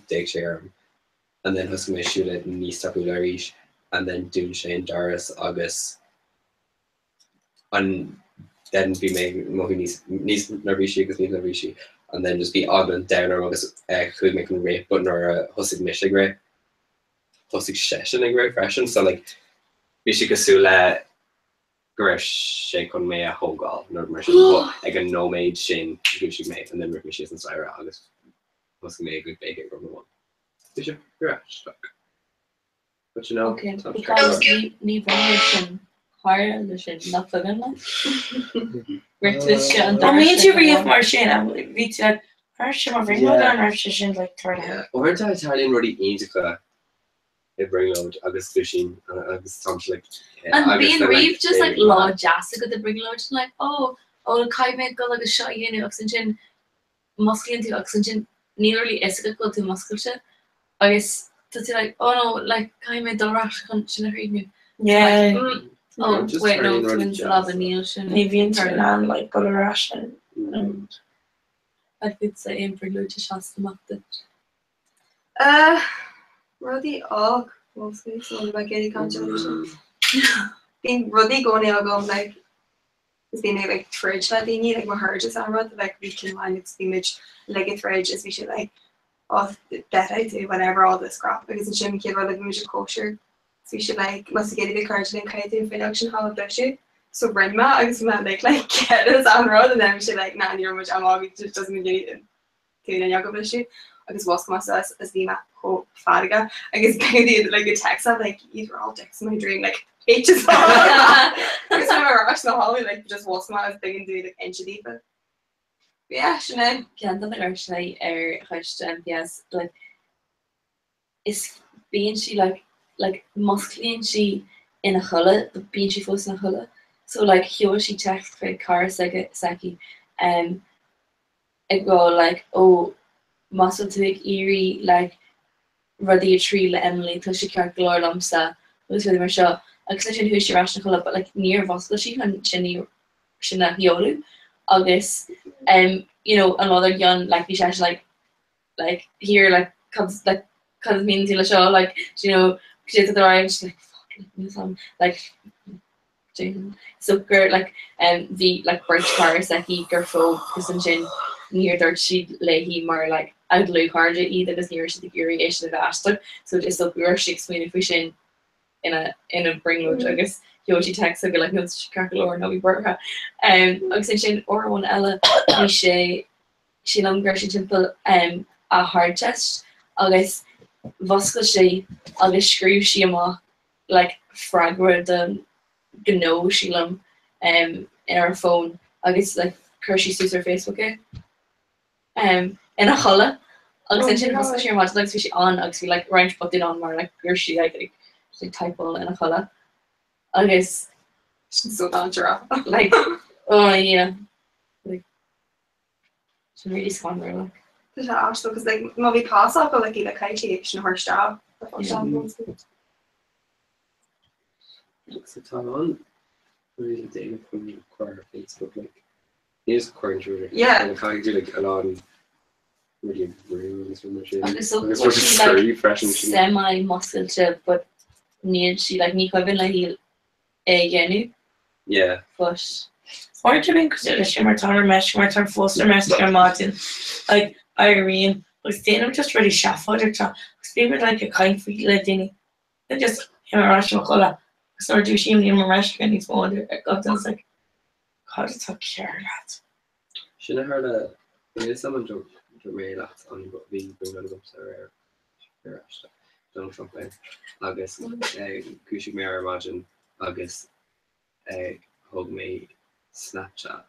dig share and then has me siúla níos tapúla arís and then dún sé an daras agus an then be me mohu níos narvíisi agus níos narvíisi and then just be aglan down agus chuig me can rape but nor hosig misig ra hosig session ag ra freshen so like bí si gosúla Grish sé chun mé a hógáil nó mar ag an nóméid sin go si mé and then rip me si an saira agus was mé good bake from the one. Did you? Yeah, stuck. But you know, okay, because ní bhfuil háir le sin nach fagan le. Ritas se an I mean, you read mar sin ví mar sin mar bring an mar sin like third. Or ta Italian ruddy indica e bring load agus fishing agus something like and being reef just like law jazz go the bring load like oh kai me go like a shot you oxygen muscle into oxygen nearly is go to muscle I guess to like oh no like kai me do rash can read me yeah like, oh wait no twins love a Neil maybe turn on like go to rash I could say in prelude to shasta method Ruddy og mostly so like getting consolation. Being Ruddy going out like it's been like fridge that they need like my heart is on Rud like we can line it's the image like a fridge is we should like oh that I do whenever all this crap because it's Jimmy kid like music kosher so we should like must get a big card and kind of production hall of you so bring ma I was like get us on Rud and then we should like not near much I'm all just doesn't get it to the yoga issue agus was myself as the map fadiga I guess like a text of like these were all dicks in my dream like H's every time I rush the hallway like just was my I was thinking do like inch deep yeah Sinead yeah that actually just MPS like is being she like muscly and she in a hulla but being she was in a hulla so like here she text for car seki it go like oh muscle to make eerie like ruddy a tree le Emily till she can't glor lumsa was really mar seo agus who she rational but like near Vosco she can chinny shina yolu agus you know another young like we like here like comes mean to the show like you know she did the right she's like so girl like the like birch car seki girfo chin near dirt she lay he more like I'd look harder either as near to the irrigation of Ashton so just so we were explaining if we in a bring load I guess Yoshi text go like no crackle or no we work her oxygen or one Ella she longer she temple a hard test I guess Vosco she I guess screw she ma like fragment no she in her phone I guess like Kershey sees her Facebook in a cholle agus sin was like she on agus like range put it on more like Kershey like typo in a cholle agus so dangerous like oh yeah like she really scandal like because like maybe pass up like either kaiti and her job looks a ton on really data from you acquire Facebook like here's current shooter yeah and I do like a lot of really rules from machine so like fresh and semi muscle chip but need she like Nico been like he Yenu yeah but or to be considered shimmer tower mesh my turn foster master Martin like Irene was then just really shuffled it so people like a kind for you Dinny then just him a rush McCullough so do she him a rush and he's wonder I was like how to take care of that shouldn't have heard there's someone joke me lots on but we bring them up so don't trump agus kushik me imagine agus hug me Snapchat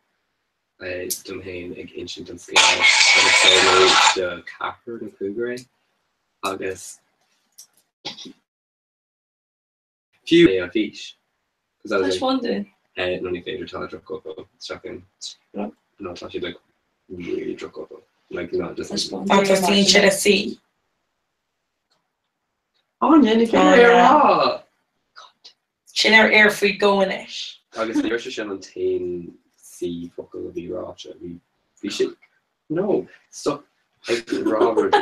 dumhain ag ancient and scale agus the capper the cougar agus few fish because I was like wonder none favorite tell drop up shocking not actually like really drop up like not just like to see oh yeah she never air free going it agus níor sin an tain si focail a bhí ráte bhí si no stop Like Robert.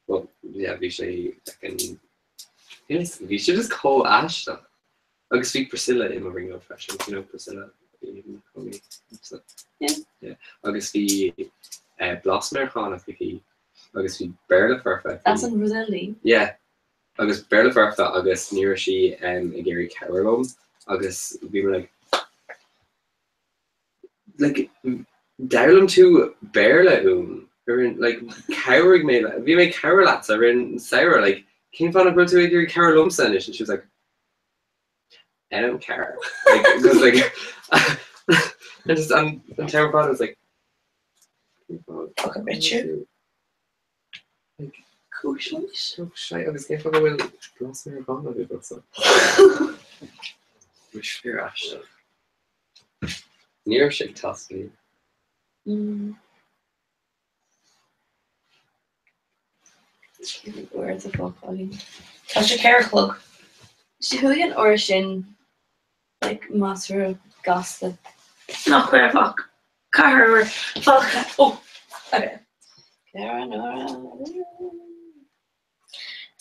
Well, yeah, we should just call Ash though. Agus bhí Priscilla in ring of fashion, you know Priscilla. Yeah. Agus bhí Blosmer Khan bhí agus bhí Berla Farfa. That's in Rosalie. Yeah. Agus Berla Farfa agus níor sí I Gary Carolum agus bhí like Darlam tú Berla like cowering me we make Carolats are in Sarah like came from a girl to Gary Carolum and she was like I don't care like because like I just I'm terrified. I was like fuck I bet you like cool so shy I was getting fucking well lost my phone a bit so which fear Ash near shake Tuscany. Where the fuck Ollie? Touch a care club. She who an origin like master gossip. Not where fuck. Car fuck. Oh, okay.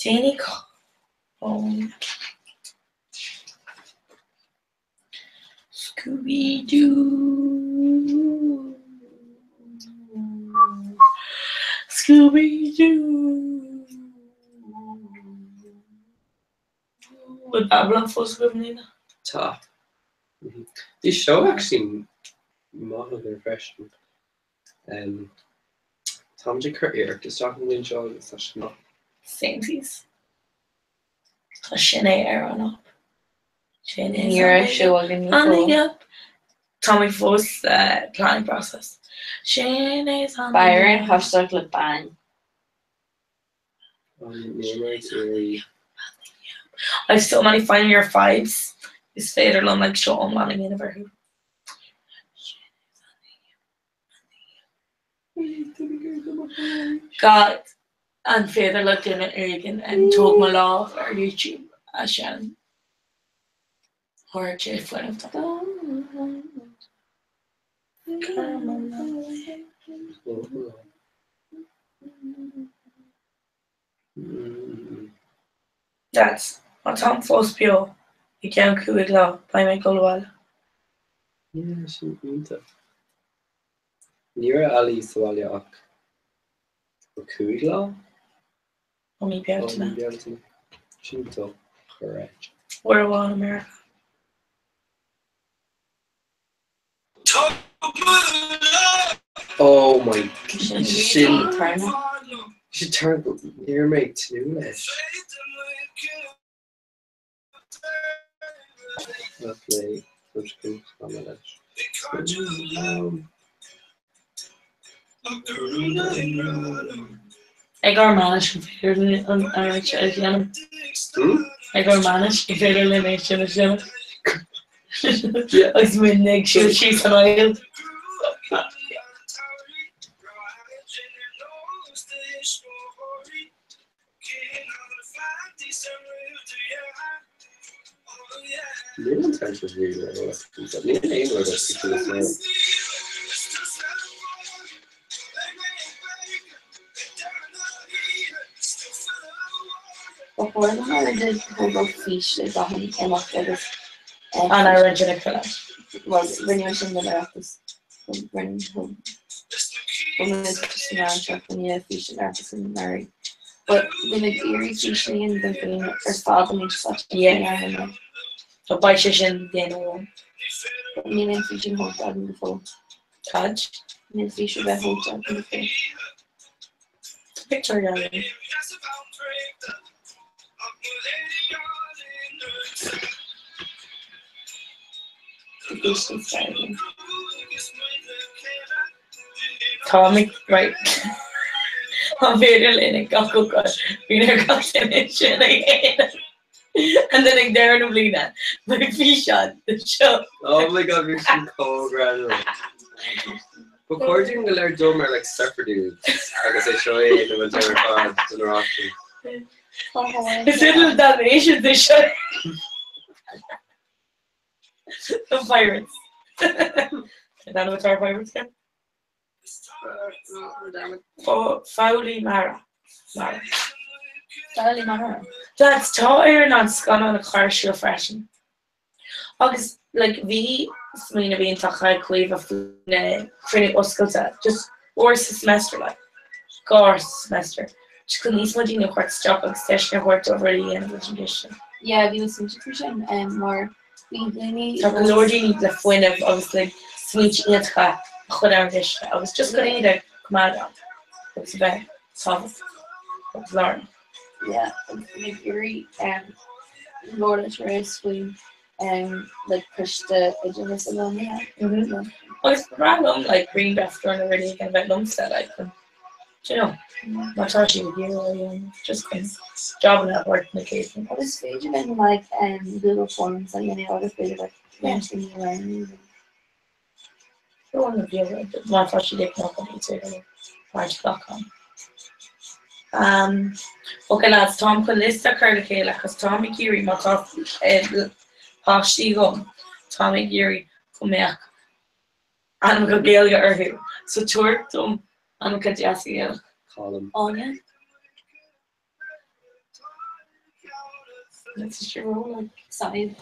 Danny phone. Scooby Doo. Scooby Doo. With Babylon for swimming. Top. This show actually modeled their freshman. Tom J. Currier just talking to show it's such not Samesies. Sinead Aaron up. You're a show again. Up. Tommy Foss planning process. Sinead's on Byron hashtag le bang. I have so many final year fives. His fader long like Sean Manning in who. God and fader looked in at Egan and told my law or YouTube as Shannon. Or Jeff went of that. That's what Tom Foss Pio. You can't cool it law by Michael Wall. Yeah, she means it. Nira Ali Sawalia Ak. Cool Only be able to know. She talk correct. We're all in America. Oh my She turned near me too less. Lovely. I got managed if you're on Again. I got managed if you're elimination of Jim. Yeah. I was with Nick, she's an oil. Little times was really like Before the holiday, hold fish is on and after And I went to the class. was when you were in the office. When it's just around shop when you fish and office and married. But the eerie fishing in the green or father makes such a Yeah. So by session the one. But me and fishing hold out in the phone. Catch. Me and fish about hold out in the phone. Picture gallery. The fish is starting. Tommy, right. I'm very in a cockle cut. Being a combination again. And then like there and Lena. My fish shot the show. oh my god, we're some cold graduate. But Cordian will learn dumber like surfer dudes. Like I say, show you the winter pod to the rock. It's little Dalmatians they show. The pirates. I don't know what our pirates can. Fowley Mara. Darling Mara. That's tá not scan on a car show fashion. August like V Smina being Takai Cleve of Trinity Osculta, just worse semester like course semester. Just couldn't least much in your court stop and session worked over the end of the tradition. Yeah, we was subscription more we Lordy the fwyn of obviously switch Itka Hodavish. I was just gonna need a command on. It's about solve it. Learn. Yeah, very Lord race we like push the edges along yeah. Well, it's random like green after and already kind of about Lumstead I can you know not actually with you just kind of job and work on occasion. I was featured in like Google Forms and any other featured like mentioning around. One of the other my first she did not on March.com. Okay lads, Tom Calista Curlicala because Tommy Geary mock off Pashti gum Tommy Geary come here and go Gaelic or here so tour them and get Jessica Call him. Anya. That's your role like Side.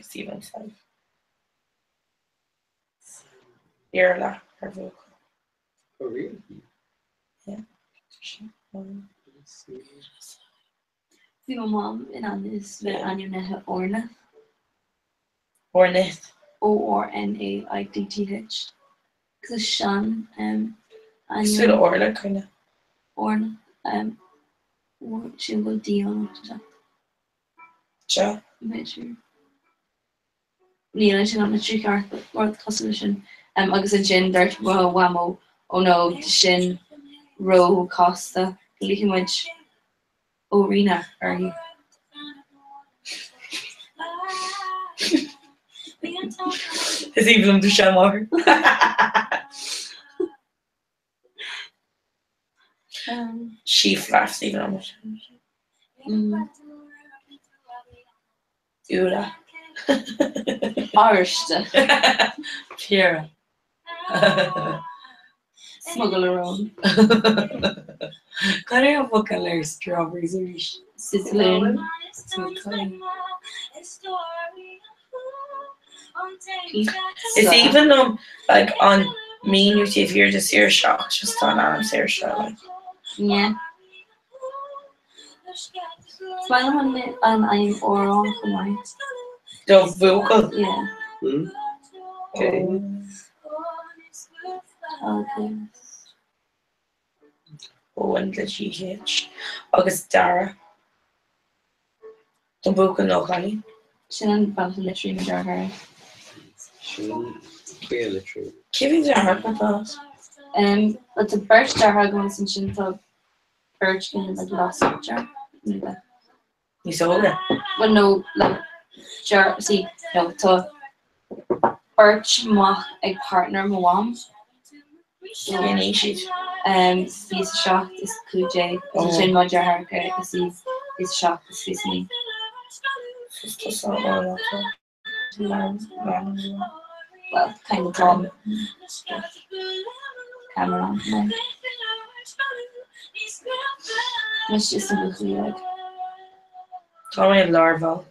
Stephen side. Irla her vocal. Oh really? Yeah. See my mom in on this with Anya Orna. Ornith. ORNAIDTH. Cause Sean Sweet Orla kind of. Orna she'll go Dion Ja. Better. Níl sin an trí North Constitution agus a gin dart wamo ó no sin ro costa límuid órína ar hi. Is even do Shamar. She flashed even on Ura. Arsta. Pira. Smuggle around. Can I have what color strawberries or Sizzling. It's even like on mean if you're just Sear Shaw, it's just on Sear Shaw like. Yeah. Smile on it and I'm oral for mine. The vocal? Yeah. Okay. Okay. Oh, and the GH. August Dara. The vocal no honey. Shannon found literally in her. Clear literally. Giving the heart my thoughts. But the birch jar going since she thought birch in like last jar. You sold it? Well, no, like jar. See, no, to birch mock a partner mawam. Yeah, sheet. He's shocked. Is Kuj. Is in my jar. Okay, he's shocked. Is me. Well, kind of dumb. Camera. No. It's just a bit weird. Tell me larva.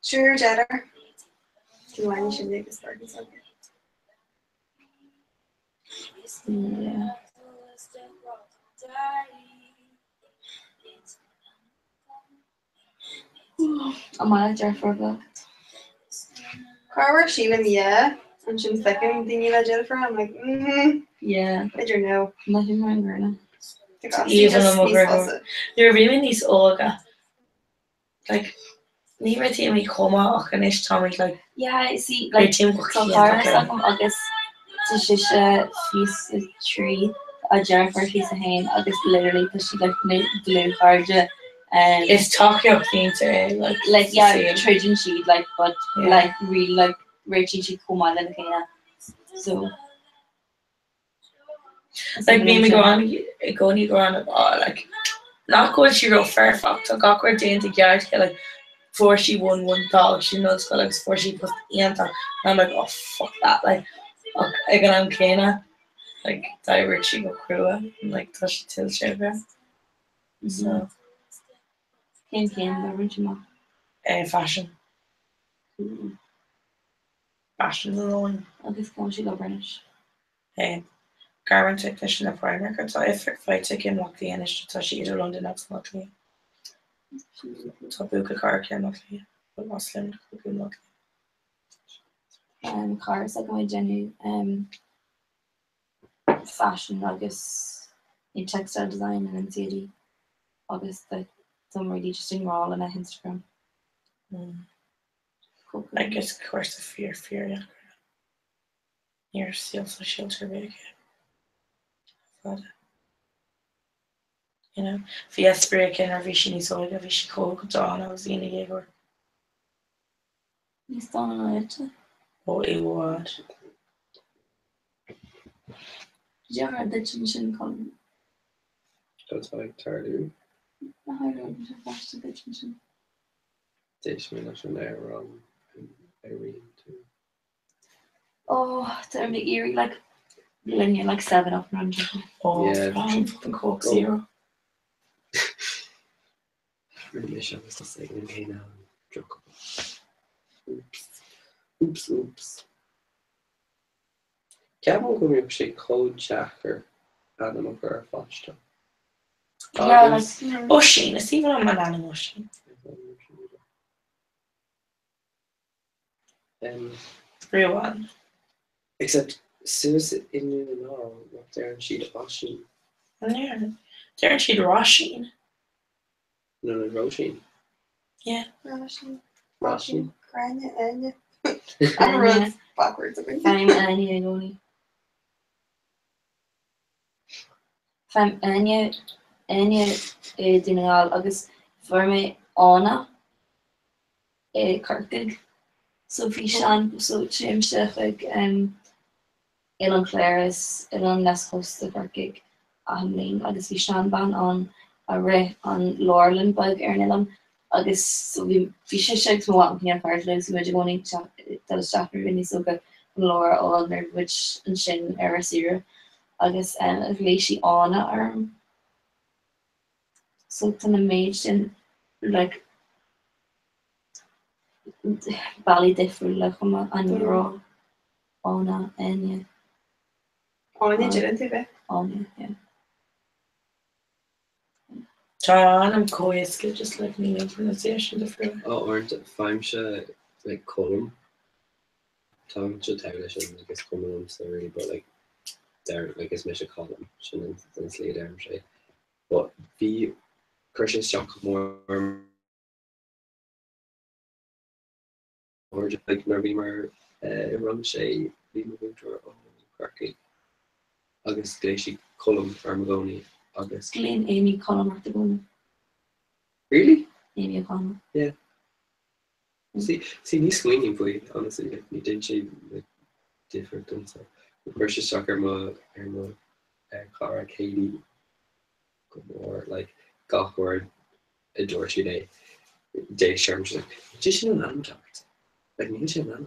Sure, Jeddah. Do you want you should make a start something? Yeah. I'm out there for a bit. Carver, Sheila, yeah. And she's second thing you Jennifer. I'm like, Yeah. I don't know. Nothing wrong with her. Even a mother. You're really these Olga. Like, never team me coma and ish Tommy like. Yeah, I see. Like, so far, August to shisha piece of tree. A Jennifer piece of hand. August literally because she like blue card. It's Tokyo thing to like yeah, Trojan sheet like but yeah. Like really like Richie she come on and kind of so like me go on like not going she wrote Fairfax so got her down to yard like before she won one dog, she knows like before she put Ianta. And I'm like, oh fuck that, like ag an am céine like dair she go crua and like tá she til sé bheith. So Céim fashion. Fashion alone. agus cum si go British. Garment technician na Primark tá fight in Lockly and tá si idir London at Lockly. Tá buca car cean Lockly, but Muslim buca Lockly. Cars like my genu fashion agus in textile design and in city agus the some really just in raw on Instagram. Cool. I guess of course the fear yeah. You're still so shelter big. But you know, if break in or vision is all of she coke down I was in a or He's done on it. Oh it would. Did you ever have the chin column? That's like Tardu. I don't watch the chin. Teach me nothing there Irene too. Oh, they're the eerie like linear like 7 up and Oh yeah, fucking Coke Zero. Really wish I was the second okay now. Oops. Ceapan go mbeadh sé cóid teachar Adam a gur fáiste. Yeah, like Oisín, is even on my Anna Oisín. Real one. Except Sue's in the law, up there and she'd Oisín. Yeah. There she'd Roisin. No, Roisin. Yeah. Roisin. Grania, I'm running backwards a bit. I'm Anya Dinal agus for me Anna Kirkig. So fi Sean so James like Ilan Claris Ilan Nes host the Kirkig Lane agus fi Sean ban on a re on Laurelin bug Ilan agus so vi sé wa part going to staff really so good Laura all which and shin era sira agus leishi Anna arm so tan mage in like Bally different like an raw Anna Anya Anya didn't it? Anya yeah. John and Koiska just like me in pronunciation different. Oh, aren't Faimsha like column? Tom should tell us I guess column sorry, but like they're like it's Misha column. Shouldn't sleep there shade. But the Christian shock more or just like Nervimer run shade be moving to Cracking. August Glacier column Armagoni. August. Glenn Amy Colin at the moment. Really? Amy O'Connell. Yeah. See, me screening for you, honestly. Like, you didn't she like different and so. Of course, you sucker more Clara, Katie, more like Gawkward, adore today. Day Sherm, she's like, did she know Nana talked? Like, me and she Nana.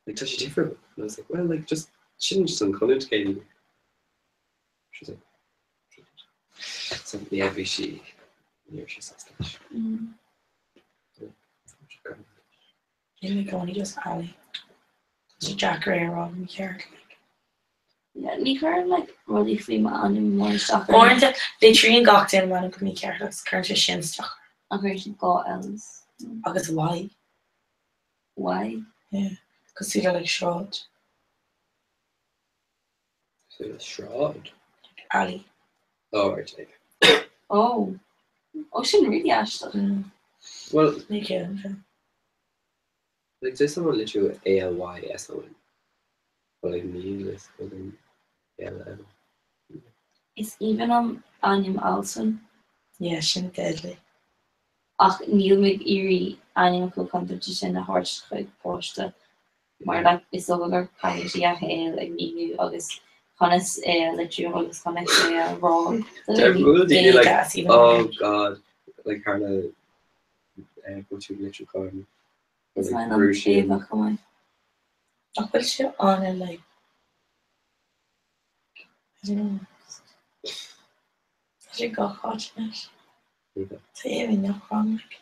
Like, touch different. And I was like, well, like, just shouldn't just uncolored to Katie. She's like, so yeah, she near she says that. Only just Ali. So Jack Ray around me care. Yeah, ní chuir like rudí faoi má an mór stochar. Ornta they train gacht in man go mí care agus current sin stochar. Agus sin gá eils. Agus why? Why? Yeah, because they're like shroud. So the shroud. Ali. Oh, right, like. Oh, sin really astoch. Well, make it. Like there's someone literally ALYSON, but like meaningless within ALM. Is even Anim Alson. Yeah, she's deadly. Ach níl mig iri anim go competition a hard chuig posta. Maar like is over caiisi a héil ag níú agus Hannes literally agus Hannes raw. Oh god, like Hannah go to Little Garden. Is mine on Eva, come on. I'll put you on it like I don't know. I should go watching it. Eva. So even no wrong like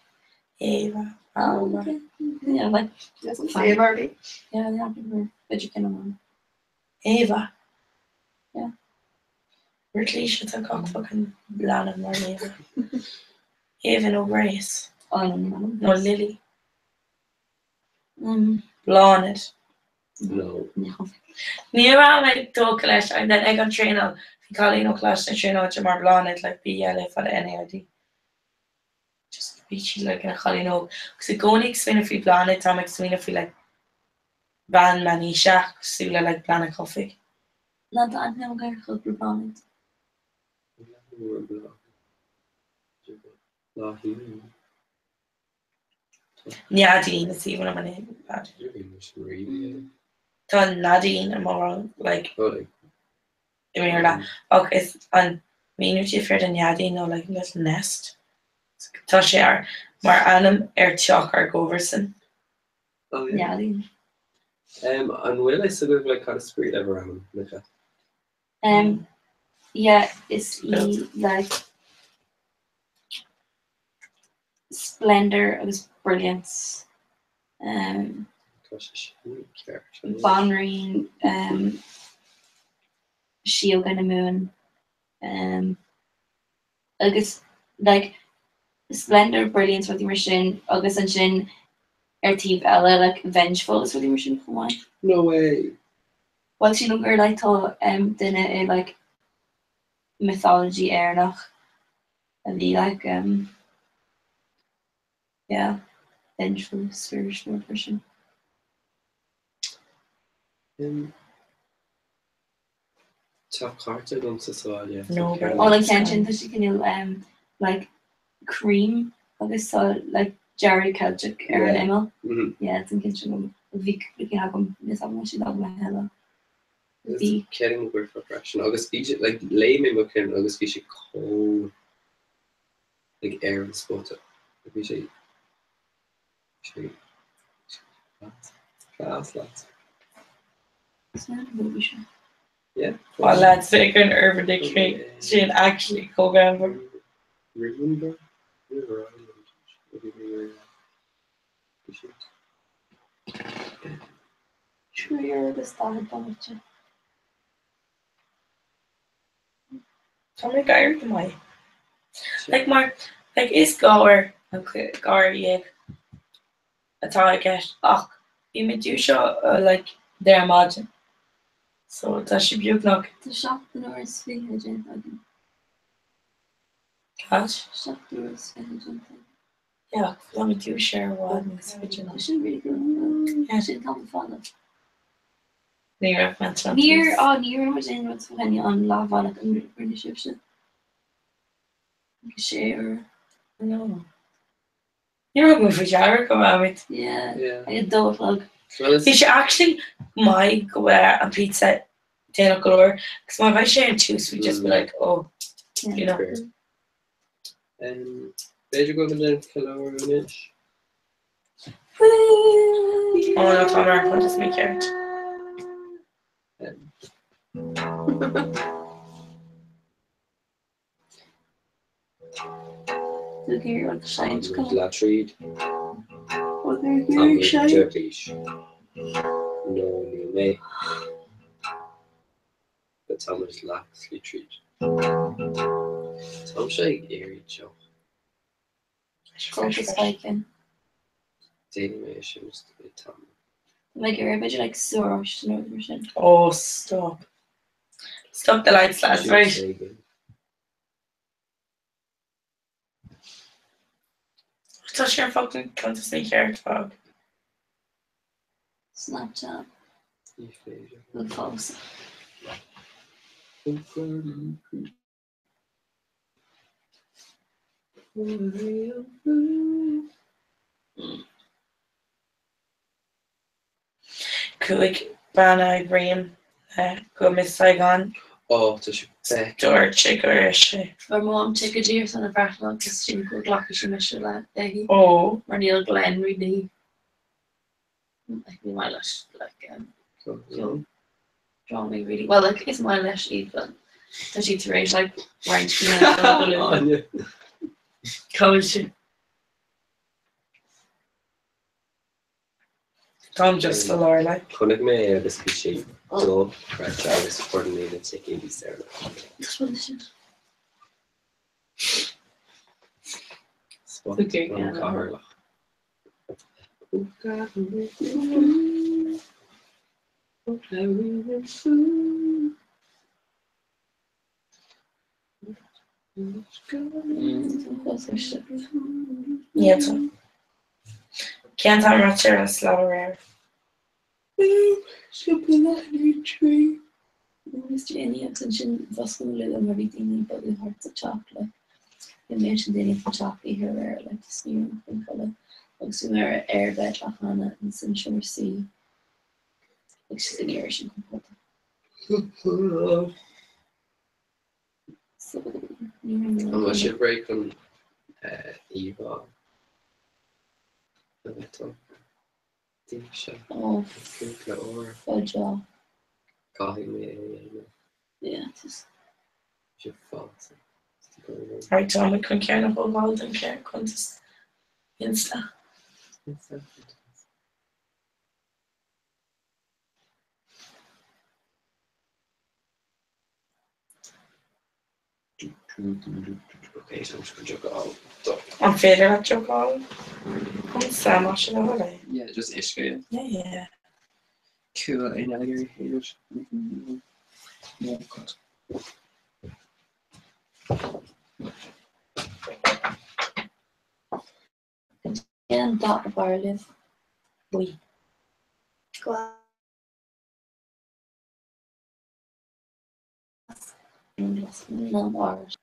Eva. Oh, okay. Yeah, like That's what fine. say Barbie. Yeah, they have people educated on. Eva. Yeah. Really should have got fucking blonde more Eva. Eva no Grace. Oh, no. No Lily. Blonde. No. Ní ra me dó leis an den ag an trénal fi callí nó class na tréná mar blonde like BL for the NAID. Just be she like in a cholly no. Cause the gonig swing fi blonde Tom swing fi like van manisha sula like blonde coffee. Not that I'm never going to help you on it. Nadine is even on my name. Tá Nadine and more like Imirla. Okay, an míú fir an Nadine no like little nest. Tá sé ar mar anam teach ar Goverson. Yeah, And will I still have like kind of spirit ever around like that? yeah, it's like splendor, it was brilliance. Bonreen, Shield and the Moon. Agus like splendor, brilliance with the machine, Agus and Shin Ertiv Ella like vengeful is with the machine. Come on. No way. Well, she look like to dinner like mythology Ernach and be like yeah, vengeful spiritual person. Top Carter don't so yeah. No, but All intention that she can like cream agus so like Jerry Celtic Aaron Emil. Yeah, it's in kitchen. We can have them this I'm actually not my hella. It's getting over for fraction. August speech like lay me looking August speech cold like air and spot it. Maybe she class lads. It's not a movie show. Yeah. Well, lads take an Urban Dictionary. She actually co-member. Remember? Sure, you're the star of it. Tell me, guy, or my like Mark, like is Gower and Gower yet. That's how I get. Oh, you may do show like their imagine. So that should be knock. The shop the Norris thing again. Catch. Shop the Norris thing again. Yeah, let me do share one. I should really go. Yeah, I should come follow. Near mental. Near was in what's when you on lava like under British ship. Share. No. You're going for Jared, come on it. Yeah. I had double plug. You should actually my go and pizza dinner galore because my vice sharing two so we just be like, oh, Yeah. you know. Did you go to the kilo image? Oh no, Tomar, I'll just make it. Look here what the signs come. Latreed. What are your shines? Turkish. No, new May. But Thomas Laxley treat. Tom Shake Eerie Joe. Focus spiking. Daily Mission was the bit Tom. Like your image like Soros, no version. Oh, stop. Stop the lights, lads, right? Touch your fucking come to sneak here, dog. Snapchat. Good pose. Quick, Bana, Graham, go Miss Saigon. Oh, to she Door chicker she. Our mom took a deer son of Bartlett because she would lucky she missed her day. Oh. Or Neil Glenn really. Like we might draw me really well. Like it's my lash even. That she'd range like range. Coach. Tom just the Lord like. Connect me this cliche. So, right, Travis coordinated taking these there. That's what this is. Spot on Carla. Yeah, so. Can't have much of a slow rare. Tree. Mr. Any attention vascular and everything, but with hearts of chocolate. You mentioned any for chocolate here, where like the smear and color. Like somewhere air bed, Lahana, and Sunshine Sea. Like she's an Irish composer. So, I'm a ship break on Eva. Oh, or Fudge. calling me. Yeah, just. Your fault. Right, Tom, we couldn't care of all and care, couldn't just Insta. Okay, so I'm just going to joke out. I'm fair at joke all. What's so much of that? Yeah, just Ishka. Yeah. Cool, I know you're here. Oh, God. And that barley. Oui. No bars.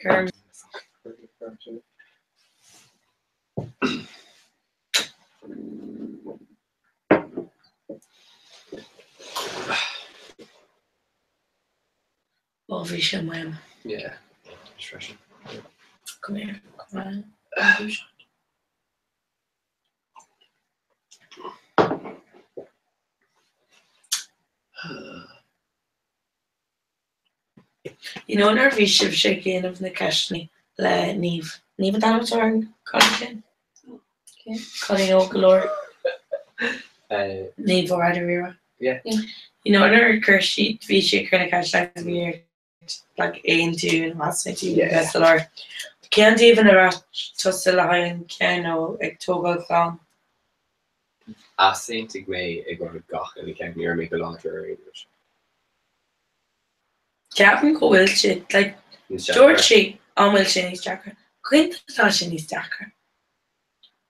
Girl. Oh, vision, man. Yeah. Stretching. Come here. Come on. You know, our vision of shaking of the Kashni, le Neve. Neve Damatorn, Colin. Okay. Colin O'Galore. Neve or Adarira. Yeah. You know, our Kershi, vision kind of catch like the year, like A&2 and Master 2, best of our. Can't even about just the line, can know, like Togo Clown. I think to way a good gach and can near make a larger English. Gavin go Wilshire, like Georgie on Wilshire is Jacker. Quint Tashin is Jacker.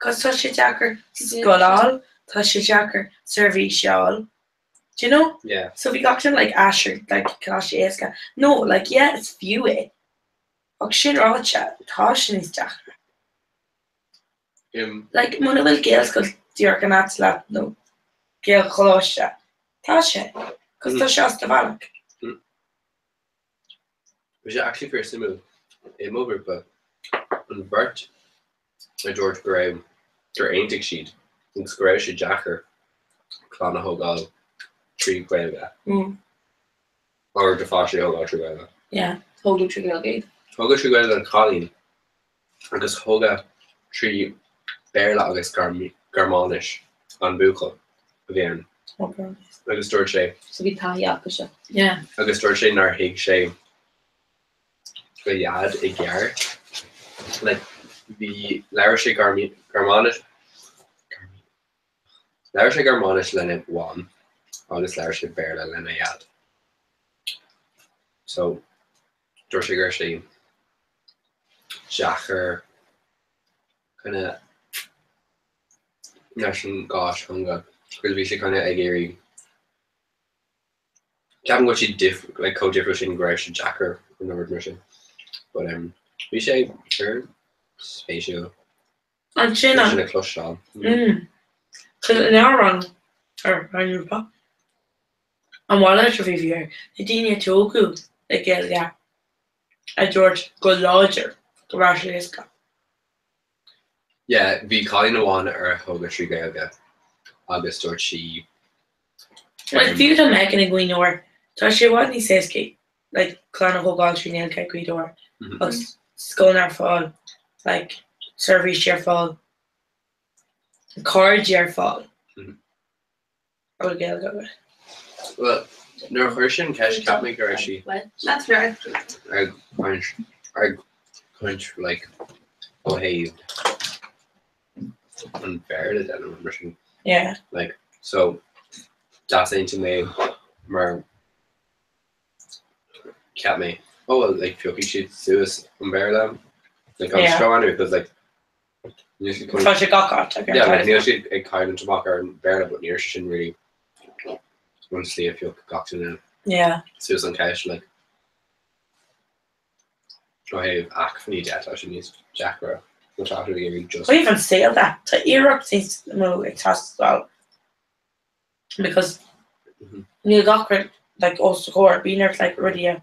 Cos tá sé Jackar scoláil, tá sé Jackar serví seáil. Do you know? Yeah. So we got him like Asher, like Kashi Eska. No, like yeah, it's few it. Och sin rácha, tá sin is Jackar. Like muna bhfuil Gaels go dtíar gan atla no Gael choláiste. Tá sé. Cos tá sé as do bhalach. Was actually very similar. In over, but on Bert, George Graham, their ain't sheet, and Scratch Jacker, Clona Hogal, Tree Quaga, or the Fashi Hogal Tree. Yeah, Hogan Trigale. Hoga Tree and Colleen, because Hoga Tree Bear Lagus Garmonish on Buchel again. Okay. Agus George Shay. So we tie up a Yeah. Agus George Shay nar Hig Shay. But yad a gar like the Larisha Garmonish Larisha Garmonish Lennon 1 August Larisha Berla Lena yad. So George Gershi Jacher kinda National gosh hunga because we should kinda agary Kevin what she like co-differentiating Gresh and Jacker in the mission. But we say sure spatial. And China. A clutch on. So an hour on Europa. And while I should be here, the Dina Toku, the girl, yeah. A George go larger, the Russian is got. Yeah, be calling a one or a Hoga Trigaga. August or she. Like, if you don't make any going over, so she what he says, Kate. Like, Clan of Hogal, she nailed Kate Guidor. But Skullnar fall, like, service year fall, card year fall. Oh, girl, go away. Well, no Hershey Cash Cat Maker actually. That's right. I punch like behave unfair to that mission. Yeah. Like so that's into me more cat me. Oh well, like Fioki should sue us unfair them. Like I'm strong anyway because like you should got yeah, like Neil should kind of Tamaka and bear but near shouldn't really want to see if you got to know. Yeah. Susan Cash like I have Acfany debt I should use Jackra, which after the year just we even sailed that to Europe since no it has as well. Because Neil Cochran like also core being there like already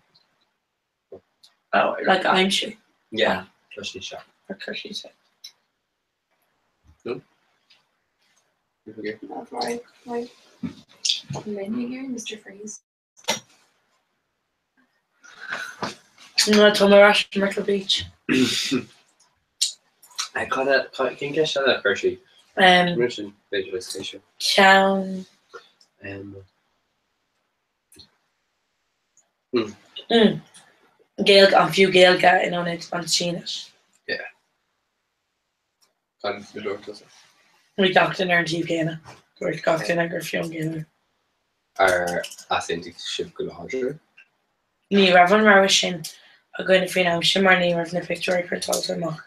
like I'm sure. Yeah, Kirsty shot. Or Kirsty said. No. You forget. That's right. Right. Mr. Freeze. No, to my rush to Myrtle Beach. I caught that. Can you shot that Hershey? Mention visualization. Town. Gael and few Gael getting on it on Sheenet. Yeah. Kind of the door does it. We talked in our TV. We're talking in our film game. Our authentic ship larger. Ní raibhann mar sin a gcuine faoin am sin mar ní raibh na picture for talk amach.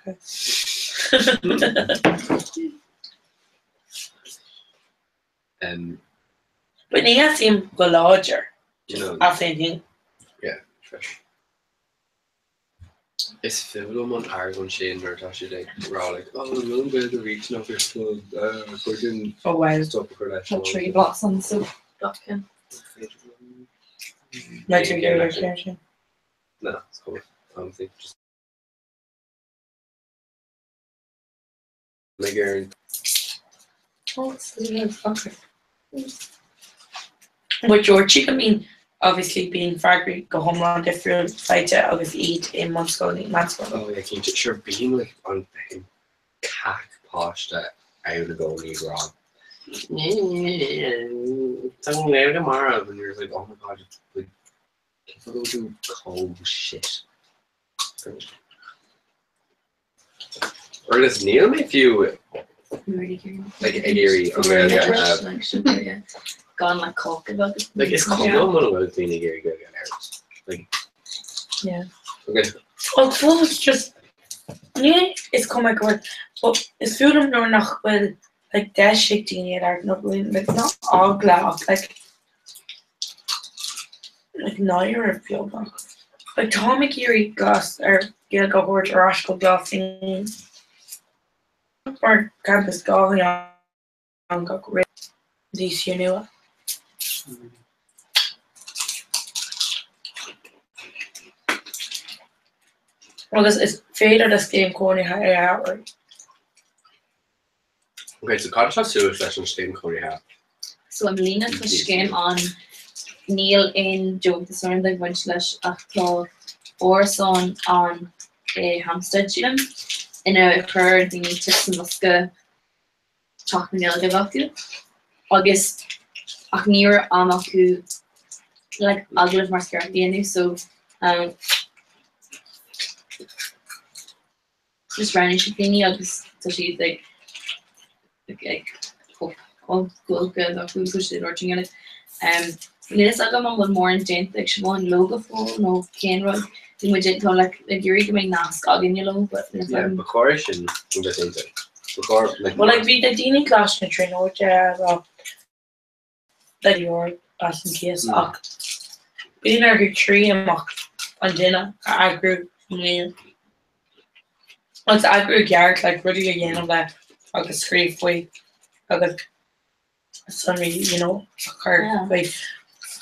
But ní seem go larger. You know. I think. Yeah, fresh. It's film on Aragon Shane or Tasha like we're all like, oh we'll go to reach now for school fucking stop for that. The tree blossoms so blocking. No, it's cool. Honestly, just Oh, it's really fucker. But George, I mean, obviously being Fargry, go home on different fight August eat in Monscone. Oh yeah, can you sure being like on fucking cack posh that I would go need wrong. Something later tomorrow and you're like, oh my god, like people do cold shit. Or does Neil make you like a Gary gone like cock about it. like it's called no one about being a Gary like yeah. Okay. Well, it's just Nee, is kom ik hoor. Is veel hem door nog wel like that shit die daar nog wel like not all glass like nair feel nog. Like Tommy Geary glass geel gehoord rascal glass in maar campus going on got rid these you know. Agus is féidir de stéim cóí ha áhar. Okay, so cá tá suas leis an stéim choirí ha. So I'm lína tu céim an níl in job the sort of bunch leis achlá orson an Hampstead gym in a chur dini tips an muske talk na ge acu agus ach níor am acu like aglah mar scarpianu so just running shipini agus so she's like oh cool good or who's watching it Liz agam am more in gent like she won logo for no can run in which it like you're going nask agin you know but yeah Bacoration get into Bacor like well like be the dini class na train or that you're asking case being our tree and mock on dinner I grew once I grew yard like really again of that I could scrape way I could sunny you know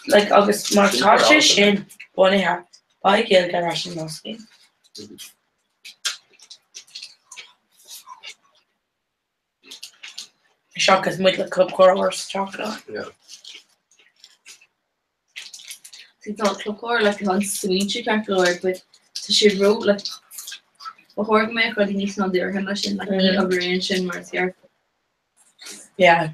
like August March shin one hair by Gail Garashin Nosky. Shock is middle club corridors chocolate. Yeah. It's not club core like on sweet calculate but so she wrote like before me I need to know the organization like me operation Mars here. Yeah.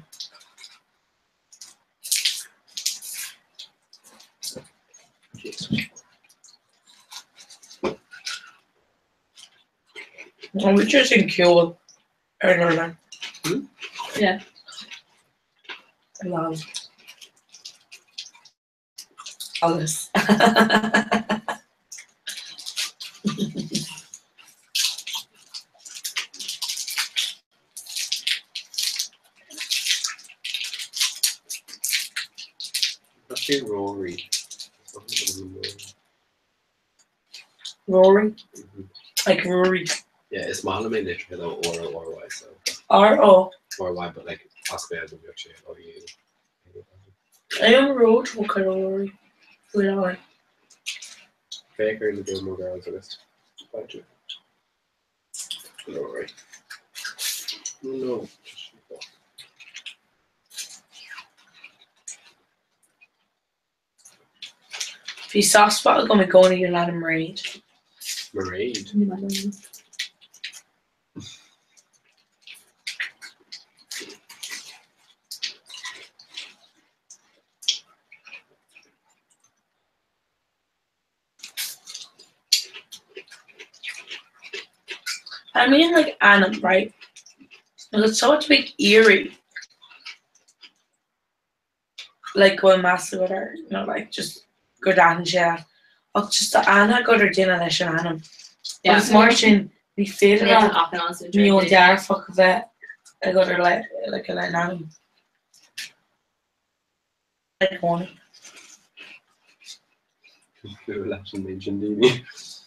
We're just in cool. I don't know. Yeah. Love. Alles. Must be Rory. Rory? Like Rory. Yeah, it's Malame literally though or Y so. R-O. Or Y but like Oscar will be actually or you. I am road to Rory. We are. Baker in the Gilmore Girls list. Rory. No. If you soft spot, I'm going to go into your land of Marade. Marade? I mean, like Anna, right? It's such a big eerie. Like going massive with her, you know, like just go down and share. Oh, just the Anna got her dinner and she Anna. Yeah, it's marching. We feel it. Me and Dad fuck of it. I got her like a Anna. Like one.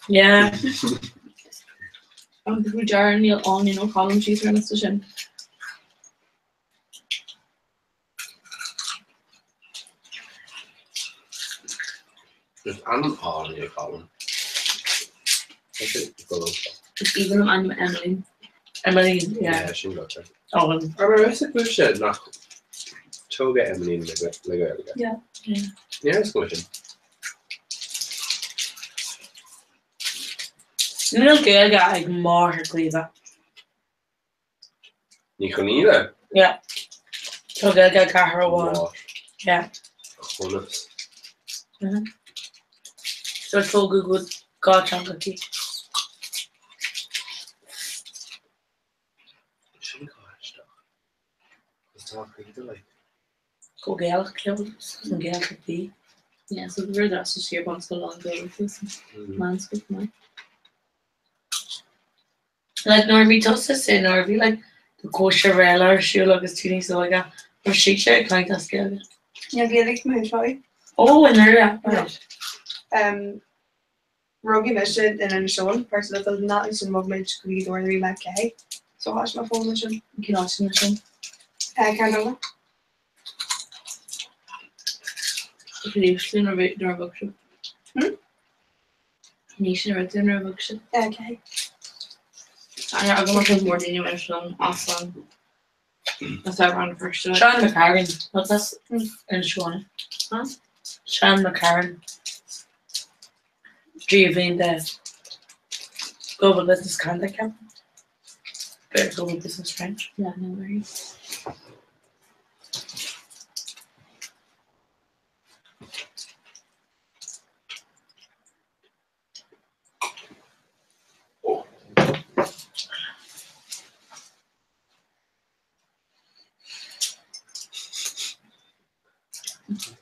Yeah. I'm the jar Neil on, you know, column cheese around the station. There's an on your column. It's even on Emily. Emily, yeah. Yeah, she got her. Oh, I suppose she had not toga Emily in the Yeah. Yeah, it's good. Neil Gael got like more her cleaver. You can eat it. Yeah. So Gael got her one. Yeah. So it's all good God chocolate tea. Go Gael kills and Gael could be. Yeah, so the word that's just here once go long go with this. Man's good man. Like Norby does in Norby like the kosher rela siú agus túní soga or si sé caiint ske. Ja vi ligt me troi. Oh in er Rogi mission in an show person dat na is een moment wie door wie me ke. So has ma phone mission. mission. Kan dan. Liefst naar boekje. Nation or dinner bookje. Okay. I go much more than you mentioned awesome. That's around first. Sean McCarran. What's this? And Sean. Huh? Sean McCarran. Driving the Global Business Contact Camp. Better Global Business French. Yeah, no worries.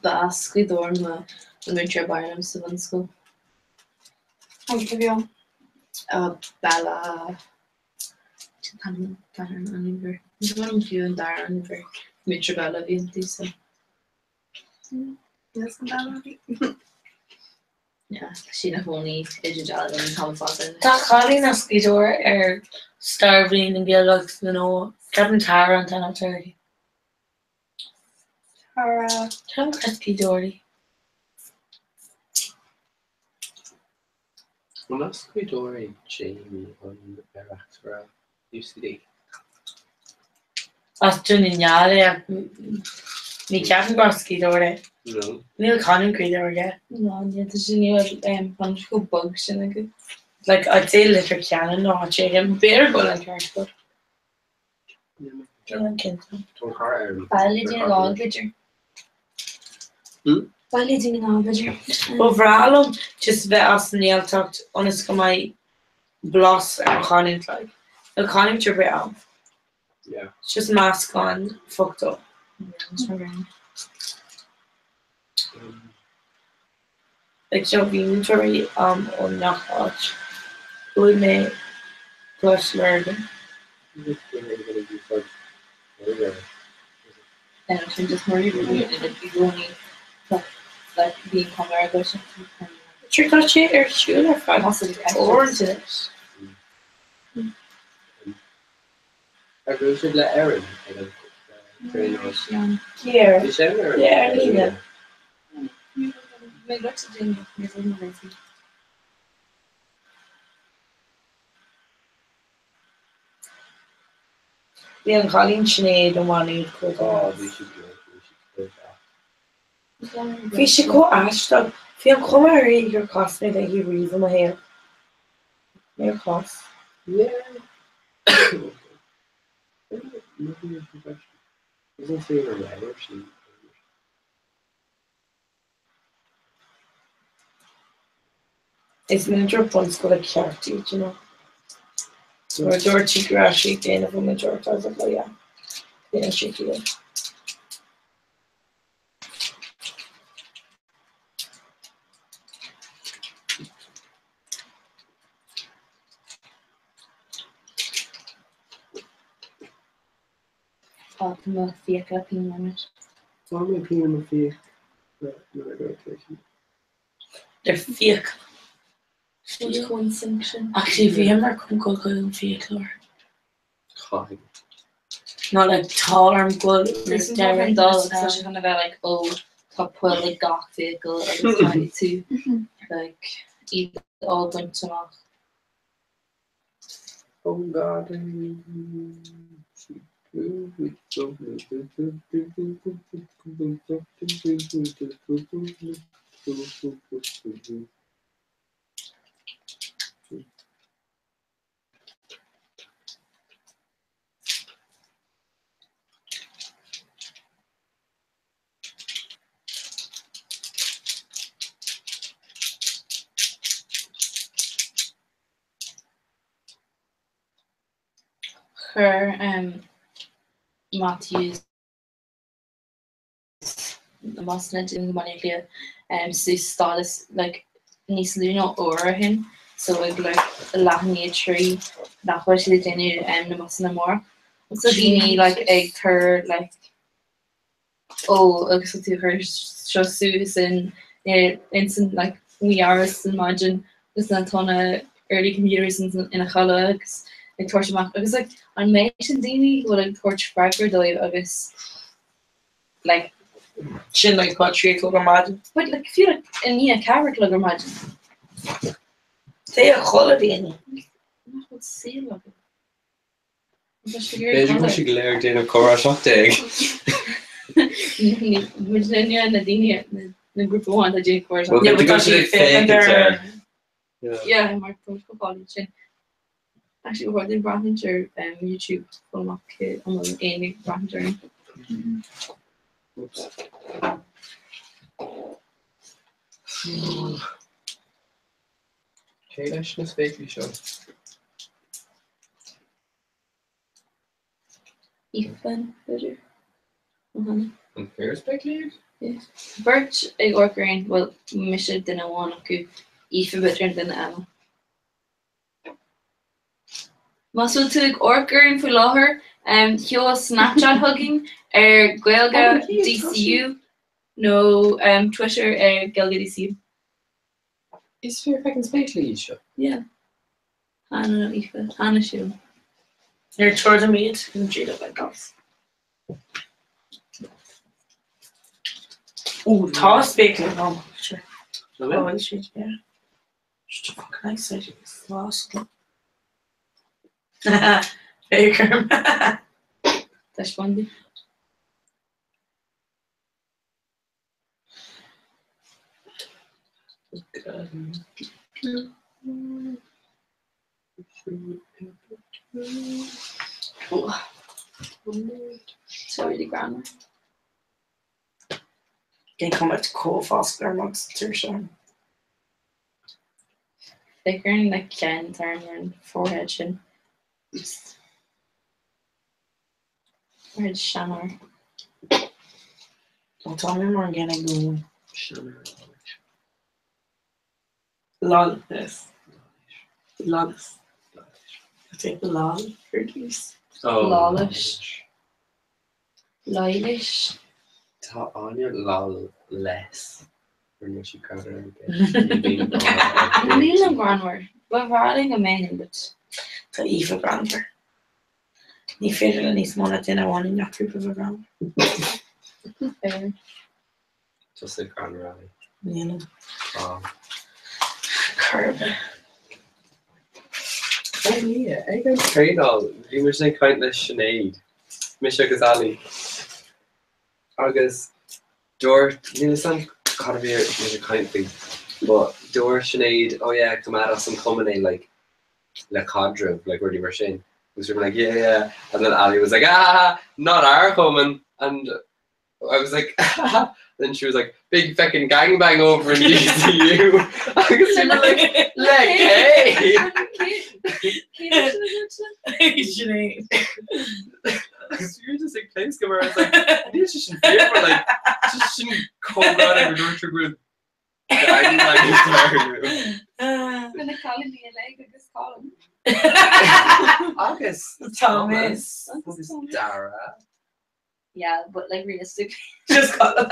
Basically door na Winter Barnum Civil School. Dankjewel. Bella daar aan over. Dus waarom viel en daar aan over? Winter Bella wie die zo. Yes, Bella. Ja, she nog gewoon niet. Is het al dan kan vatten. Tá chalí na skiúir Starveling an Geelach nó Kevin Tara an 10:30. Tá skiúirí. Well, that's good story, Jamie, on Iraq UCD. As dún inheala ní ceapan gá skiúire. No. Níl canan cuiidir. No, niet is niet van school bugs en ik. Like I'd say litter canon no chicken bear go like her but Don't car Leading an arbiter. Leading an arbiter. overall just bit as Neil talked honest go my bloss and conning like the conning to real. Yeah. It's just mask on fucked up. Like so inventory on knockout. We may plus learning. And I'm just more really if you only like being camera or something. Trick or treat or shoot or five orange it. I really should let Erin. Here. Yeah, Yeah, I need it. Mijn grootste ding is niet. We an Colleen Sinead an bhainú Oh, we should go that. Bhí sé có aiste bhí an chumar gur cosna a hí riomh a héir. Mé cos. Yeah. Isn't she in a letter? Is miniature fun school like charity, you know. So a Georgie Grashy then of a major I was like, oh yeah. Then she did. Fatima Fieka Pinnanet. So I'm in the They're fake. Coincidence. Actually, if you ever come go and fake Lord. Hi. Not like tall arm good. This is different though, so she's gonna be like, oh, top pull like goth vehicle or it's 22. Like eat all bunch of off. Oh God. Her Matthews the most in the money clear so status like Nis Luna or him so ag like lachní tree nachhfuil si déine na mas na mór. So dini like ag her like agus tú her sus in instant like we are imagine just na tonna early computers in a chala agus ag torchach agus like an me dini what ag torch fiber do agus like sin like country go imagine. but like if you like in a carrot like imagine They a holiday in what see like Beidir mu go léir déanamh chora seachtaigh. na daine na grúpa bháin a dé cuair. Well, Yeah, but because you she go fit to under- Yeah, mar profile sin. Actually, we're in Brahmanger YouTube film up kid on Amy Brahmanger. Cé leis na spéicí seo. Ethan, better. An fair spéicí? Birch ag orgrain, well, mission didn't want to Ethan better than Emma. Muscle to orgrain for loher, he was Snapchat hugging, Guelga DCU, no, Twitter, Guelga DCU. Is fair fucking spéicí seo? Yeah. Hannah, Ethan, Hannah shoe. You're towards a meet and treat it like us. Oh, toss bacon. Oh, sure. Oh, and shit, yeah. Just a fucking nice idea. Lost. Baker. That's one. Oh. Sorry, the grammar. Can come out to cool fast months to show. Thicker and like Ken turn and forehead chin. Forehead shanner. Don't tell me more again. I go. Lol this. Lols. I take the lol for these. Lawlish. Lightish. Tá Anya lol less. Or no she got her Neil and Granwer. We're riding a man, but To Eva Grander. Ní féidir le níos móna duine bháin in nachrúpa a gram. fair. Just a grand rally. Níana. Curb. Yeah, I got trained all. You must say countless Sinead. Misha Ghazali. Agus Dor Nielsen Carvier is a kind thing. But Dor Sinead, oh yeah, come at us and coming like Cadre, like Rudy Marchand. Was like, yeah. And then Ali was like, not our coming. And I was like, then she was like, big fucking gangbang over in DCU. I guess you were like, hey. Sinead. You're just like place cover. I was like, maybe she shouldn't fear, but like, just shouldn't call out every nurture group. I'm gonna call him a leg. I just call him. August. Thomas. Dara. Yeah, but like realistic. Just call him.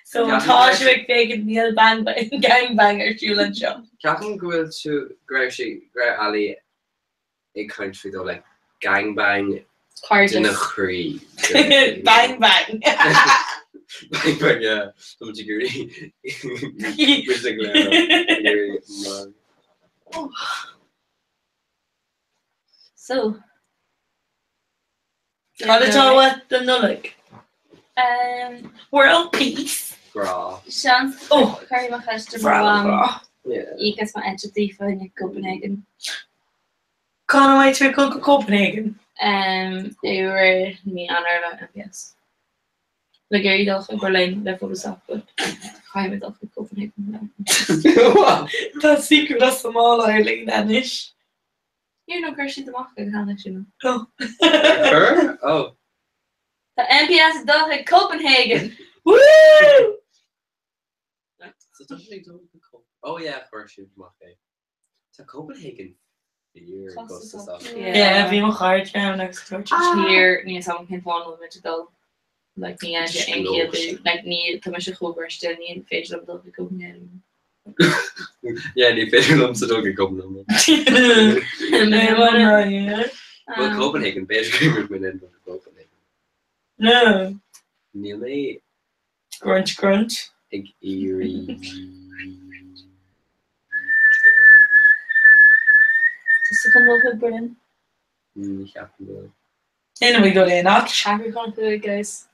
So Taj McFagan, Neil Gangbanger, Julian Shaw. Catherine Gould to Grouchy, Ali, a country though, like gangbang in a cree. Bang bang. Bang bang, yeah. Some degree. So. What the Nullik? World peace. Bra. Chance. Oh, Carry my husband. Yeah. You guess my entity for in Copenhagen. Can't wait to go to Copenhagen. They were me and Ireland, yes. Like Gary Dolph in Berlin, left for us up, but I'm Dolph in Copenhagen. That's secret, that's the mall Ireland, Anish. You know, Gershi the Machka, Hanish, you know. Oh. Her? Oh. The MPS Dolph in Copenhagen. Woo! Oh yeah, of course you mag it. It's Copenhagen here goes to stuff. Yeah, bhí mo chaid an next Here ní sam cin fá mit dul like ní like ní tá se chober still ní fé dul go. Yeah, ni féidir sa dog go. Well, Copenhagen basically went in Copenhagen. No. Níl mé Grunch. ag Erie. Is kan wel Berlin. Ní ceapan go. Anyway, go in not. Happy con guys.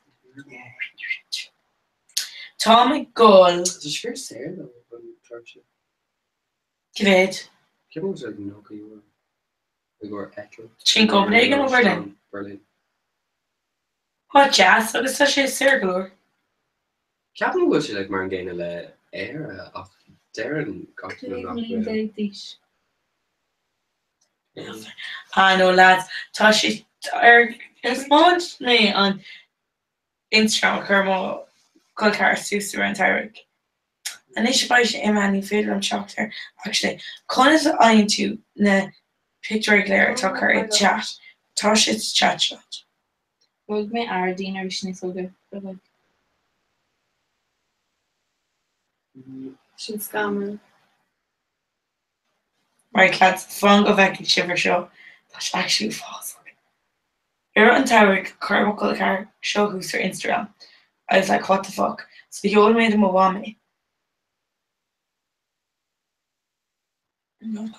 Tommy Gull. Is sure Sarah though when torture. Great. Kevin was like no you were echo. Chin Copenhagen or Berlin? Berlin. What jazz? Agus tá sé circular. Kevin was like mar gain le air of Darren got I know lads. Tá sé respond me on Instagram Kermo Colcar Suster and Tyrick. And they should buy Imani Feder and shocked her. Actually, Con is eyeing to na picture glare talk her in chat. Tosh it's chat shot. Well me Ardine or Shni so good. Sin scammer. Right lads, fun of Becky Shiver show. That's actually false. Era and Tyrick Kermo Colcar show who's her Instagram. I was like, what the fuck? So the old made him a whammy. And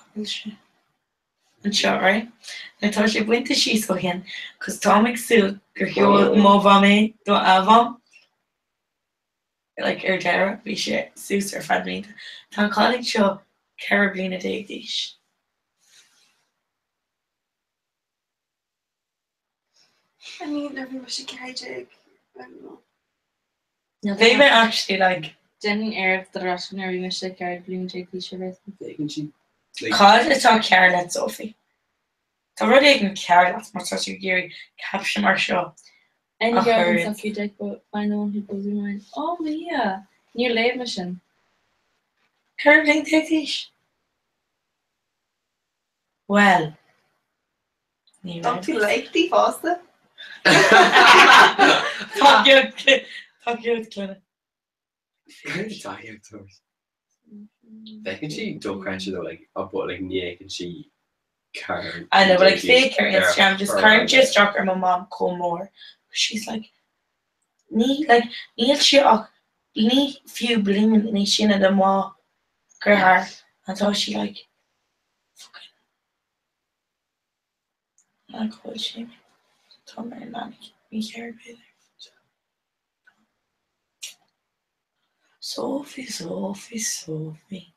sure, right? And I thought she went to she's so again because Tommy suit your heel movame don't have them. Like Erdera, we shit suits or fad me. Tom college show Carabina day dish. I mean, everyone should catch it. I don't know. They were actually like Jenny Air the Russian or you should carry blue t-shirt. Cause it's on Carol Sophie. Tá rud ag an Carol mar such you géirí caption mar seo. Any girl can suck your dick, but find the one who blows your mind. Oh yeah, near late mission. Curling titties. Well. Don't you like the faster? Talk you Clina. Can she don't crash though like up what like Nia can she Karen. I know, but like fake her Instagram just Karen just struck her my mom call more. She's like need she need few bling in she in the mall her and so she like fucking I call she told my nanny be here baby. Sophie. Sophie.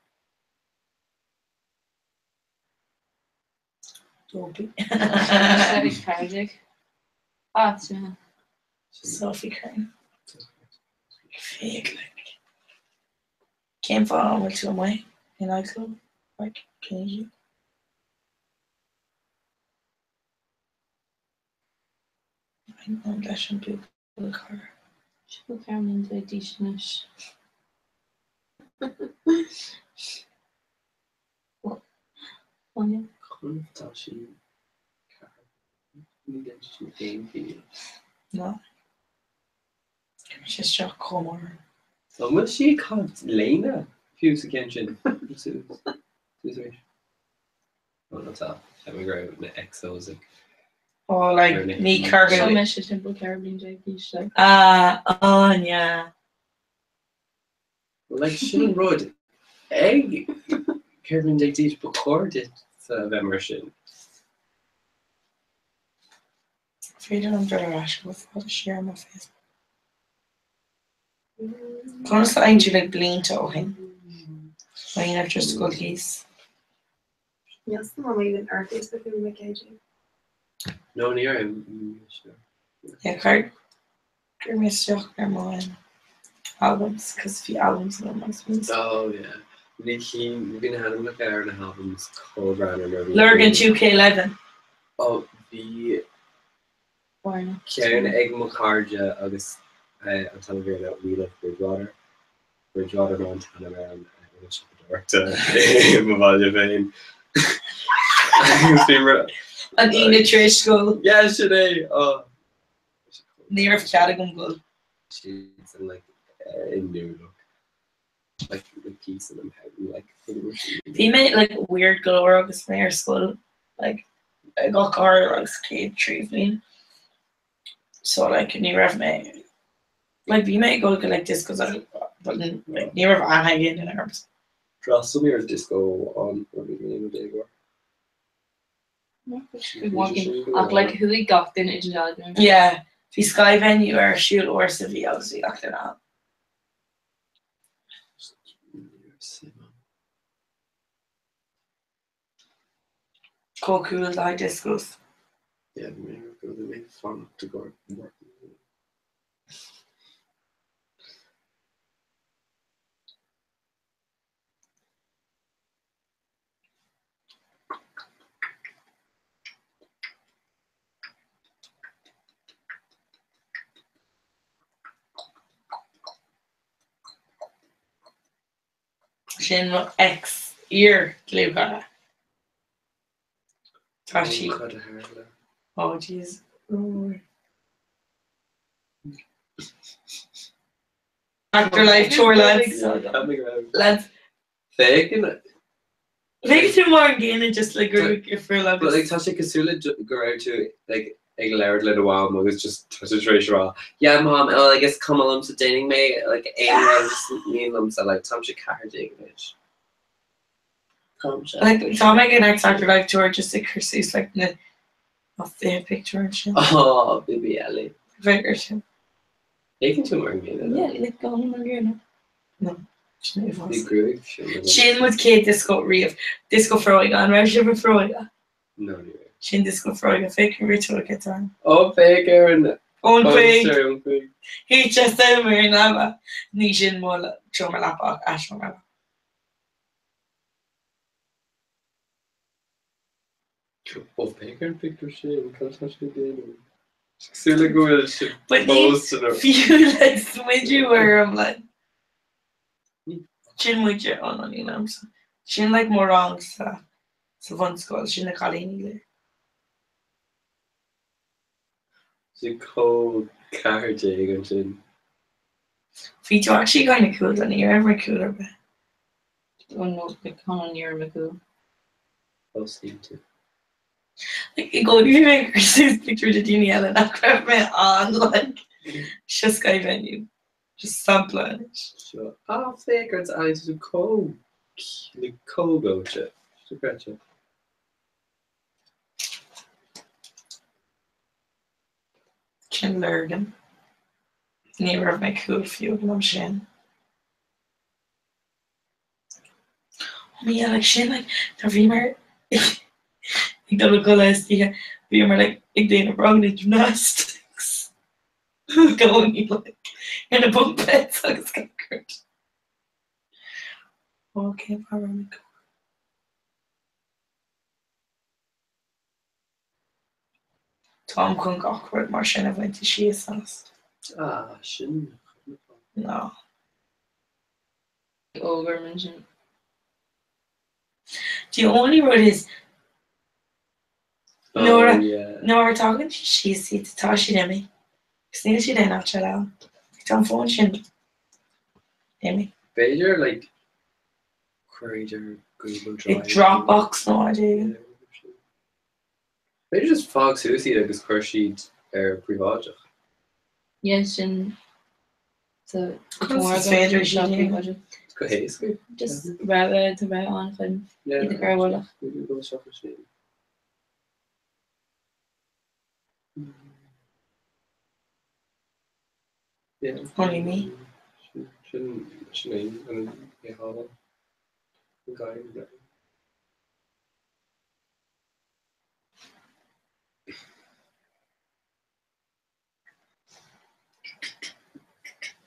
Tragic. Ah, yeah. Sophie Kern. Fake like. Came from with to my in I club. Like can you? I'm dashing to the car. She will come into a dishnish. What? No. She's just Comer. So was she called Lena? Fuse again. Oh, that's all. I'm going with the exos. Oh, like me cargo. So much simple carabine JP. Oh yeah. Like she wrote egg carabine JP recorded immersion. Freedom under the rash with what share my face. Honestly, I do like bleeding to him. When you have just school keys. Yes, the mom even our Facebook and make AJ. No, near him. Yeah, card. Give me a stock more albums because few albums are months. Oh yeah. We're gonna have him look at our albums called Runner. Lurgan 2K11. Oh, the Karen Egg Macarja August on television that we love Bridgewater. Bridgewater, Montana, man. Mavalia Vane. An Ina Trish go. Yeah, today. Oh. Near Cadogan go. She's in like a new look. Like the piece of them having like They made like a weird glow up in their school. Like I got car like skate treatment. So like near of me. Like we may go like this because I but like near of Anna again in arms. Drosselmere's disco on what we name of day ago. Like who we got in Ijadin. Yeah. Fi Sky Venue or Shield or Seville obviously got it out. Cool like discos. Yeah, they make fun to go work. Sin X ear glue. Trashy. Oh jeez. Afterlife tour lads. Lads. Fake it. Make it more again and just like go for like. But like Tasha Kasula go out to like Laird little while was just Tasha Tracer. Yeah, mom. Oh, I guess come along to dating me. Like me and them so like Tasha Cardigan. Like Tom make an X Afterlife tour just to Chrissy's like the off the picture and shit. Oh, baby Ellie. Figures. You can do more than me then. Yeah, like go on again. No. Sin was Kate disco Reeve. Disco Froiga, right? She was Froiga. No, Sin disco Froiga, fake ritual guitar. Oh, faker and Quick. He just said me now. Nishin Mola, Chomalapa, Ashmala. Oh, faker and Victor Shane, can't touch the game. Sila go shit. But you like smidgy where I'm like. Sin muid on inam. Sin like more wrong sa fun school. Sin na Colleen either. She cold car jig and sin. Feet are actually kind of cool than you're ever cooler, but. Oh no, I can't near Miku. I'll see too. Like you go to make Chris's picture to Danielle and I grab me on like just Sky Venue. Just sampling it. Sure. Oh, faker, it's eyes to cold. The cold go chip. Gotcha. Chin Lurgan. Near of my cool few no Shin. Oh yeah, like Shin like the Reamer. Ik dat ook wel eens tegen wie maar like ik deed een wrong gymnastics. Gewoon niet like in a bunk bed so it's kind of good. Okay, probably. Tom kon awkward maar Shin went to she is us. Ah, Shin. No. Ogre mentioned. The only word is Nora, yeah. Nora talking, she's to Tashi Demi. Sneeze she then after that. Tom phone shin. Demi. Bader like Creator Google Drive. Like Dropbox, no idea. Bader just fog Susie agus Crushed Privaja. Yes, and so Fader Go hey, just rather to write on fun. yeah. The girl will. Yeah. Only me. Shouldn't and yeah, hollow. Guy.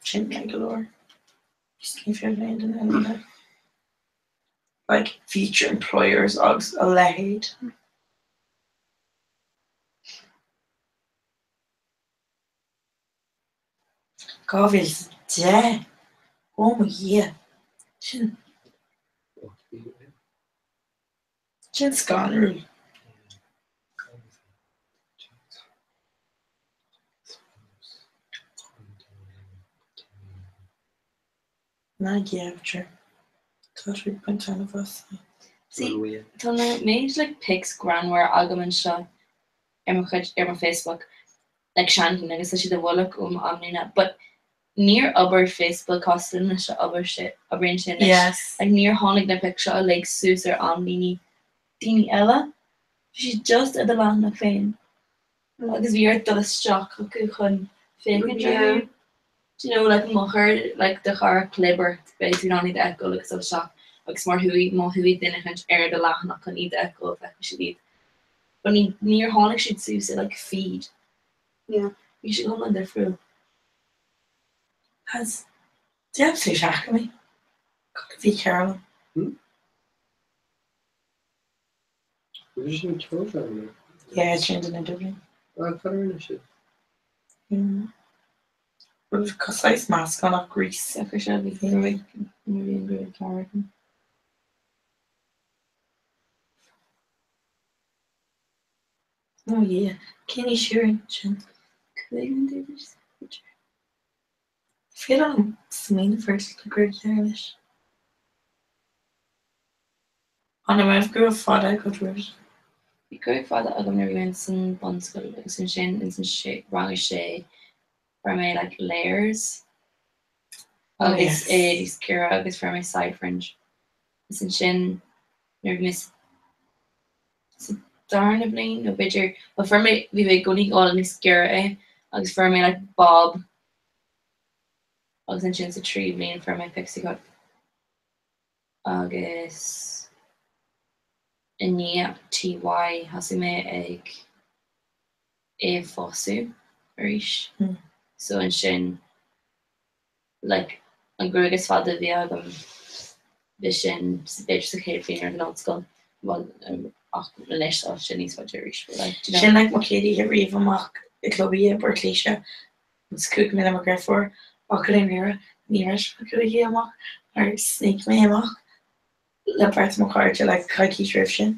Shin Megalore. Just give your land and then like future employers of a lead. Gavil's dead. Oh my yeah. Sin scanner. Na yeah, sure. Thought we'd been trying of us. See, Tuna made like pics granware agam and sha my Facebook like Shannon I guess she the wallach omnina but near upper Facebook costin upper shit Yes. like near honig na picture like Suser omnini Dini Ella she's just at the land of fame because we are the shock chun fake Yeah. you know like mocher like the car clever basically only the echo like so shock like more hui dinner and air the laugh not can eat the echo if we should eat but near honig should Suser like feed Yeah. you should go on there through Has do you have to shock me? Gotta be careful. Yeah, it's changing in Dublin. But because I mask on of Greece. yeah for sure be very good character. Oh yeah. Kenny Sheeran. Chin. Could I even do this? Feel on mean first the great Irish. On a mouth grew a father got rid. Great father agam near went some bonskul in shin in some shit wrong shade for my like layers. Oh, Agus yes. Kira agus for my side fringe. In shin near miss darn of lane no bidger but for me we going all in Kira agus for me like Bob agus in shin a tree lane for my pixie cut. Agus in TY has me ag e fosu rish so in shin like an grugus father vi agam vision sa chéfin ar not school well leis sin níos wat rish like Sin like my Katie hit riomh amach I clubí Bertléise and scoot me am great for Oculin Mira Niris Oculí amach or sneak me amach le part my car to like Kaiki Shrifshin.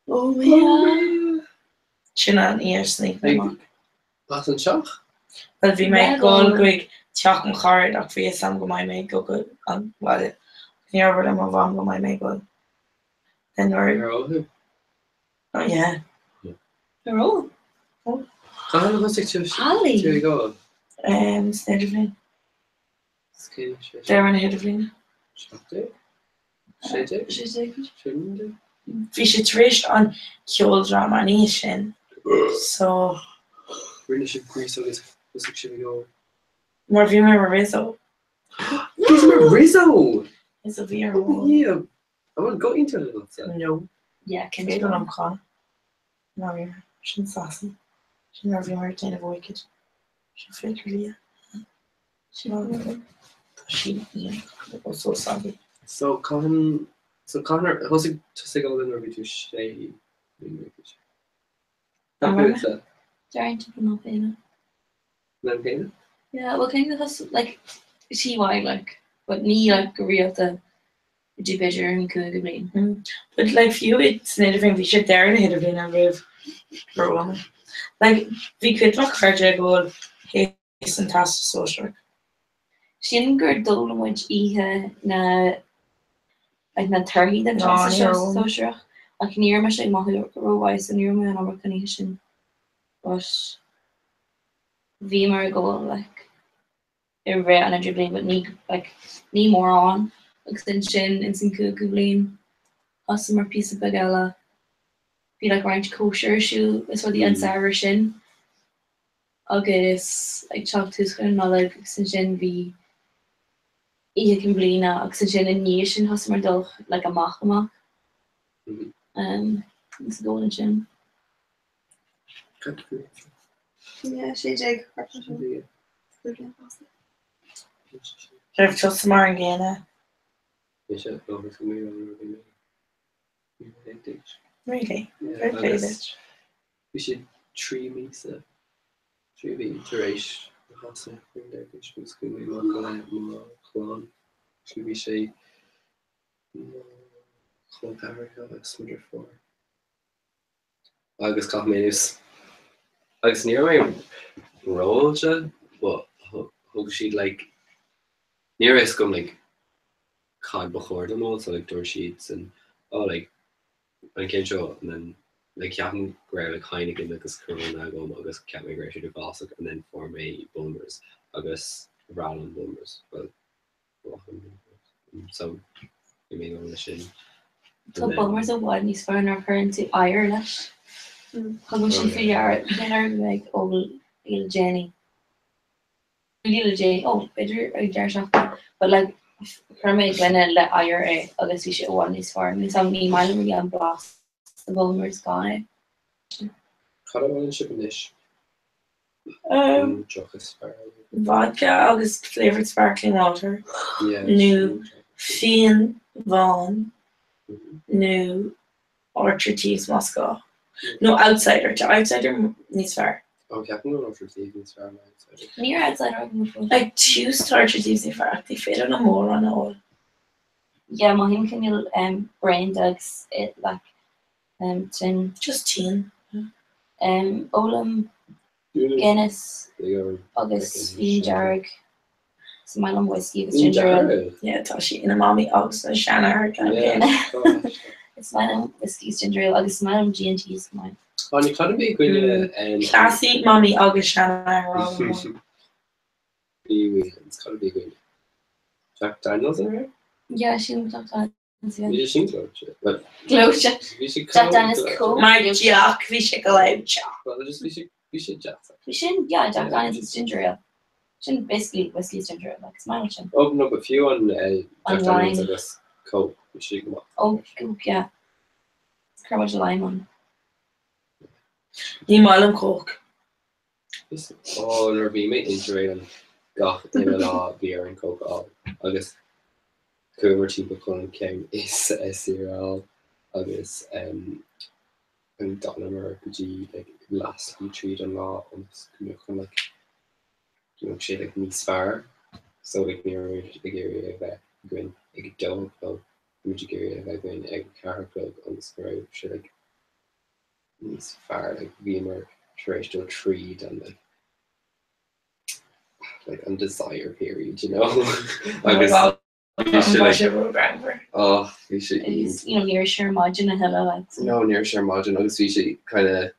oh yeah Sin an ear sneak me amach. That's an shock. Well vi me go gwig teach an chard ach fi sam go mai me go good an well never am a van go mai me go. Then we're oh yeah. they're all Ali Here we go. Snedderflin. Skin shit. They're in Hedderflin. Vi sé tricht an kjol drama sin so Really should grease on this. Should we go? mar vi me Rizzo Rizzo. is a vir Yeah. I want to go into it a little. no yeah can Ke you am kan na sin sassen sin mar vi mar ten of wicked fi she was so savvy. So Connor, how's it to say all in review to Shay? trying to come up in Okay. yeah well kind of has like TY like but me like real the do better and could mean But like few it's Snedderflin vi shit there in Hedderflin and rave for a woman like vi could talk for go hey fantastic social sin gur dul muid ihe na like na turhi den so sure like near me sé ma roáis an near me an organization but vi mar go like I ré an dribling but ní more on extension in sin googling customer piece of bagella be like orange kosher shoe is what the answer sin agus like chalk to na like extension vi can blina oxygen in nation customer dog like a machama it's going gym Yeah, she did. I've just mar an Gana really We should tree me so tree be iteration be sé smuidir for. Agus cá méús. Agus ní mé róilte, thug siad like ní is gom like cad bachor an all, so like door sheets and like an cin seo and then like ceapan gra like hainnig in agus corona gom agus ceap mé gréisiú do básach and then form mé boomers agus rálan boomers well so I mé an sin. So boomers a bhád níos fearn ar chuann tú air leis. Chagum sin fiar dinner like all il Jenny. Lil J better dear seach but like Kermit Glenna le air agus vi sé one is far ní sam ní mai ri an blas the boomers gone. Ship vodka agus flavored sparkling water. New Fian Vaughn. New Orchard Teas Moscow. No outsider needs far. Okay, I can go Orchard Teas needs far. Near outsider like 2 Orchard Teas needs far. They fit on a more on all. Yeah, my him can you brain dugs it like tin just tin. Olam Guinness August Jarg Smile whiskey with ginger ale. Yeah, Tashi in a mommy August and Shanna it's my whiskey's ginger ale August smile G&T's mine. On you can't be good classy mommy August Shanna it's gotta be good. Jack Daniels in there? Yeah, she was Jack Daniels. You should but Jack Daniels cool. My Jack, we should go out Jack. Well, we should Jack. We shouldn't, yeah, Jack Daniels is ginger ale. Shouldn't basically whiskey's ginger ale, like smile chin. Open up a few on Jack Daniels, I guess. Coke, we should go up. Oh, Coke, yeah. It's quite much lime on. Ní mile an Coke. Nor bhí mé injury an gach in lá beer and Coke agus cumar típa chun céim is CRL agus an Donamar gotí like last treat an lá chun like sé like níos fearr so like ní géir bheith gin ag dó géir bheith gin ag carclub agus raibh sé like níos fearr like bhímar traditional treat and like on desire period, you know. We should you know near share margin and hello like no near share margin I we should kind of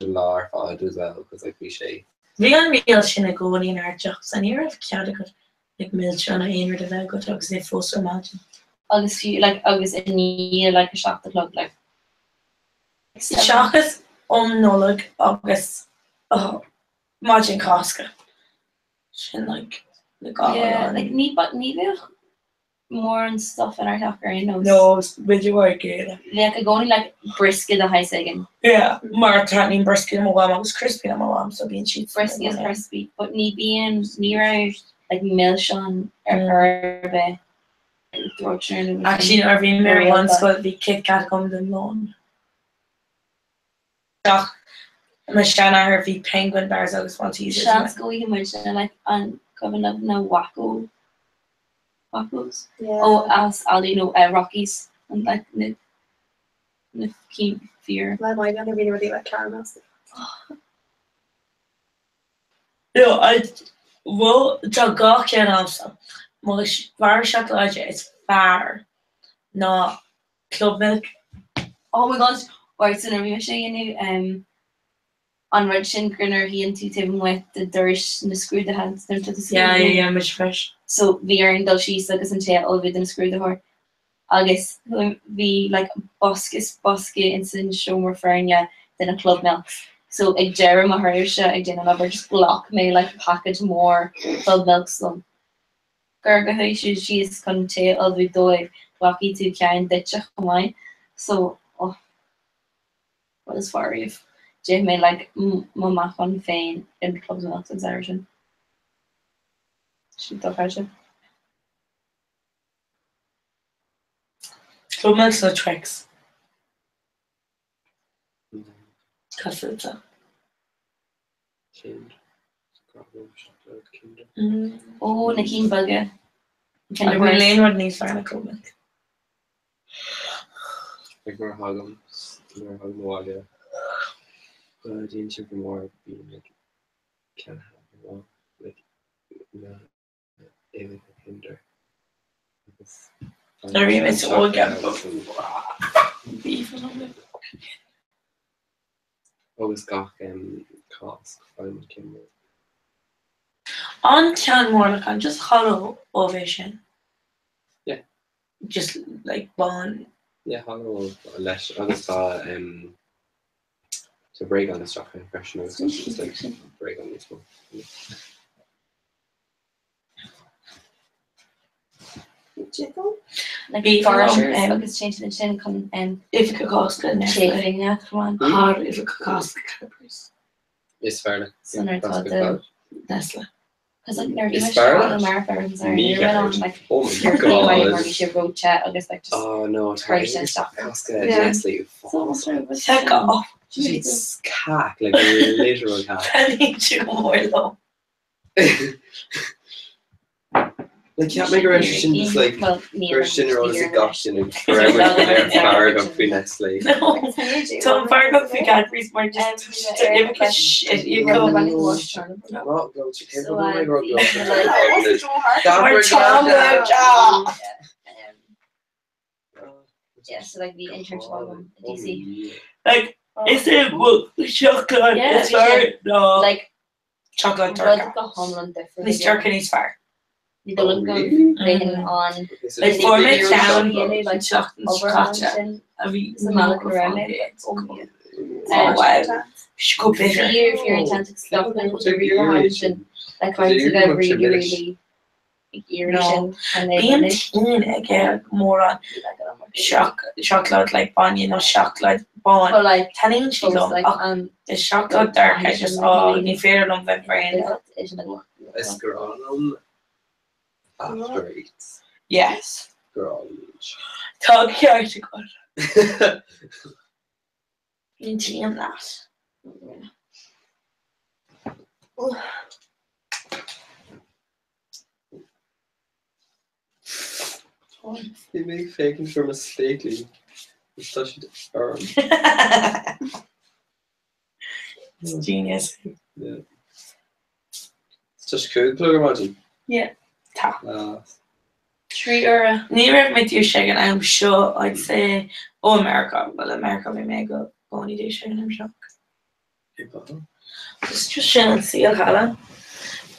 lar fad as well because like we should we on real sin go in our jobs and here of got like milk on a de go dogs they foster margin August you like August in year like a shop the club like Shachas omnolig August margin Costco like yeah like need more and stuff in our talker you know no with you work like going like brisket the high second yeah Martin brisket my mom was crispy my mom so being cheap brisket is crispy but need being near like milshon or herbe actually our Mary once got the Kit Kat come the lawn Shanna her the penguin bars I just want to use it like on coming up now Wackos oh as Aldi no Rockies and like the keep fear I really like caramels no I will go can also bar chocolate it's far not club milk oh my gosh right so you on red shin grinner he and Tim with the dirt and the screw the hands them to the yeah much fresh so we are in dul she agus an tail over the screw the her agus we like bosque in sin show more fernia than a club milk so ag Jerry ma her ag dinner lover just block me like package more club milk slum Gerga she is con tail of the doi blocky to kind ditch my so oh what is far if Jim made like mama fun fein in the clubs milk exertion. She thought fashion. Club milk's no tricks. Cut filter. chocolate Kinder. Oh, na cín bugge. I will lean with these for a Like more hagam wáile. Dín si go mór bí like can have more like na éile Kinder. Sorry, it's all again. Beef. Agus gach cost fáil Kinder. On town more like just hollow ovation. Yeah. Just like bond. Yeah, hollow leis agus tá to break on the stock impression of just like break on this one. Like Beef foragers, from, agus change the chin come If it could cost good enough. shaving yeah, come on. Hard if it could cost Cadbury's. It's fair. So now it's all the Tesla. because like they're It's even fair. short Americans are Me they're on like oh your my clean white god. money should go chat agus like just Oh no, Price and stuff. Costco, Yeah. Nestle. so almost right with Check off. She's cack, like a literal cack. I need you more though. Like can't make a restriction just like well, me and Christian them or is here a goshin and forever there Fargo between Nestle. No. Tom Fargo for Cadbury's more just to give a shit. You go. Not go to Kim, So, my girl go. Or Tom yeah, so like the internship album in DC. Like, is it chocolate? Yeah, It's fair. No. Like Chocolate Rud turkey. go Homeland different. Miss Turkey's fair. You don't go bringing on Like form it You're down. really, like, chocolate over scotch. and I mean, some Malak around it. Oh wow. She go bitter. If you're intense stuff, then it's really hard to like trying to get really No. and they Being teen again more on chocolate like bun, you know, chocolate bun. but like Telling she folks love like the chocolate dark. I just you fear them with brain. Escaronum after eats. Yes. Grunge. Talk here to God. You team that. They make faking from a stately. It's such a firm. It's genius. Yeah. It's just cool, plug imagine. Yeah. Ta. €3. Near with you shaking, I'm sure I'd say America. Well America we may go only do shaking, I'm sure. It's just shilling seal Helen.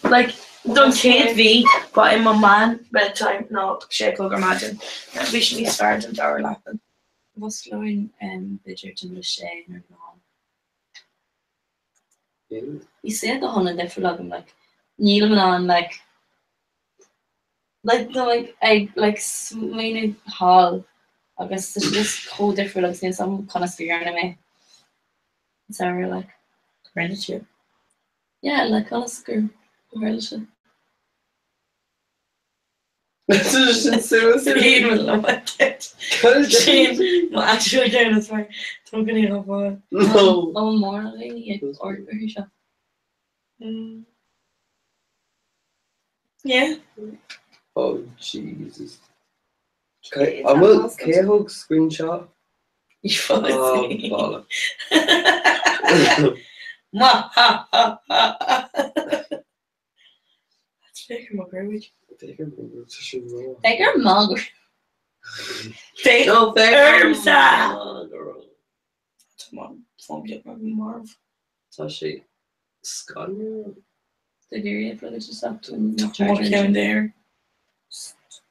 Like don't TV, but in my man bedtime no shake look imagine. We should be starting to our laughing. Was slowing bidger to the shade or no. You say the Holland there for login like Neil on like the I like Sweeney Hall. I guess it's just whole different like seeing some kind of sphere anime. It's very like Relative. yeah, like kind of screw relative. This is just suicide. Even love it. Shane, no, actually, down is fine. Talking in over. No. Oh, more like or shop. Yeah. Oh Jesus. Okay, I will K-Hug screenshot. You Oh, fucking. bollocks. Ma ha ha ha. Let's take him over. Take him over to Shimon. Take your mug. Take No, Arms Come on, phone get my Marv. Tashi. Scania. The area for the just up to More down there.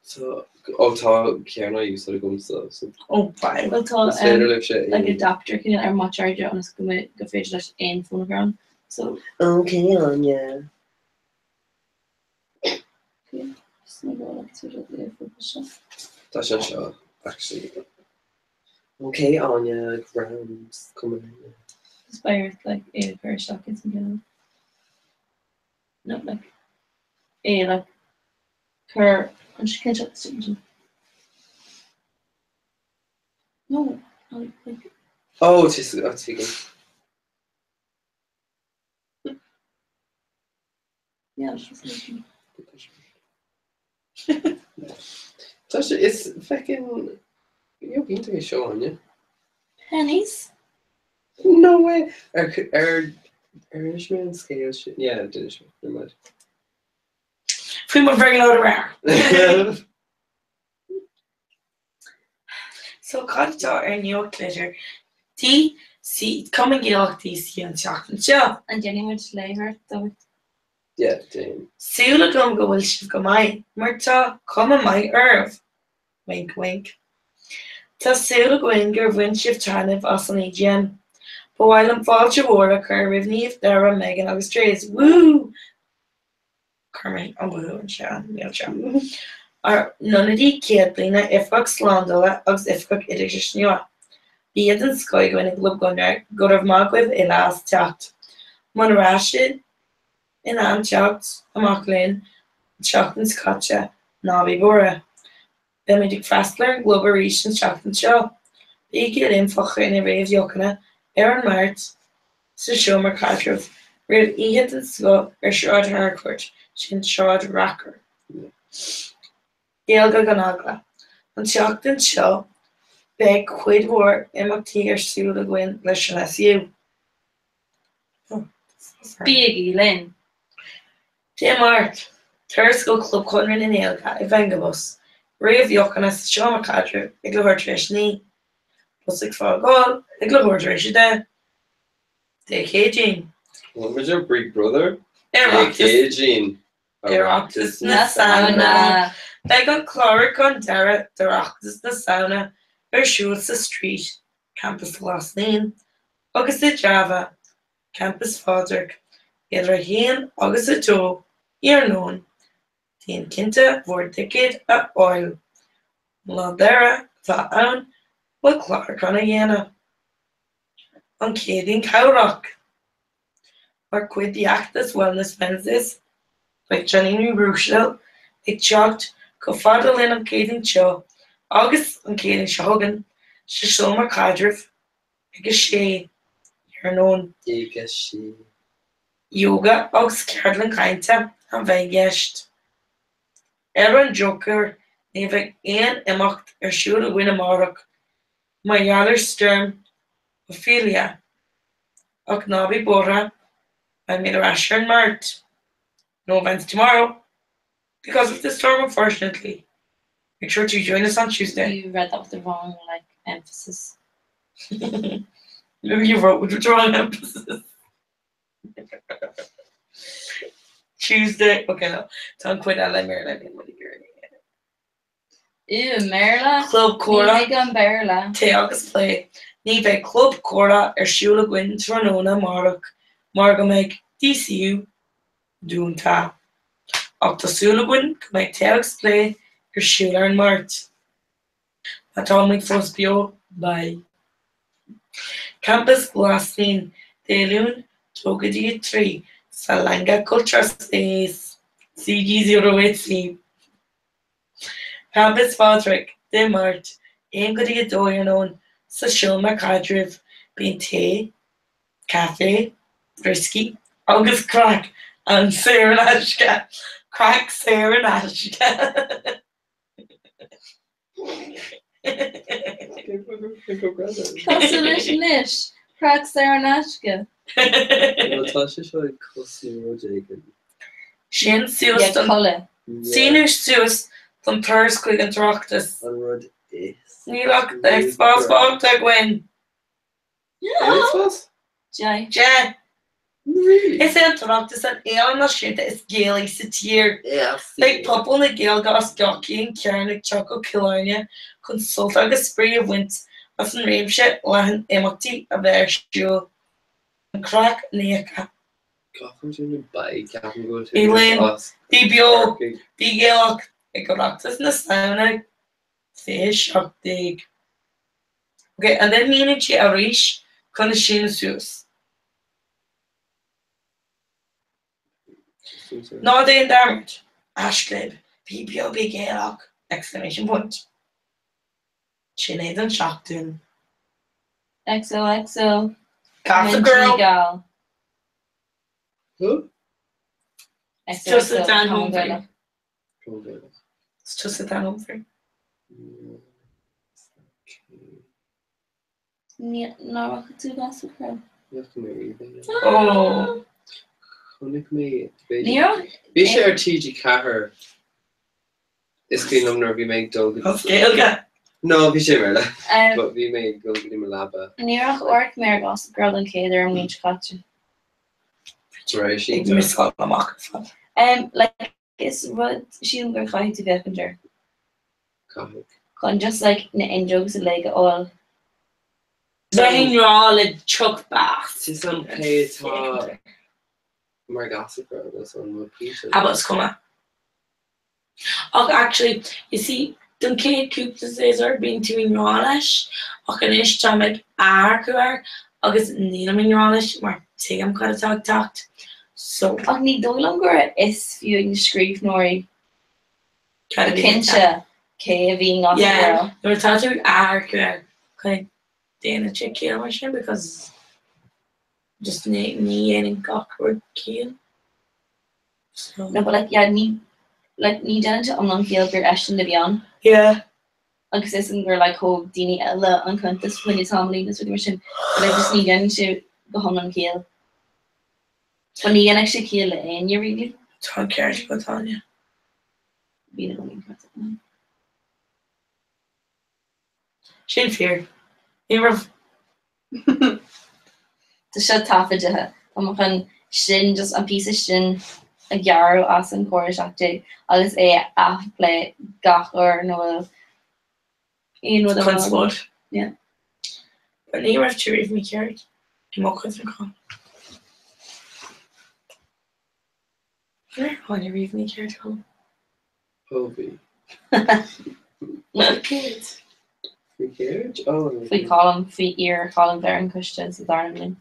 So, tá cearna ú sa gom so Oh, bye. Well, tell féidir le sé like adapter can ar much charger on go féidir leis ein phone ground. So okay Anya. Tá sé seo actually. Okay Anya grounds coming in. inspired like a pair of stockings and get no like a like her and she can't shut the station. No, like Oh, it's taken. Yeah. Tasha, it's fucking. You're going to be showing you. Pennies. No way. Irishman scale shit. Yeah, Irishman. Never mind. Fui uma very loud around. So Codta New glitter. T see coming gilach DC and chocolate show. And Jenny would slay her though. Yeah, damn. Sula gum go will shift go my Murta come my Irv. Wink wink. Ta Sula go in your wind shift tranif as an AGM. But while I'm fall to war a curve if Neve there are Megan August Trays. Woo! Carmen on woo and Sean, Neil Sean. Ar none of the Caitlina ifgach slándála agus ifgach idir snua. Bíad an scoig when it glub gunnar go raibh mag with I last teacht. Man rashid in an teacht amach linn teacht an scotcha nábí bora. Bemidig Frastler glub a ríis an teacht an seo. Bíad in focha in a réimh jochanna an mart sa seo mar cadrih raibh iad an sco Seád Harcourt sin Seád Racker. Gaelga ganagla. An teacht an seo be chuid mhór imeachtaí súla gcuin leis an SU. Bíagí linn. Dé mart, tuairs go club chunrin in éalga I bhengabos. Raibh jochanna sa seo mar cadrih ag le thuirt éis ní. Plus ag fá gáil ag le thuirt éis de. D.K. Jean. What was your big brother? Oireachtas D.K. Jean. Oireachtas na sauna. Beag an chlóra chun deire d'oireachtas na sauna siúil sa street, campus Glasneen, agus I Java, campus Fádrich, idir a héan agus a dó, ar nón, tíon cinnte mhór dicéad a oil. Lá deire bheith ann bhfuil chlóra chun a dhéanamh. An céadaoin cabhrach. Mar cuid Diachtas Wellness Wednesdays, like Janine Rochelle, ag teacht go fada linn an céadaoin seo, agus an céadaoin seogan, sa seo mar cadrih, agus sé, ar nón. Agus sé. Yoga agus ceardlan cainte an bheith gceist. An joker ní bheith aon imeacht siúl a bhain amárach, mar dheallar sturm Ophelia, ach nábí bora by made a rasher in Mart. No events tomorrow because of the storm, unfortunately. Make sure to join us on Tuesday. You read that with the wrong emphasis. Maybe you wrote with the wrong emphasis. Tuesday. Okay, no. Don't quit that. Let me Ew, Merla. Club Cora. Megan Berla. Te agus play. Ní bheith Club Cora siúla gcuin Tróna Marach. Mar go mbeidh DCU dúntá. Ach tásúla gcuin go mbeidh te agus play siúla an Mart. Atá mbeidh fós bio bye. Campus Glasneen Déilún tógadí 3 sa Langa Culture Space CG08C. Campus Fádrich de Mart Éongadí a dóir sa seo mar cadrih bíonn té, café, brisky, agus crack an Sarah Nashka. Crack Sarah Nashka. Nish. Crack Sarah Nashka. Sin suas Senior suas don thuirs chuig an tráchtas. Nílach ag spásbáilta gwen. Jai. Je. Is an tráchtas an éan na siúta is géalaí sa tír. Le pobl na géal gas gaci an cearn ag choco Killarnia chun sulta agus spray a wint as an réimse lehan imeachtaí a bheith siúil. An crack néacha. Eileen, bí bio, bí géalach ag goreachtas na saona fé seachtaigh. Okay, and then meaning she a reach chun sin suas. Ná é darmid, Ashclib, PPO big géalach, exclamation point. Sin éiad an seachtain. XOXO. Gossip Girl. Gal. Who? It's just a down home for thing. It's just a down home thing. No, tú gas a crowd. Oh. Chonig mé Níor? Bhí sé ar TG Cahar is cínom nar bhí méid dul Scéalga. No, bhí sé mar le but bhí méid go go mar labba Níorach orc mé gas a girl an céidir am níos catú. Right, she Ag misá amach fan. Like, is rud síl gur chaithú bhechanger. Cahig. Chun just like na in-jogs a leige all. Bhein le chuck bath. Tis an pétá mar gasapra was on my pizza. How about Scoma? Oh, actually, you see, don't Kate Coop says are being too in Raleigh. Och an ish time like arcuar. Agus Nina in Raleigh. Mar take am got a talked. So Ach ní dó longer is fiú in scríb nóí. kind of Kinse cé a bhí gas yeah, they were talking arcuar. Kind of Dana check kill machine because just ni and awkward kill. So No, but like yeah, ní dénte an céal gur eistin le bhean. yeah. Agus is an gur like ho daoine eile an chuntas when it's hamlí is with sin. But just ní dénte go hon an céal. When ní an actually céal le aon you really. Tom cares about Tanya. Bí na going cut. Shin fear. You Tá se tafaidethe am chun sin just an pí sin a ghearú as an choirseachtaí agus é aflé gachar nó bhfuil Con sport. Yeah. But you have to read me carrot. I'm okay with the Where on you read me carrot home? Hobie. What kids? Free carriage? Oh. Fui column fi ear column ver an cuiste sa darnlin.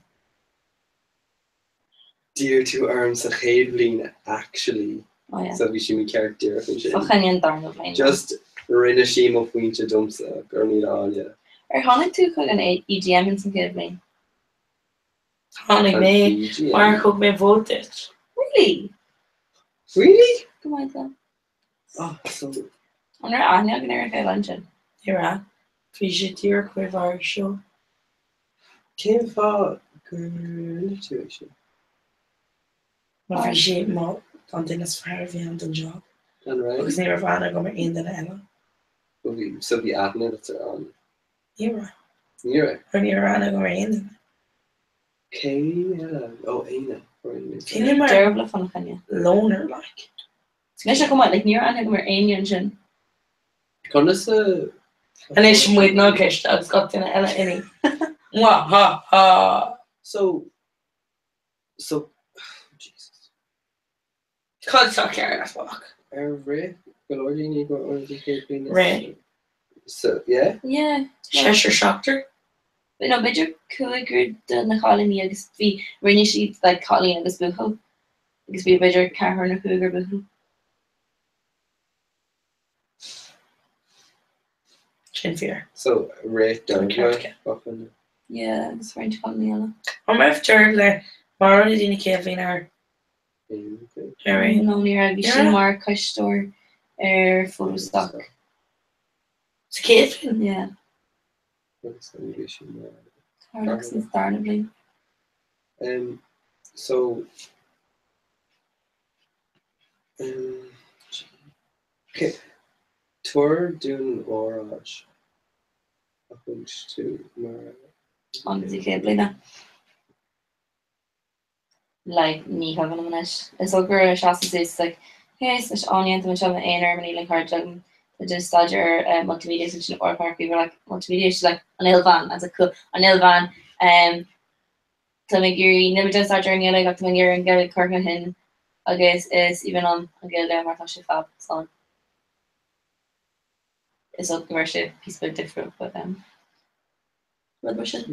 Dear to arms a chéadlín actually. Oh yeah. So bhí si mi ceart dear fan sin. Fachan darnlin. Just rinne sí mo fuinte dumsa gur ní ália. Hánig tú chug an EGM in san céadlin. Honey me. Mark hook me voted. Really? Really? Go on then. Oh, so. An aine gan ar fé luncheon. You're right. Fish dear quiver show. Céim fá gur situation. Maar fish mo dan dinnes ver vi aan de job. And right. Because never van I go maar in de ella. So bhí aithne dat ar an. You're right. You're right. When you're on I go maar in. Oh, Aina. Can you maar Derble fan chanje. loner like? Snes kom like near an mar ein sin. Kon is a En is moet no cash dat got in ella any. Mwah ha ha. So Jesus. Can't talk here that's walk. Ray Galordini go on the Ray. So yeah. Yeah. Cheshire Shopter. But no bidr cogur de na choní agus bhí rinne siad le choí agus bucho. Agus bhí bidr cehar na cogur bucho. Chin fear. So Ray down Yeah, agus roiint choní eile. I'm after le mar dine Kevin ar. Harry. No ní a bhí sin mar caiisteir ar photostock. It's Kevin. Yeah. Carlos is darnably. So okay. Tour dún órás a chuint tú mar Agus I cé blina. Like ní hagan am is. Is ogur shasta is like hey, is onion to shove an air many like hard jug. Just stager multimedia section or park we were like multimedia is like an ilvan as a cool an ilvan to make you never just start during like up to when you're and get a hin I guess is even on a good Martha fab song. It's a commercial piece bit different but what was it?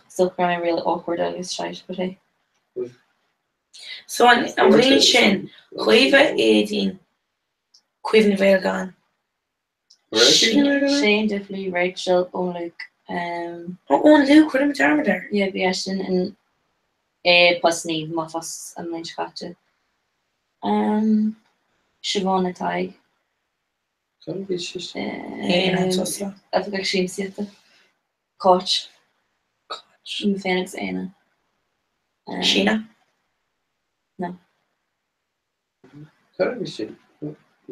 Still crying really awkward I guess shy but hey. So I'm reaching Quiva 18 Cuivan Vegan. Shane definitely Rachel on Luke Oh Luke what am I there? yeah Biashin and Plus Neve Muffus and Lynch Gotcha. Siobhan Atag. Can be just I've got James Theatre. Coach. From Phoenix Anna. Sheena. can be shit.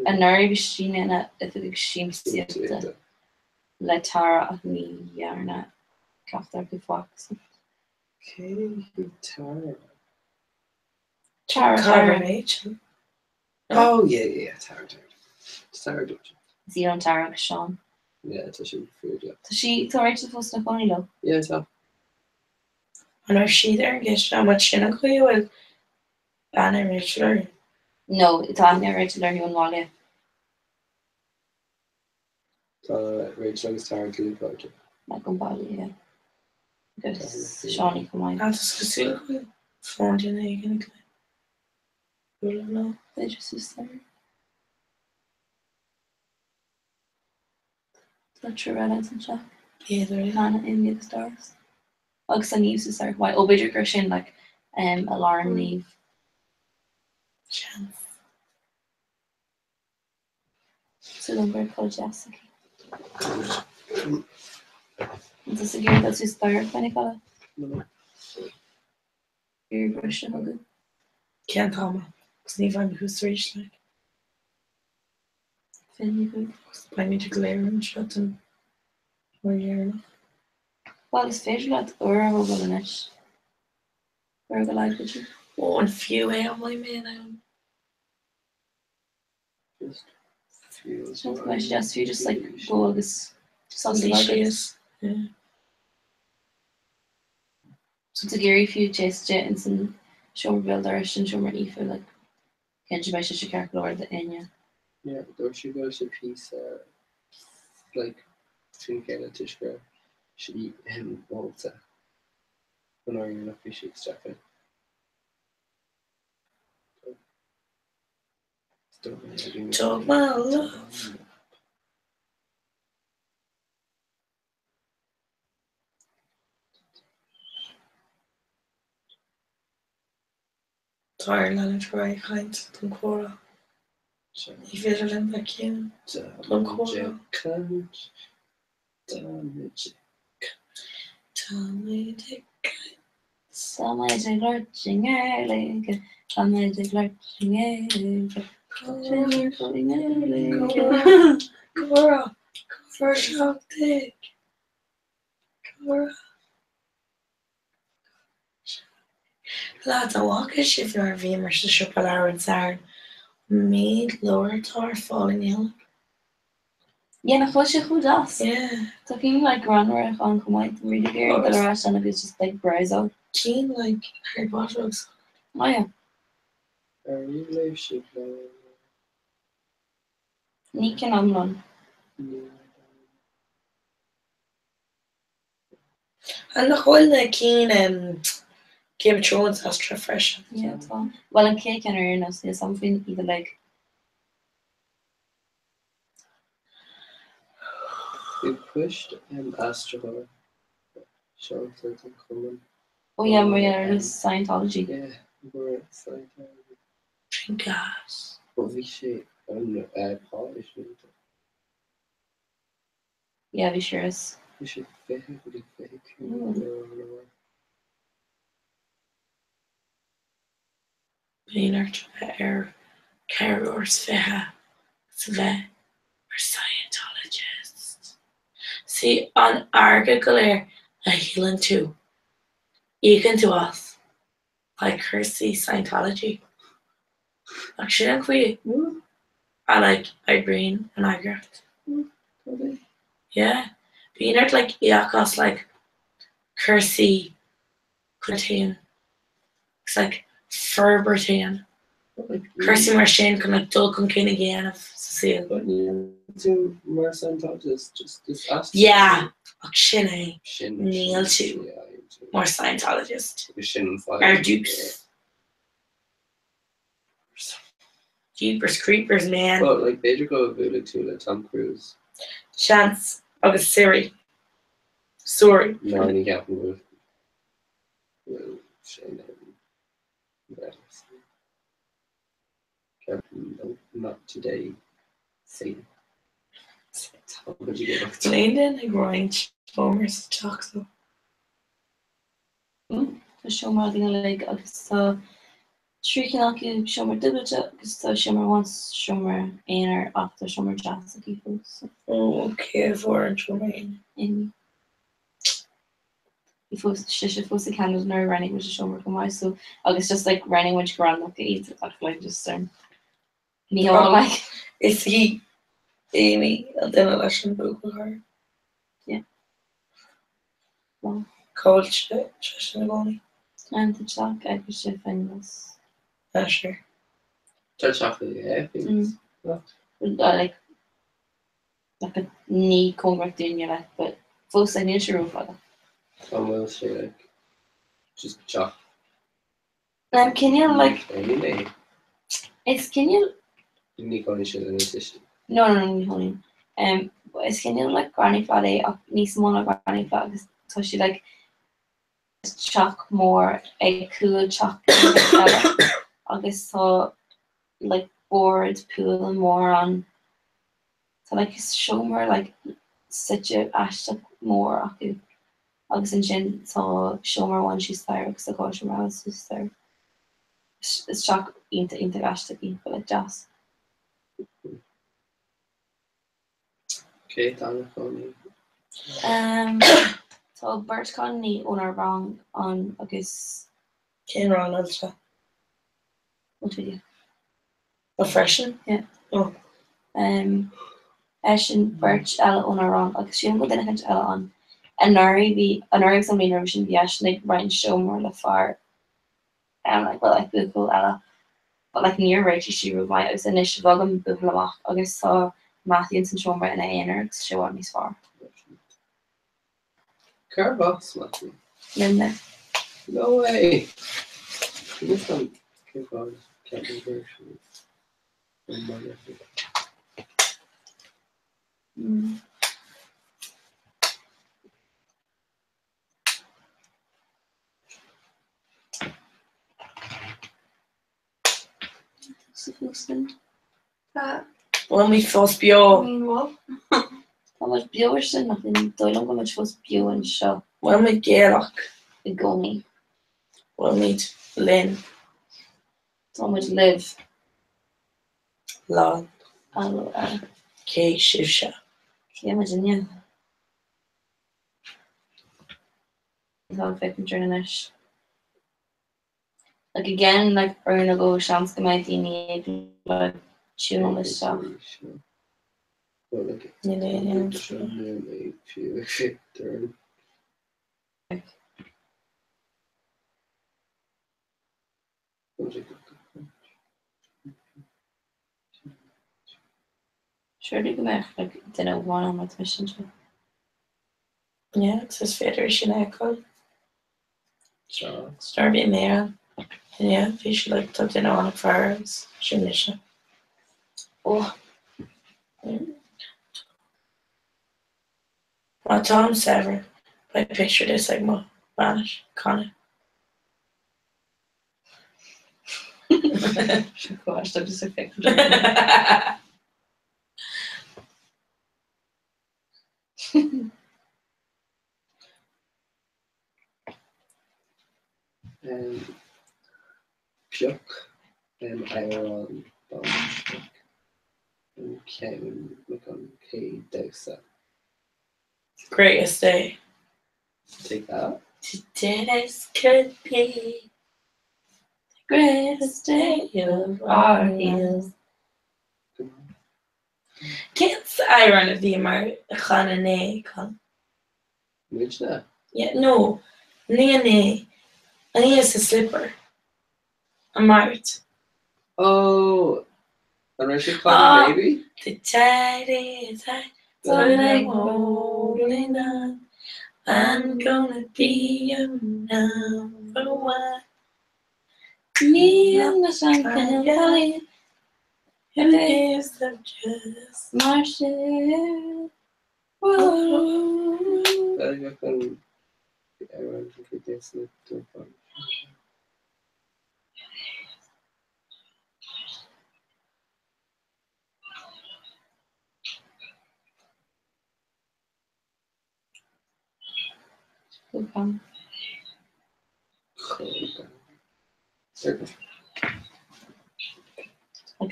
And Nari Bishina if it James Theatre. La Tara of me Yarna. Captain Fox. Katie Tara. Tara. Carbonation. Oh yeah, Tara. Tara Dutch. Zero Tara Sean. Yeah, it's a shoot food, yeah. So she right to first na funny lo. Yeah, it's up. And if she there gets how much she not going with Anna Richler. No, it's on there right to learn you on Wally. Rachel is Tara Glee project. Like on Bali, yeah. Because Shawnee come on. That's the still going. Found in again. No. They just use there. Not sure red and stuff. Yeah, there is. Hannah in the stars. Because I used to start why Obidger Christian like alarm leave. Chance. So don't worry called Jessica. This is again that's his third when he got it. You're Christian okay. Can't tell me. Because need find who's reached like. Finny good. I need to glare and shut and or you're Well it's facial at over the next. Where the light would you? oh and few am my man Just feels. Something I suggest you just like go all this sauce delicious. Yeah. So to Gary few chase jet and some show build our and show more Aoife like can't you buy such a character or the Enya? Yeah, though she goes a piece like between Ken and Tishka, she and Walter. When are you gonna appreciate stuff in? Talk my love. Tired and try kind to Cora. He feel in back in. Cora. Somebody lurching early. Somebody lurching early. Cora. For shock dick. Cora. Lads, I walk a shift in our Vimers to Chocolar and Sarn. Made lower tar falling ill. Yeah, na chos you goed as. Yeah. Talking like runner on combined really good. The rest of it is just like browse out. Keen like Harry Potter. Oh yeah. Are you live ship? Nick and Amlon. And the whole keen Game of Thrones extra fresh. Yeah, it's all. Well, and cake and earnest is something either like. We pushed Astro. Sean Clinton Coleman. Oh yeah, we're Scientology. Yeah, we're Scientology. Drink gas. Holy shit! I'm Polish. Yeah, we sure is. We should fake. Leonard Carrors Feha Sve or Scientologists. See on article a healing too. Egan to us. Like Kirsty Scientology. Like she don't quit. I like Irene and I graft. Yeah. Leonard like Iakos like Kirsty Quintain. It's like Ferbertan. Kirsty Marchand can like Duncan King again of Cecile. But you to more Scientologists, just ask. Yeah. Shin Shin. Neil too. Yeah, More Scientologist. Shin 5. Our Dukes. Jeepers Creepers, man. Well, like they go Vula Tula, Tom Cruise. Chance. August Siri. Sorry. No, any Captain Wolf. Well, Shane. not today. See. How would you get back Landon ag roiint fómar sa teachta. Tá siomar dina le agus tá trí acu siomar dubailte agus tá siomar once siomar éonar ach tá siomar jazz a fós. Cé bhór an tromain. I fós si fós a Canada nar running with a siomar go mai so agus just like running which grand like eat like just ní like Is hí Amy a duine leis an búcair? Well. Cóilte tre na gcónaí? and the chalk agus si fingers. Sure. chocolate, yeah. Like a knee convert in your life, but full I need your father. Will say like just chocolate. Can you like Anyway. it's can you Unique on each other in addition. no honey. It's can you like granny flat up knee smaller granny flat because so she like chalk more a cool chalk I guess so like board pool more on so like show more like such a ash more I guess in gin so show more one she's there because the gosh around is there it's chalk into ash to be but like jazz. Okay, Donna Coney. So Bert Conley on our wrong on August. Ken wrong also. What video? A freshen? Yeah. Oh. Ashen Birch Ella on our wrong August. She didn't go then Ella on. And Nari be an Nari somebody nervous be Ashen like Ryan show more the far. And like well like Google Ella. But like near Rachel she was my was initial vlog Google August saw Matthew and show by an A to show on me far. Carbox, Matthew. Linda. No way. This one Carbox can't be version. When we first bio. How much viewers and nothing don't know how much was view and show. When we Gaelic. The goni. When we Lynn. So much live. Lon. Hello. Kay Shivsha. Can you imagine you? How fucking journalist. Like again, like Bruno go chance come out in like tune on this stuff. Well, like turn. Sure, do come out like dinner one on my mission. Yeah, it's his Federation Echo. So Starby Mayor. And yeah, he should like tucked in on fires. Shimisha. Oh. Well, Tom Sever. I pictured this like more Spanish. Connor. Gosh, that is a fake. Puck Iron and Kevin McConaughey Dexter. Greatest day. Take that. Today's could be the greatest day of our years. Can't I run a VMR a Chanane con? Which that? Yeah, no. Nene. And he has a slipper. I'm married. Oh, and I should call him baby. The tide is high, so I'm holding on. I'm gonna be your number one. Me and the champagne valley. And there's the just Marshall. Whoa. I can. I want to get this to fun. Like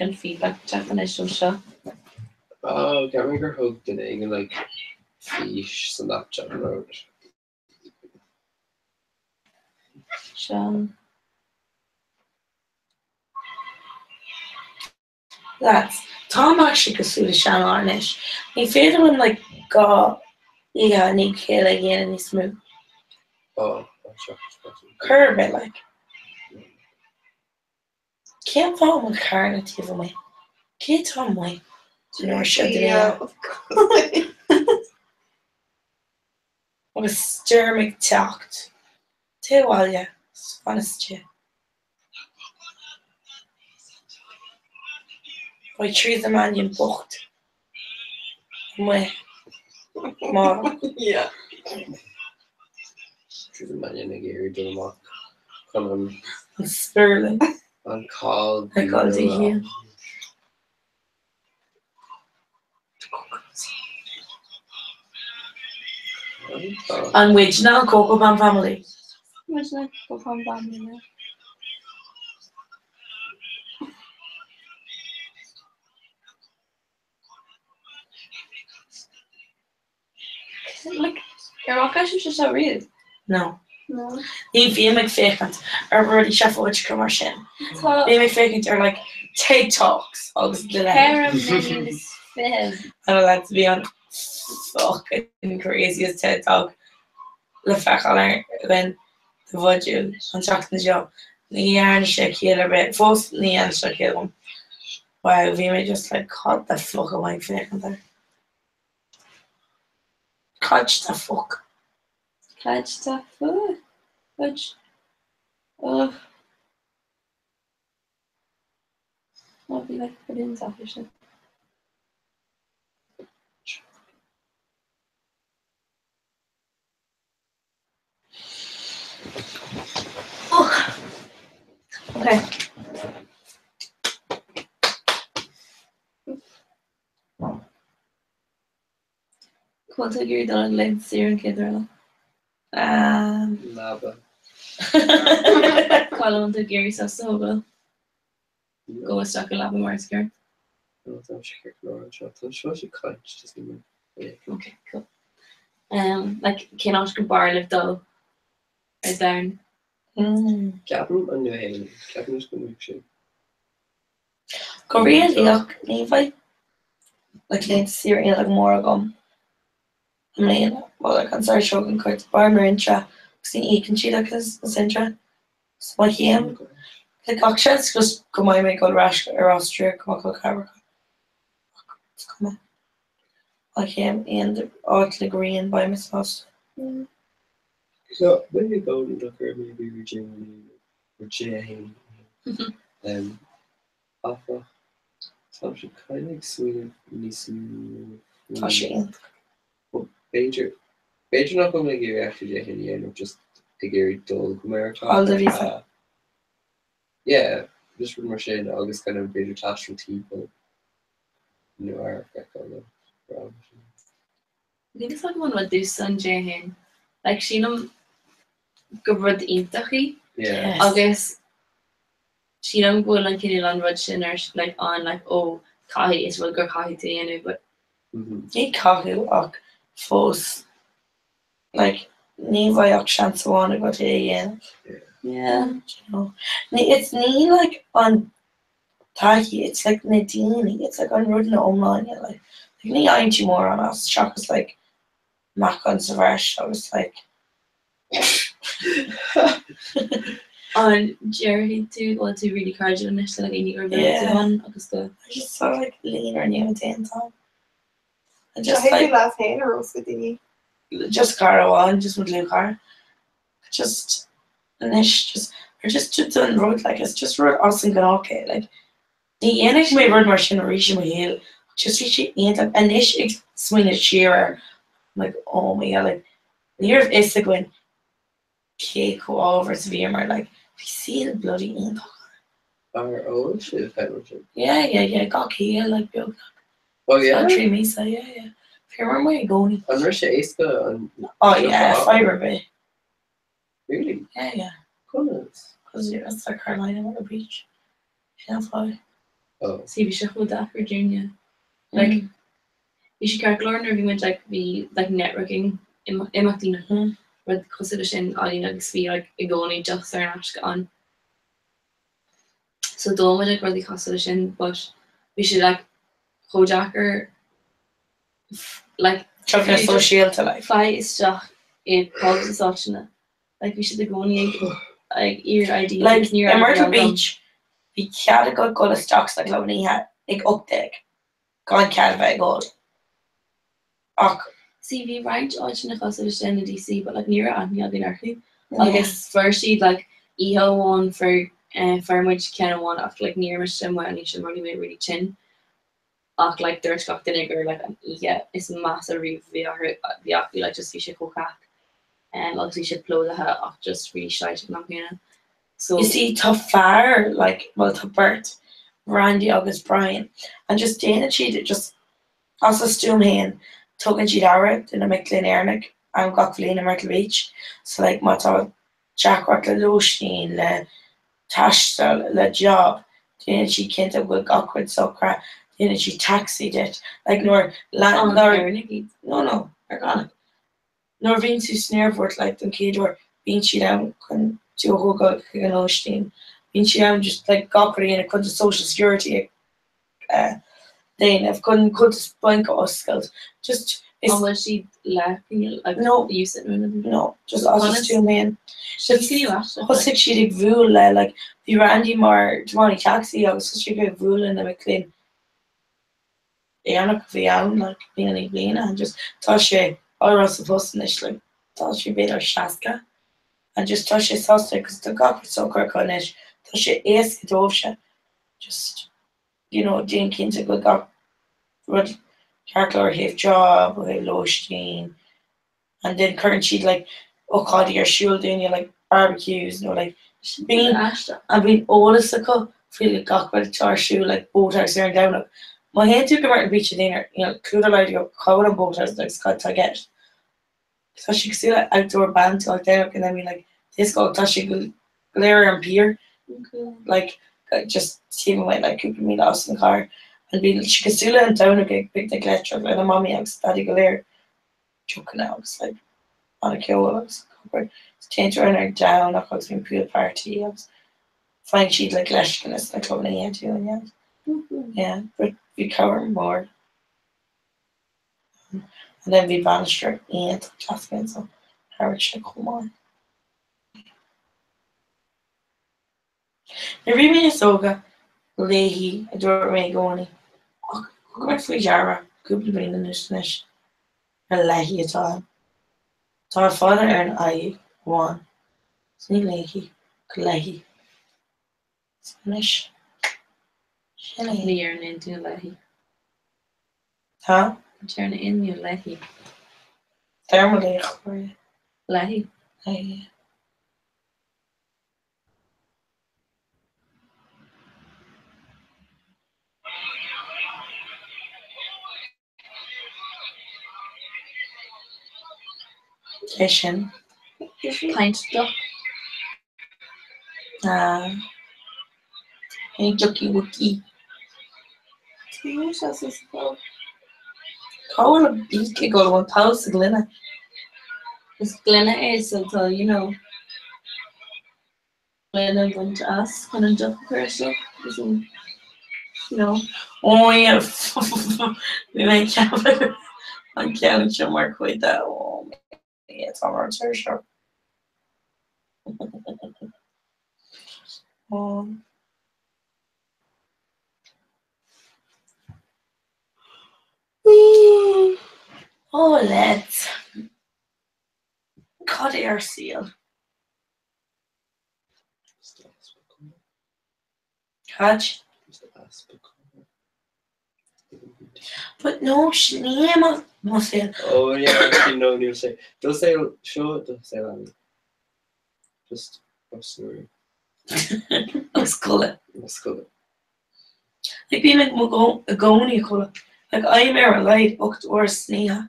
an feedback definition seo. Ceapan gur thug duine ag an like fish san Snapchat road. Sean. Lads, Tom actually goes through the Shan Arnish. He feel him like God. Yeah, need kill again and he's smooth. Oh, sure. Curve it like. Can't follow my carnative away. Can't Tom way. Do you know shut it out? What a sturmic tact. Tell all yeah. It's honest you. By trees a man in bocht. Way. More. Yeah. Trees a man in a gear doing mock. Come on. And Sterling. On call. I called it here. And which now Coco Pan family. Which like go from family. Like your rock is just so real. No. No. The VMX vacant are already chef which commercial. VMX vacant are like TED Talks. Obviously, Caramel I know that to be on fucking craziest TED Talk. Le fechalar when the vodju on Jackson job. Ni yarn shakil a bit. First ni yarn shakil. Wow, VMX just like cut the fuck away vacant there. Catch the fuck. Catch the food. Which I'll be like put in sufficient. Oh. Okay. Quanto you're done like Syrian kid or Lava. Colin to Gary Sasso go stuck a lava masker. Okay, cool. Like cannot go bar lift though. Right down. Captain and New Haven. Captain is going to Go really look, Levi. Like need to see like more gum. I mean, well, I can start showing quite farmer intra. See, you can see like his intra. So like him, like auctions just come on, make good rash or Austria, come on, come on. Like him and the green by myself. So when you go to look at maybe Virginia, Alpha, so she kind of like Sweden, Nissan. Major not going to give you actually in the end of just a Gary Dull America. All the visa. Yeah, just from Marshall, August kind of major task from people. New York, I think it's like one with this Sunday hen. Like she know good intachi. Yeah. August she don't go like in on Russian or like on like oh Kahi is well good Kahi to you but he Kahi Fos like Nevi chance one go to yeah. You know. It's me like on Tahi, it's like Nadine, it's like on Rudna online, like me ain't you more on us. Shock was like Mac on Savage, I was like on Jerry too, well to really encourage you next like any one I just saw like leaner and you time. I just like last hand or else with just car one, just with blue car. Just and it's just doing road like it's just road us and okay like the energy may road machine reach my heel just reach it and like initially swing a shearer like oh my god like near is like when cake go over to VMR like we see the bloody end oh shit yeah got here like built oh yeah tree Mesa yeah if you remember where you're going and Russia Aska oh yeah Fiber Bay Really? Yeah. Goodness. Because it's like Carolina on the beach. Yeah, fly. Oh. See, we should hold that Virginia. Like, we should care learn we went like be like networking in Matina. Where cos sin all agus fi like I goni just ar an on. So do like where the cos sin, but we should like hojacker like Chucking social to life. Fi is just a pubs such like we should go like ear ID like near Myrtle Beach. We can't go to stocks like Lovely had like up there. Gone can't buy gold. See, we ranked all in the cos in the DC, but like near Anthony, I'll be nervy. I guess first she'd like EHO one for which kind of one after like near Michigan when you should really chin. Like there's got the nigger like yeah, it's massive review like just you should go back and like you should blow the head off just really shy not gonna. So you see tough fire like well to Bert, Randy August Brian and just Dana cheated just also Stoom Hain tugging she'd Arab in a McLean Ernick and Gocklin in Myrtle Beach. So like my thought Jack Rockle Lushin le Tash le job. Then she can't have good Gockwood Soccer. Then she taxied it like nor land no organic nor being too snarefort like the kid or being she down couldn't do a whole go Lushin being she down just like Gockwood and it couldn't social security then if couldn't spunk us skills just was she laughing like no you said no just us two men what's like she did rule like the Randy Mar Johnny taxi I was such a good rule in the McLean like being and just thought she all was supposed to like thought she beat her Shaska and just thought she saw because the God was so quick on it thought she asked it over just you know Jane Kinta good got Rod Harkler have job or Lostein and then current she'd like Cody or Shul doing you like barbecues like being I've been all the sucker feel like got by the char shoe like boat house there and down like my head took him out the beach dinner you know clue like to go cover on boat house like Scott Target so she could see like outdoor band like there and then we like this go touching glare and pier like just seeing away like keeping me lost in the car and being she could still let down a big neglect truck like a mommy I was daddy glare choking out it's like on a kill I was change her down I was being pool party I was fine she'd like less like club in too yeah but we cover more and then we banished her and Jasmine so Howard should come on the remake soga Leahy adore me going go free Jara could be in this niche a Leahy at all so our father and I won Sneak Leahy Leahy Spanish Near into Leahy. Huh? Turn in your Leahy. Thermally for you. Leahy. Leahy. Station. Pint duck. Hey Ducky Wookie. Call a beak go 1,000 Glenna. It's Glenna is until you know. Glenna going to us when a duck person isn't you know. Oh yeah. We make have I can't show Mark with that. Oh yeah, it's on our search. Oh, let's cut air seal. Catch. But no, Shneema must say. Oh yeah, you know you say. Don't say show. Don't say that. Just sorry. Let's call it. Let's call it. Like being like Magoni call like I'm a light booked or Sneha.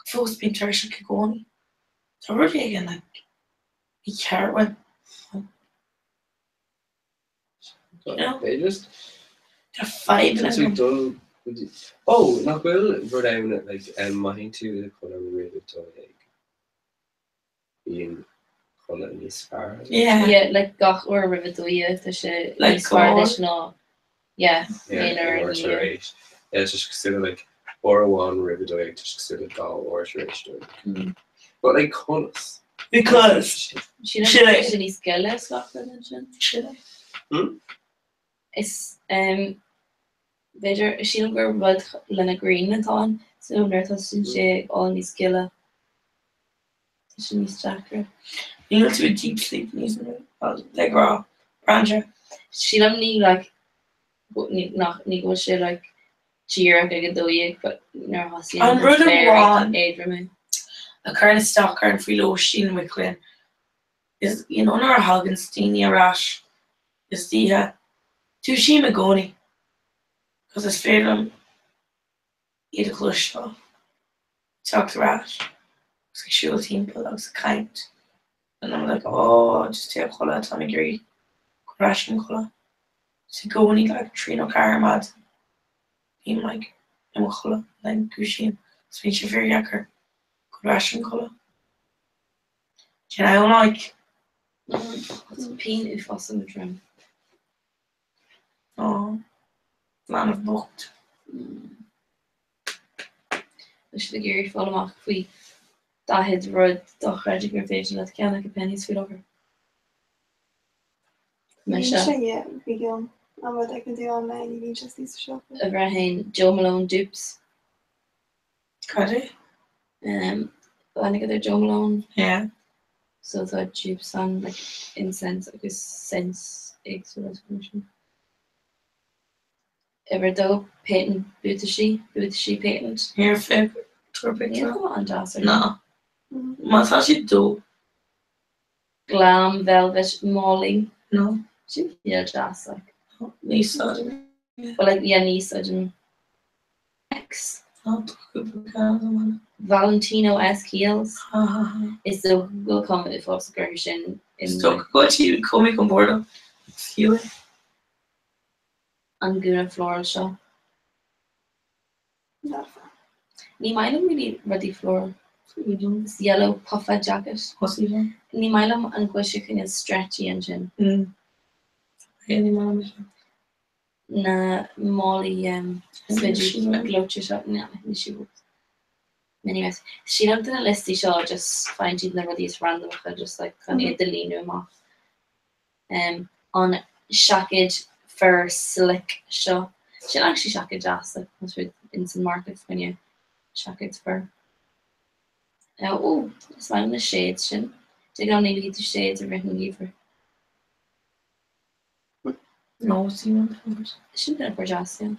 First being Tertian Kigoni. So really again like Carwin. No. They just They're fighting. that's we done. Oh, not well. We're down at like mine to the colour rated to like being colour in this far. Yeah, like gach or rivedoia to she Like Spanish no. Yeah, Yeah, or yeah. rate. Yeah, it's just considered like or one rivedoia just considered gal or rate. But like colours. Because She don't Should I- actually skill is like religion. should I? Is Beidir síl gur bud lena green atá so nuir sin sé á ní skille sin ní stre. You know, to a deep sleep, isn't it? Like raw, Brandra. Sí am ní like nach ní go sé like tíir ag go dóig but nar hasí An rud amháin. éidir me. A kind of stalker and free low sheen Wicklin is, you know, nor Hagenstein rash is the two she Magoni because it's fair them eat a close show. Talk to rash. It's like she was team, but that was kind. And I'm like, oh, just take a color, Tommy Gary, crash and color. So go and eat like Trino Caramad. Being like, I'm a color, then Gushin, speech of your yakker, crash and color. Do you know, like, Pin if was an drum. oh, man of booked. Is de géir fá amach faoi dahead rud do chreidir gur féidir le ceanna go pennies fi over. Me se begin. And what I can do online, you can just use the shop. a bhre hain Joe Malone dupes. Got it? Bhainnig idir Joe Malone Yeah. so tá dupes an like incense agus sense ag so information. Ever do patent Butashi patent. Here, Fib. Torpid. Yeah, come on, Jasper. No. Mas actually do. Glam velvet mauling. No. She yeah, just like. Lisa. But like yeah, Nisa and X. Valentino-esque heels. It's the will come with false version in Stuck. Go to Comic on board. Feel it. Anguna floral show. Ní mailam really ready floor. This yellow puffer jacket. What's it on? Ní mailam an gwishikin is stretchy engine. Really, mom. Na Molly smidgy gloche shot na she was. Anyways, she don't in a listy show just find you never these random just like kind of the lean room off. On shackage fur slick show. She actually shackage jazz like that's with instant markets when you shackage fur. Oh, smiling the shades, shin. They don't need to get the shades of written lever. No, see one. Shouldn't have for jazz, yeah.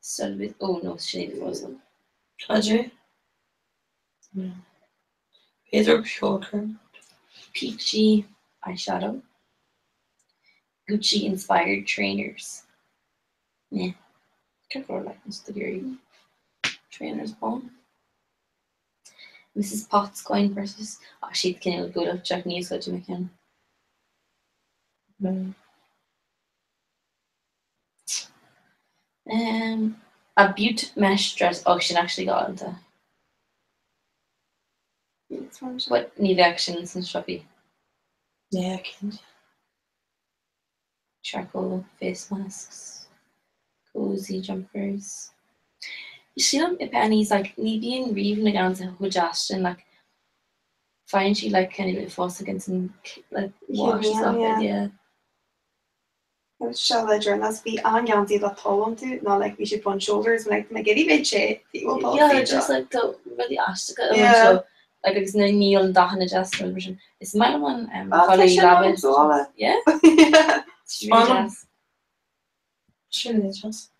So with oh no, she was on. Ajay. Either shoulder. Peachy eyeshadow. Gucci inspired trainers. Yeah. Careful like Mr. Gary. Trainers on. Mrs. Potts coin versus she'd can go to check news so to McKen. A butte mesh dress auction actually got into. What need actions and shoppy? Yeah, I can. Charcoal face masks, cozy jumpers. You see them pennies like being reeving against a Justin like find she like kind of force against and like wash stuff yeah. Shall I join us be on Yanti that tall on to not like we should punch shoulders like make it even shape. Yeah, just like the really ashtika so like it's no kneel and dahan adjustment version. It's my one Holly Lavish. Yeah. Yeah. It's really jazz. Shouldn't just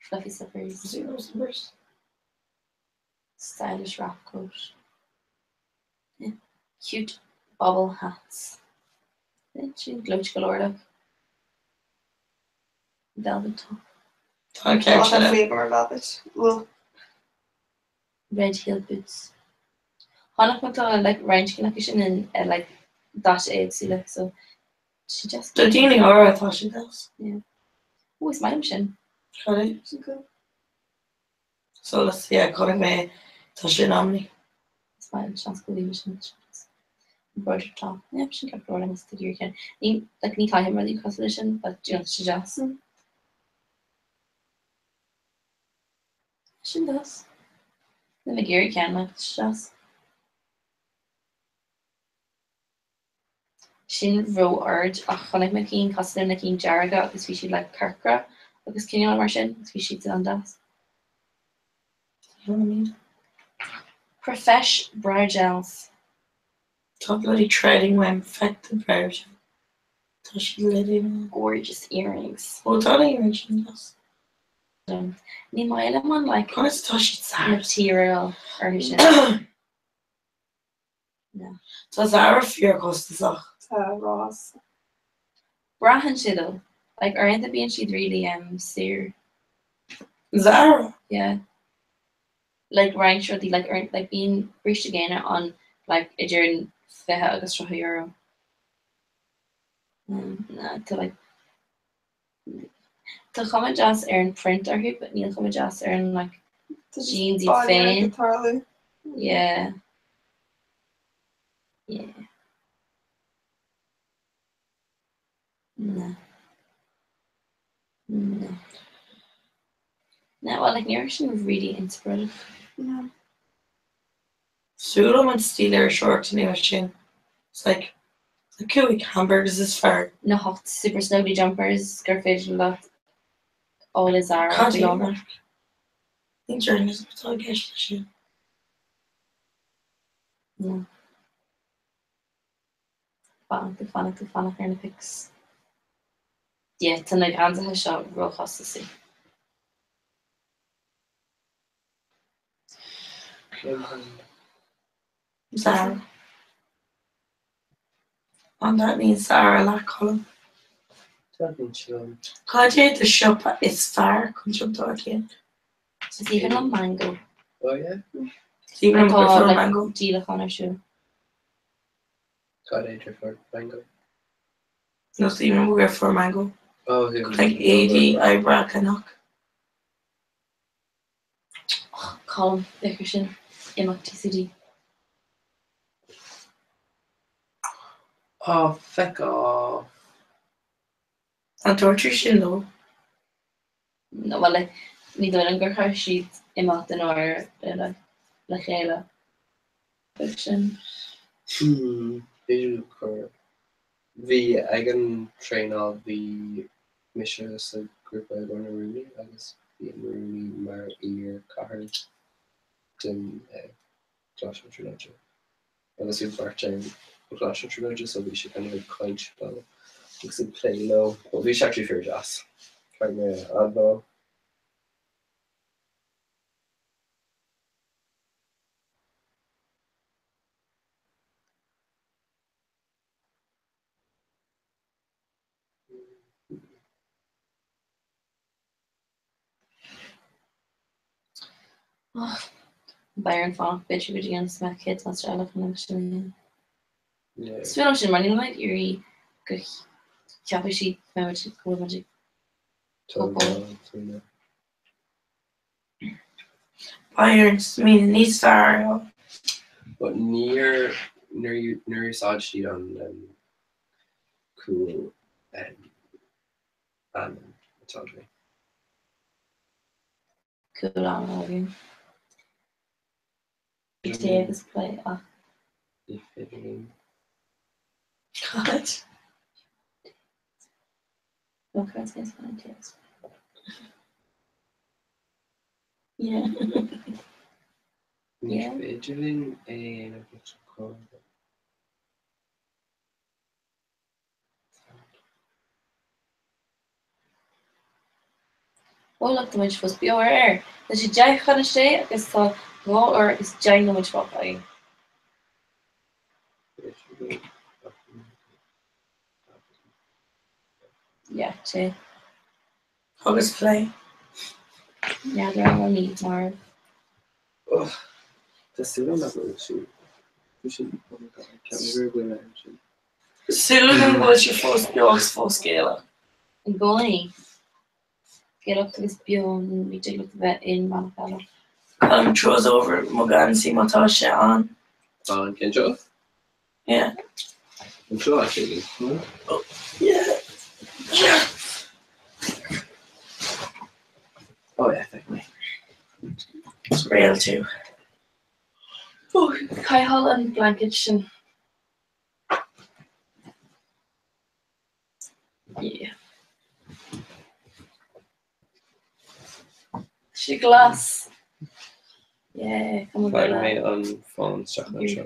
Fluffy slippers. zero slippers. Stylish wrap coat. Yeah. Cute bobble hats. She gloach galore. Velvet top. Tá ceart fé mar rabbit. Well, Red heel boots. Hannah put on like range connection and like dash aid see like so she just do daoine ára atá sin das. oh it's my sin. Choré. So let's chuir mé tá sin amní. It's my chance go mission. Brother top. Yeah, she kept rolling this to you again. Ni like ni time really constellation, but you know she just she does. The McGarry can like she just sin ro urge a chonig me cín cosú na cín jarga agus bhí si le carcra agus cinál mar sin gus bhí si an das. Profesh brow gels. Tá bloody treading when infected brow gel. Tá si living. Gorgeous earrings. Oh, tá earrings sin das. Ní maile man like Conas tá si sa. material or sin. Tá Zara fear costasach. Ross. Brahan si though. Like are end up being she'd really sear. Zara? Yeah. Like rank sure the like earn like being reached again on like a during feha agus tro euro. Nah, to like to come just earn printer hoop, but Neil come just earn like jeans fan. Yeah. Yeah. No. No. No, well, like Nourishing was really inspirational. No. Sula went steal her short in sin. It's like the cool hamburgers is far. No hot super snowy jumpers, scarfish lot. All is our Can't even. In journalism, it's all cash shit. No. Fun here in the pics. Yeah, tonight hands has shot real cost to see. Zara. And that means Zara la column. Kaje the shop is far. Couldn't talk again. It's even on mango. Oh yeah. It's even on like mango. Gila on her shoe. God, I prefer mango. No, it's even more for mango. Oh, yeah. Like 80 eyebrow canuck. Column Dickerson. Immock TCD. Oh, feck off. And torture shin though. No, well, like, ní do an gur sheet immock an or le chéile. Fiction. Visual the I can train all the missions a group I going to Rooney. I guess the Rooney mar ear car in Clash of Trilogy. I guess we've worked in Clash of Trilogy, so we should kind of like clinch well. We should play low, but we should actually fear jazz. Try my elbow. Byron fan bitch go an smack kids an Australia fan. Yeah. Swi sin running like iri go cap sheet go magic. Irons mean these far. But near your side sheet on cool and totally. Cool on all you. Take this play off. God. Look at this one test. Yeah. Yeah. Vigilant and Oh look the much was be air. That she jack gan stay agus tá raw or is jack no much pop I. Yeah, she. August play. Yeah, they're all need tomorrow. The suit on that road, we should, oh my god, I can't remember where I should. Susan was your first scale. I'm going. Get up to this beyond we did with the vet in Manifella. Throws over Morgan see Matasha on. On Kenjo? Yeah. I'm sure actually. Oh, yeah. Yeah. Oh yeah, definitely. It's real too. Oh, Kai Hall and Blanket. Yeah. She glass. Yeah, come on. Find me on phone structure.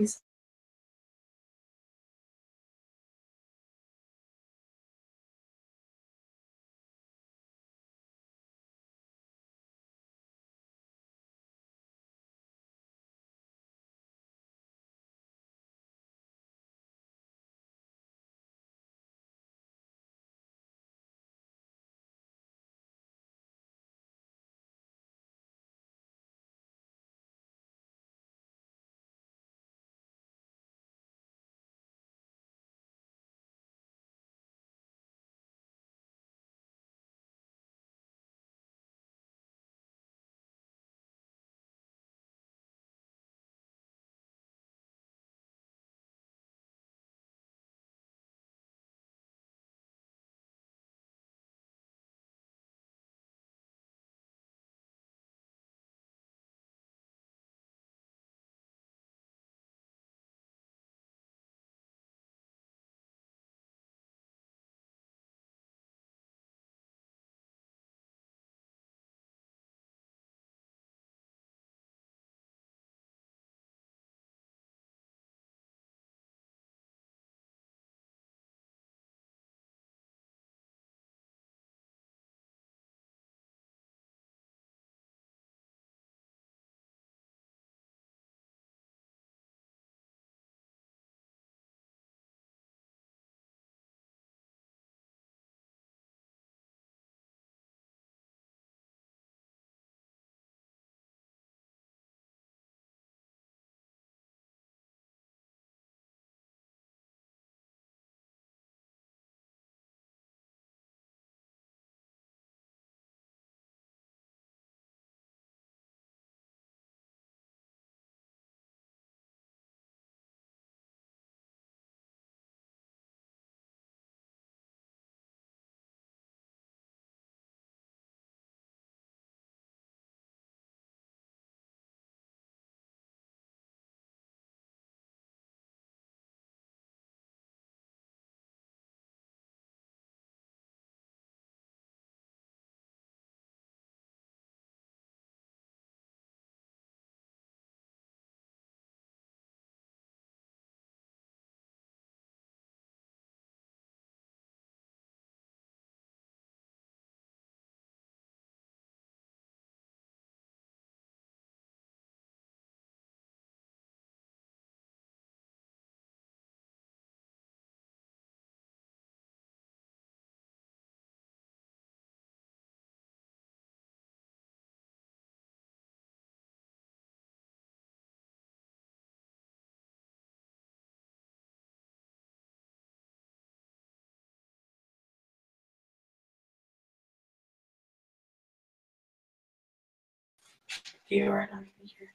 You are not here.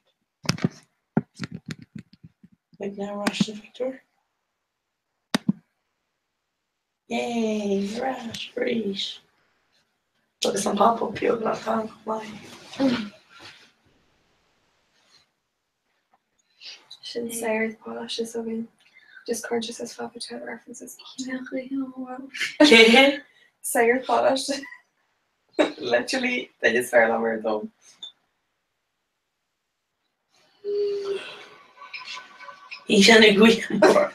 Like now, rush to Victor. Yay, rush, freeze. Look at some pop up here, not time. Sin Sayre polish is again. Just conscious as Papa Chat references. Okay. Sayre polish. Literally, they just fell on her thumb. He's an agree more.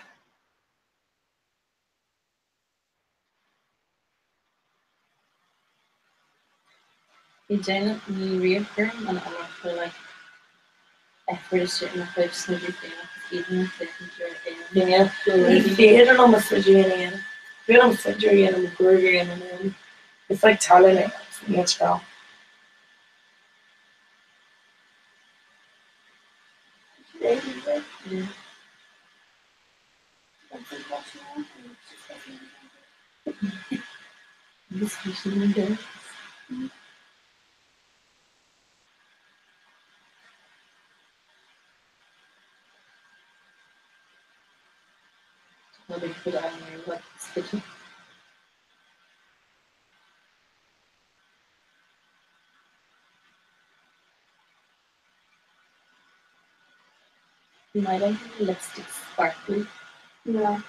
Janet, you reaffirm and I feel like effort is certain if I just need everything even if they think you're He feared on the refrigerator. Feared on the refrigerator and the burger and it's like telling it. Let's go. My lipstick sparkly. Yeah.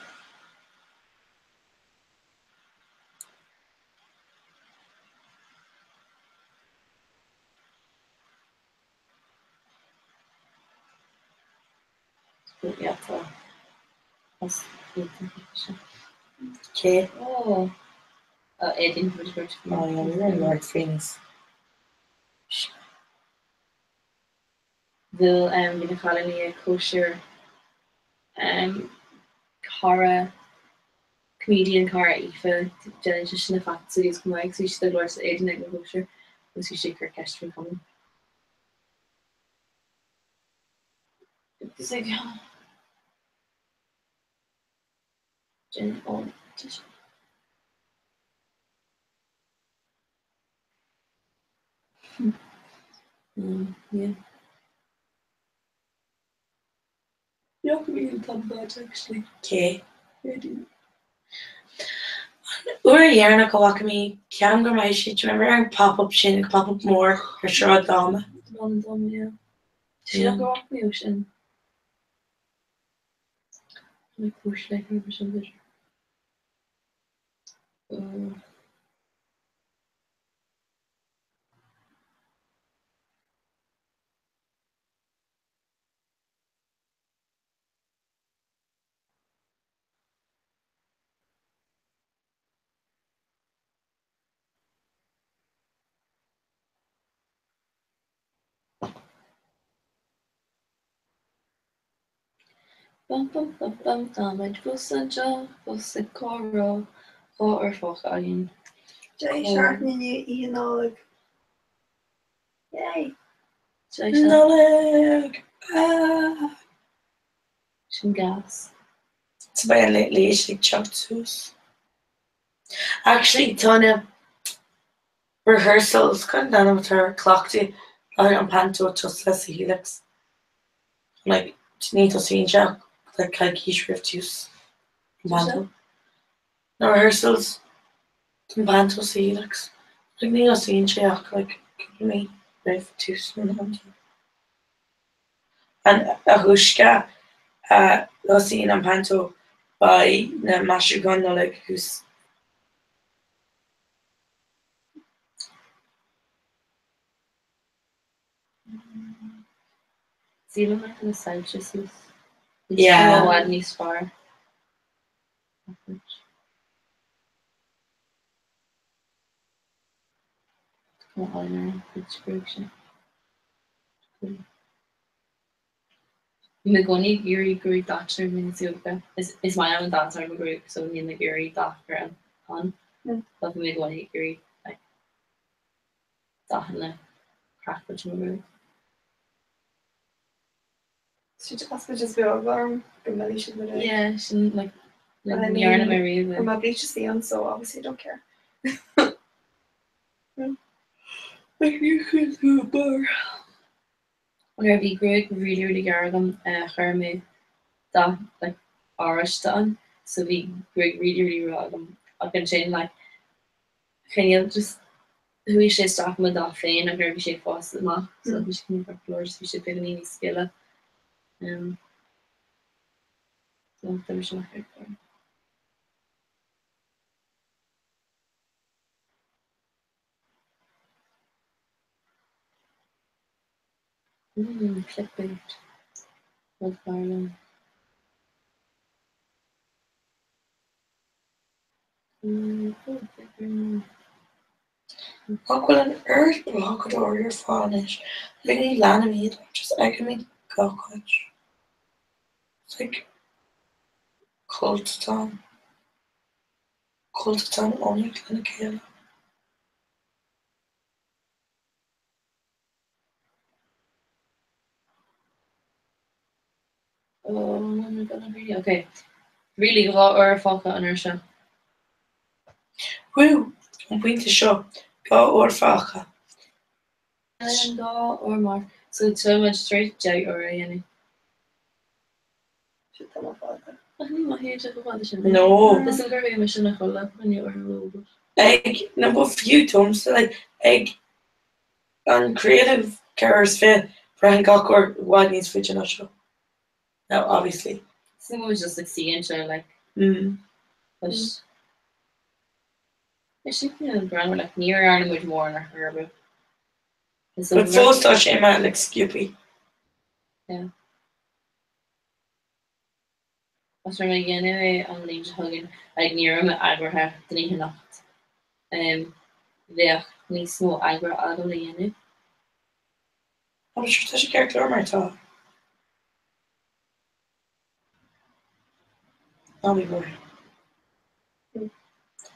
Yeah, so that's good. Okay. Oh, 18 for the Oh yeah, we were in Lord Phoenix. Will be na colony a kosher Cara comedian Cara Aoife Jenny sin na fat studios come like so she's the Lord Aiden ag na kosher was she shake her cash from coming. It's like Jenny oh yeah. Yeah, we can talk about actually. Okay. Yeah, do. Uair dhearnach go bhaca mí ceam go mbeidh siad remember an pop-up sin ag pop-up mór ar seo dáma. Dom, yeah. She don't go off the ocean. Like push like her or something. Bum, damage was a job, was a coral, or fuck again. Jay Shark you know like yay. Noleg! Some gas. It's about lately like chopped. Actually, Tanya rehearsals going down with her clockty on panto just less helix. Like need to see Jack like heat rift use. Panto. No rehearsals in panto helix. Like need to see Jack like give me rift use. And Ahushka was seen on panto by the Master Gunno like who's Zero like the Sanchez is. yeah. One nice far. Magoni Guri Guri Doctor Minsuka is my own dancer group, so in the Guri Doctor on. But Magoni Guri like Dahana crack which group. She just be over Gimeli should be Yeah, she like I mean, yarn my really. my bleach is on, so obviously I don't care. Like you could do a bar. Whenever you really gargam herme that like Ariston, so we really ragam. I can change like can you just who we should stop with that fein and we should fast them so we should move our floors we should put an easy skill so there was not clickbait with Ireland. What will an earth block it or your furnish? Really lanimate, just agony cockroach. It's like Colton only clinic here. Okay. Really gá ar fácha an se. Woo, an buinte seo gá ó fácha. An gá or mar so tu much straight de or any. ma hé No. This gur me sin nach cholle an or lo. Ag number few times like ag an creative cars fit Brian Gawker wide needs for show. Now obviously. Some was just like see into like she brand like near an much more in her. But full touch him out like Skippy. Yeah. Was er my anyway an le hugging like near him agwer her den nacht. Ve ní smó agwer a le. I'm sure that's a character my top. I'll be bored.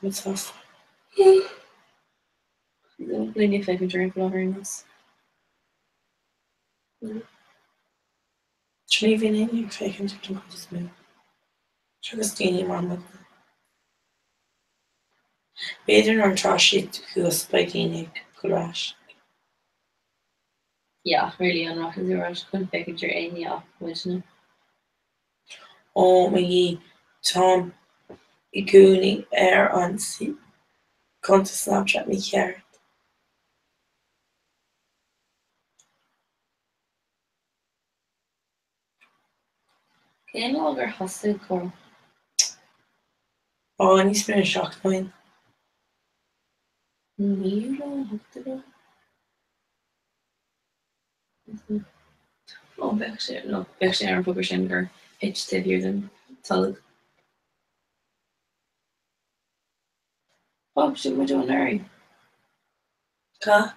It's tough. Lady if I can drink over in this. Should even in you fake and drink this moon. Should have stayed in mom. Baden or trash it who was spiking crash. Yeah, really unrock as rush couldn't fake your any off, wasn't it? Oh my Tom Iguni air on sea. Come to Snapchat me here. Can no longer hosted core. Oh, and he's been a shock mine. Oh, actually, no. Actually, I'm focused on her. It's heavier than solid. Oh, should we do an area? Ka?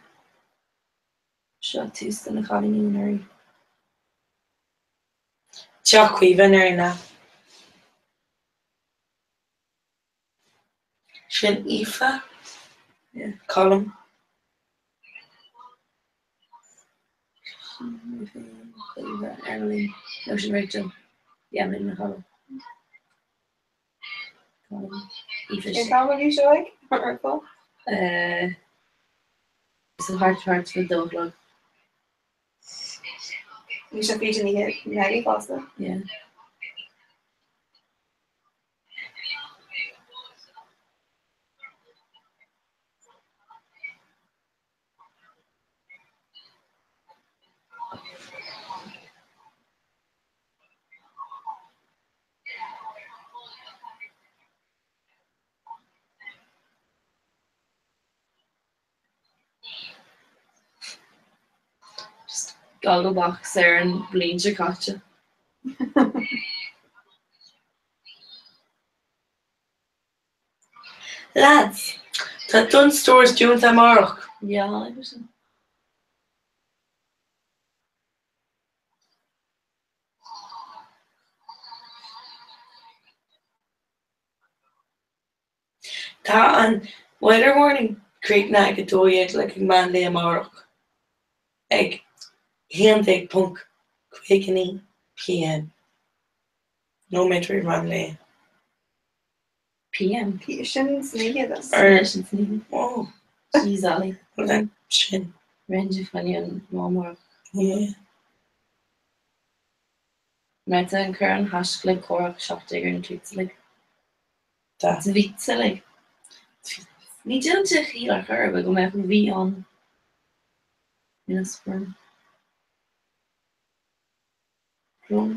Shot two in the calling in an area. Chuck Weaven area now. Shin Aoife? Yeah. Column. Emily. No, she's Rachel. Yeah, I'm in the hollow. In comedy you like? Artful? It's a hard for the dog. You should feed in the Maggie pasta. Yeah. Galdo box there and bleach a gotcha. Lads, that done stores doing tomorrow. Yeah, I was. That and weather warning create na go dóiad like a man le amárach. Ag him take punk quakening PM. No metro man le. PM. Shouldn't sneak this. Oh. Jeez, Ali. Well then, shin. Range funny and more. Yeah. Night and current hash like Korok shop digger and treats like. That's a bit silly. Ní don't heal like her, but go make V on. In a sperm. So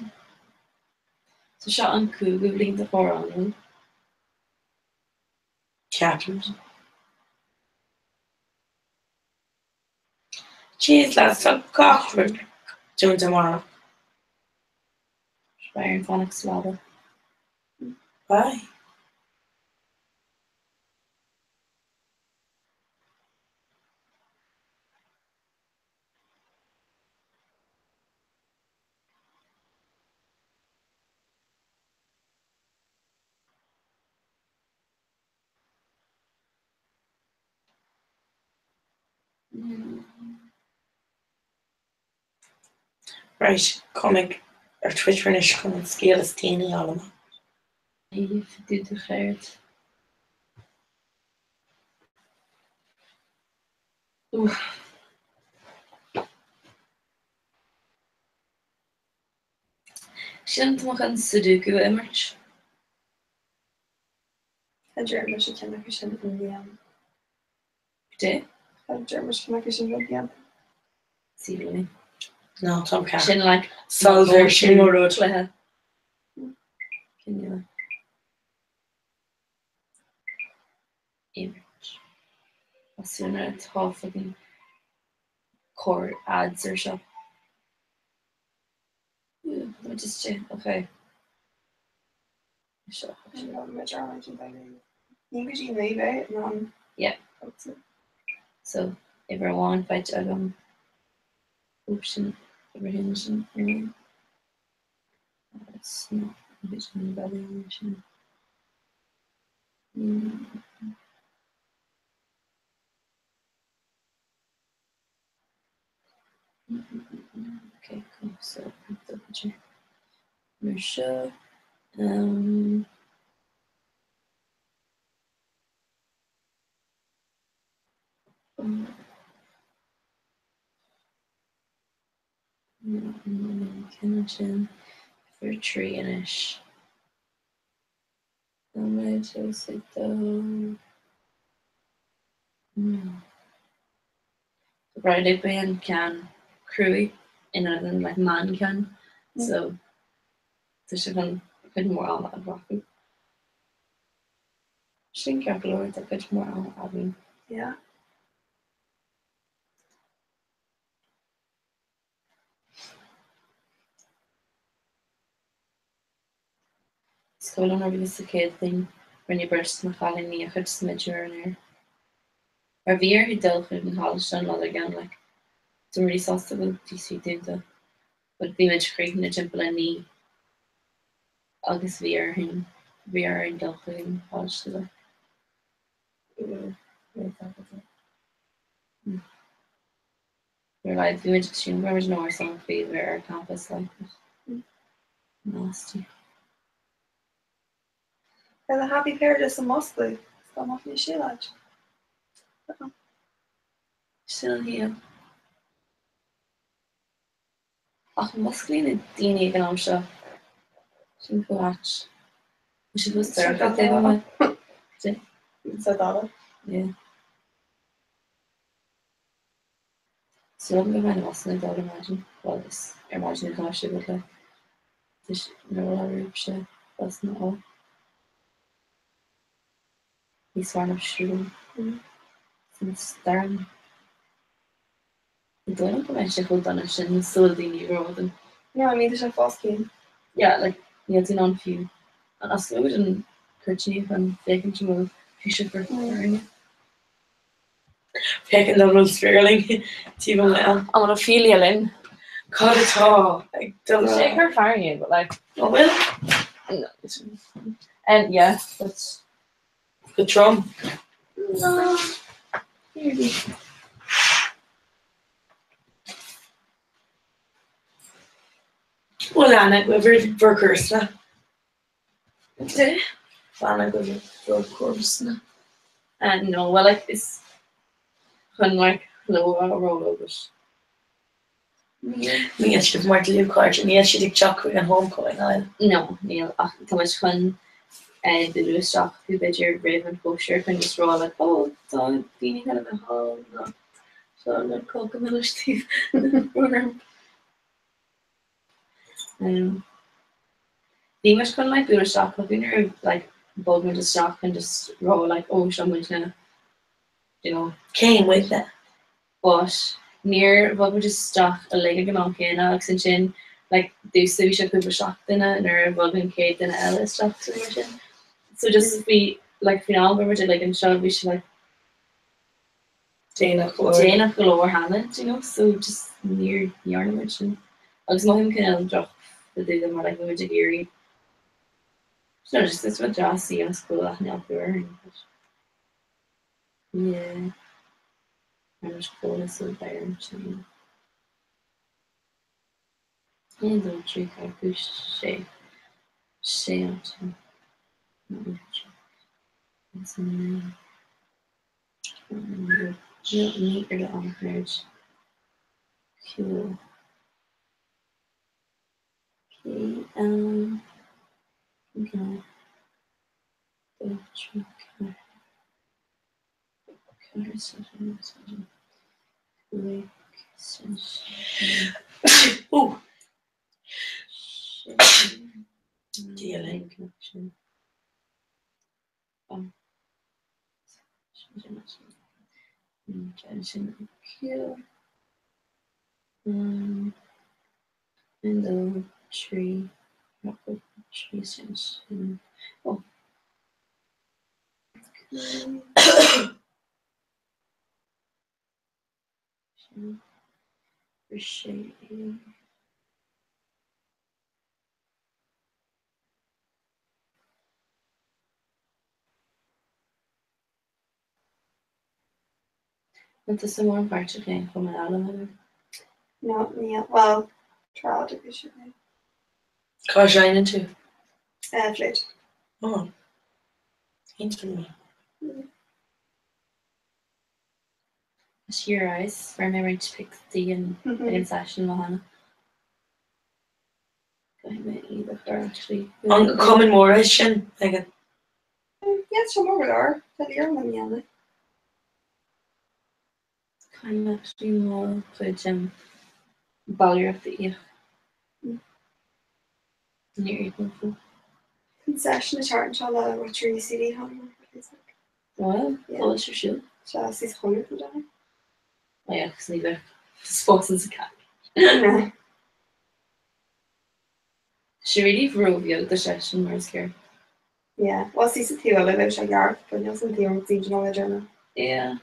shot on coup, we blink the horror on them. Captains. Cheers, lads, stop cockroach. Doing tomorrow. Iron phonics swallow. Bye. Right, comic ar Twitter is chun an scéal is daoine alama. If dú de chéirt. Sin tú an sudoku immert. A German should come back in Indian. De? A German should come back in Indian. Sílení. No, Tom Cat. Sin like Salver sin rud. Clethe. Cinne. Immert. Asúna tá fucking core ads or so. What just okay. Sure. Yeah. So everyone fight option apprehension. It's not vision evaluation. Okay, cool. So the picture. Sure. Connection for tree-ish. I just like the Friday band can crewy in other than like man can. So should have been more on that rock. Shouldn't get lowered a bit more on admin. Yeah. It's going on over this kid thing when you burst my falling me, I could smidge your in Ar bhíor hí dulcha an Halliston le again like some really sauce with DC data. But the image creating the jump ní agus bhíor hin bhíor an dulcha in Halliston. You're like the image where was no song feed where our campus like nasty. And the happy pair just a mostly. It's not my shit like. Still here. Ach, muscling a DNA gan am seo. Sin go watch. We should was there but they were So that. yeah. So I'm going to wasn't I don't imagine. Well this imagine it gosh it like this no other shit. That's not all. He's one of shooting. Since Darren. I don't know if I hold on a shin so the road. No, I mean there's a false game. Yeah, like you know on few. And I slowed and Kirchneef and faking to move future for Faking the rules fairly. Even well. I'm gonna feel you in. God at all. Like don't know. Shake her firing you, but like Oh well. no, and yeah, that's The drum. no. Maybe. Well Anna go for Kirsna. Okay. Anna go for Kirsna. And no, well like it's when like low rollovers. Ní si mar liú card ní si ag Jack an homecoming ail. No, Neil, tá much chun the Lewisach who bid your Raven poster can just roll like, oh, so being kind of a hall, no. So I'm gonna call Camilla Steve. The much chun like Lewisach, but when like bug with the stock and just roll like, oh, someone's gonna, you know, Came with that. but near what would just stock a leg of monkey and Alex and Chin like they say we should put a shock in it or Vulcan Kate and Alice stock so just be like final we did like in shot we should like Dana galore Hammond, you know, so just near the ornament and I was not him can drop the do them or like we would geary. So just this what Joss see in school and help her. Yeah. I'm just cool so there. Indultry carpush shea meter the average cool. Okay, okay. Oh, DLN connection. Junction Q. And the tree extension. Oh. Appreciate you. Wat is er more part again from an album? No, yeah, well, trial division. Car shining too. Fluid. Oh. Instantly. It's your eyes. Remember to pick the in session Mahana. I met you before actually. Common more Asian, Megan. Yes, some more are. That you're on the I'm actually more played Ballier of the ear. Near equal. Concession is hard to tell what your ECD home is like. Well, what's your shoe? Just is home for that. Oh yeah, because neither sports and cat. She really drove you the session where scared. Yeah, well, see, it's a little bit yard, but you'll see the regional journal. Yeah.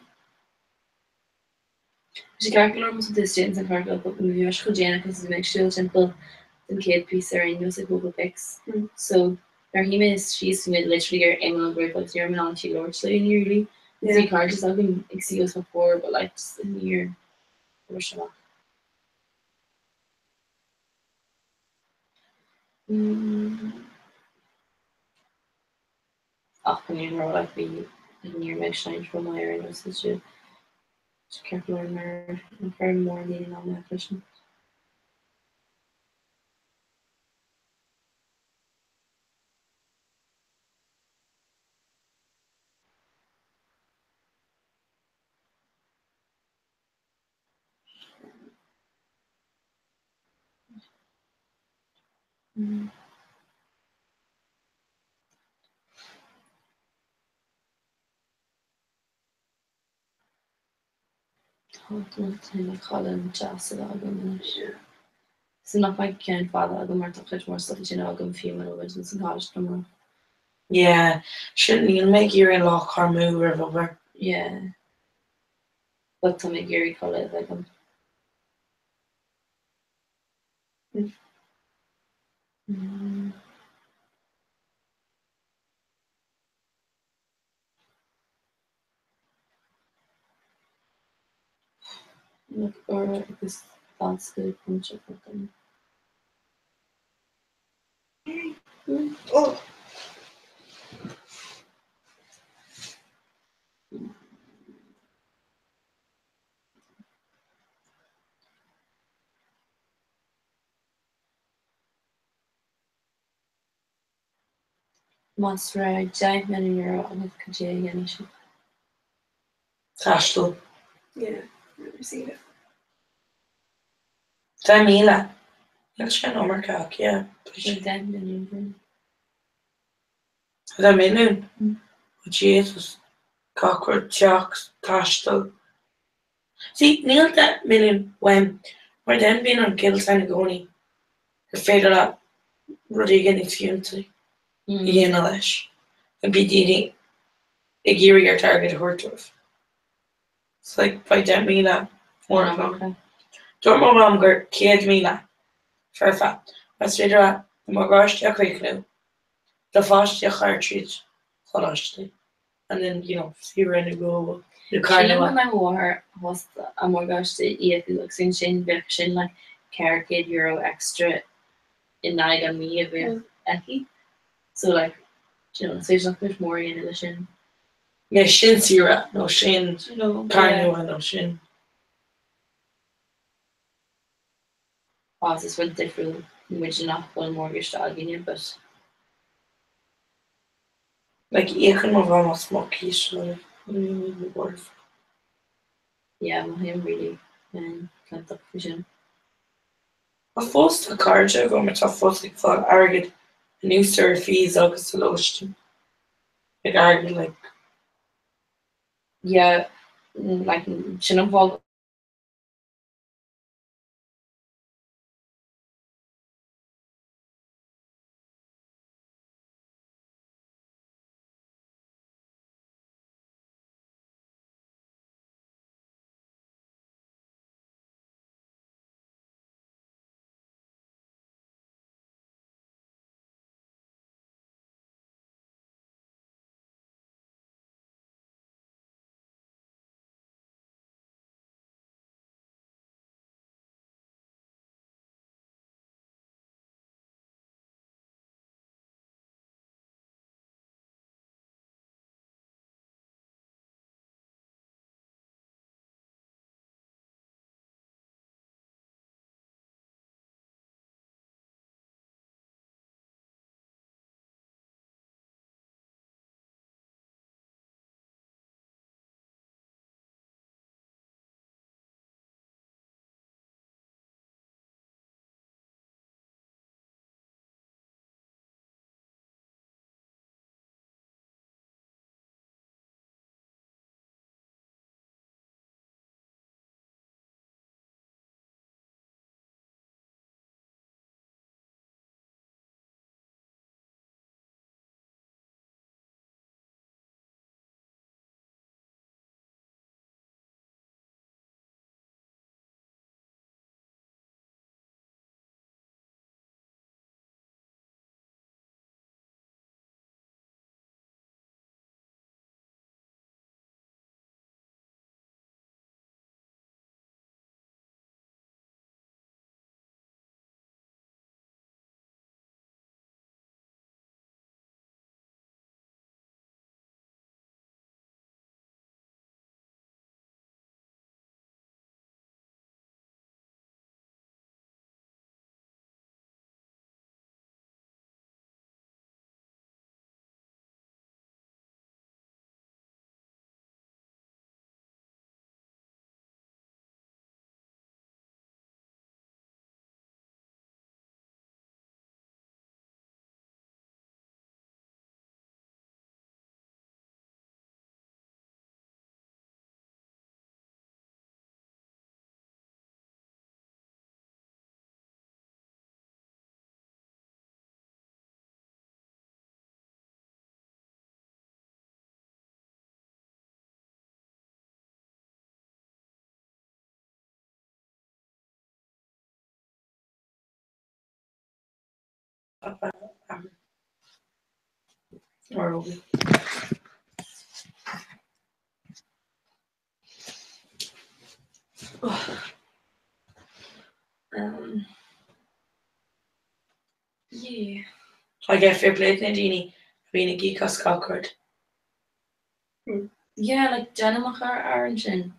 She can't get almost with the students and Cargill, but when we were Jana because it makes sure simple and kid piece are in music Google Pics. So Rahima is she's made literally your Emma Group of your Melanchi largely really. The card just I've been excused before, but like just in the year or Often you know like be in your mesh from my area so careful and very more leaning on my question. Colin jazz agam so nach mai cean fád agam mar tuid mór stuff sin agam fiú over san college tomorrow. Yeah, shouldn't you make your in law car move over? Yeah. But to make Gary call it like look or this that's good punch up with them. Oh. Monster giant man in your with Kajay and Castle. Yeah, never seen it. Damila. Let's try no more cock, yeah. Damila. Jesus. Cockroach jocks, Castle. See, Neil that million when we're then being on Kills and Goni. The fatal up Rodigan is unity. Ian Alish. And be dealing a geary or target hurt of. It's like by that Mila more long. Don't know longer kid Mila. For a fact. What's later at the Mogosh a quick now. The fast a cartridge Holashly. And then, you know, see her in the go. The carnival. My war was a Mogosh the EF looks in Shane Beck Shin like €40 extra in naig an mí a bheith eici. So like so nach much more in sin. Yeah, sin sira, no sin Yeah. carnu no sin. Is wel different which nach one mortgage agin but Like even of almost smoky so worth. yeah, ma him really kind of vision. A fost a carja go met a foslik fog agad a new sir fees agus lotion. Like agad like Yeah, like sin involve or yeah. I get fair play Nadini being a geek as Cockard. Yeah, like Jenna orange and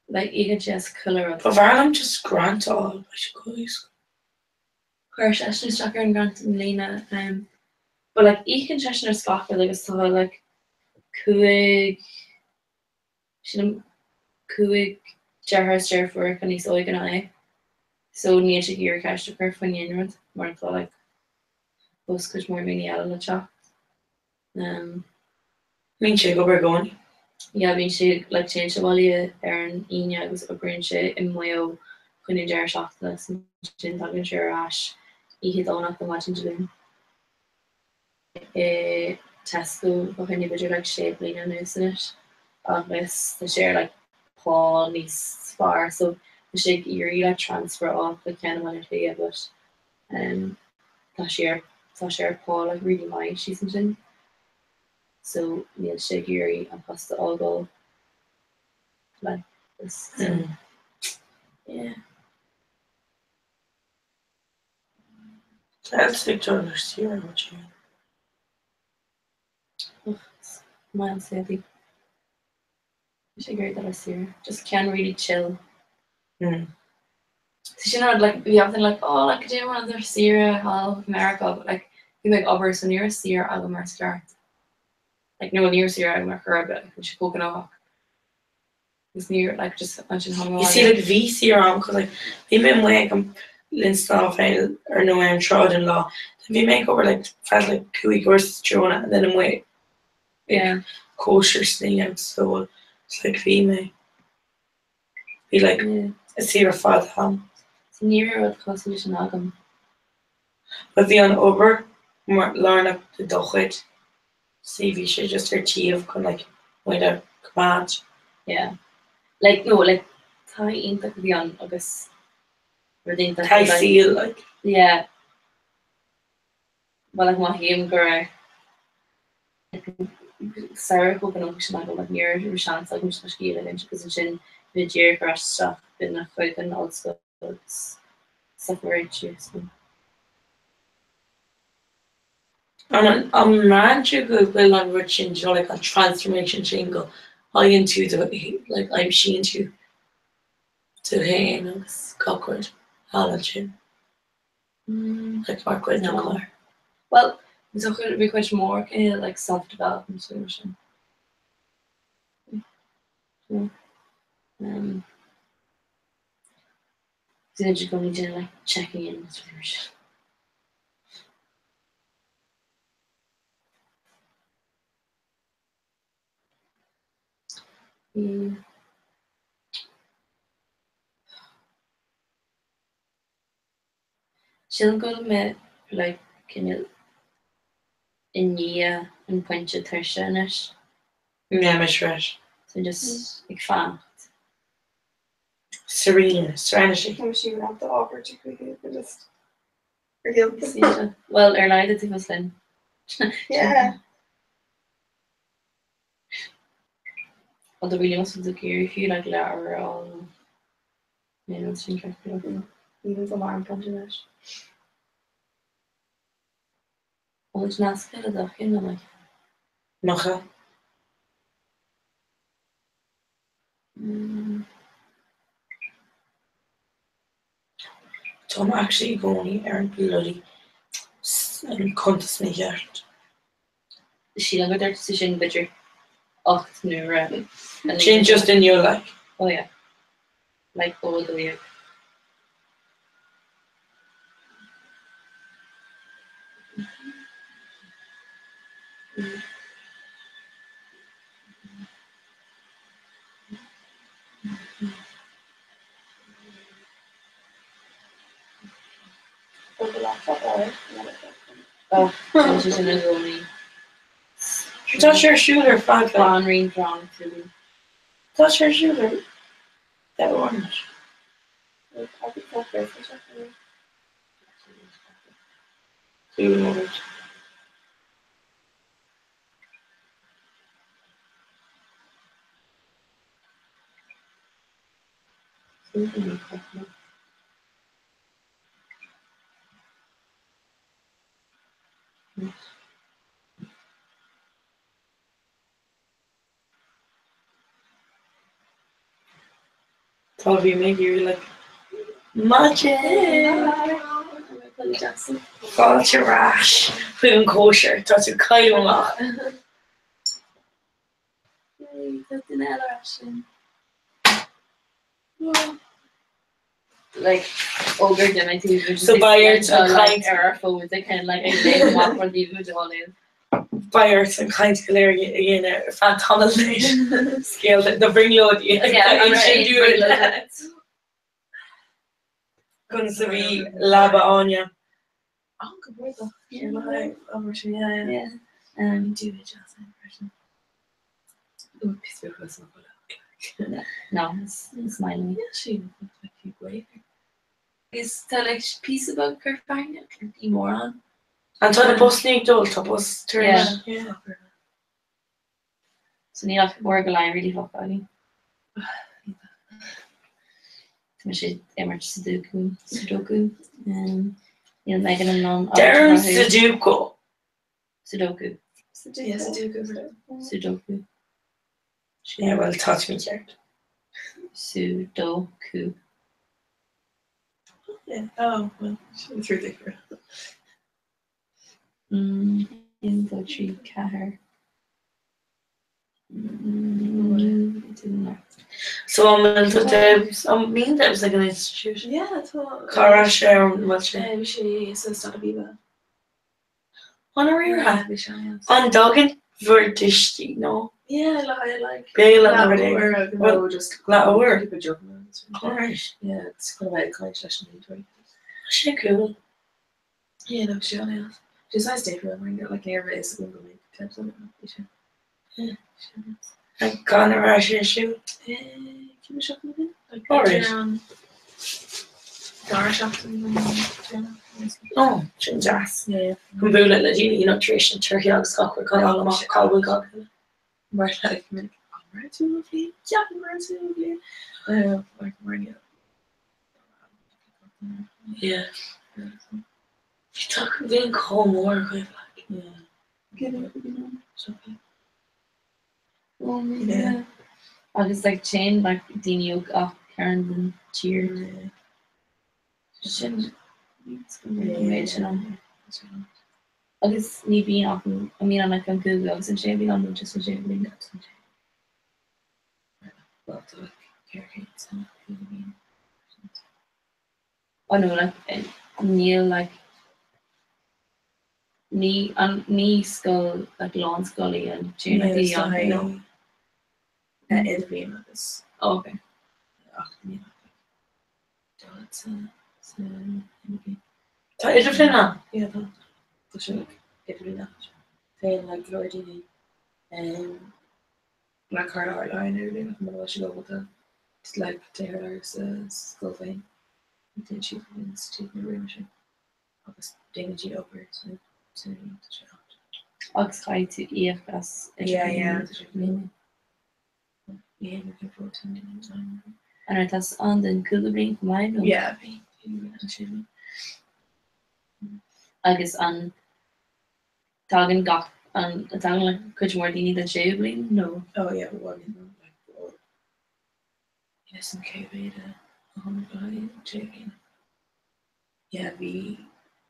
like even just color of But Varlam just grant all guys. Hirsch Ashton Strucker and Grant and Lena but like Egan Cheshire Scott like saw like Kuig Jar for and he's all and I so near to gear cash to per funny in more like was could more mini out of the chop. Mean she go we're going. Yeah, I mean she like change the value Aaron Inya was a green shit in Mayo couldn't jar shotless and talking sure ash he hit on up the watching to them. Tesco behind the like shape lane and news in it. Obvious the share like Paul needs far so the shake eerie like transfer off the kind of money but that year Paul like really my she's in so Neil shake eerie and past the all go like this so, yeah That's Victoria Sierra, what you Man City. I should agree that I see her. Just can really chill. Hmm. So you know, like we often like, oh, like do you want to see her half of America, but like you like over so near see her I'll go start. Like no near see her I'll her but like she poking off. It's near like just mention how You see like VC around because like we been waking Linstaff or no and Trod in law. We make over like fast like 2 weeks versus Jonah and then I'm wait. Yeah. Kosher sneaking so it's like we may be like a see her father home. It's near what constitution agam. But the on over learn up the dochit. See we should just her chief can like wait a command. Yeah. Like no, like Thai ain't that be on August. Thai seal like yeah. Well like my him girl. Sarah go gan sin go like near sean like mu ski because sin vidéir gra stuff bin nach chuig an also separate you. I'm man go will on rich and like a transformation jingle. I into the like I'm she into to hey no cockroach allergen. Like Margaret no. Well, so could it be quite more like self-development solution. So you're just going to like checking in with solution. She'll go to me like can you in year and punch a tertianish. Yeah, Mish. So just like fun. Serene, serenity. She would have to offer to just well, Erleid it was then. Yeah. Well, the really must do care if you like later on. You know, it's interesting. Even the alarm punching. Well, it's not scared of you know, like. Nocha. Tom actually going Aaron bloody and contest me yet. She never there to sin bidger. Oh, it's new around. She just in your like. Oh yeah. Like all the way. Oh, she's in a zone. Touch your shoulder, Frank. Drawn, rain, drawn, too. Touch your shoulder. That orange. I think that's very Probably make you like magic. Culture rash. Food kosher. That's a kind of lot. Like ogre than I think. So by your like error phones, they can like they walk for the all in. By some kind of hilarious in a phantom scale that the bring load. Yeah, I'm should do it. Gonna be lava on you. Oh, good boy though. Yeah. Yeah. Do it just impression. Oh, piece of person. No, it's smiling. Yeah, she looks like you great. Is that like piece about Kerfine? You moron. And so the bus sneaked all to bus turn. Yeah. So need to work a line really fuck buddy. So she emerged Sudoku. Megan and non. Darren Sudoku. Sudoku. Yes, I do go for that. Sudoku. Yeah, well, touch me, Jared. Sudoku. Yeah. Oh, well, it's ridiculous. Infantry Cahar. Didn't know. So I'm into that. I mean, that was like an institution. Yeah, I thought. Karasha, what's it? We should so start a Viva. On a rear hat. We should, yes. On Duggan Verdishti, no. Yeah, I like. Big That over or there. no, just That word. keep a joke. Alright. Yeah, it's kind of like a kind session. Shit, cool. Yeah, no, she only has. She's nice day for them. Like never is going to make tips on it. Yeah. Like Connorasha shoot. Keep a shop moving. Like Alright. Dara shops and Oh, shouldn't ass. yeah. Kumbula, Ladini, nutrition, turkey, dogs, cockroach, call them off, call we cock. Right, like, right to lovely. Yeah, right to lovely. Like, Maria. Yeah. You talk being cold more, quite like. Yeah. Get it, something. Yeah. Agus like chain like Dini ach Karen and cheer. Sin agus ní bí á mí an an Google agus an sé bí an just sé lí no like níl like ní sscoil like lawn scully and tune no. It'll okay. Tá idir fin ná? Yeah, that's like Italy now. Paying like Lordini and like hard art line and everything. I'm gonna go with that. It's like Taylor's school thing. Then she wins to the room. I was dating G over so Agus chai tú EFS yeah. Yeah, looking forward to it. an tas an den Google mai Yeah, agus an tagan gach an tagan le chuid mór daoine den sé blin no oh yeah, one like oh, yes, and KB by checking. Yeah, we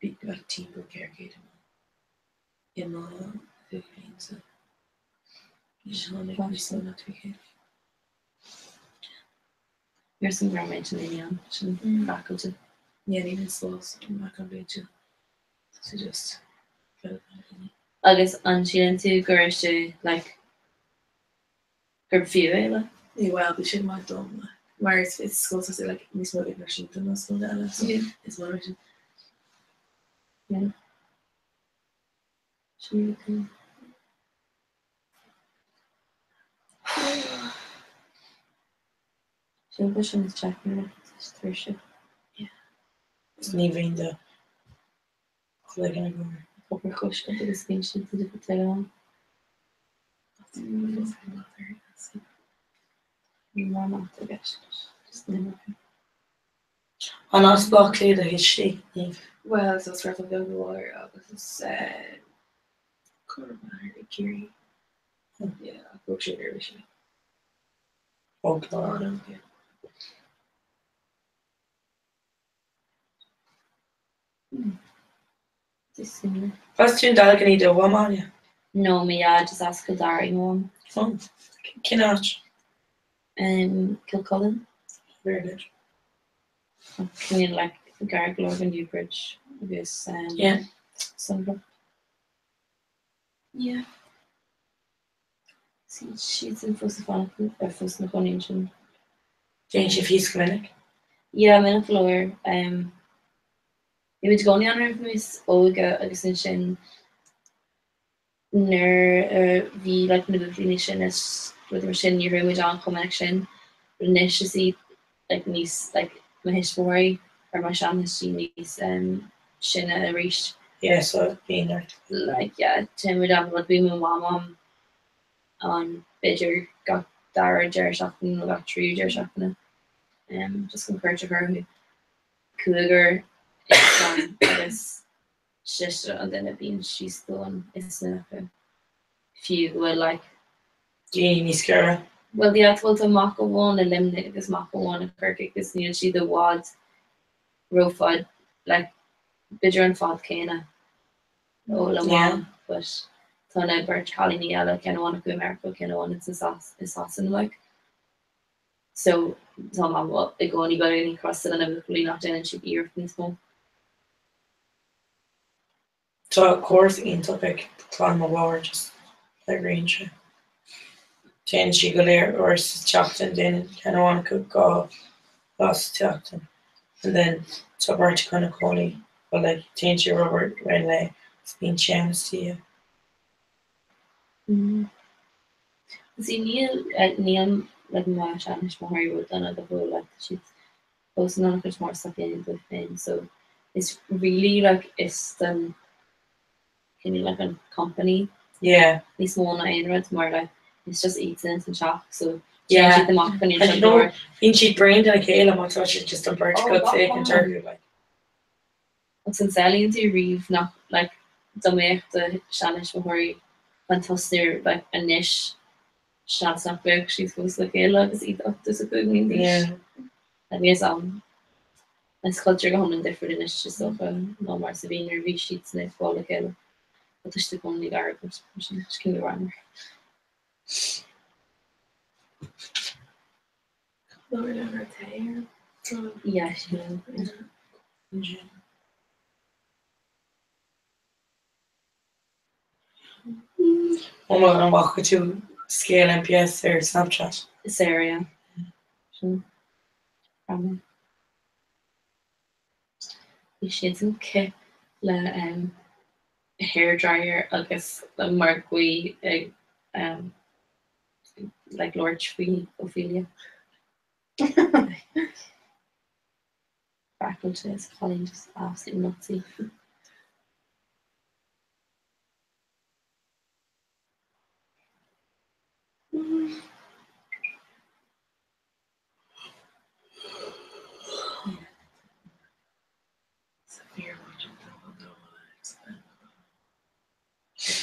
big like team go carry in my so you should make me so not to get. You're some gra an sin faculty. Yeah, even slows. I'm not gonna be to just Agus an sin tú goiste like gur fiú éile yeah, well, we should my dom. Where it's schools to say like Miss Mo version to no school that so it's my version. Yeah. Sin is checking through ship. It's ní vrienden. Gelijk aan het Op gosh dat is geen shit te vertellen. Mama te best. Just never. An asbachlid a history. Well, so it's rather than the water. This is Kiri. Yeah, I'll go share everything. Oh, Yeah. Pas tún dal gan í do bhá No, me just ask a daring one. Cinát. Kilcullen. Very good. Can you like Gargle over Newbridge? This Yeah. Sunbrook. Yeah. See, she's in first of all, Jane si fís clinic. yeah, I'm in a floor. It would go on mis óga agus in sin vi like nu sin is with mar sin you room an connection initially like nís like my history or my shan history nís sin a reached Yeah, so being there. like yeah Tim would have like we my mom on bidger got Dara Jerry shopping got true Jerry shopping just compared to her who cougar agus sister an then bíon she's going is na few will like Jeannie Scara. well the actual to mock one eliminate agus mock one and kirk agus níl si the wad rofod like bidger an fod céna ó Yeah. but tána bur chalíní eile ceanháin go America ceanháin is asan like so tá má I gcóí go ní cross an a bhí nach den si ír níos mó. So of course in topic climb war just like range. Ten she go there or Chaplin then kind of want to go lost Chaplin and then so Bart kind of Coney but like ten she Robert when like it's been chance to you. Sí níl like má Spanish Mahari wrote done the whole like she's posting on much more stuff in the thing so it's really like it's can you like a company Yeah. these one it's more like it's just 8 cents and shock so Yeah. them off and And you know, in she brained and a Kayla I thought she'd just done bird cut fake and turkey like it's in selling to reeve not like the make the Spanish Mahari fantastic like a niche shots not big she's supposed to like is eat up there's a good mean yeah. and yes it's culture go and different in it's just of no more severe V sheets and it's all like but there's still only garbage which can be wrong yeah Oh my god, I'm walking to scale MPS or Snapchat. Sarah she ke le hair dryer agus le margui like Lord Tree Ophelia faculty is calling just absolutely nutsy.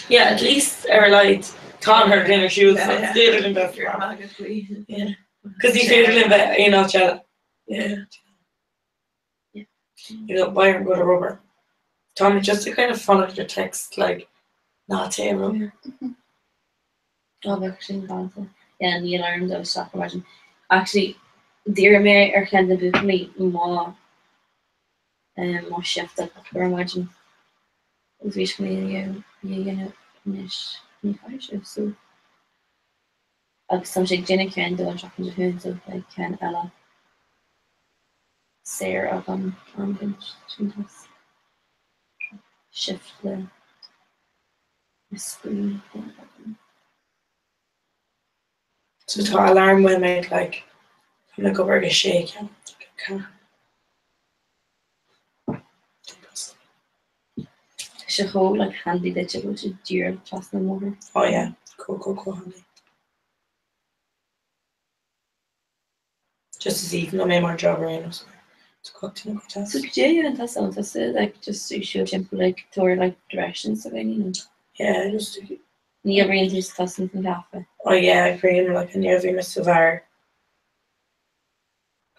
Yeah, at least our light Tom her in her shoes stayed in bed. Yeah. Because he stayed in bed, you know, Chella. Yeah. You know, Byron go to rubber. Tommy, just to kind of follow your text, like, not terrible. Oh, actually, yeah, Neil Ireland, I was shocked imagine. Actually, dear me, kind of me more shift up, I imagine. It was basically, you know, niche, so. Something Jenny can do and talking to her, so like can Ella. Sarah on shift the screen. So the alarm will make like I'm gonna go over a shake. Okay. She hold like handy that you go to deer trust no more. Oh yeah, cool handy. Just as even though I made my job around us. So yeah, that sounds like just to show simple like toward like directions so you know. Yeah, just Ní bhíonn tú cosint an gafa. Oh yeah, I bring like a near famous Savar.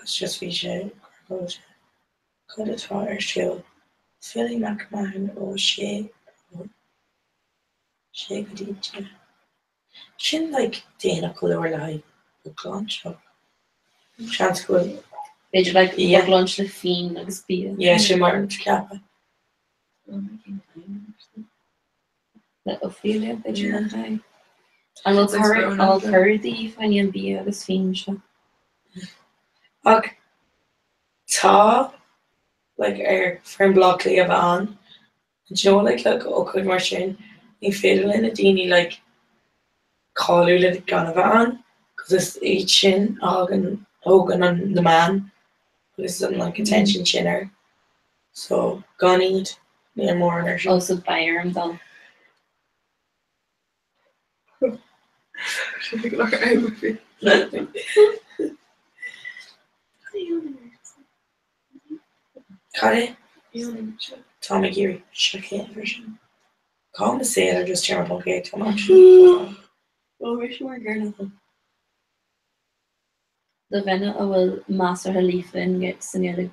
It's just we should could it fire show. Feeling like mine or she could eat you. Shouldn't like Dana color live book lunch up. Chance good. Did you like book lunch the fiend like speed? Yeah, she might kappa. Like Ophelia, did you like that? And I'll curry the fan be agus fiend show. Ag tá like friend Blockley of an and you know like good mar sin ní féidir in a daoine like callú le gan of an because it's each sin Hogan on the man but it's like attention chinner so gan eat me more in her show. Also buyer and done. Carrie? Tommy Geary, Shakeen version. Call the sailor just terrible okay too much. Oh, wish more girl. The venna will master her leaf and get some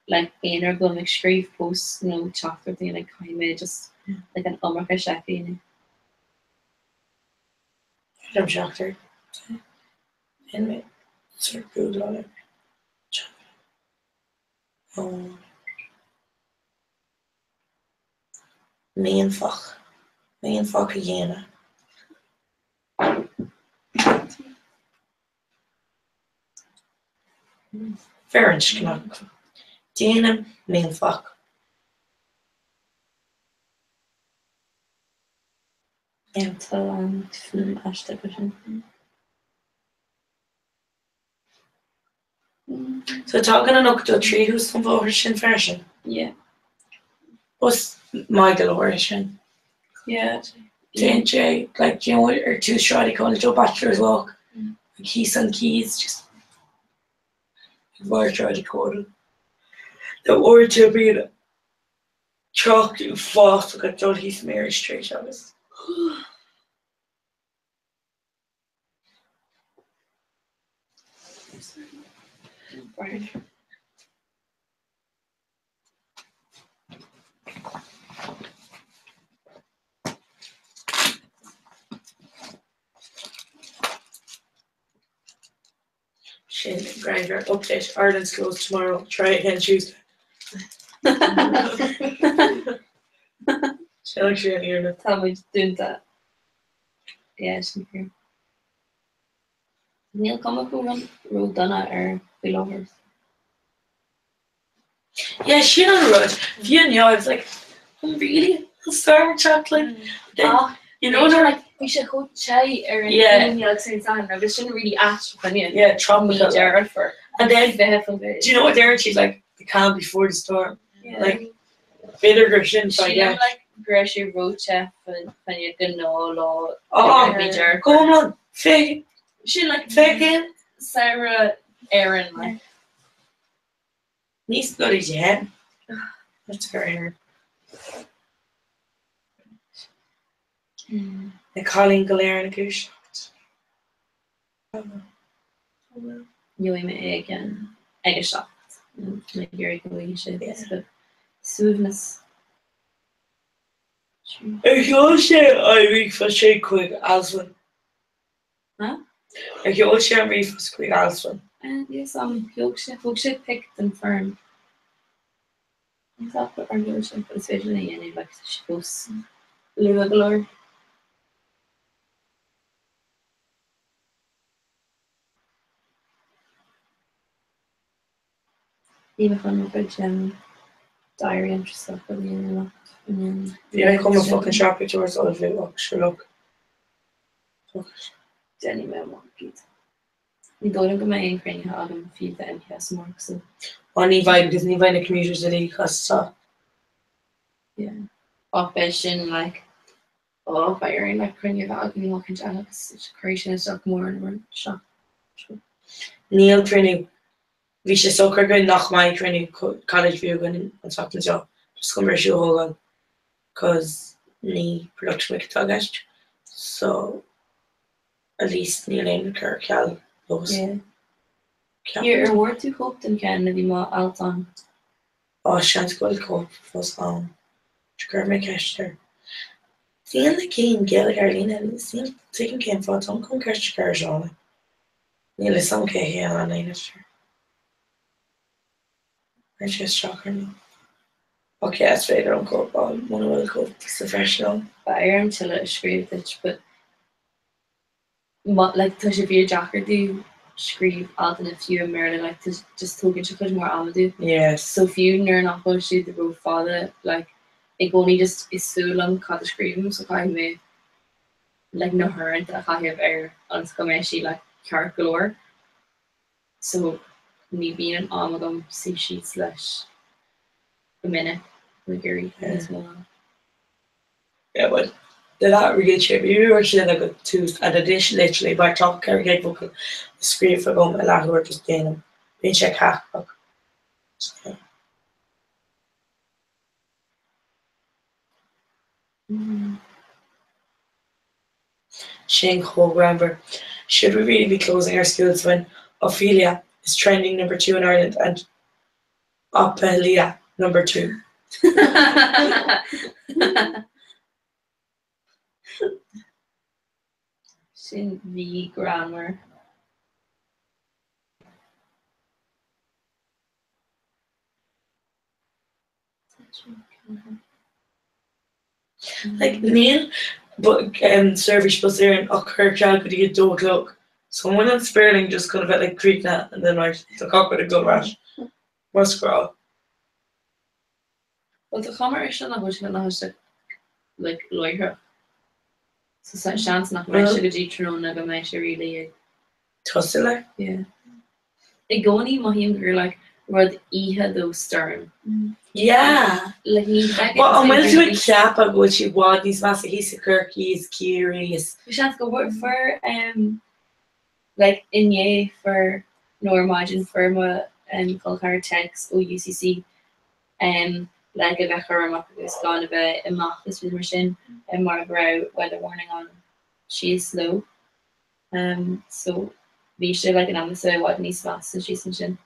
like in or go make screeve posts, chocolate thing like kaime just like an umraka shafi. I'm shocked her. Anyway, sort of good on it. Oh. Mean fuck again. Fairness knock. Dana mean fuck. Yeah, so film ashta person. So talking an up to a tree who's some version version. Yeah. What's Michael origin? Yeah. JJ, like or two shawty going to do bachelor's walk. Keys on keys, just word shawty coded. The word to be the chalk to fast like a Jolly Mary Street office. Right. Shit, grinder update. Ireland's closed tomorrow. Try again Tuesday. Shall I share here? Tell me doing that. Yeah, it's here. Neil come who road done or below her. Yeah, she on the road. You know, I was like, oh, really? Star chocolate? Then, you know, they're like, we should go chai or yeah. we shouldn't really ask for it. Yeah, tropical. Jared for. And then, do you know what there? She's like, the calm before the storm. Yeah. Like, bitter Christian. She like Gretchen road chef and you can know come on, fake. She like fake Sarah Aaron like. Nice bloody jet. That's very hard. The Colleen Galera and a goose shot. You aim again. Egg shot. Like you're going to smoothness. If you all share Ivy for shake quick, Alston. Huh? If you all share me for quick, Alston. And yes, Yorkshire picked and firm. I thought that our Yorkshire was visually and like she goes Lua Galore. Even fun with diary entry stuff for the end. Yeah, come and fucking shop it towards all of it. Sure, look. Jenny may want it. You don't go my own friend, you have them feed the MPS mark. So, on Evite, because Evite the commuters that he costs. Yeah. Operation like, oh, firing like when you're out and walking down, it's crazy and stuff more and more shop. Neil Trini. We should so quick knock my training college view and something so just come here hold on because the production make it so at least Neil and Kirk Cal those. Yeah. You're award to hope and can be more out on. Oh, chance gold coat was Sure my cash there. Seeing the game Gallagher and seeing taking came for some come cash cars on. Nearly some K here on the I just shocking. Okay, that's right. I'm called one of the cool professional. But I am chill at scream it, but what like to should be a jacker do scream out in a few Maryland like to just talking to more Amadou. Yes. So if you learn not to shoot the road father, like it only just is so long cut the scream so I may like no her and I have air on she like carrot galore. So me being an amalgam see sheet slash a minute with Gary as well. Yeah, but they're not really cheap. You were actually like a two at a dish literally by top carry gate vocal screen for going a lot of work just getting them. Being check half book. Shane Cole-Gramber. Should we really be closing our schools when Ophelia is trending number 2 in Ireland and Ophelia number 2? Sin V grammar. Like Neil, but service was there in Kirkjal could get dog look. Someone in Sperling just could have been like Creek that and then right the cock with a good rash. What's girl? Well, the camera is not much going to like lawyer. So such chance not my sugar G-tron never my really. Tussler? Yeah. The goni mohim girl like rud iha those stern. Yeah. Like well, I'm willing to a Chiapa go to Wadney's Master Hisa Kirky's Curious. We should go work for like in ye for Normagin firma Colcar Tanks OUCC like a becher is gone about a mock this machine and Marlborough weather warning on she is slow. So we should like an answer what needs fast so she's mentioned.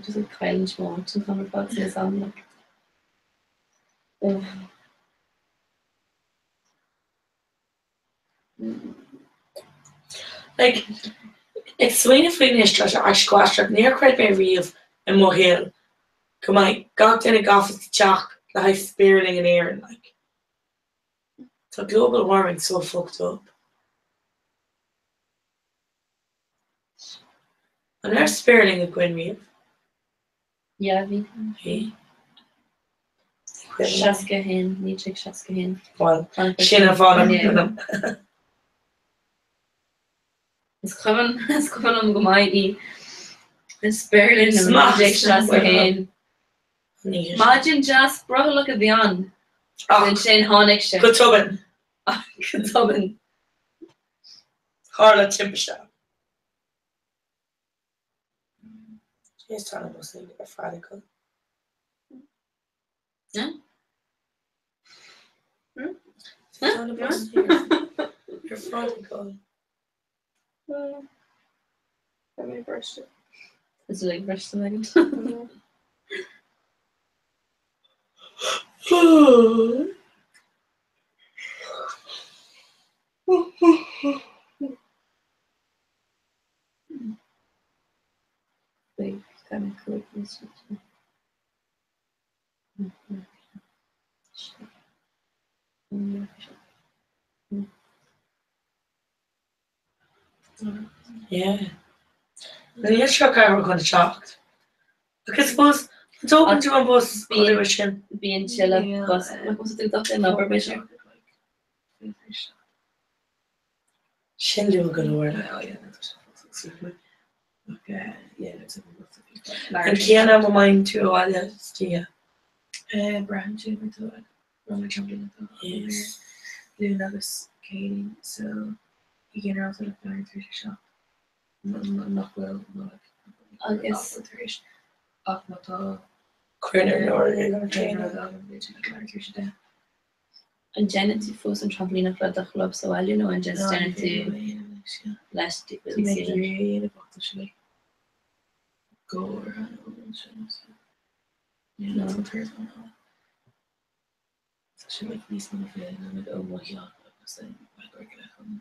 Just like Kyle and Schmont and come about this on like like it's swing finish squash near cred me reef and Mohill. Come on, got in a golf with the chalk, the high spiraling in air and like so global warming so fucked up. And they're spiraling a Gwyn Reef. Yeah, we Shaska hin, need check Shaska hin. Well, Shin of on them. It's coming on Gomaidi. It's Berlin and Magic Shaska hin. Imagine just bro look at beyond. And Shane Honig. Good Tobin. Good Tobin. Harla Timbershop. She's trying to listen to a Friday call. Yeah. Your Friday call. Let me brush it. It's like brush the leg. Big kind of cool. Yeah. And you're sure I were going to shocked. Look, I suppose it's open to a bus. Being chill, bus. What's it do that number vision? She'll do a good word. Oh yeah, okay, yeah, that's a and Kiana will mind too. While yes, Kia. Brian Jimmy to it. Roman jumping into Yes. Doing this Katie, so you get her out of the fire through the shop. Not well, not I guess. Off not all. Critter or And Janet to force and trampoline up the club, so I'll and just Janet to last to make you the box actually go around. Yeah, no, there's one. So she make these one of it and like, oh my god, I was like,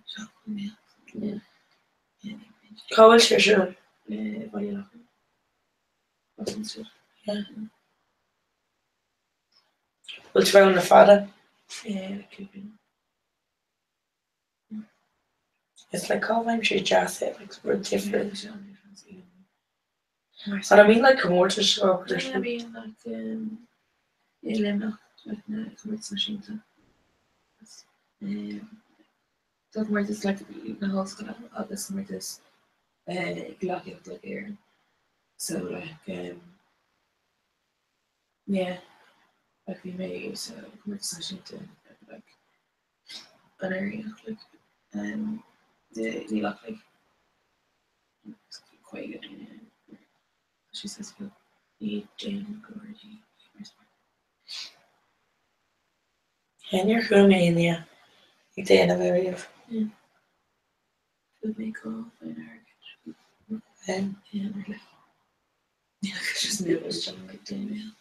shop me. Yeah. Call sure. Yeah, what do you Yeah. We'll try on the father. Yeah, it could be. It's like how I'm sure just it like we're different. And I mean like more to show up. I mean like Elena like it's machine that where this like the whole school of this where this glock of like air. So like yeah. Like we may use conversation to like an area like the look like it's quite good. she says Jane Gordy. And you're rooming, yeah. You did a very of. Would make all fine art. And Yeah, really. Yeah, just knew it was John McDaniel.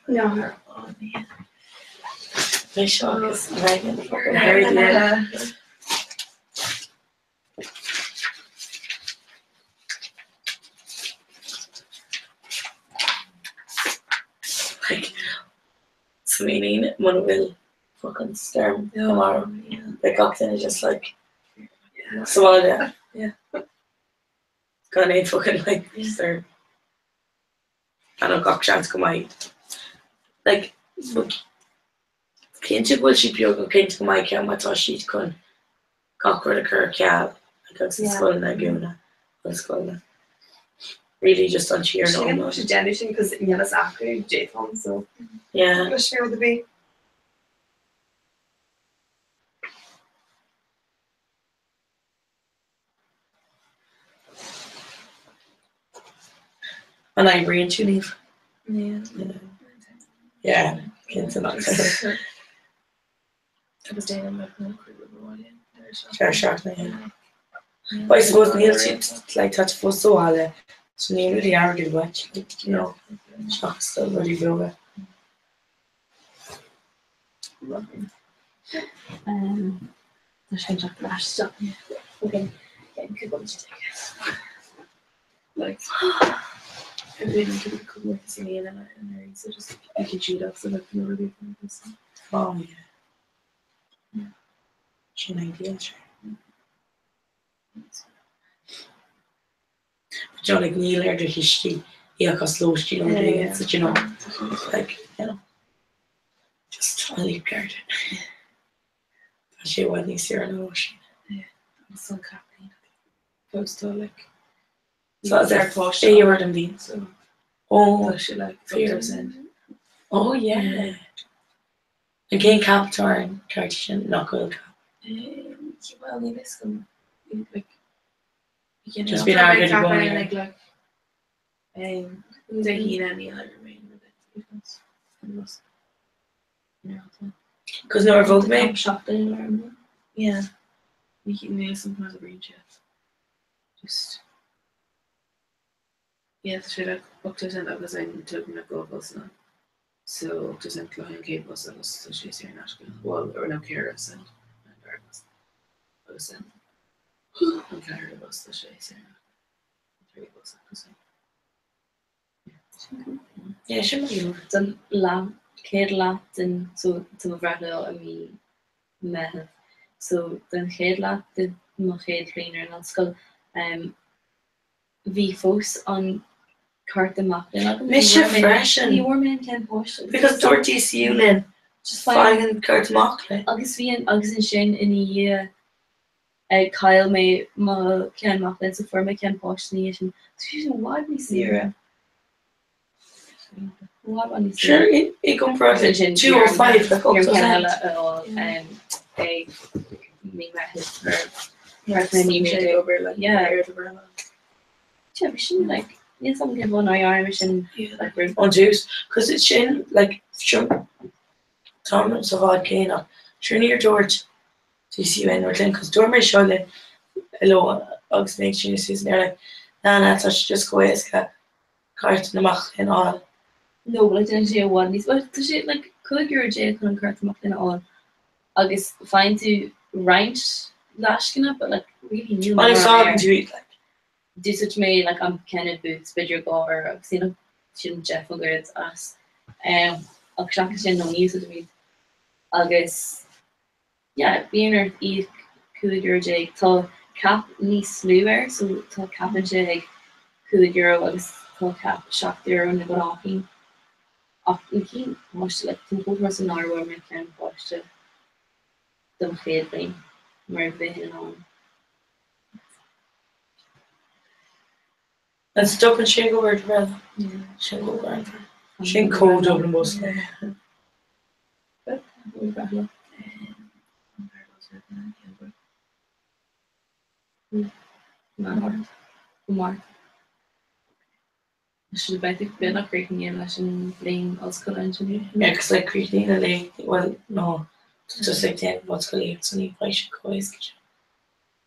No. my shock is Megan fucking Very hard. yeah. Like, Sweeney, one will fucking storm tomorrow. The cocktail is just like, so yeah. Gonna need fucking like, storm. I don't got chance come out. Like, Can't you she pure can't come out can what she can cockroach a cur cal. I got some skull in that guna. Skull. Really just on cheer She no. didn't push a generation because Yana's after J-Phone, so Yeah. I'm sure with the be. And I agree and you leave. Yeah. Yeah. Kids and that. I was dating my friend for a while. Fair shot, yeah. But I suppose Neil she'd like touch for so while. So Neil really argued what you know. Shock still really yoga. There's things like that stuff. Okay. Like, I really could come with this and I so just you can cheat up so that you never be from this. Oh yeah. She an idea, sure. But you know, like Neil heard the history, slow you know, it's, you know, like, you know, just totally guarded. She wasn't here no she. Yeah. I'm so happy. Close to like So they're posh. you heard them being. So Oh, she like fear. 50%. Oh yeah. Again, cap turn, Cartesian, knuckle cap. Well, maybe some like you know, Just being argued like going. the heat and the other remain with it. Because no vote me. Shopping. Yeah. You can maybe sometimes a range just yes, she like up to that was in took me go bus now. So to send client gave us a so she's here not well or no care of send and I was sent. I'm tired of us the she's here. 3 bus Yeah, she might be. Den céad leat den so bhreathnail a mí method. So den chéad leat den má chéad líonar an scoil bhí fós an cart amach. Miss you fresh and Ní bhfuair mé ceann poist. because Dorothy see you Lynn. Just Fine Kurt Mockley. agus bhí agus in sin ina Kyle mé má ceanach len sa forma cean poist ní sin. Why ní sira? Sure, it come for 205 like up to that. Me over like like yeah, some give one eye mission like on juice because it's shin like sure Thomas of odd Kana sure near George to see you in Northern because Dormer showed hello Uggs makes you see there like nah such just go is got cart in the mach and all. No, but I didn't say one. But she like could your J couldn't cart them up in all. Agus fine to range lashkina, but like really new. I saw him do it like do such me like I'm Kenneth Boots, but your go or I've seen him Jeff O'Girds as I'll track it in no news to me. Agus yeah, being her eat could your J to cap ni slewer so to cap and J could your agus to cap shock there on the walking. Often keen watch like some person or where my can watch it the feeling more being on and stop and shake over it well. Yeah. Shake over it. Shake cold Dublin bus. mar. Should bet ik ben opbreking in leis an bling als school engineer. Yeah, because like creating a lake, well, no, it's just like that. What's going to it's only place coes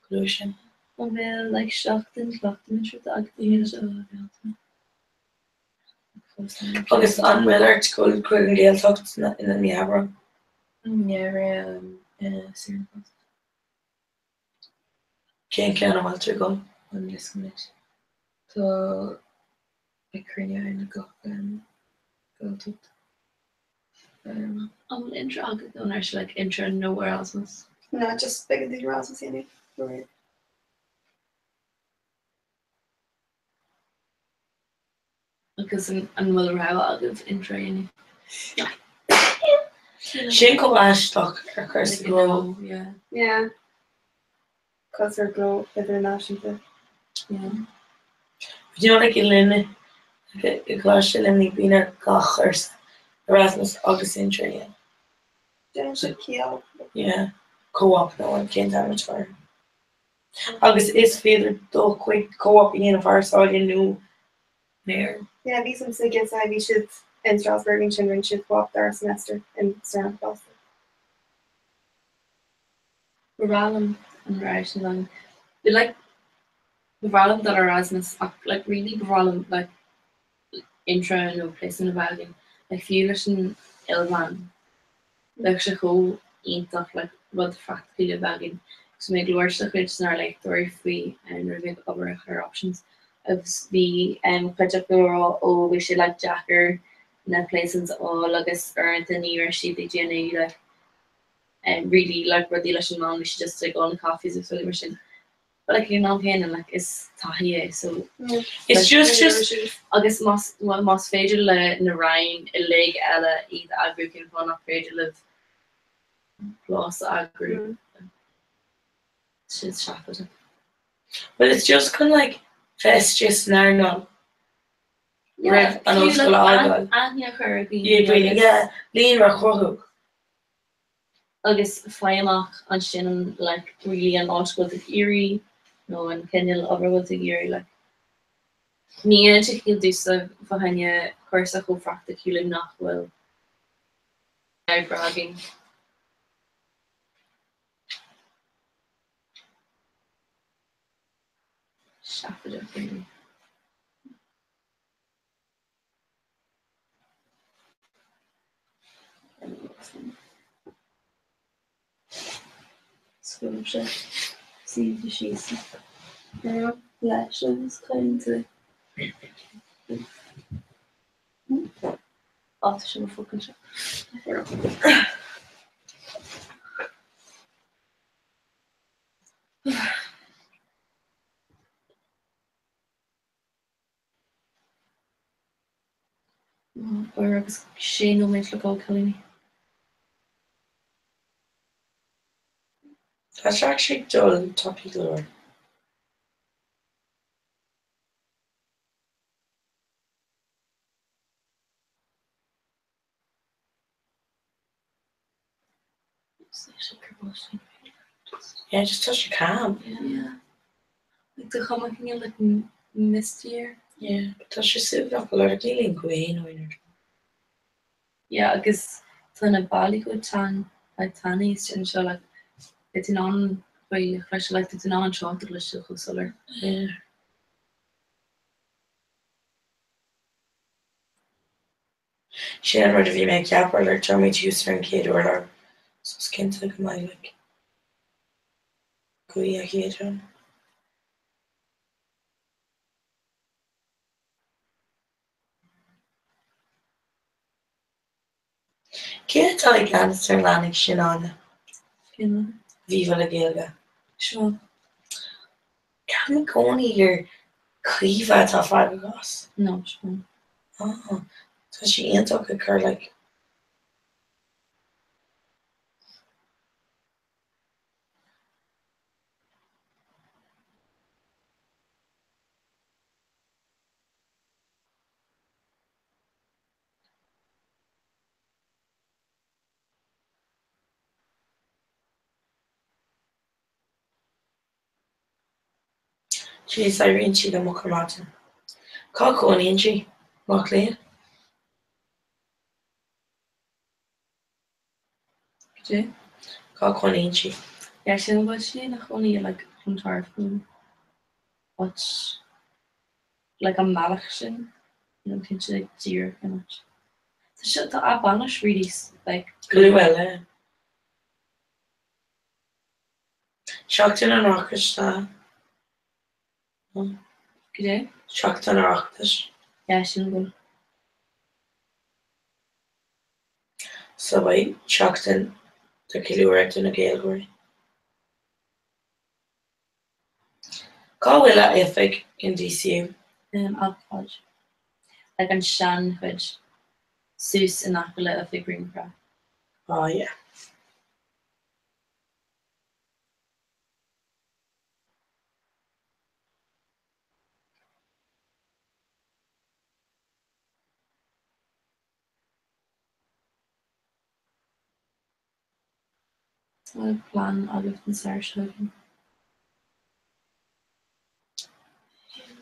pollution. Om wel like shocked met ag August on Miller school couldn't get talked in the Niagara. Yeah, Can't count on Walter go. on this minute. So ik kreeg in go tot. I'm intro on actually like intro nowhere else was. No, just big the Erasmus Annie. Right. Because an mother how I'll give intro in. Shinko Ashstock or Kirsten Grove. Yeah. Yeah. Cause her glow international. Yeah. You know like Lynn like Glash Lynn Bina Gachers Erasmus August intro. Then she kill. Yeah. Co-op no one can't damage for. August is feeder do quick co-op in of our so you knew there. Yeah, vi som sikkert så vi should in Strasbourg and children should go up their semester in Stern Boston. Ralum and Ralum. They like the Ralum that Erasmus like really Ralum like intro and no place in the wagon. Like Fulish and Ilvan. Like she go eat stuff like what practically wagon. So make large stuff which are like very free and review over her options. Of the put up the we should like Jacker na places all agus earned the near she the Jenny like and really like where the election long we should just like all the coffees of the machine. But like you're not paying and like it's tahia so it's just I guess most fatal in the Rhine a leg ella eat agri can fun up fatal of plus agri shit's shafted. But it's just kind of like festus now. Yeah, and also lager. Anya Kirby. Yeah, lean or Agus feimach an sin like really an article of Erie, no an Kenil overwood Erie like. Ní til do sa fahanya chusa go frachta cúlim nachhfuil bragging. Shafted really. Sculpture. See the sheets. Lashes kind to. After she fucking shit. Or agus sé no méid le gáil chalíní. That's actually dull toppy lure. Yeah, just touch your cam. Yeah. Like the chamaking like mistier. Yeah, but touch your suit up a lot of dealing queen. Yeah, agus tan a bali go tan like tannies and so like it's in on by fresh like it's in on shot to go solar. Yeah. She had ready to make cap or like Tommy to use her kid or her so skin to my like Kuya here. Can't tell I can't turn Lanik shin on. Viva la Gaelga. Sure. Can go on here Cleava to 5 of us. No, sure. Oh, so she ain't talking her like. Jeez, Irene siad am mucha máte. Cá cónaíonn si má léon. Dé? Cá cónaíonn si. Yeah, sin bhfuil sé nach chonaí like an tarfún. Wat like an malach sin. You know, can she like deer and much. So shit the abanish really like Glúile. Seachtain an ráchas tá. G'day? Seachtain an ráchas. Yeah, sin bhfuil. So bhaid seachtain tá ciúirt in a géalgóirí. Cá bhfuile éifig in DCU? Alcohol. Like an shan which sus in apple of the green crab. Oh, yeah. So I plan all of the search looking.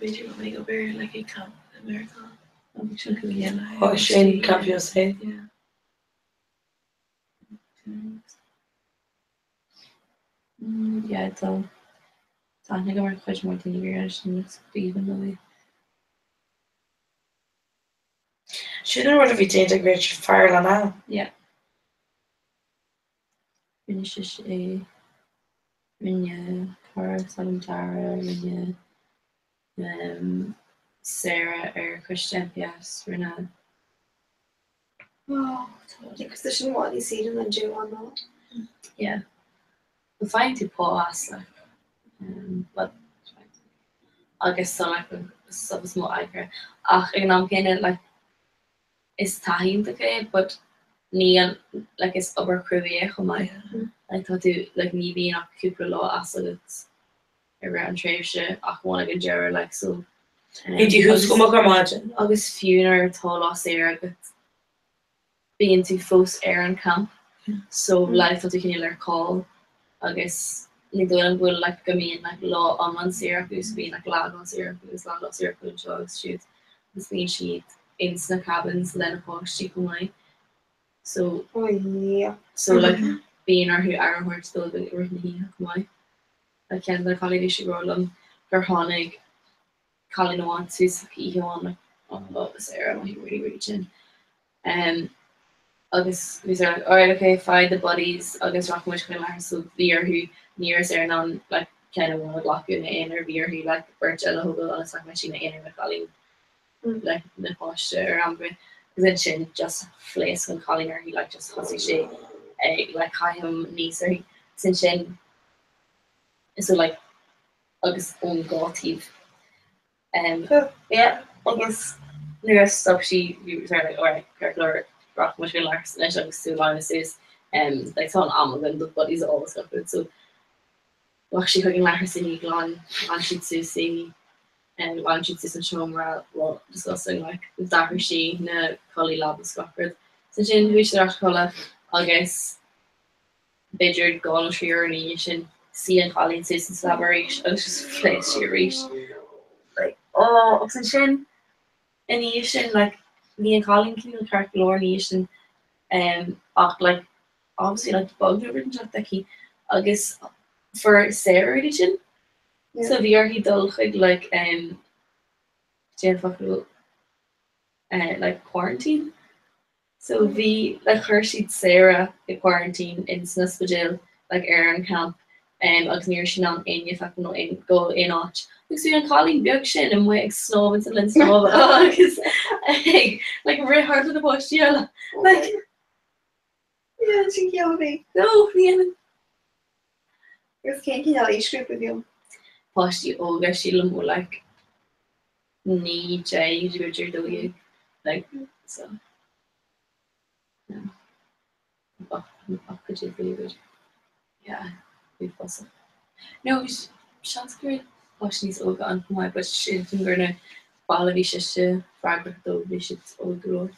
Maybe when we go there like a camp in America. I'll be sure to be in. Oh, Shane Camp USA. Yeah. Yeah, it's all. I think I'm quite more than a year. I shouldn't even know. Siúnar rud a bhí déintegrate fear le ná. Yeah. Finishes a Minya, Cara, Salantara, Minya, Sarah, or Christian, yes, Renata. Oh, because there's no what you see them and do on that. Yeah. We're fine to pause, like, but I guess so, like, some small icon. Ach, ik nam geen, like, is tahin te krijgen, but niet, like, is upper crew for my. Like, thought to, like, me being a Cooper law, as it's around trade, ach, one like a juror, like, so. Did you who's come up imagine? August funeral told us there, but being to Fos Aaron camp. So, like, thought you can hear call. August, like, the will like go in like law on Syracuse, being like lag on Syracuse, lag on Syracuse, dogs shoot. This being sheet in the cabins, then of course she come away. So, Oh, yeah. so like, being our who Aaron Hort still been written here, come away. I can't the colleague she roll them, her Honig, Colin wants his he on like, on love Sarah, he really reaching. August we said, alright, okay, find the buddies, August rock much kind of so Veer who near Sarah non like kind of want to block you in the inner Veer who like Birch and Hobo on a like machine in with Colin like the posture around me. Then she just flace when Colin or he like just hussy she like high him niece or since she so like August own gotive. Yeah, August near stuff she was like alright, Kirkler rock much relaxed and I was too long is like so on the buddies all stuff good so well she hugging like her city gone and she'd see and one she'd see some show well discussing like that she na collie lab scuppered so she who should call I guess bidgered gone for your nation see and Colleen citizens collaboration and just place she reached like oh shin and nation like me and Colin can crack lore nation like obviously like the bug over that he I guess for Sarah edition so he dull like like quarantine so the like Hershey Sarah the quarantine in Snuspagil like Aaron camp agus near sin an aine fe no in go in áit. Gus an Colleen beag sin an mu snob in lin snob agus like ri hard in the bush like Yeah, sin ceanna. no ní Gus cén cin éisgrúp a bhíom. postí óga sí le mó like ní J Richard do like so could you really good yeah we've possible no chance great Washington's óga an my but she can go na ball vi se fragment do vi ó gro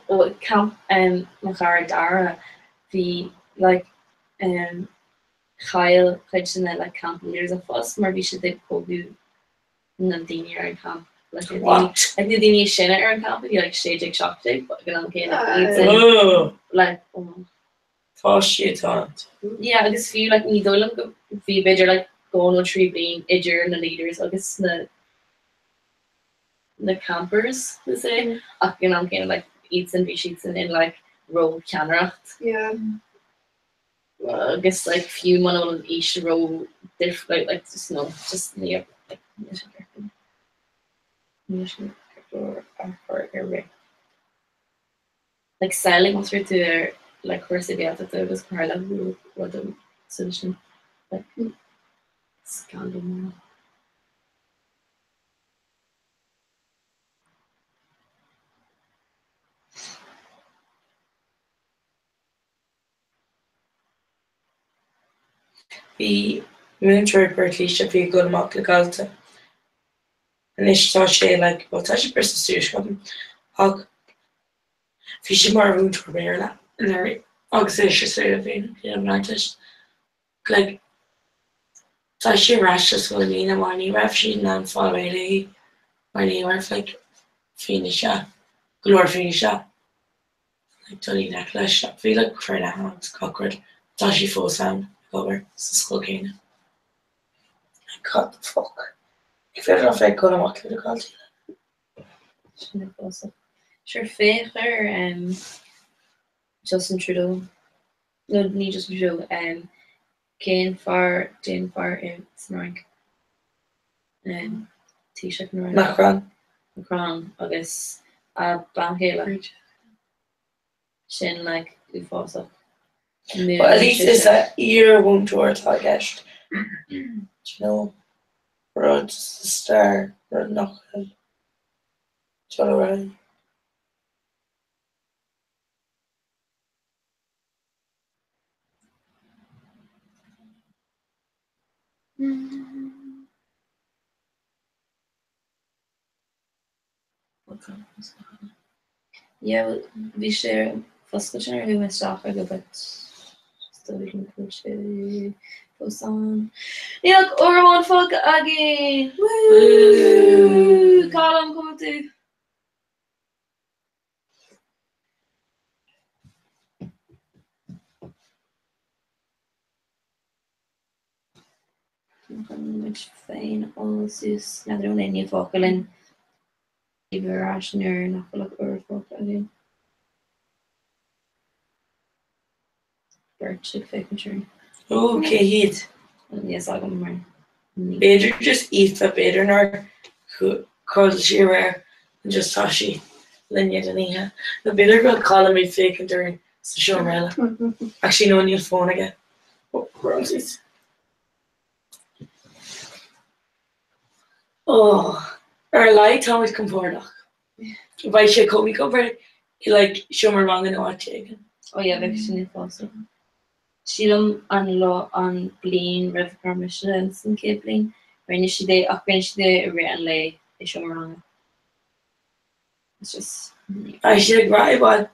oh camp na gar dara the like chail chuid sin le camp leaders a fós mar bhí si ag poú na daine ar an camp. What? Like the daine sinna ar an camp, like shade shopping, but gan an cé Oh, like tá shit on. yeah, agus fiú like ní dólam go bhí beidir like go no tree being idir na leaders agus the campers we say gan an cé like eats and sheets and in like row canracht. Yeah. I guess like few man on each row different like just no just near like like sailing was to their like course the other there was Carla who was the solution like scandal. Bhí múntrúir líiste bhí go amach le galta. An istá sé le tá sé persúis go ag bhí sé mar múntrúir béle in agus é sé sé a bhíon amráis. Le tá sé ráis go lína máí raibh si ná fá réile mar ní raibh le féine se glóir féine se. Le tulí le leis bhí le chuir le hans cocuid tá sí fós an. Over school game. Cut the fuck. If you're not fake, go to walk the college. Sure, fair. Justin Trudeau. No, niet Justin Trudeau. Jane Farr in Snark. T-shirt Macron. I guess. Bankela. Shin like Ufasa. But at least it's a year won't towards I guess. You know, Rod Star, Rod Knuckle, John around. Yeah, we share first question who went off a little bit. So we can push it. Post on. Yeah, or one fuck again. Woo! Column come to. Which fine also another one in your vocal and give a rationer and a look or vocal again. Bird fake sure. Okay, heat. Yes, I'll go more. Better just eat the better nor cause she rare and just tashi linear than the better girl calling me fake and during the show rella. Actually no new phone again. Oh roses. Oh our light always come forward. If I should call me cover you like show me wrong and watch again. Oh yeah, vaccine also. Sílam an lá an blian rih permission san cébling rinne si dé ach rinne si dé a ré an lei é seo mar it's just I should grab one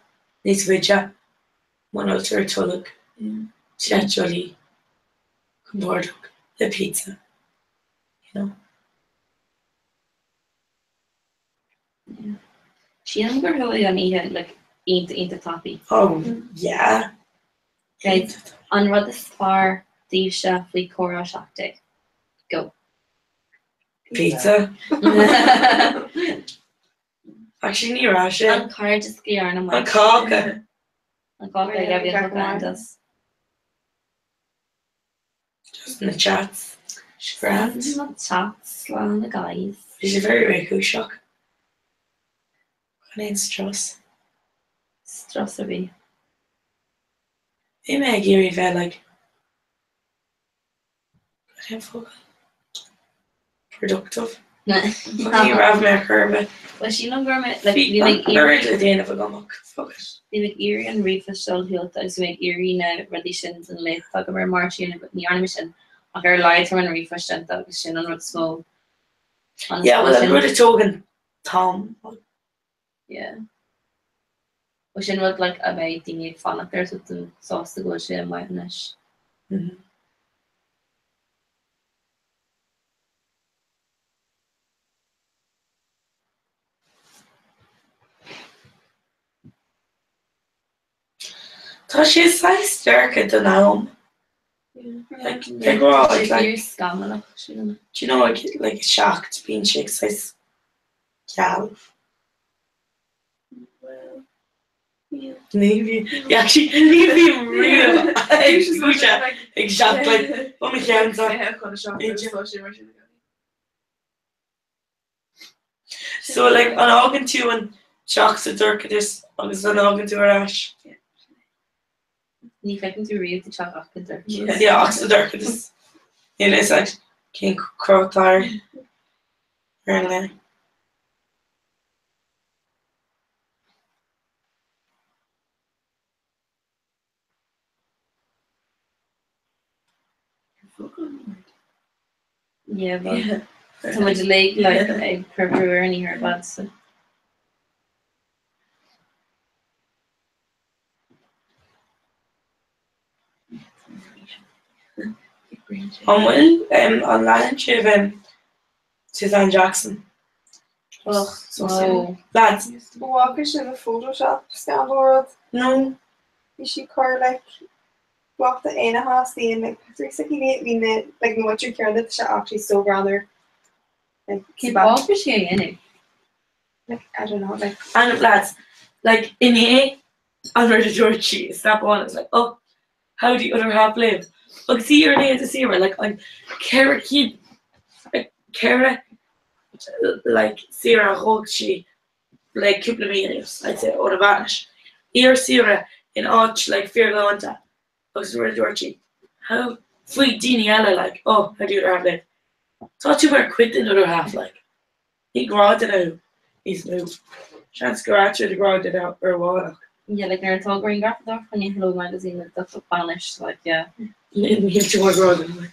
this video one alter to look she actually board the pizza you know yeah she am gur ho an ihe like into toppy oh yeah right an rud is far díobh se faoi chora seachtaigh. Go. Pizza. Actually ní rá sé. An card is gear na An cága. An cága ag bhí andas. Just in the chats. Grand. Not chats, the guys. She's a very cool shock. Her name's Struss. Struss a bhí. They make Gary feel like productive. You have me curve. Well, she longer like like the end of a gummock. Fuck it. They make eerie and reef still hilt as make eerie na relations and late fuck about marching but the animation. Like her lights when refresh and that was on what small. Yeah, well, I'm good at talking Tom. Yeah. Og sin wat like a bheit dinge fan there's with the sauce to go she and whiteness. Tá sé 6 dearcha don am. Like we're all like, scam. do you know, like shocked being chicks says, gal. Well, yeah. Maybe, yeah, actually, maybe real. Exactly. Oh my God, so like an organ to and shocks a dirk this, agus an organ to ash. Ní fecinn tú riad the chat ach der. Yeah, ox a dirk this. You know, it's like king crowtar. Really. Yeah, but so much late like a per any her bad so. Will on Landshiv Suzanne Jackson. Oh, so lads. Walker should have Photoshop scan No. Is she car like block the ena has the like 360 mean like no what you care that shit actually so rather like keep off is she in like I don't know like and lads like in here under the Georgie step on it's like oh how do you other half live look see your name to see her like I'm Kara kid like Kara like Sarah Hochie like couple of minutes I'd say or vanish here Sarah in arch like fear Lanta looks where Georgie how sweet Daniela like oh how do you have it thought you were quit the other half like he growed it out he's new chance garage to grow it out or what yeah like they're tall green graphic off when you hello magazine like that's what Spanish like yeah he'll to more grow them like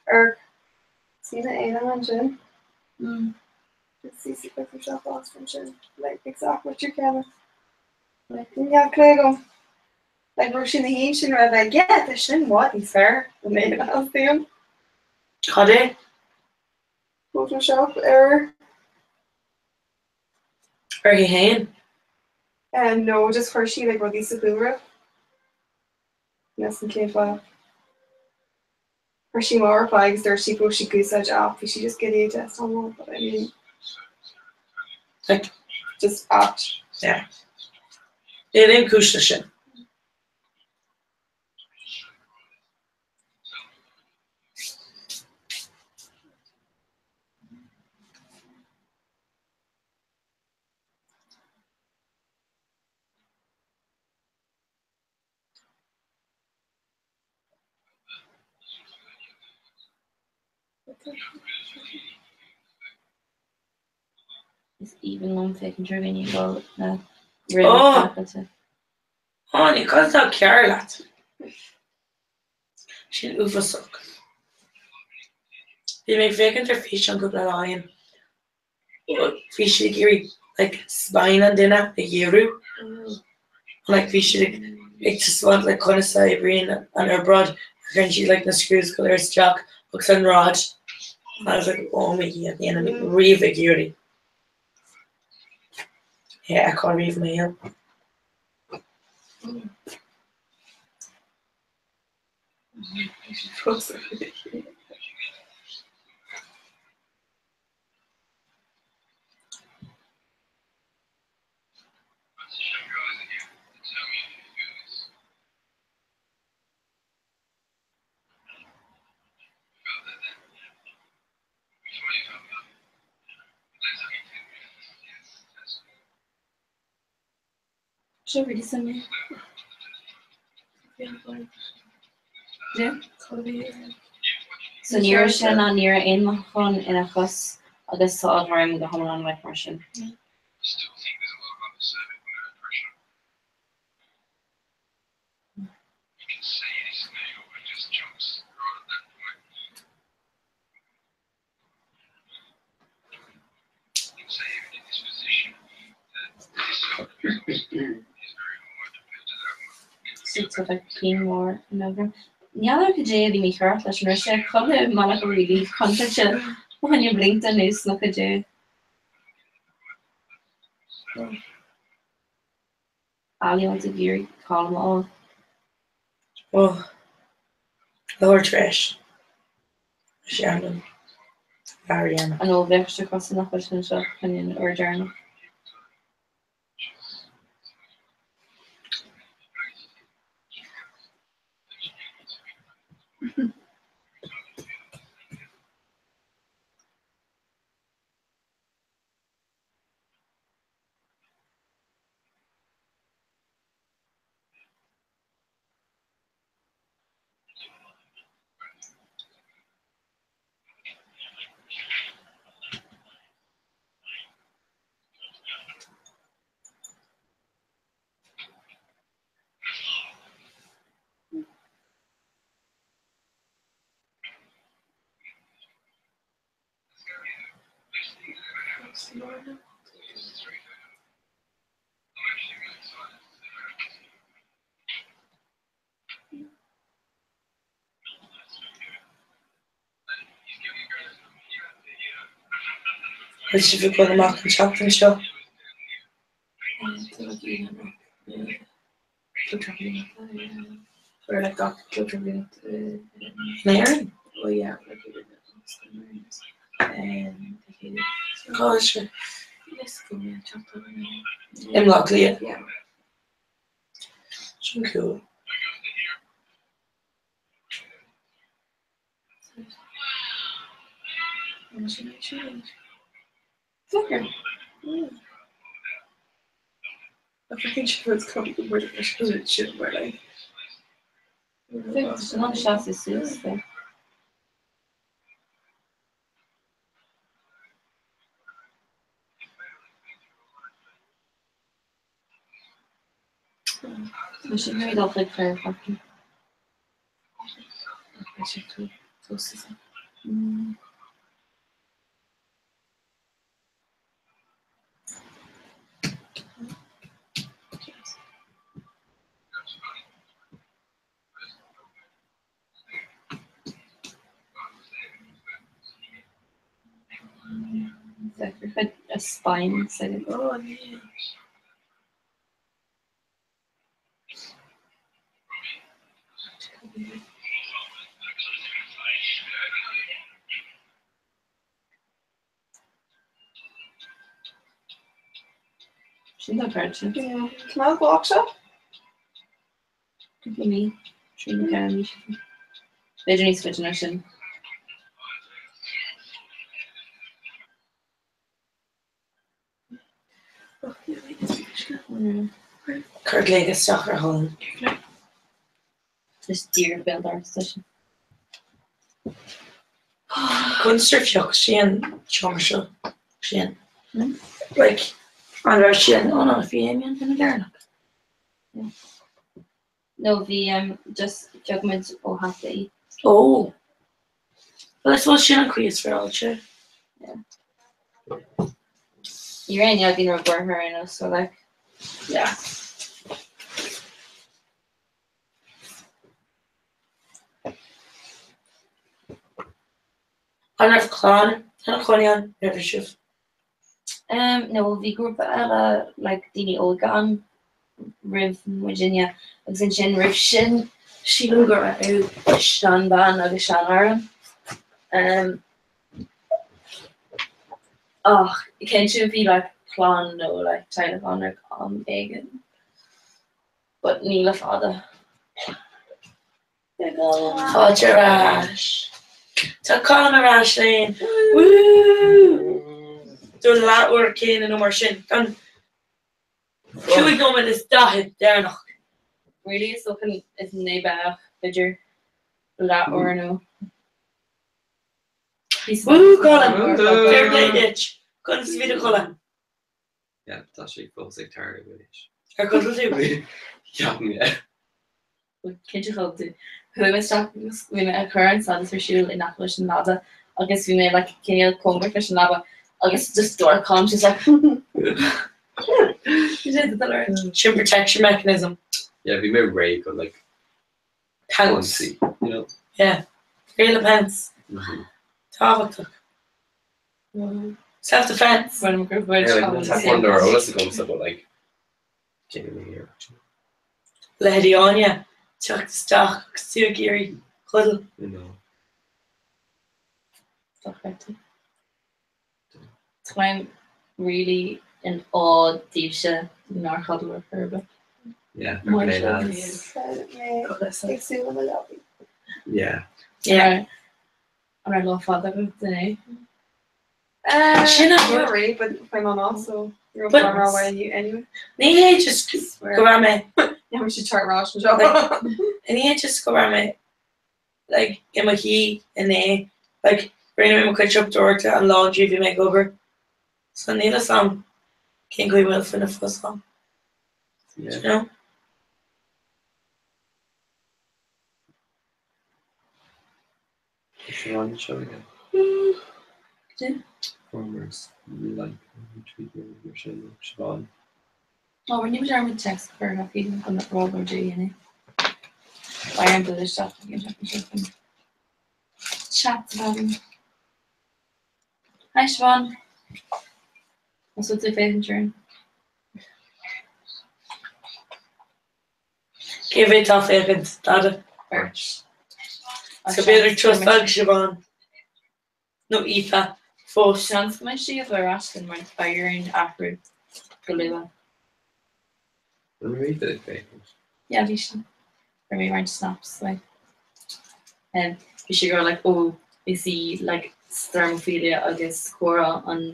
or see the ena mention see for shop lost function like exactly what you can like yeah Craig like we're in the ancient red like yeah the shin what he's fair the main house thing got it Photoshop error or he hand and no just Hershey like what these Sakura yes and K5 Hershey more flags there she goes she goes such up she just get a test on one but I mean like just up yeah it ain't cushion it's even on taking driven you go oh you can't tell Carolette she'll oversuck they make vacant her fish on good lion fish geary like spine and dinner a year like fish like just want like kind of Sabrina and her broad and she like the screws colors Jack looks on rod and I was like oh my god the enemy really geary yeah I can't read my help should read some yeah so near sin an near ein chun ina chus agus tá áim go hamlan le mar sin more never yeah could you be me heart leis an sé chum mal go really content when you blinked an is na could you Ali wants a gear, call them all. Oh, lower trash. Shannon. Ariana. I know extra cost enough question shop opinion or journal. Which if you go to the Mark and Chopping show. Or like got traveling Mary? oh yeah, like Gosh. let's go and chapter. In Locklear. Yeah. So cool. Okay. I think she was coming to work because it should wear like. It's not chassis suits there. We should maybe don't like fair fucking. I should go close to some. Like we had a spine instead of Oh yeah. she's not hard to Yeah. Can I walk up? give me. Sure you can. They don't need to switch notion. Oh yeah, Kurt Legas Soccer Hall. This deer build our session. Kunster Fioch Shean Chomershaw. Shean. Like under Shean on a Fiamian in the garden. No, the just judgment or have to eat. Oh. Well, I suppose Shean and Quees for all sure. You're in yeah, dinner for her and so like Yeah. I'm not Clan. I'm not Clan. Never shift. no the group like Dini Olgan Riv Virginia agus in sin Riv sin Shilugar out Shan Ban agus Shan Aran. Oh, it can should be like clan no like China Connor on Megan. But Neela father. Oh, Jerash. So call him a rash lane. Woo! Doing a lot of work in and no more shit. Done. Who we going with this dotted there now? Really is looking is neighbor figure that or no. Woo, Colin. Fair play, ditch. Couldn't see the Colin. Yeah, that's actually full sick target with it. I couldn't do. Yeah. Can't you hold to who was talking we met a current son for shoe in Napolish and Nada. I guess we made like a Kenyan conversation Nada. I guess just door calm. She's like you did the learn. Shin protection mechanism. Yeah, we made Ray go like Pants. you know. Yeah. Real pants. Tábhachtach. Self-defense. When I'm group Yeah, like that's one door. I was going to but like genuinely here. Lady Anya, Chuck the Stock, Sue Geary, Huddle. You know. Time really in awe Deisha nor Huddle or Herba. Yeah, More they're so playing is. Yeah. Yeah. And I love father of the day. She not Not good. really, but my mum also. You're But- far away you anyway. Need just go around me. Yeah, we should try Rosh and job. I need just go around me. Like in my key in there. Like bring me my quick up door to and laundry if you make over. So I need a song. Can't go well for the first song. Yeah. You know? Siobhan show again. Yeah. Farmers like Siobhan. Oh, when you were with text for happy on the road or do you? Why am I stuff again? Chat about him. Hi Siobhan. What's with the faith turn? Give it off against that. Birch. So better trust on Siobhan. No Aoife. Force. Sean, come and see if we're asking my firing after Galua. I'm really good at papers. Yeah, we should. For me, right snaps like. And we should go like, oh, we see like Thermophilia against Cora on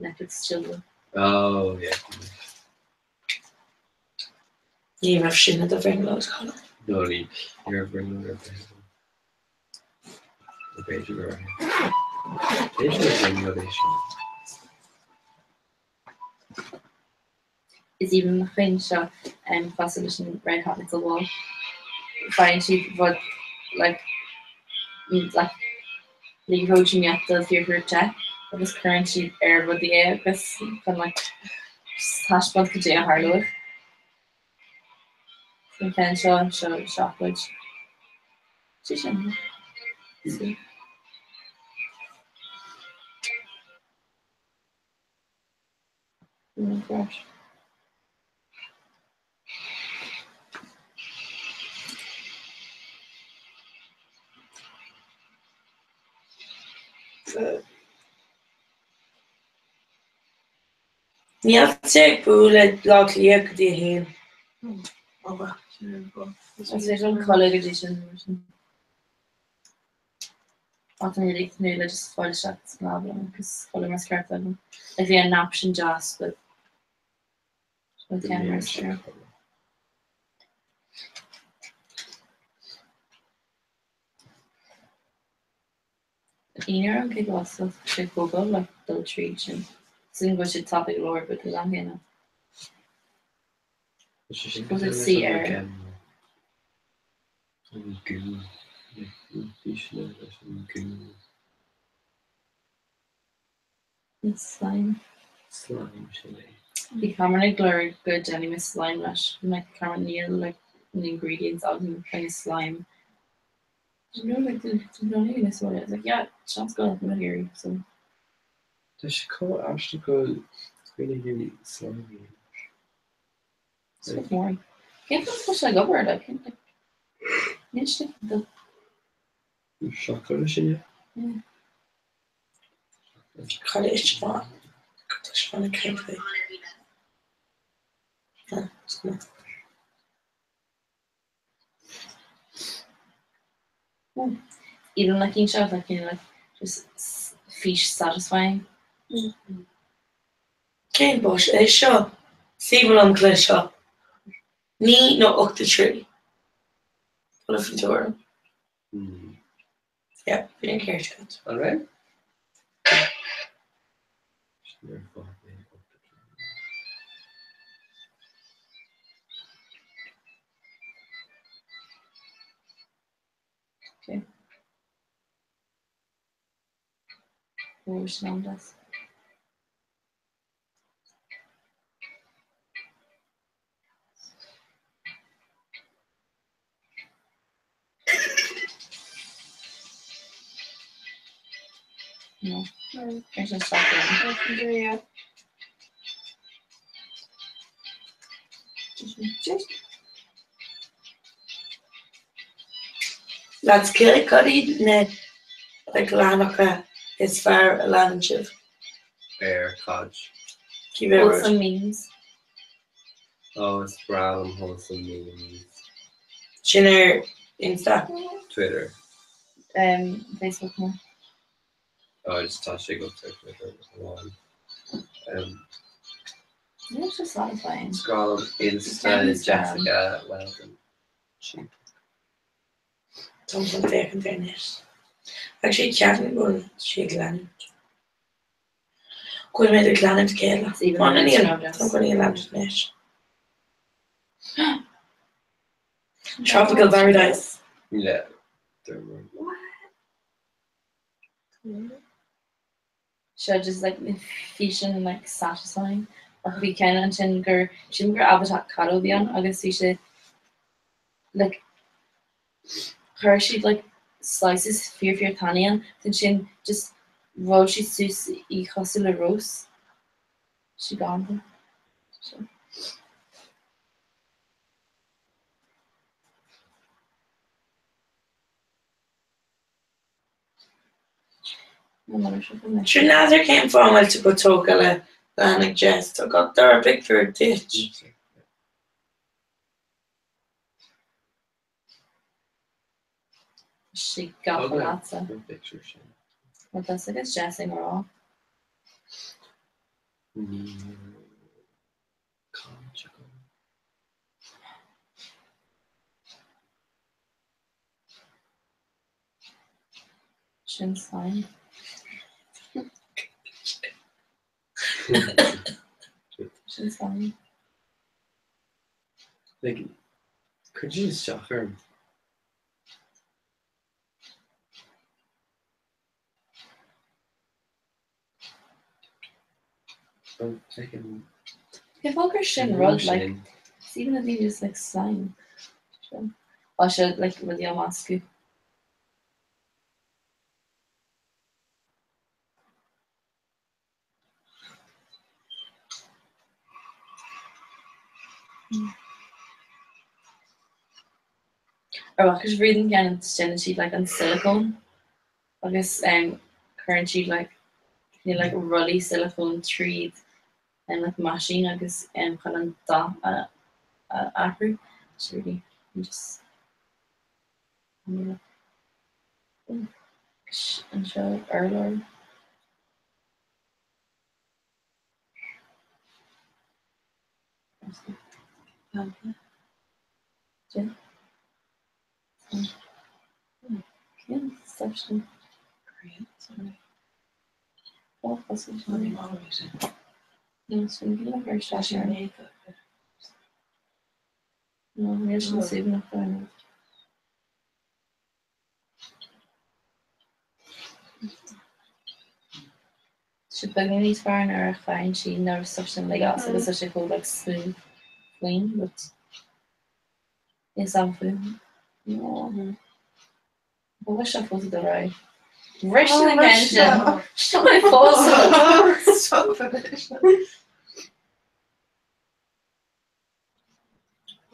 Netflix children. Oh, yeah. You have seen at the very last color. No need. You're bringing your page. The page of your page of innovation. Is even the shot and fascination red hot nickel wall. Fine cheap but like the coaching at the theatre chat. But this current sheet air with the air because kind like hash bun could do a Harlow. Some fan show shockwood. See. Oh gosh. Ní sé bú le lá líag dí héan. There's no college edition version. Often really new just foil shots because color mascara them. If you had an option just with cameras here. Inar ke was of Google like the treat and soon go to topic lord because I'm here. Was it see air? It's slime. Slime. The camera blurred good anime slime rush. Like camera near like the ingredients out and kind of slime. You know, like the this one. It's like yeah, sounds good. I'm here. So. Does she call Ashley go really really slimy? So boring. Can't push like over it. I can't like. Interesting. The. Chocolate, yeah. Yeah. Chocolate is fun. It's fun and cake. Even like in shot, like you know, like just fish satisfying. Cane bush é seo. Síbal an clé seo. Ní nó 8 tree. Full of fedora. Yeah, we didn't care to it. Alright. Okay. Which one does? No. There's just something. Yeah. Lads Cuddy net like Lanaka is far a Lanchiv. Air Codge. Keep it right. Wholesome memes. Oh, it's brown wholesome memes. Chinner Insta. Twitter. Facebook more. Oh, I just thought she go to Twitter. One. Yeah, it's just satisfying. Scroll on Insta, Jessica Weldon. She. Something taken down it. Actually, Kevin will she Glenn. Could make the Glenn to Kayla. It's even I'm on going Instagram. to land net. Tropical paradise. Yeah. Should just like efficient like satisfying. Or we can and sin gur avocado beyond. I guess we should like her she'd like slices fear tanian then she just roshi sus I hosula rose. She gone. So. Trinazar came from well to go Tokala and Jess took up there a big for a ditch. She got lots of picture. what that's I guess Jessing or all. Shin's fine. Shin's fine. Like, could you just shock her? I'm taking. If Walker Shin rod like even if he just like slime. Sure. I should like with your mask. Or what is reading again and sheet like on silicone. I guess current sheet like you know, like ruddy silicone treat and like machine I guess kind of da apple. It's really just and show earlier. Yeah. Yeah, section. What was it? No, it's going to be very stationary. No, we should save enough going. Should begin these far and are fine. She never something like that. So it's such a cool like smooth clean, but yes, I'm food. No. But wish I was the right. Rush to the engine. Show my force. Stop it.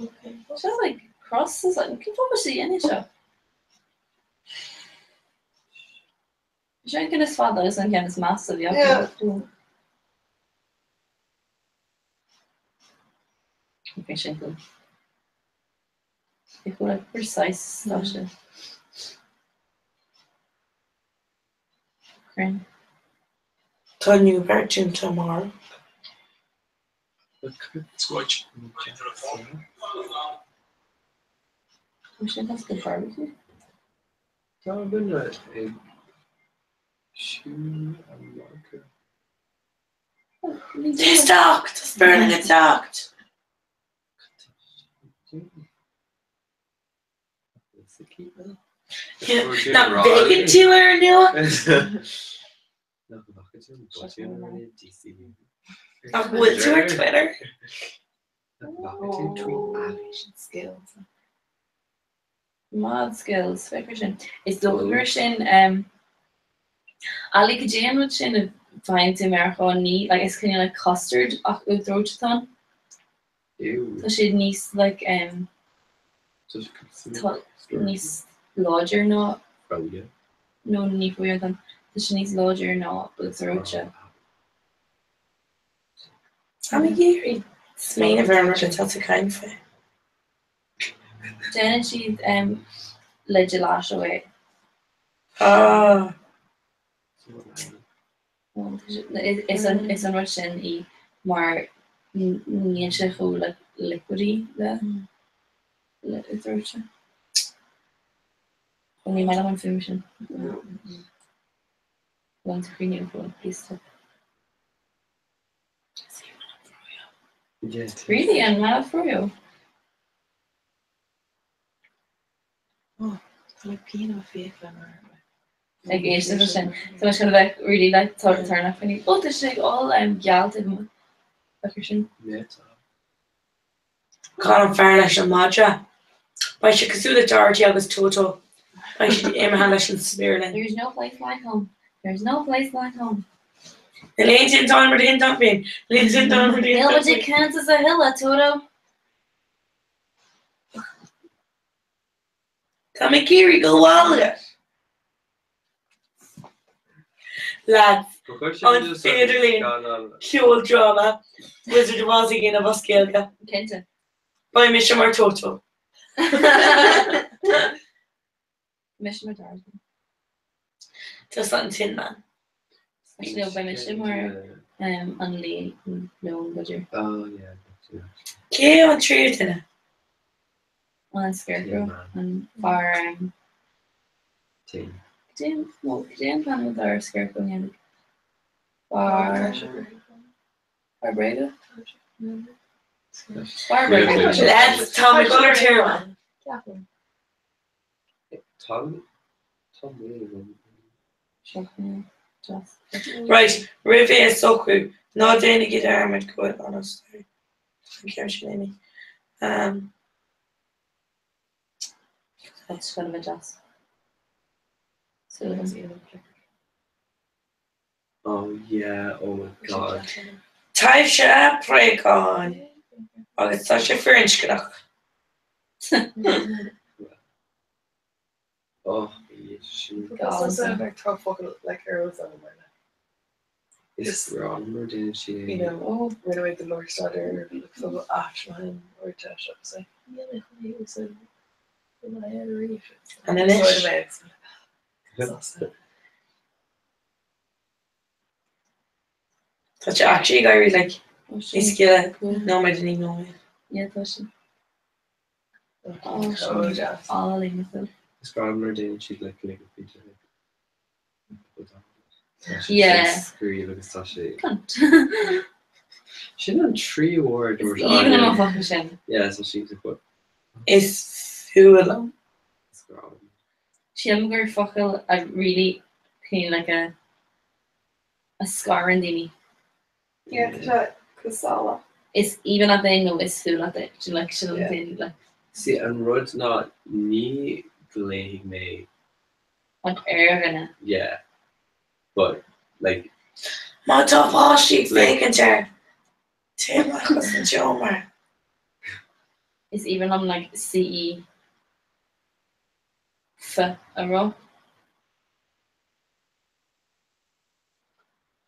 Okay. Just like crosses like keep obviously in it. Jag tänker det svaddar som kändes massiv. Yeah. Okay, shampoo. It will like precise stuff. Cream. Tell new virgin tomorrow. Switch. We should have good barbecue. No, but no. Shoe and marker. It's docked. It's burning. It's docked. Yeah, not bacon to her now. Not wood to her Twitter. Skills. Mod skills, version. Is the version Ali Kajan would shin find to America neat like it's kind of like custard with rochathon. Ew. So she níos like Such a níos larger ná Probably, yeah. nó ní fuir an she níos larger ná but rocha. I'm Gary. Smain of her that's a kind for. Jen she le lash away. Ah. Is an Russian I maar niet se go like liquidy le it's Russian. Only my own information. Want to renew for please. Yeah. Really and mad for you. Like peeing off fake Like it's Russian. So much kind of like really like turn off and oh there's like all galt in Russian. Yeah, it's Colin Farrell and Madra. By she could do the Georgia was total. By she Emma Hallish and Spearland. There's no place like home. There's no place like home. The lane's in down for the end of being. Lane's in down for the end of Hill Kansas a hill Toto. Tommy Kiri go wild. Lads, unfairly pure drama. Wizard of Oz again of Oskelga. Kenton. By Mission Martoto. Mission Madar. Just on Tin Man. Actually, by Mission where on Lee no budget. Oh yeah. Okay, on tree dinner. On Scarecrow and far Team. Jam plan with our Scarecrow and far Brega. Far Brega. Let's Tommy Color Tierman. Tom Williams. Just. Right, Rive is so cool. No Dana get armored good, honestly. I can't me. That's kind of a just. So Oh yeah, oh my god. Taisha Precon. Oh, it's such a French clock. Oh, shoot. That's also like top fucking like arrows on my neck. It's wrong, or didn't she? You know, right away the Lord started like so Ashman or Tash up say, yeah, he was a and then it's such actually guy really like he's good. No, I didn't even know it. Yeah, that's oh, all in the Describe her, didn't she? Like a feature. Yeah. Screw look at Sasha. Cunt. She done 3 awards. Even on fucking shit. Yeah, so she's a good. It's Hula. She am going fucking a really clean like a scar in Dini. Yeah, Kasala. It's even at the end no it's full at it. She like she don't think like see and Rod's not knee delaying me. on air gonna. Yeah. But like My top all she's vacant her. Tim my cousin Jomer. It's even on like CE for a row.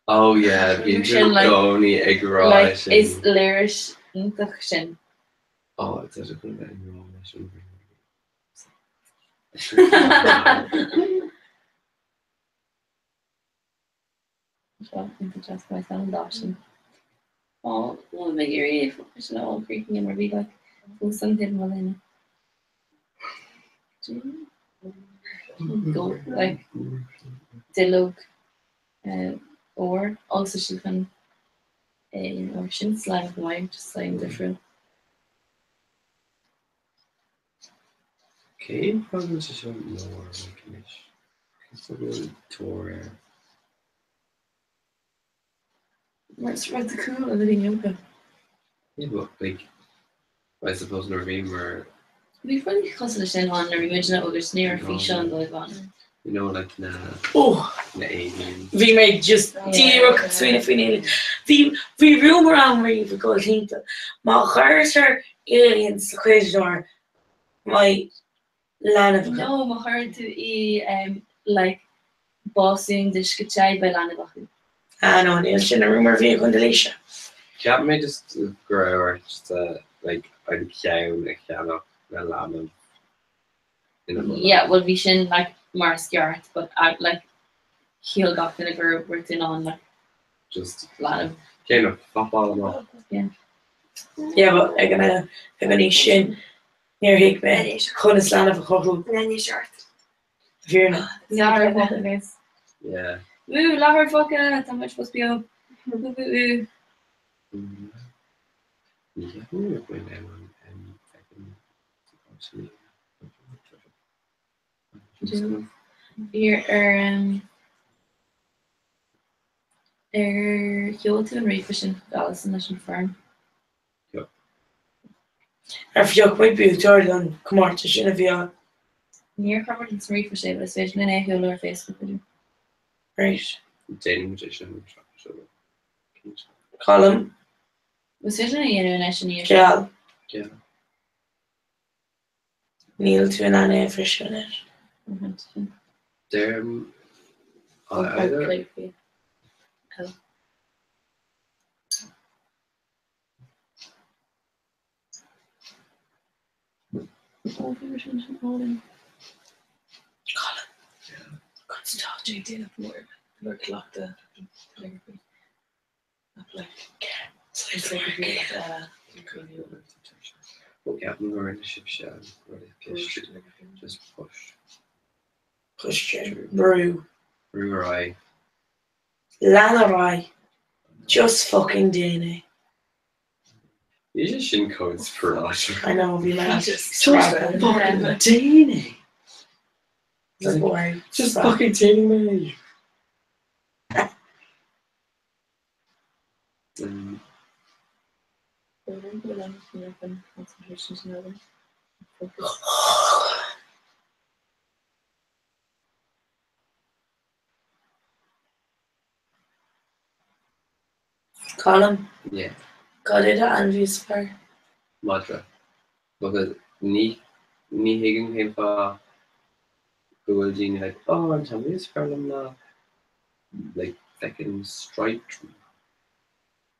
oh yeah, being Like- Goni egg Like it's lyrish induction. oh, it's such a good name. So into just my sound option. Oh, well make it really fucking all creaking and really like something within it. Go like Dilog or also she can or she's slang wine just saying different. Okay, probably just show more like it's a really tour. What's the cool of living yoga? Yeah, but like I suppose Norveen were We've really constantly on the image that there's near fish on the van. You know, like na alien. Bhí mé just tíach suoine faoine. Bhí rumor an mar bh go tínta. Má chuir aliens sa chuidir mai lena. No, má chuir tú I like bossing de sketchay by lana bachu. No, níl sin a rumor bhí chun delíise. Ceap mé just grower just like an ceann a cheannach na lana. Yeah, well, we shouldn't like Mars Yard, but I like he'll got vinegar written on like just a lot of kind of football. Yeah, but I'm gonna shin near hick me. Chun is land of a couple. Nanny shirt. Fear not. Lahar fucking guys. Yeah. Woo, lahar fucking. How much supposed to be up? Woo. Yeah, we're going down Hier Kyoto and Reefishing Allison Mission Farm. Fioch mé buúteir an cumarta sin a bhí Near Harvard and Reefishing, but it's vision in Echo or Facebook video. Right. dating magician. Colm Was vision in nation year. ceal Yeah. níl tú an ana frisin it. They're either yeah, we were in the ship shell. Just push. Brew. Brewery. Lanarai. Just fucking DNA. You just shouldn't codes for us. I know, we might Just fucking DNA. Just fucking DNA. Colm. Yeah. Got it at Andrew's far. Madra. Because ni higgin came for Google Genie like, oh, I'm telling you, from like fucking striped.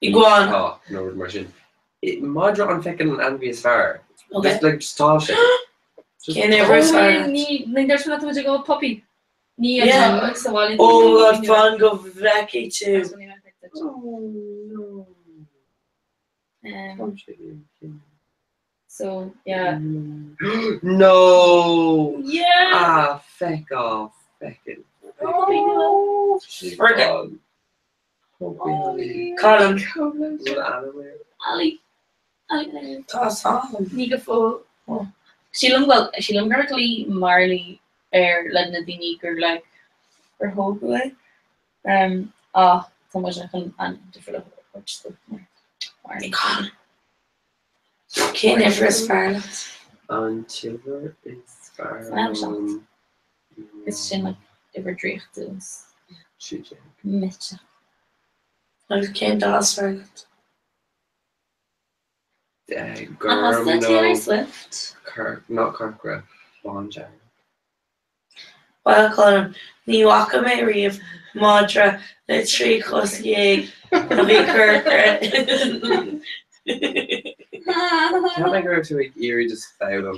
Iguana. Oh, no immersion. Madra on fucking Envious Fire. Okay. Just like stall shit. Can never start. There's nothing to go puppy. Yeah. Oh my god, fun go Becky too. Oh no. So yeah. No. Yeah. Ah, feck off. Feckin'. Oh. Colm. Ali. Toss off. Niga fo. She'll gargly Marley let na diniger like her hope away. So much I can different watch the Marley. Can't never aspire. Until it's far. It's shin like ever drift is. Mitcha. I can't aspire. Taylor Swift. Not Kirk. Bon Jovi. Well, Colm, ní wacha mé riamh Madra le trí chosgéig a bhí chuir. Can't make her to like Erie just foul them.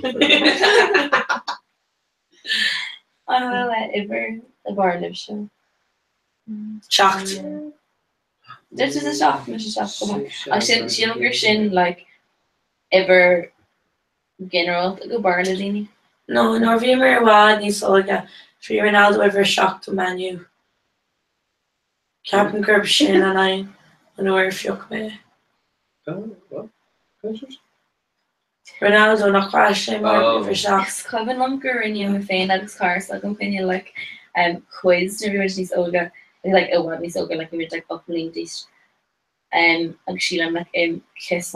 I don't know ever the bar live show. Shocked. This is a shock, Mrs. Shock. I said she younger shin like ever general to go bar living. No, nor bhí mar bhád ní sóga frí Ronaldo ever shocked to Man U. Ceapan gurb sin an ein an uair fioch mé. Oh, what? Ronaldo nach crashing ever shocked. Yes, Kevin Lumker and you fan that's car so I'm opinion like quiz everybody's olga like oh what is olga like we were like opening this and Sheila like kiss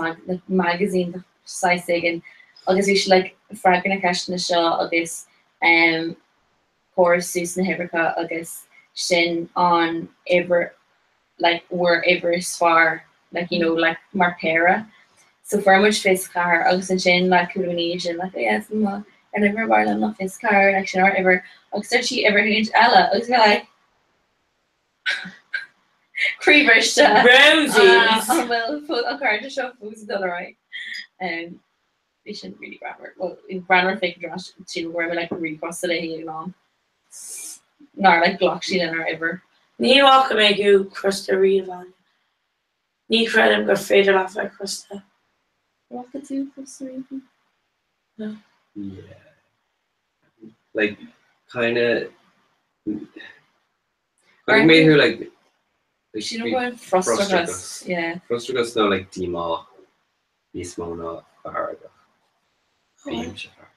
magazine the size again I guess we should like frag in a cash in the show of this chorus Susan Hibrica agus sin on ever like wherever is far like you know like Marpera. So for much face car agus an sin like Indonesian like yes and ever bar no face car like she ever agus she ever hinge Ella agus like Creevish Ramsey well put a card to show who's the right they shouldn't really grammar well in grammar fake drash to where like really cross the long nor like block sheet in or ever Ní walk me go Krista Revan. Ní credit go féidir off like Krista. what the two Krista Yeah. Like kind of I made her like she know what Frostragus yeah Frostragus no like Dima Bismona Farraga Beam Shafar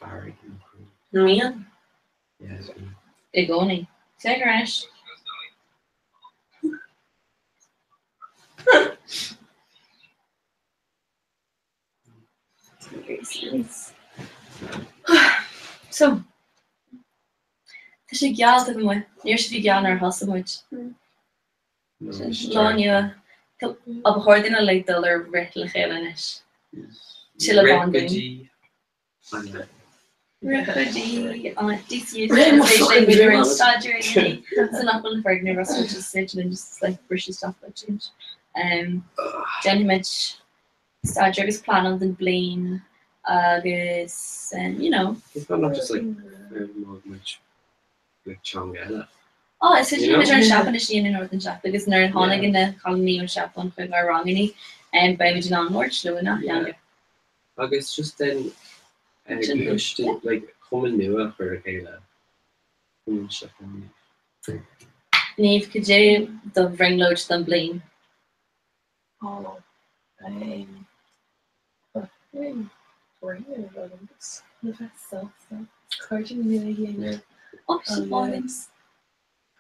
Farraga Mia? Yes. Igoni say Grash so she yelled at me. Near she be yelling her hustle much. Long you up a hoarding a like dollar riddle Helenish. Chill about Refugee. Refugee on DC station with her surgery. So not one for never switch to station and just like brushy stuff that change. Jenny Mitch surgery's plan on the Blaine. Agus and you know. It's not just like much like Chongella. Oh, it's such a different shop in the Northern Shop because they're in Honig in the colony of shop on Quig or Wrongany and by Midge on North Sloana. Yeah. I guess just then like common new for Kayla. Neve could you the ring load them Blaine. Oh,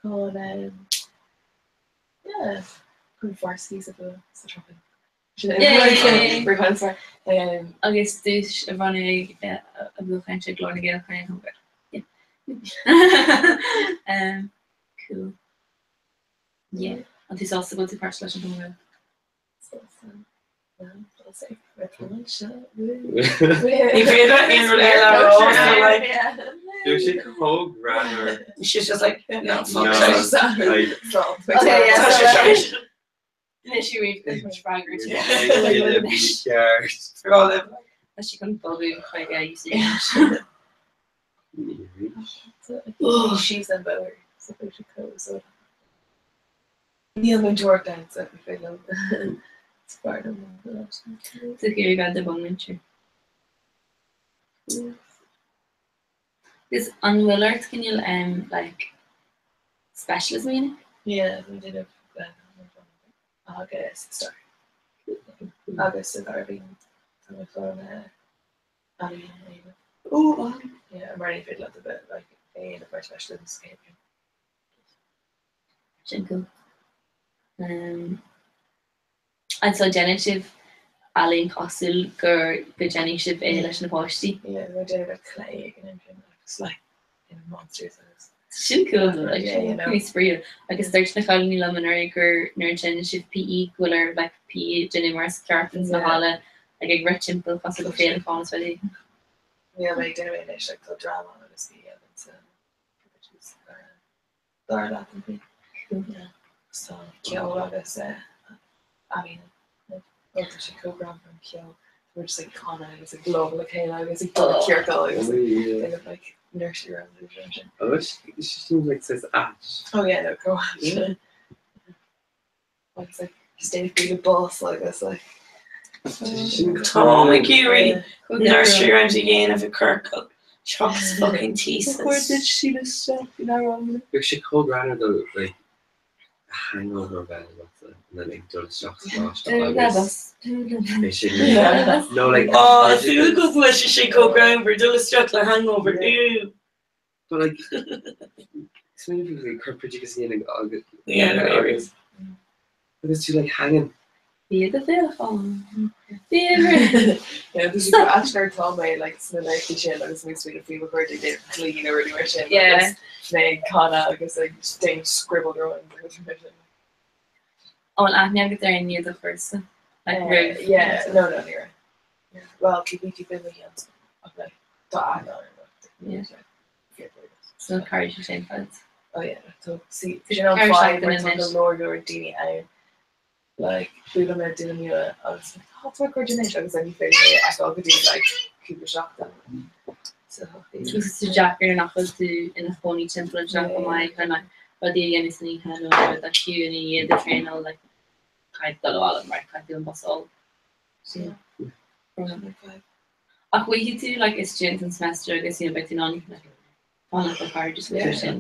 called yeah good varsities of a shopping. I guess this running a blue country glory again kind of yeah. Cool. Yeah. And this also goes to parts lesson from the She whole grammar. She's just like no. And then she reads this much fragrance. She couldn't bother quite you see. She's a better so we should go so Neil went to work then so we feel it's part of so here you got the bone winter. This unwillard can you like specialist meaning? Yeah, we did it August and Irving from Ali oh yeah I'm ready for it a little bit like a first specialist Jingle. And so genitive Ali Cossil gur the genitive leis na posti. Yeah, we did it clay and it's like in monsters. Sin cool like yeah, spree. I guess there's na colony luminary gur ner genitive PE cooler like PE Jenny Mars Cartons na hala like a rich simple possible fail phones really. Yeah, like didn't really like the drama on this yeah but that would be cool. Yeah. So Kyo August I mean she co-ground from Kyo. We're just like Connor, it's a global Kayla, it's like Kirkle, it's like, kind of like nursery around the junction. Oh, she seems like says Ash. Oh yeah, no, go on. Yeah. Like it's like stay free to boss like this, like. Tom McGeary, nursery around again of a Kirkle. Chuck's fucking teeth. Where did she just stuff? You know wrong. If she called around though, like hangover bed, and then like does shocks no like oh if you go for she go ground for do a structure hangover ew. But like so many people like pretty can see like August yeah August because she like hanging Bí the film. Yeah, this is actually Tom by like some like shit agus mix with a few birthday date clean or anywhere shit. Yeah. They Kana agus like staying scribbled drawing. Oh, and I get there and near the first. Like really. Yeah, no, near. Yeah. Well, keep me been with him. Okay. Yeah. So encourage your same friends. Oh yeah. So see, you know, five when the Lord or Dini out. Like, we don't know doing you. I was like, oh, it's my coordination. Because then you feel like I thought I could do like keep a shock then. So Because to Jack you're not supposed to in a phony temple and Jack my kind of but the again is any kind of that you and the train all like I got a lot of right I feel muscle. So we do like a student and semester I guess you know betting on like on the car just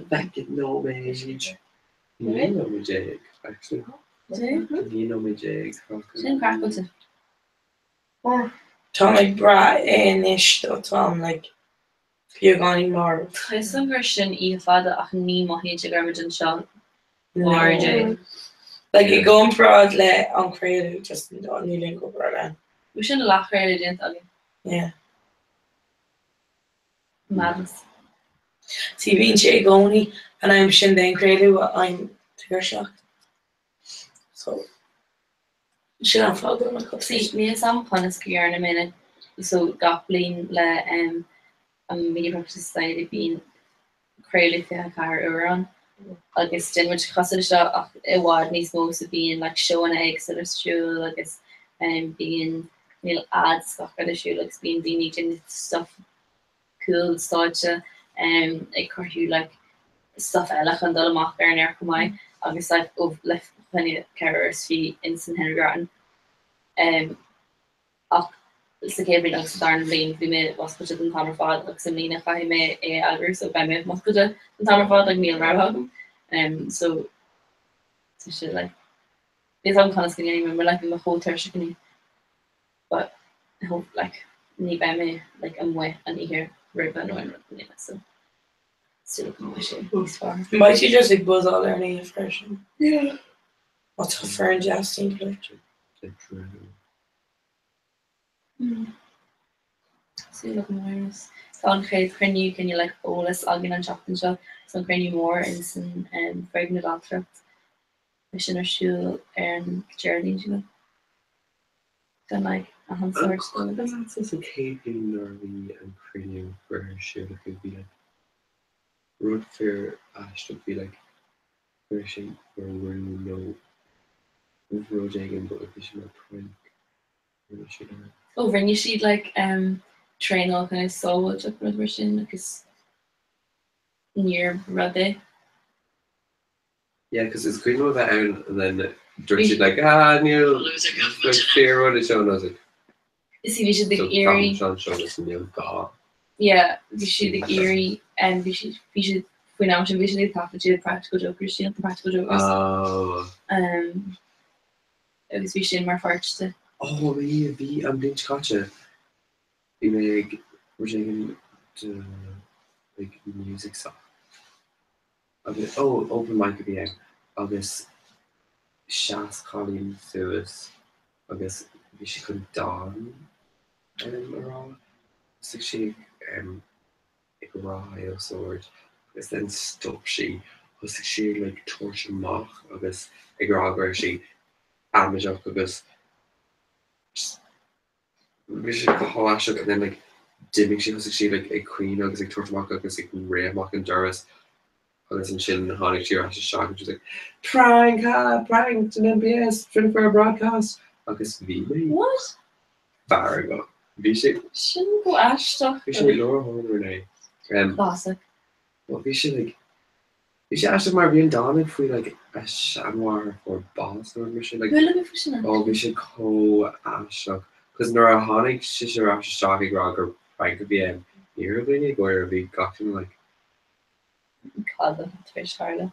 Back in no age. You know me Jake actually. You know me Jake. Same crack with it. Tom like bra ish though Tom like you're going more. Some version I father ach ní má héidir garbage and shot. Like you going broad le on creative just on you link go broad. We shouldn't laugh really didn't I? Yeah. Madness. See being Jake only and I'm then creative I'm trigger shocked. So she don't follow my cup. See me some punis in a minute. So Goblin le mini practice society being crazy for car around. I guess then which cause it was needs most of being like showing eggs at a show, I guess being ads stuff at a show like being needing stuff cool stuff I could you like stuff like and all mark there near my I guess like of left plenty of carers fee instant Henry Garten Is every dag darn blin vi me was på den tammerfad och som mina fa me alver så by me måste den tammerfad like meal rab so shit like it's all kind of skinny remember like in the whole tertiary but I hope like ni by me like I'm wet and here right by no so still my shit far Might you just like buzz all learning version? Yeah. What's her friend Justin collection? So look awareness. So on crenu can you like bolus agin and chopped and shop some crenu more in some pregnant doctor mission or shoe and Geraldine you know then like a hand sword still that's a caping nervy and cranium for her shoe it could be like road fair ash would be like version where we know road again but if you not twin over and you see like train all kind of soul up version because near brother yeah because it's queen that out and then George like new like fear what it shown us like see we should the eerie yeah we should the eerie and we should when I should visually the practical jokers you know the practical jokers it was we should more first oh we I'm being gotcha we make we're taking to like music stuff okay oh open mic be I guess Shas Colleen Lewis I guess we should come down around 6 she ik raai of soort is then stop she was she like torture mach I guess ik raai she damage up I guess we should hash and then like dimming she was she like a queen I guess like torture mach I guess like Ray Mock and Doris I was in chilling and honey she was shocked and she's like prank to MBS trying for a broadcast I guess what Fargo we should shouldn't go ash stuff we should Laura Horner classic well we should ask my being done if we like a Shamwar or boss or we should like oh we should co ash because Nora Honic she should ash shocking rock or Frank could be here or we got him like called fish Carla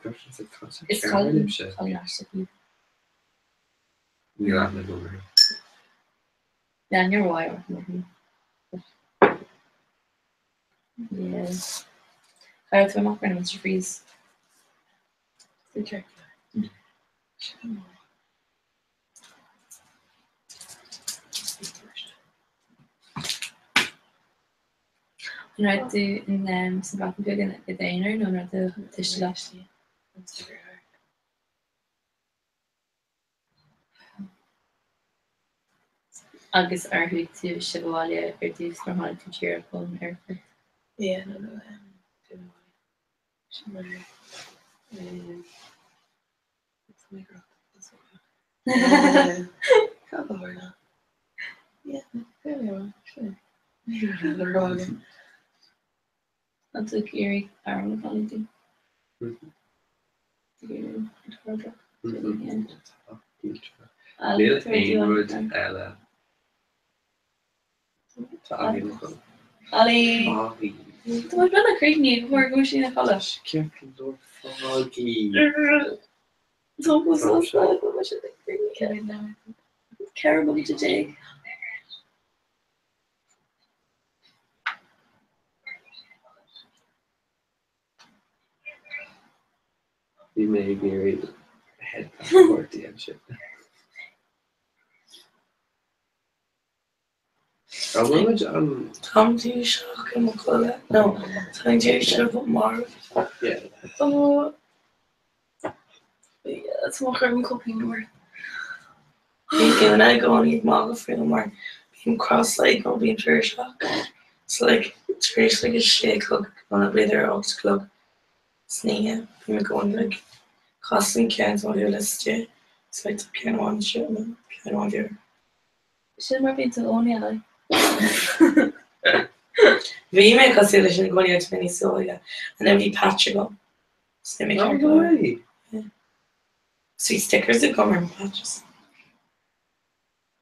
it's called yeah and you're wire yes I have to my friend Mr. Freeze okay Right to in sa bra bug in a déanaar nó ra de tuiste le. Agus arthú tú sibháile ar dús mar háil tú tíar chun airfurt. Yeah, no. An tú Eric Aaron Valentine. Little Ainwood, Ella. Ali. Foggy. Tú was wel creepy before go sin cholle. Careful, door foggy. Tó was so slow go was creepy. Terrible to take. We may be ready head for the end ship. Tom do shock and McCullough. No, Tom do shock with Marv. Yeah. Oh, yeah, that's more I'm cooking more. When I go and eat Marv for the more being cross like I'll be in fair shock. It's like it's very like a shake cook on a bit there out club. Sneak I'm going like costing cans on your list yeah. So I took can one shit man. Can one here. Should more be to only Ali. We make us feel like going out many so yeah, and then we patch it up. So they make our way. Yeah. Sweet stickers that come in patches.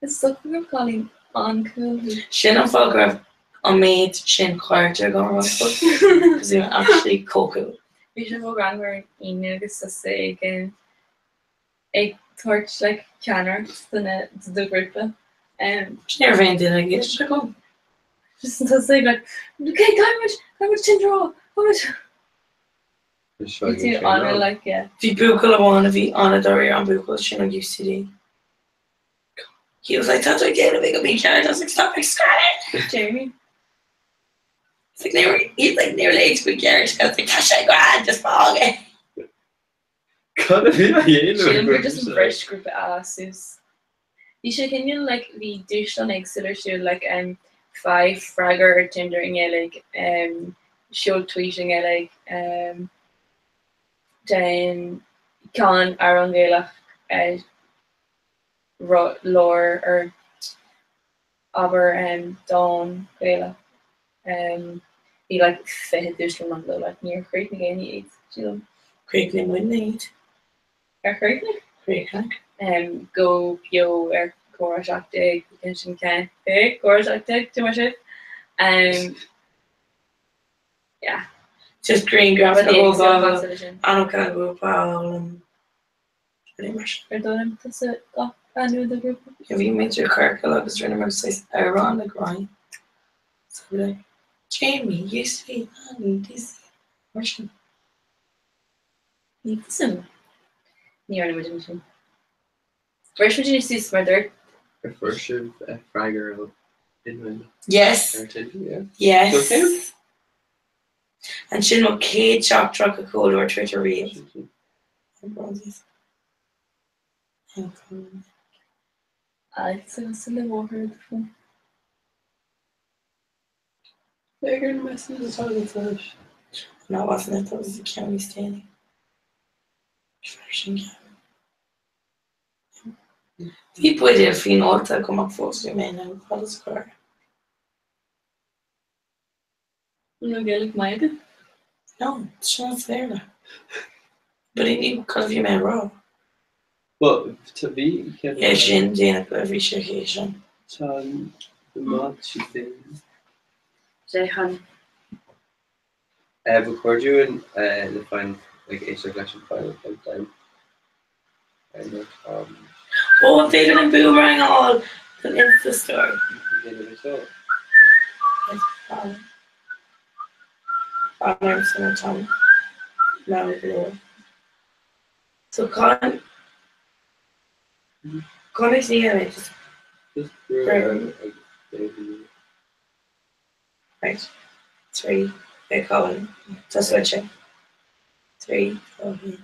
It's so cool calling uncle. Shin and Falgrave on made Shin Carter going around because they were actually cocoa. We should go around where email is to say again. A torch like canner to the group. She never ended I guess. Check on. Just to say like, okay, how much Tinder, how much? You do honor like yeah. If you Google one of the honor Dory on Google, she not used to do. He was like, that's again a big of me carrot. I was like, stop scratching. Jamie. It's like he's like nearly 8 good carrots. I was like, Tasha Grand just fall again. We're just a fresh group of asses. You should can you like the dish on Excel show like 5 fragger tendering like show tweeting like then can Aaron Gala lore or aber Dawn Gala he like fit dish on the like near Creek again he eats you know Creek name wouldn't eat. Creek go pio Corashactic attention can Corashactic too much it yeah just green grab the whole I don't kind of go pretty much I don't I knew the group if you made your car I was trying to say ironic right so like Jamie you see this version some near an Where's would you see Smother? The first of Fragger in yes. Yeah. Yes. Okay. And she no Kate Shock Truck a cold or Twitter read. I still water the phone. They're gonna mess with the toilet flush. No, wasn't it? That was the county standing. Vi puede fin oltre come fosse meno alla scuola. Non è like my No, it's not fair. But it need because you may raw. Well, to be yeah, she didn't every occasion. So the mod she did. Jehan. Record you in the final like Ace collection final time. And oh, they didn't boomerang all the Insta story. I'm so Tom. Now we so Con is here. Just right. 3. Hey, Colin. Just switching. 3. Okay.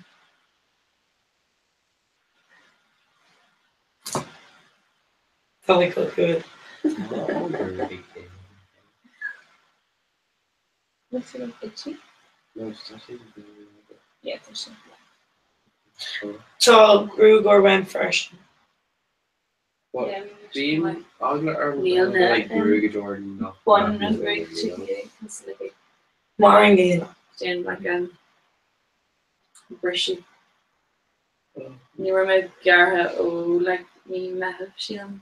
Probably cook good. Looks like itchy. Yeah, there's some. So, Grugor went first. What? Yeah, Bean? Or Neil like na- Ruga Jordan? No. One Not of very Ruga, chicken. It's like a Marangale. doing like brushy. Oh. You were my Garha like me Mahav Shiam.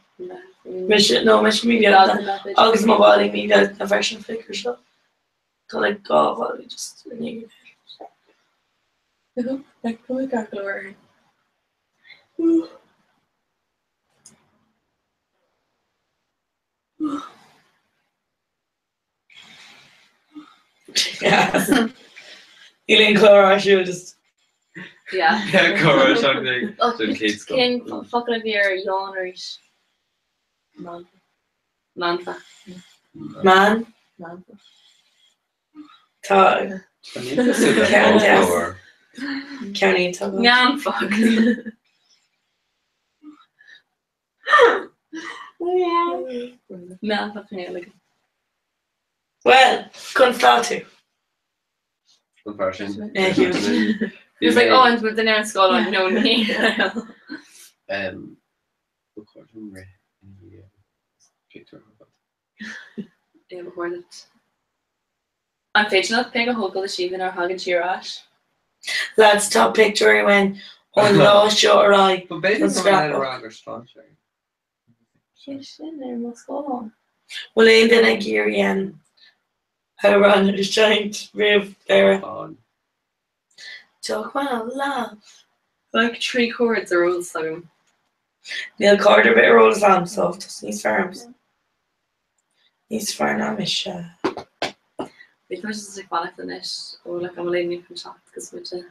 Mission me August my body me a version flicker so. To like go body just Like oh my god, Laura. Yeah. Elaine Clara she was just Yeah. Yeah, Cora, something. Oh, So kids go. King fucking of your yawners. Mantha. man Todd County Todd. Nyan fuck. Man fucking like. Well, couldn't start to. Good person. Yeah, he was. He was like, oh, and with the name skull on no knee. Record him right in the picture. Yeah, before that. I'm fetching up pig a hug of the sheep in our hug and cheer ash. Lads top picture when on lost your eye. But basically, Let's someone had wrap a up. rather strong shape. She's in there, what's going on? Well in the Nigerian how run is giant riv there. On. Talk about love. Like 3 chords are all sung. Neil Carter bit of rolls on so just needs farms. Needs farm amish. Because it's like one of the net, or like I'm letting you from shop because we're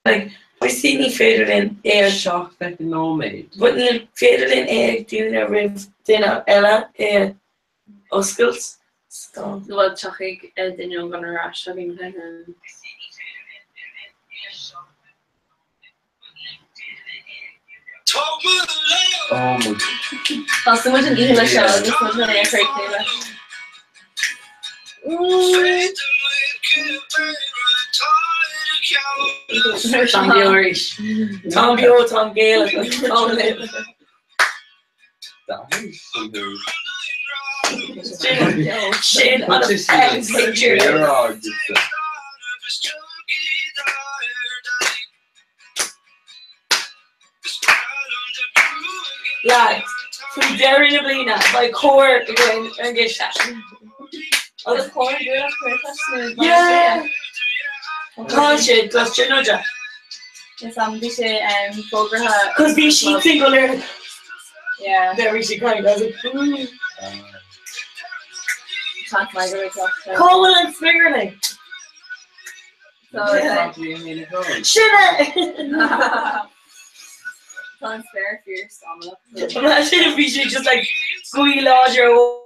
Like I see me faded in air Shock that no mate. but faded in air dinner riv dinner Ella Oscars. So well, chachig the young on a rash. I mean, Oh my god. that's so much an English show. This much an air freight name. Tom Irish. Tom Bio, Tom Gale, Tom Lip. That is something. Shit on a What is pen this? picture. You're all just Lads, from Derry to Blina, by core again and get that. The corn do that for Yeah. Can't shit, just you know that. Yes, I'm just program her. Cause these sheep single there. Yeah. Derry she kind of like, Can't find the right stuff. Coleman and Smigerly. So Shit it! Sounds fair for your stomach. Imagine if we should just like squeal out your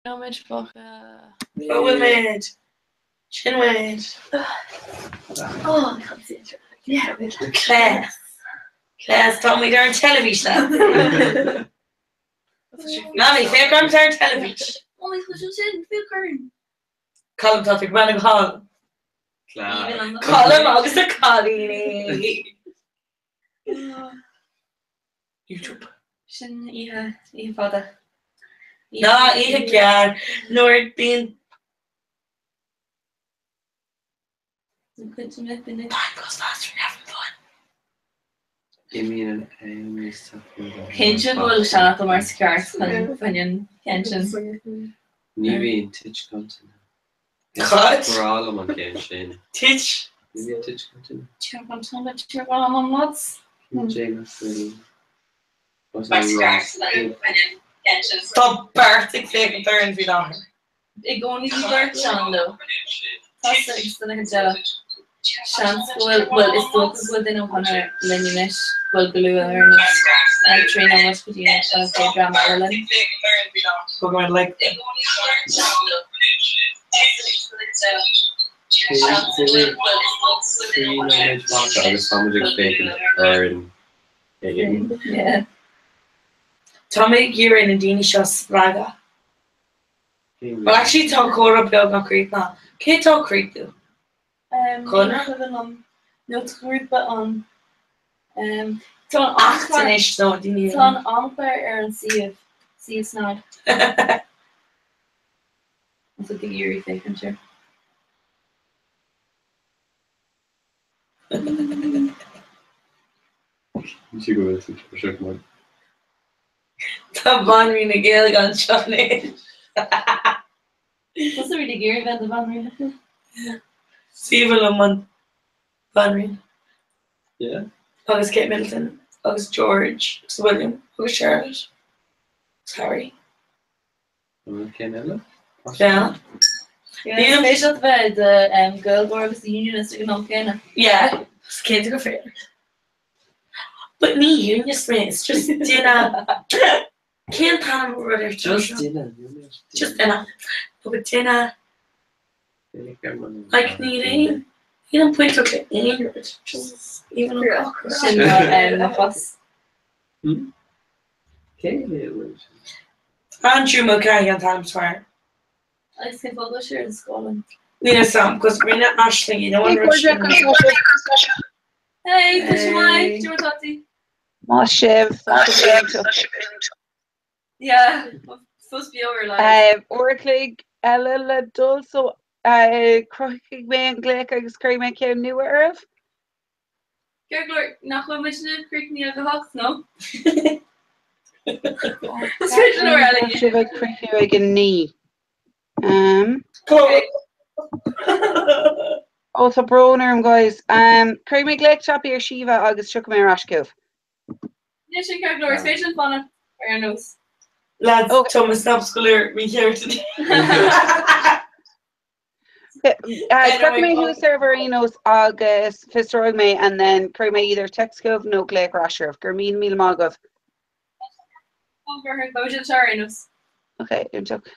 No much fuck. Women. Chinwade. Oh, I can't see it. Yeah. Class. Class told me they're on television. Mommy, fair comes they're on television. Only because you didn't feel current. Call him Topic Man and Hall. Even on the Call him August a Colleen. YouTube. Sin ihe fada. No, even care. Nor being Good to make the next. time goes faster than having fun. Give me an aim stuff. Pension will shut up our scars when pension. Níhíon tuit contain. God. We're all on game Shane. Teach. Níhíon tuit contain. Cheer on nuts. James really. Stop Bartic taking turns with on. Ik only die bird on though. That's the next jella. Chance well is the within a hundred lineage will glue her and train on us with you as they drama Ireland. We're going like Yeah. Tommy Gearin and Dini Shots Braga. Well, actually, talk Cora Bill not Creek now. Can't talk Creek though. No group but on Tá Achtanis no Dini. Tá anfair an sieve snod. That's a big eerie thing, sure. You go with it for sure, man. Tá Vanry na Gael gan Johnny. What's the really gear event the Van Ryn? Stephen Lemon Vanry. Yeah. August Kate Middleton. August George. August William. August Charlotte. August Harry. Okay, Nella. Yeah. Yeah, special about the girl board was the unionist in Montana. Yeah. Can't go fair. But me, unionist man, it's just dinner. Can't have brother. Just dinner. Just dinner. But dinner. Like needing. You don't point to it in just even a Fuss. Okay. Andrew Mulcahy on Times Square. I just can't publish here in Scotland. We know some because we're not Ashley, you know what we're Hey, Kushmai, do you want to talk to you? Mashiv. Yeah, supposed to be over like. Orclig Ella Dulso Crookig Man Glick agus Cream Kim New Earth. Gergler, nach wel met je creek niet gehakt, no? Switch door, Ellie. Should I creak you again knee? Also Broner guys. Cream Glick Chappy or Shiva agus Chuckmay Rashkov. Yes, you Gergler, switch and fun. Fair nose. Lads, Thomas Snapscooler, me here today. Chuckmay who Serverinos agus Fitzroy May and then Cream either Texcove no Glick Rasher of Germine Mil Magov. Over her Bojan Charinos. Okay, you took.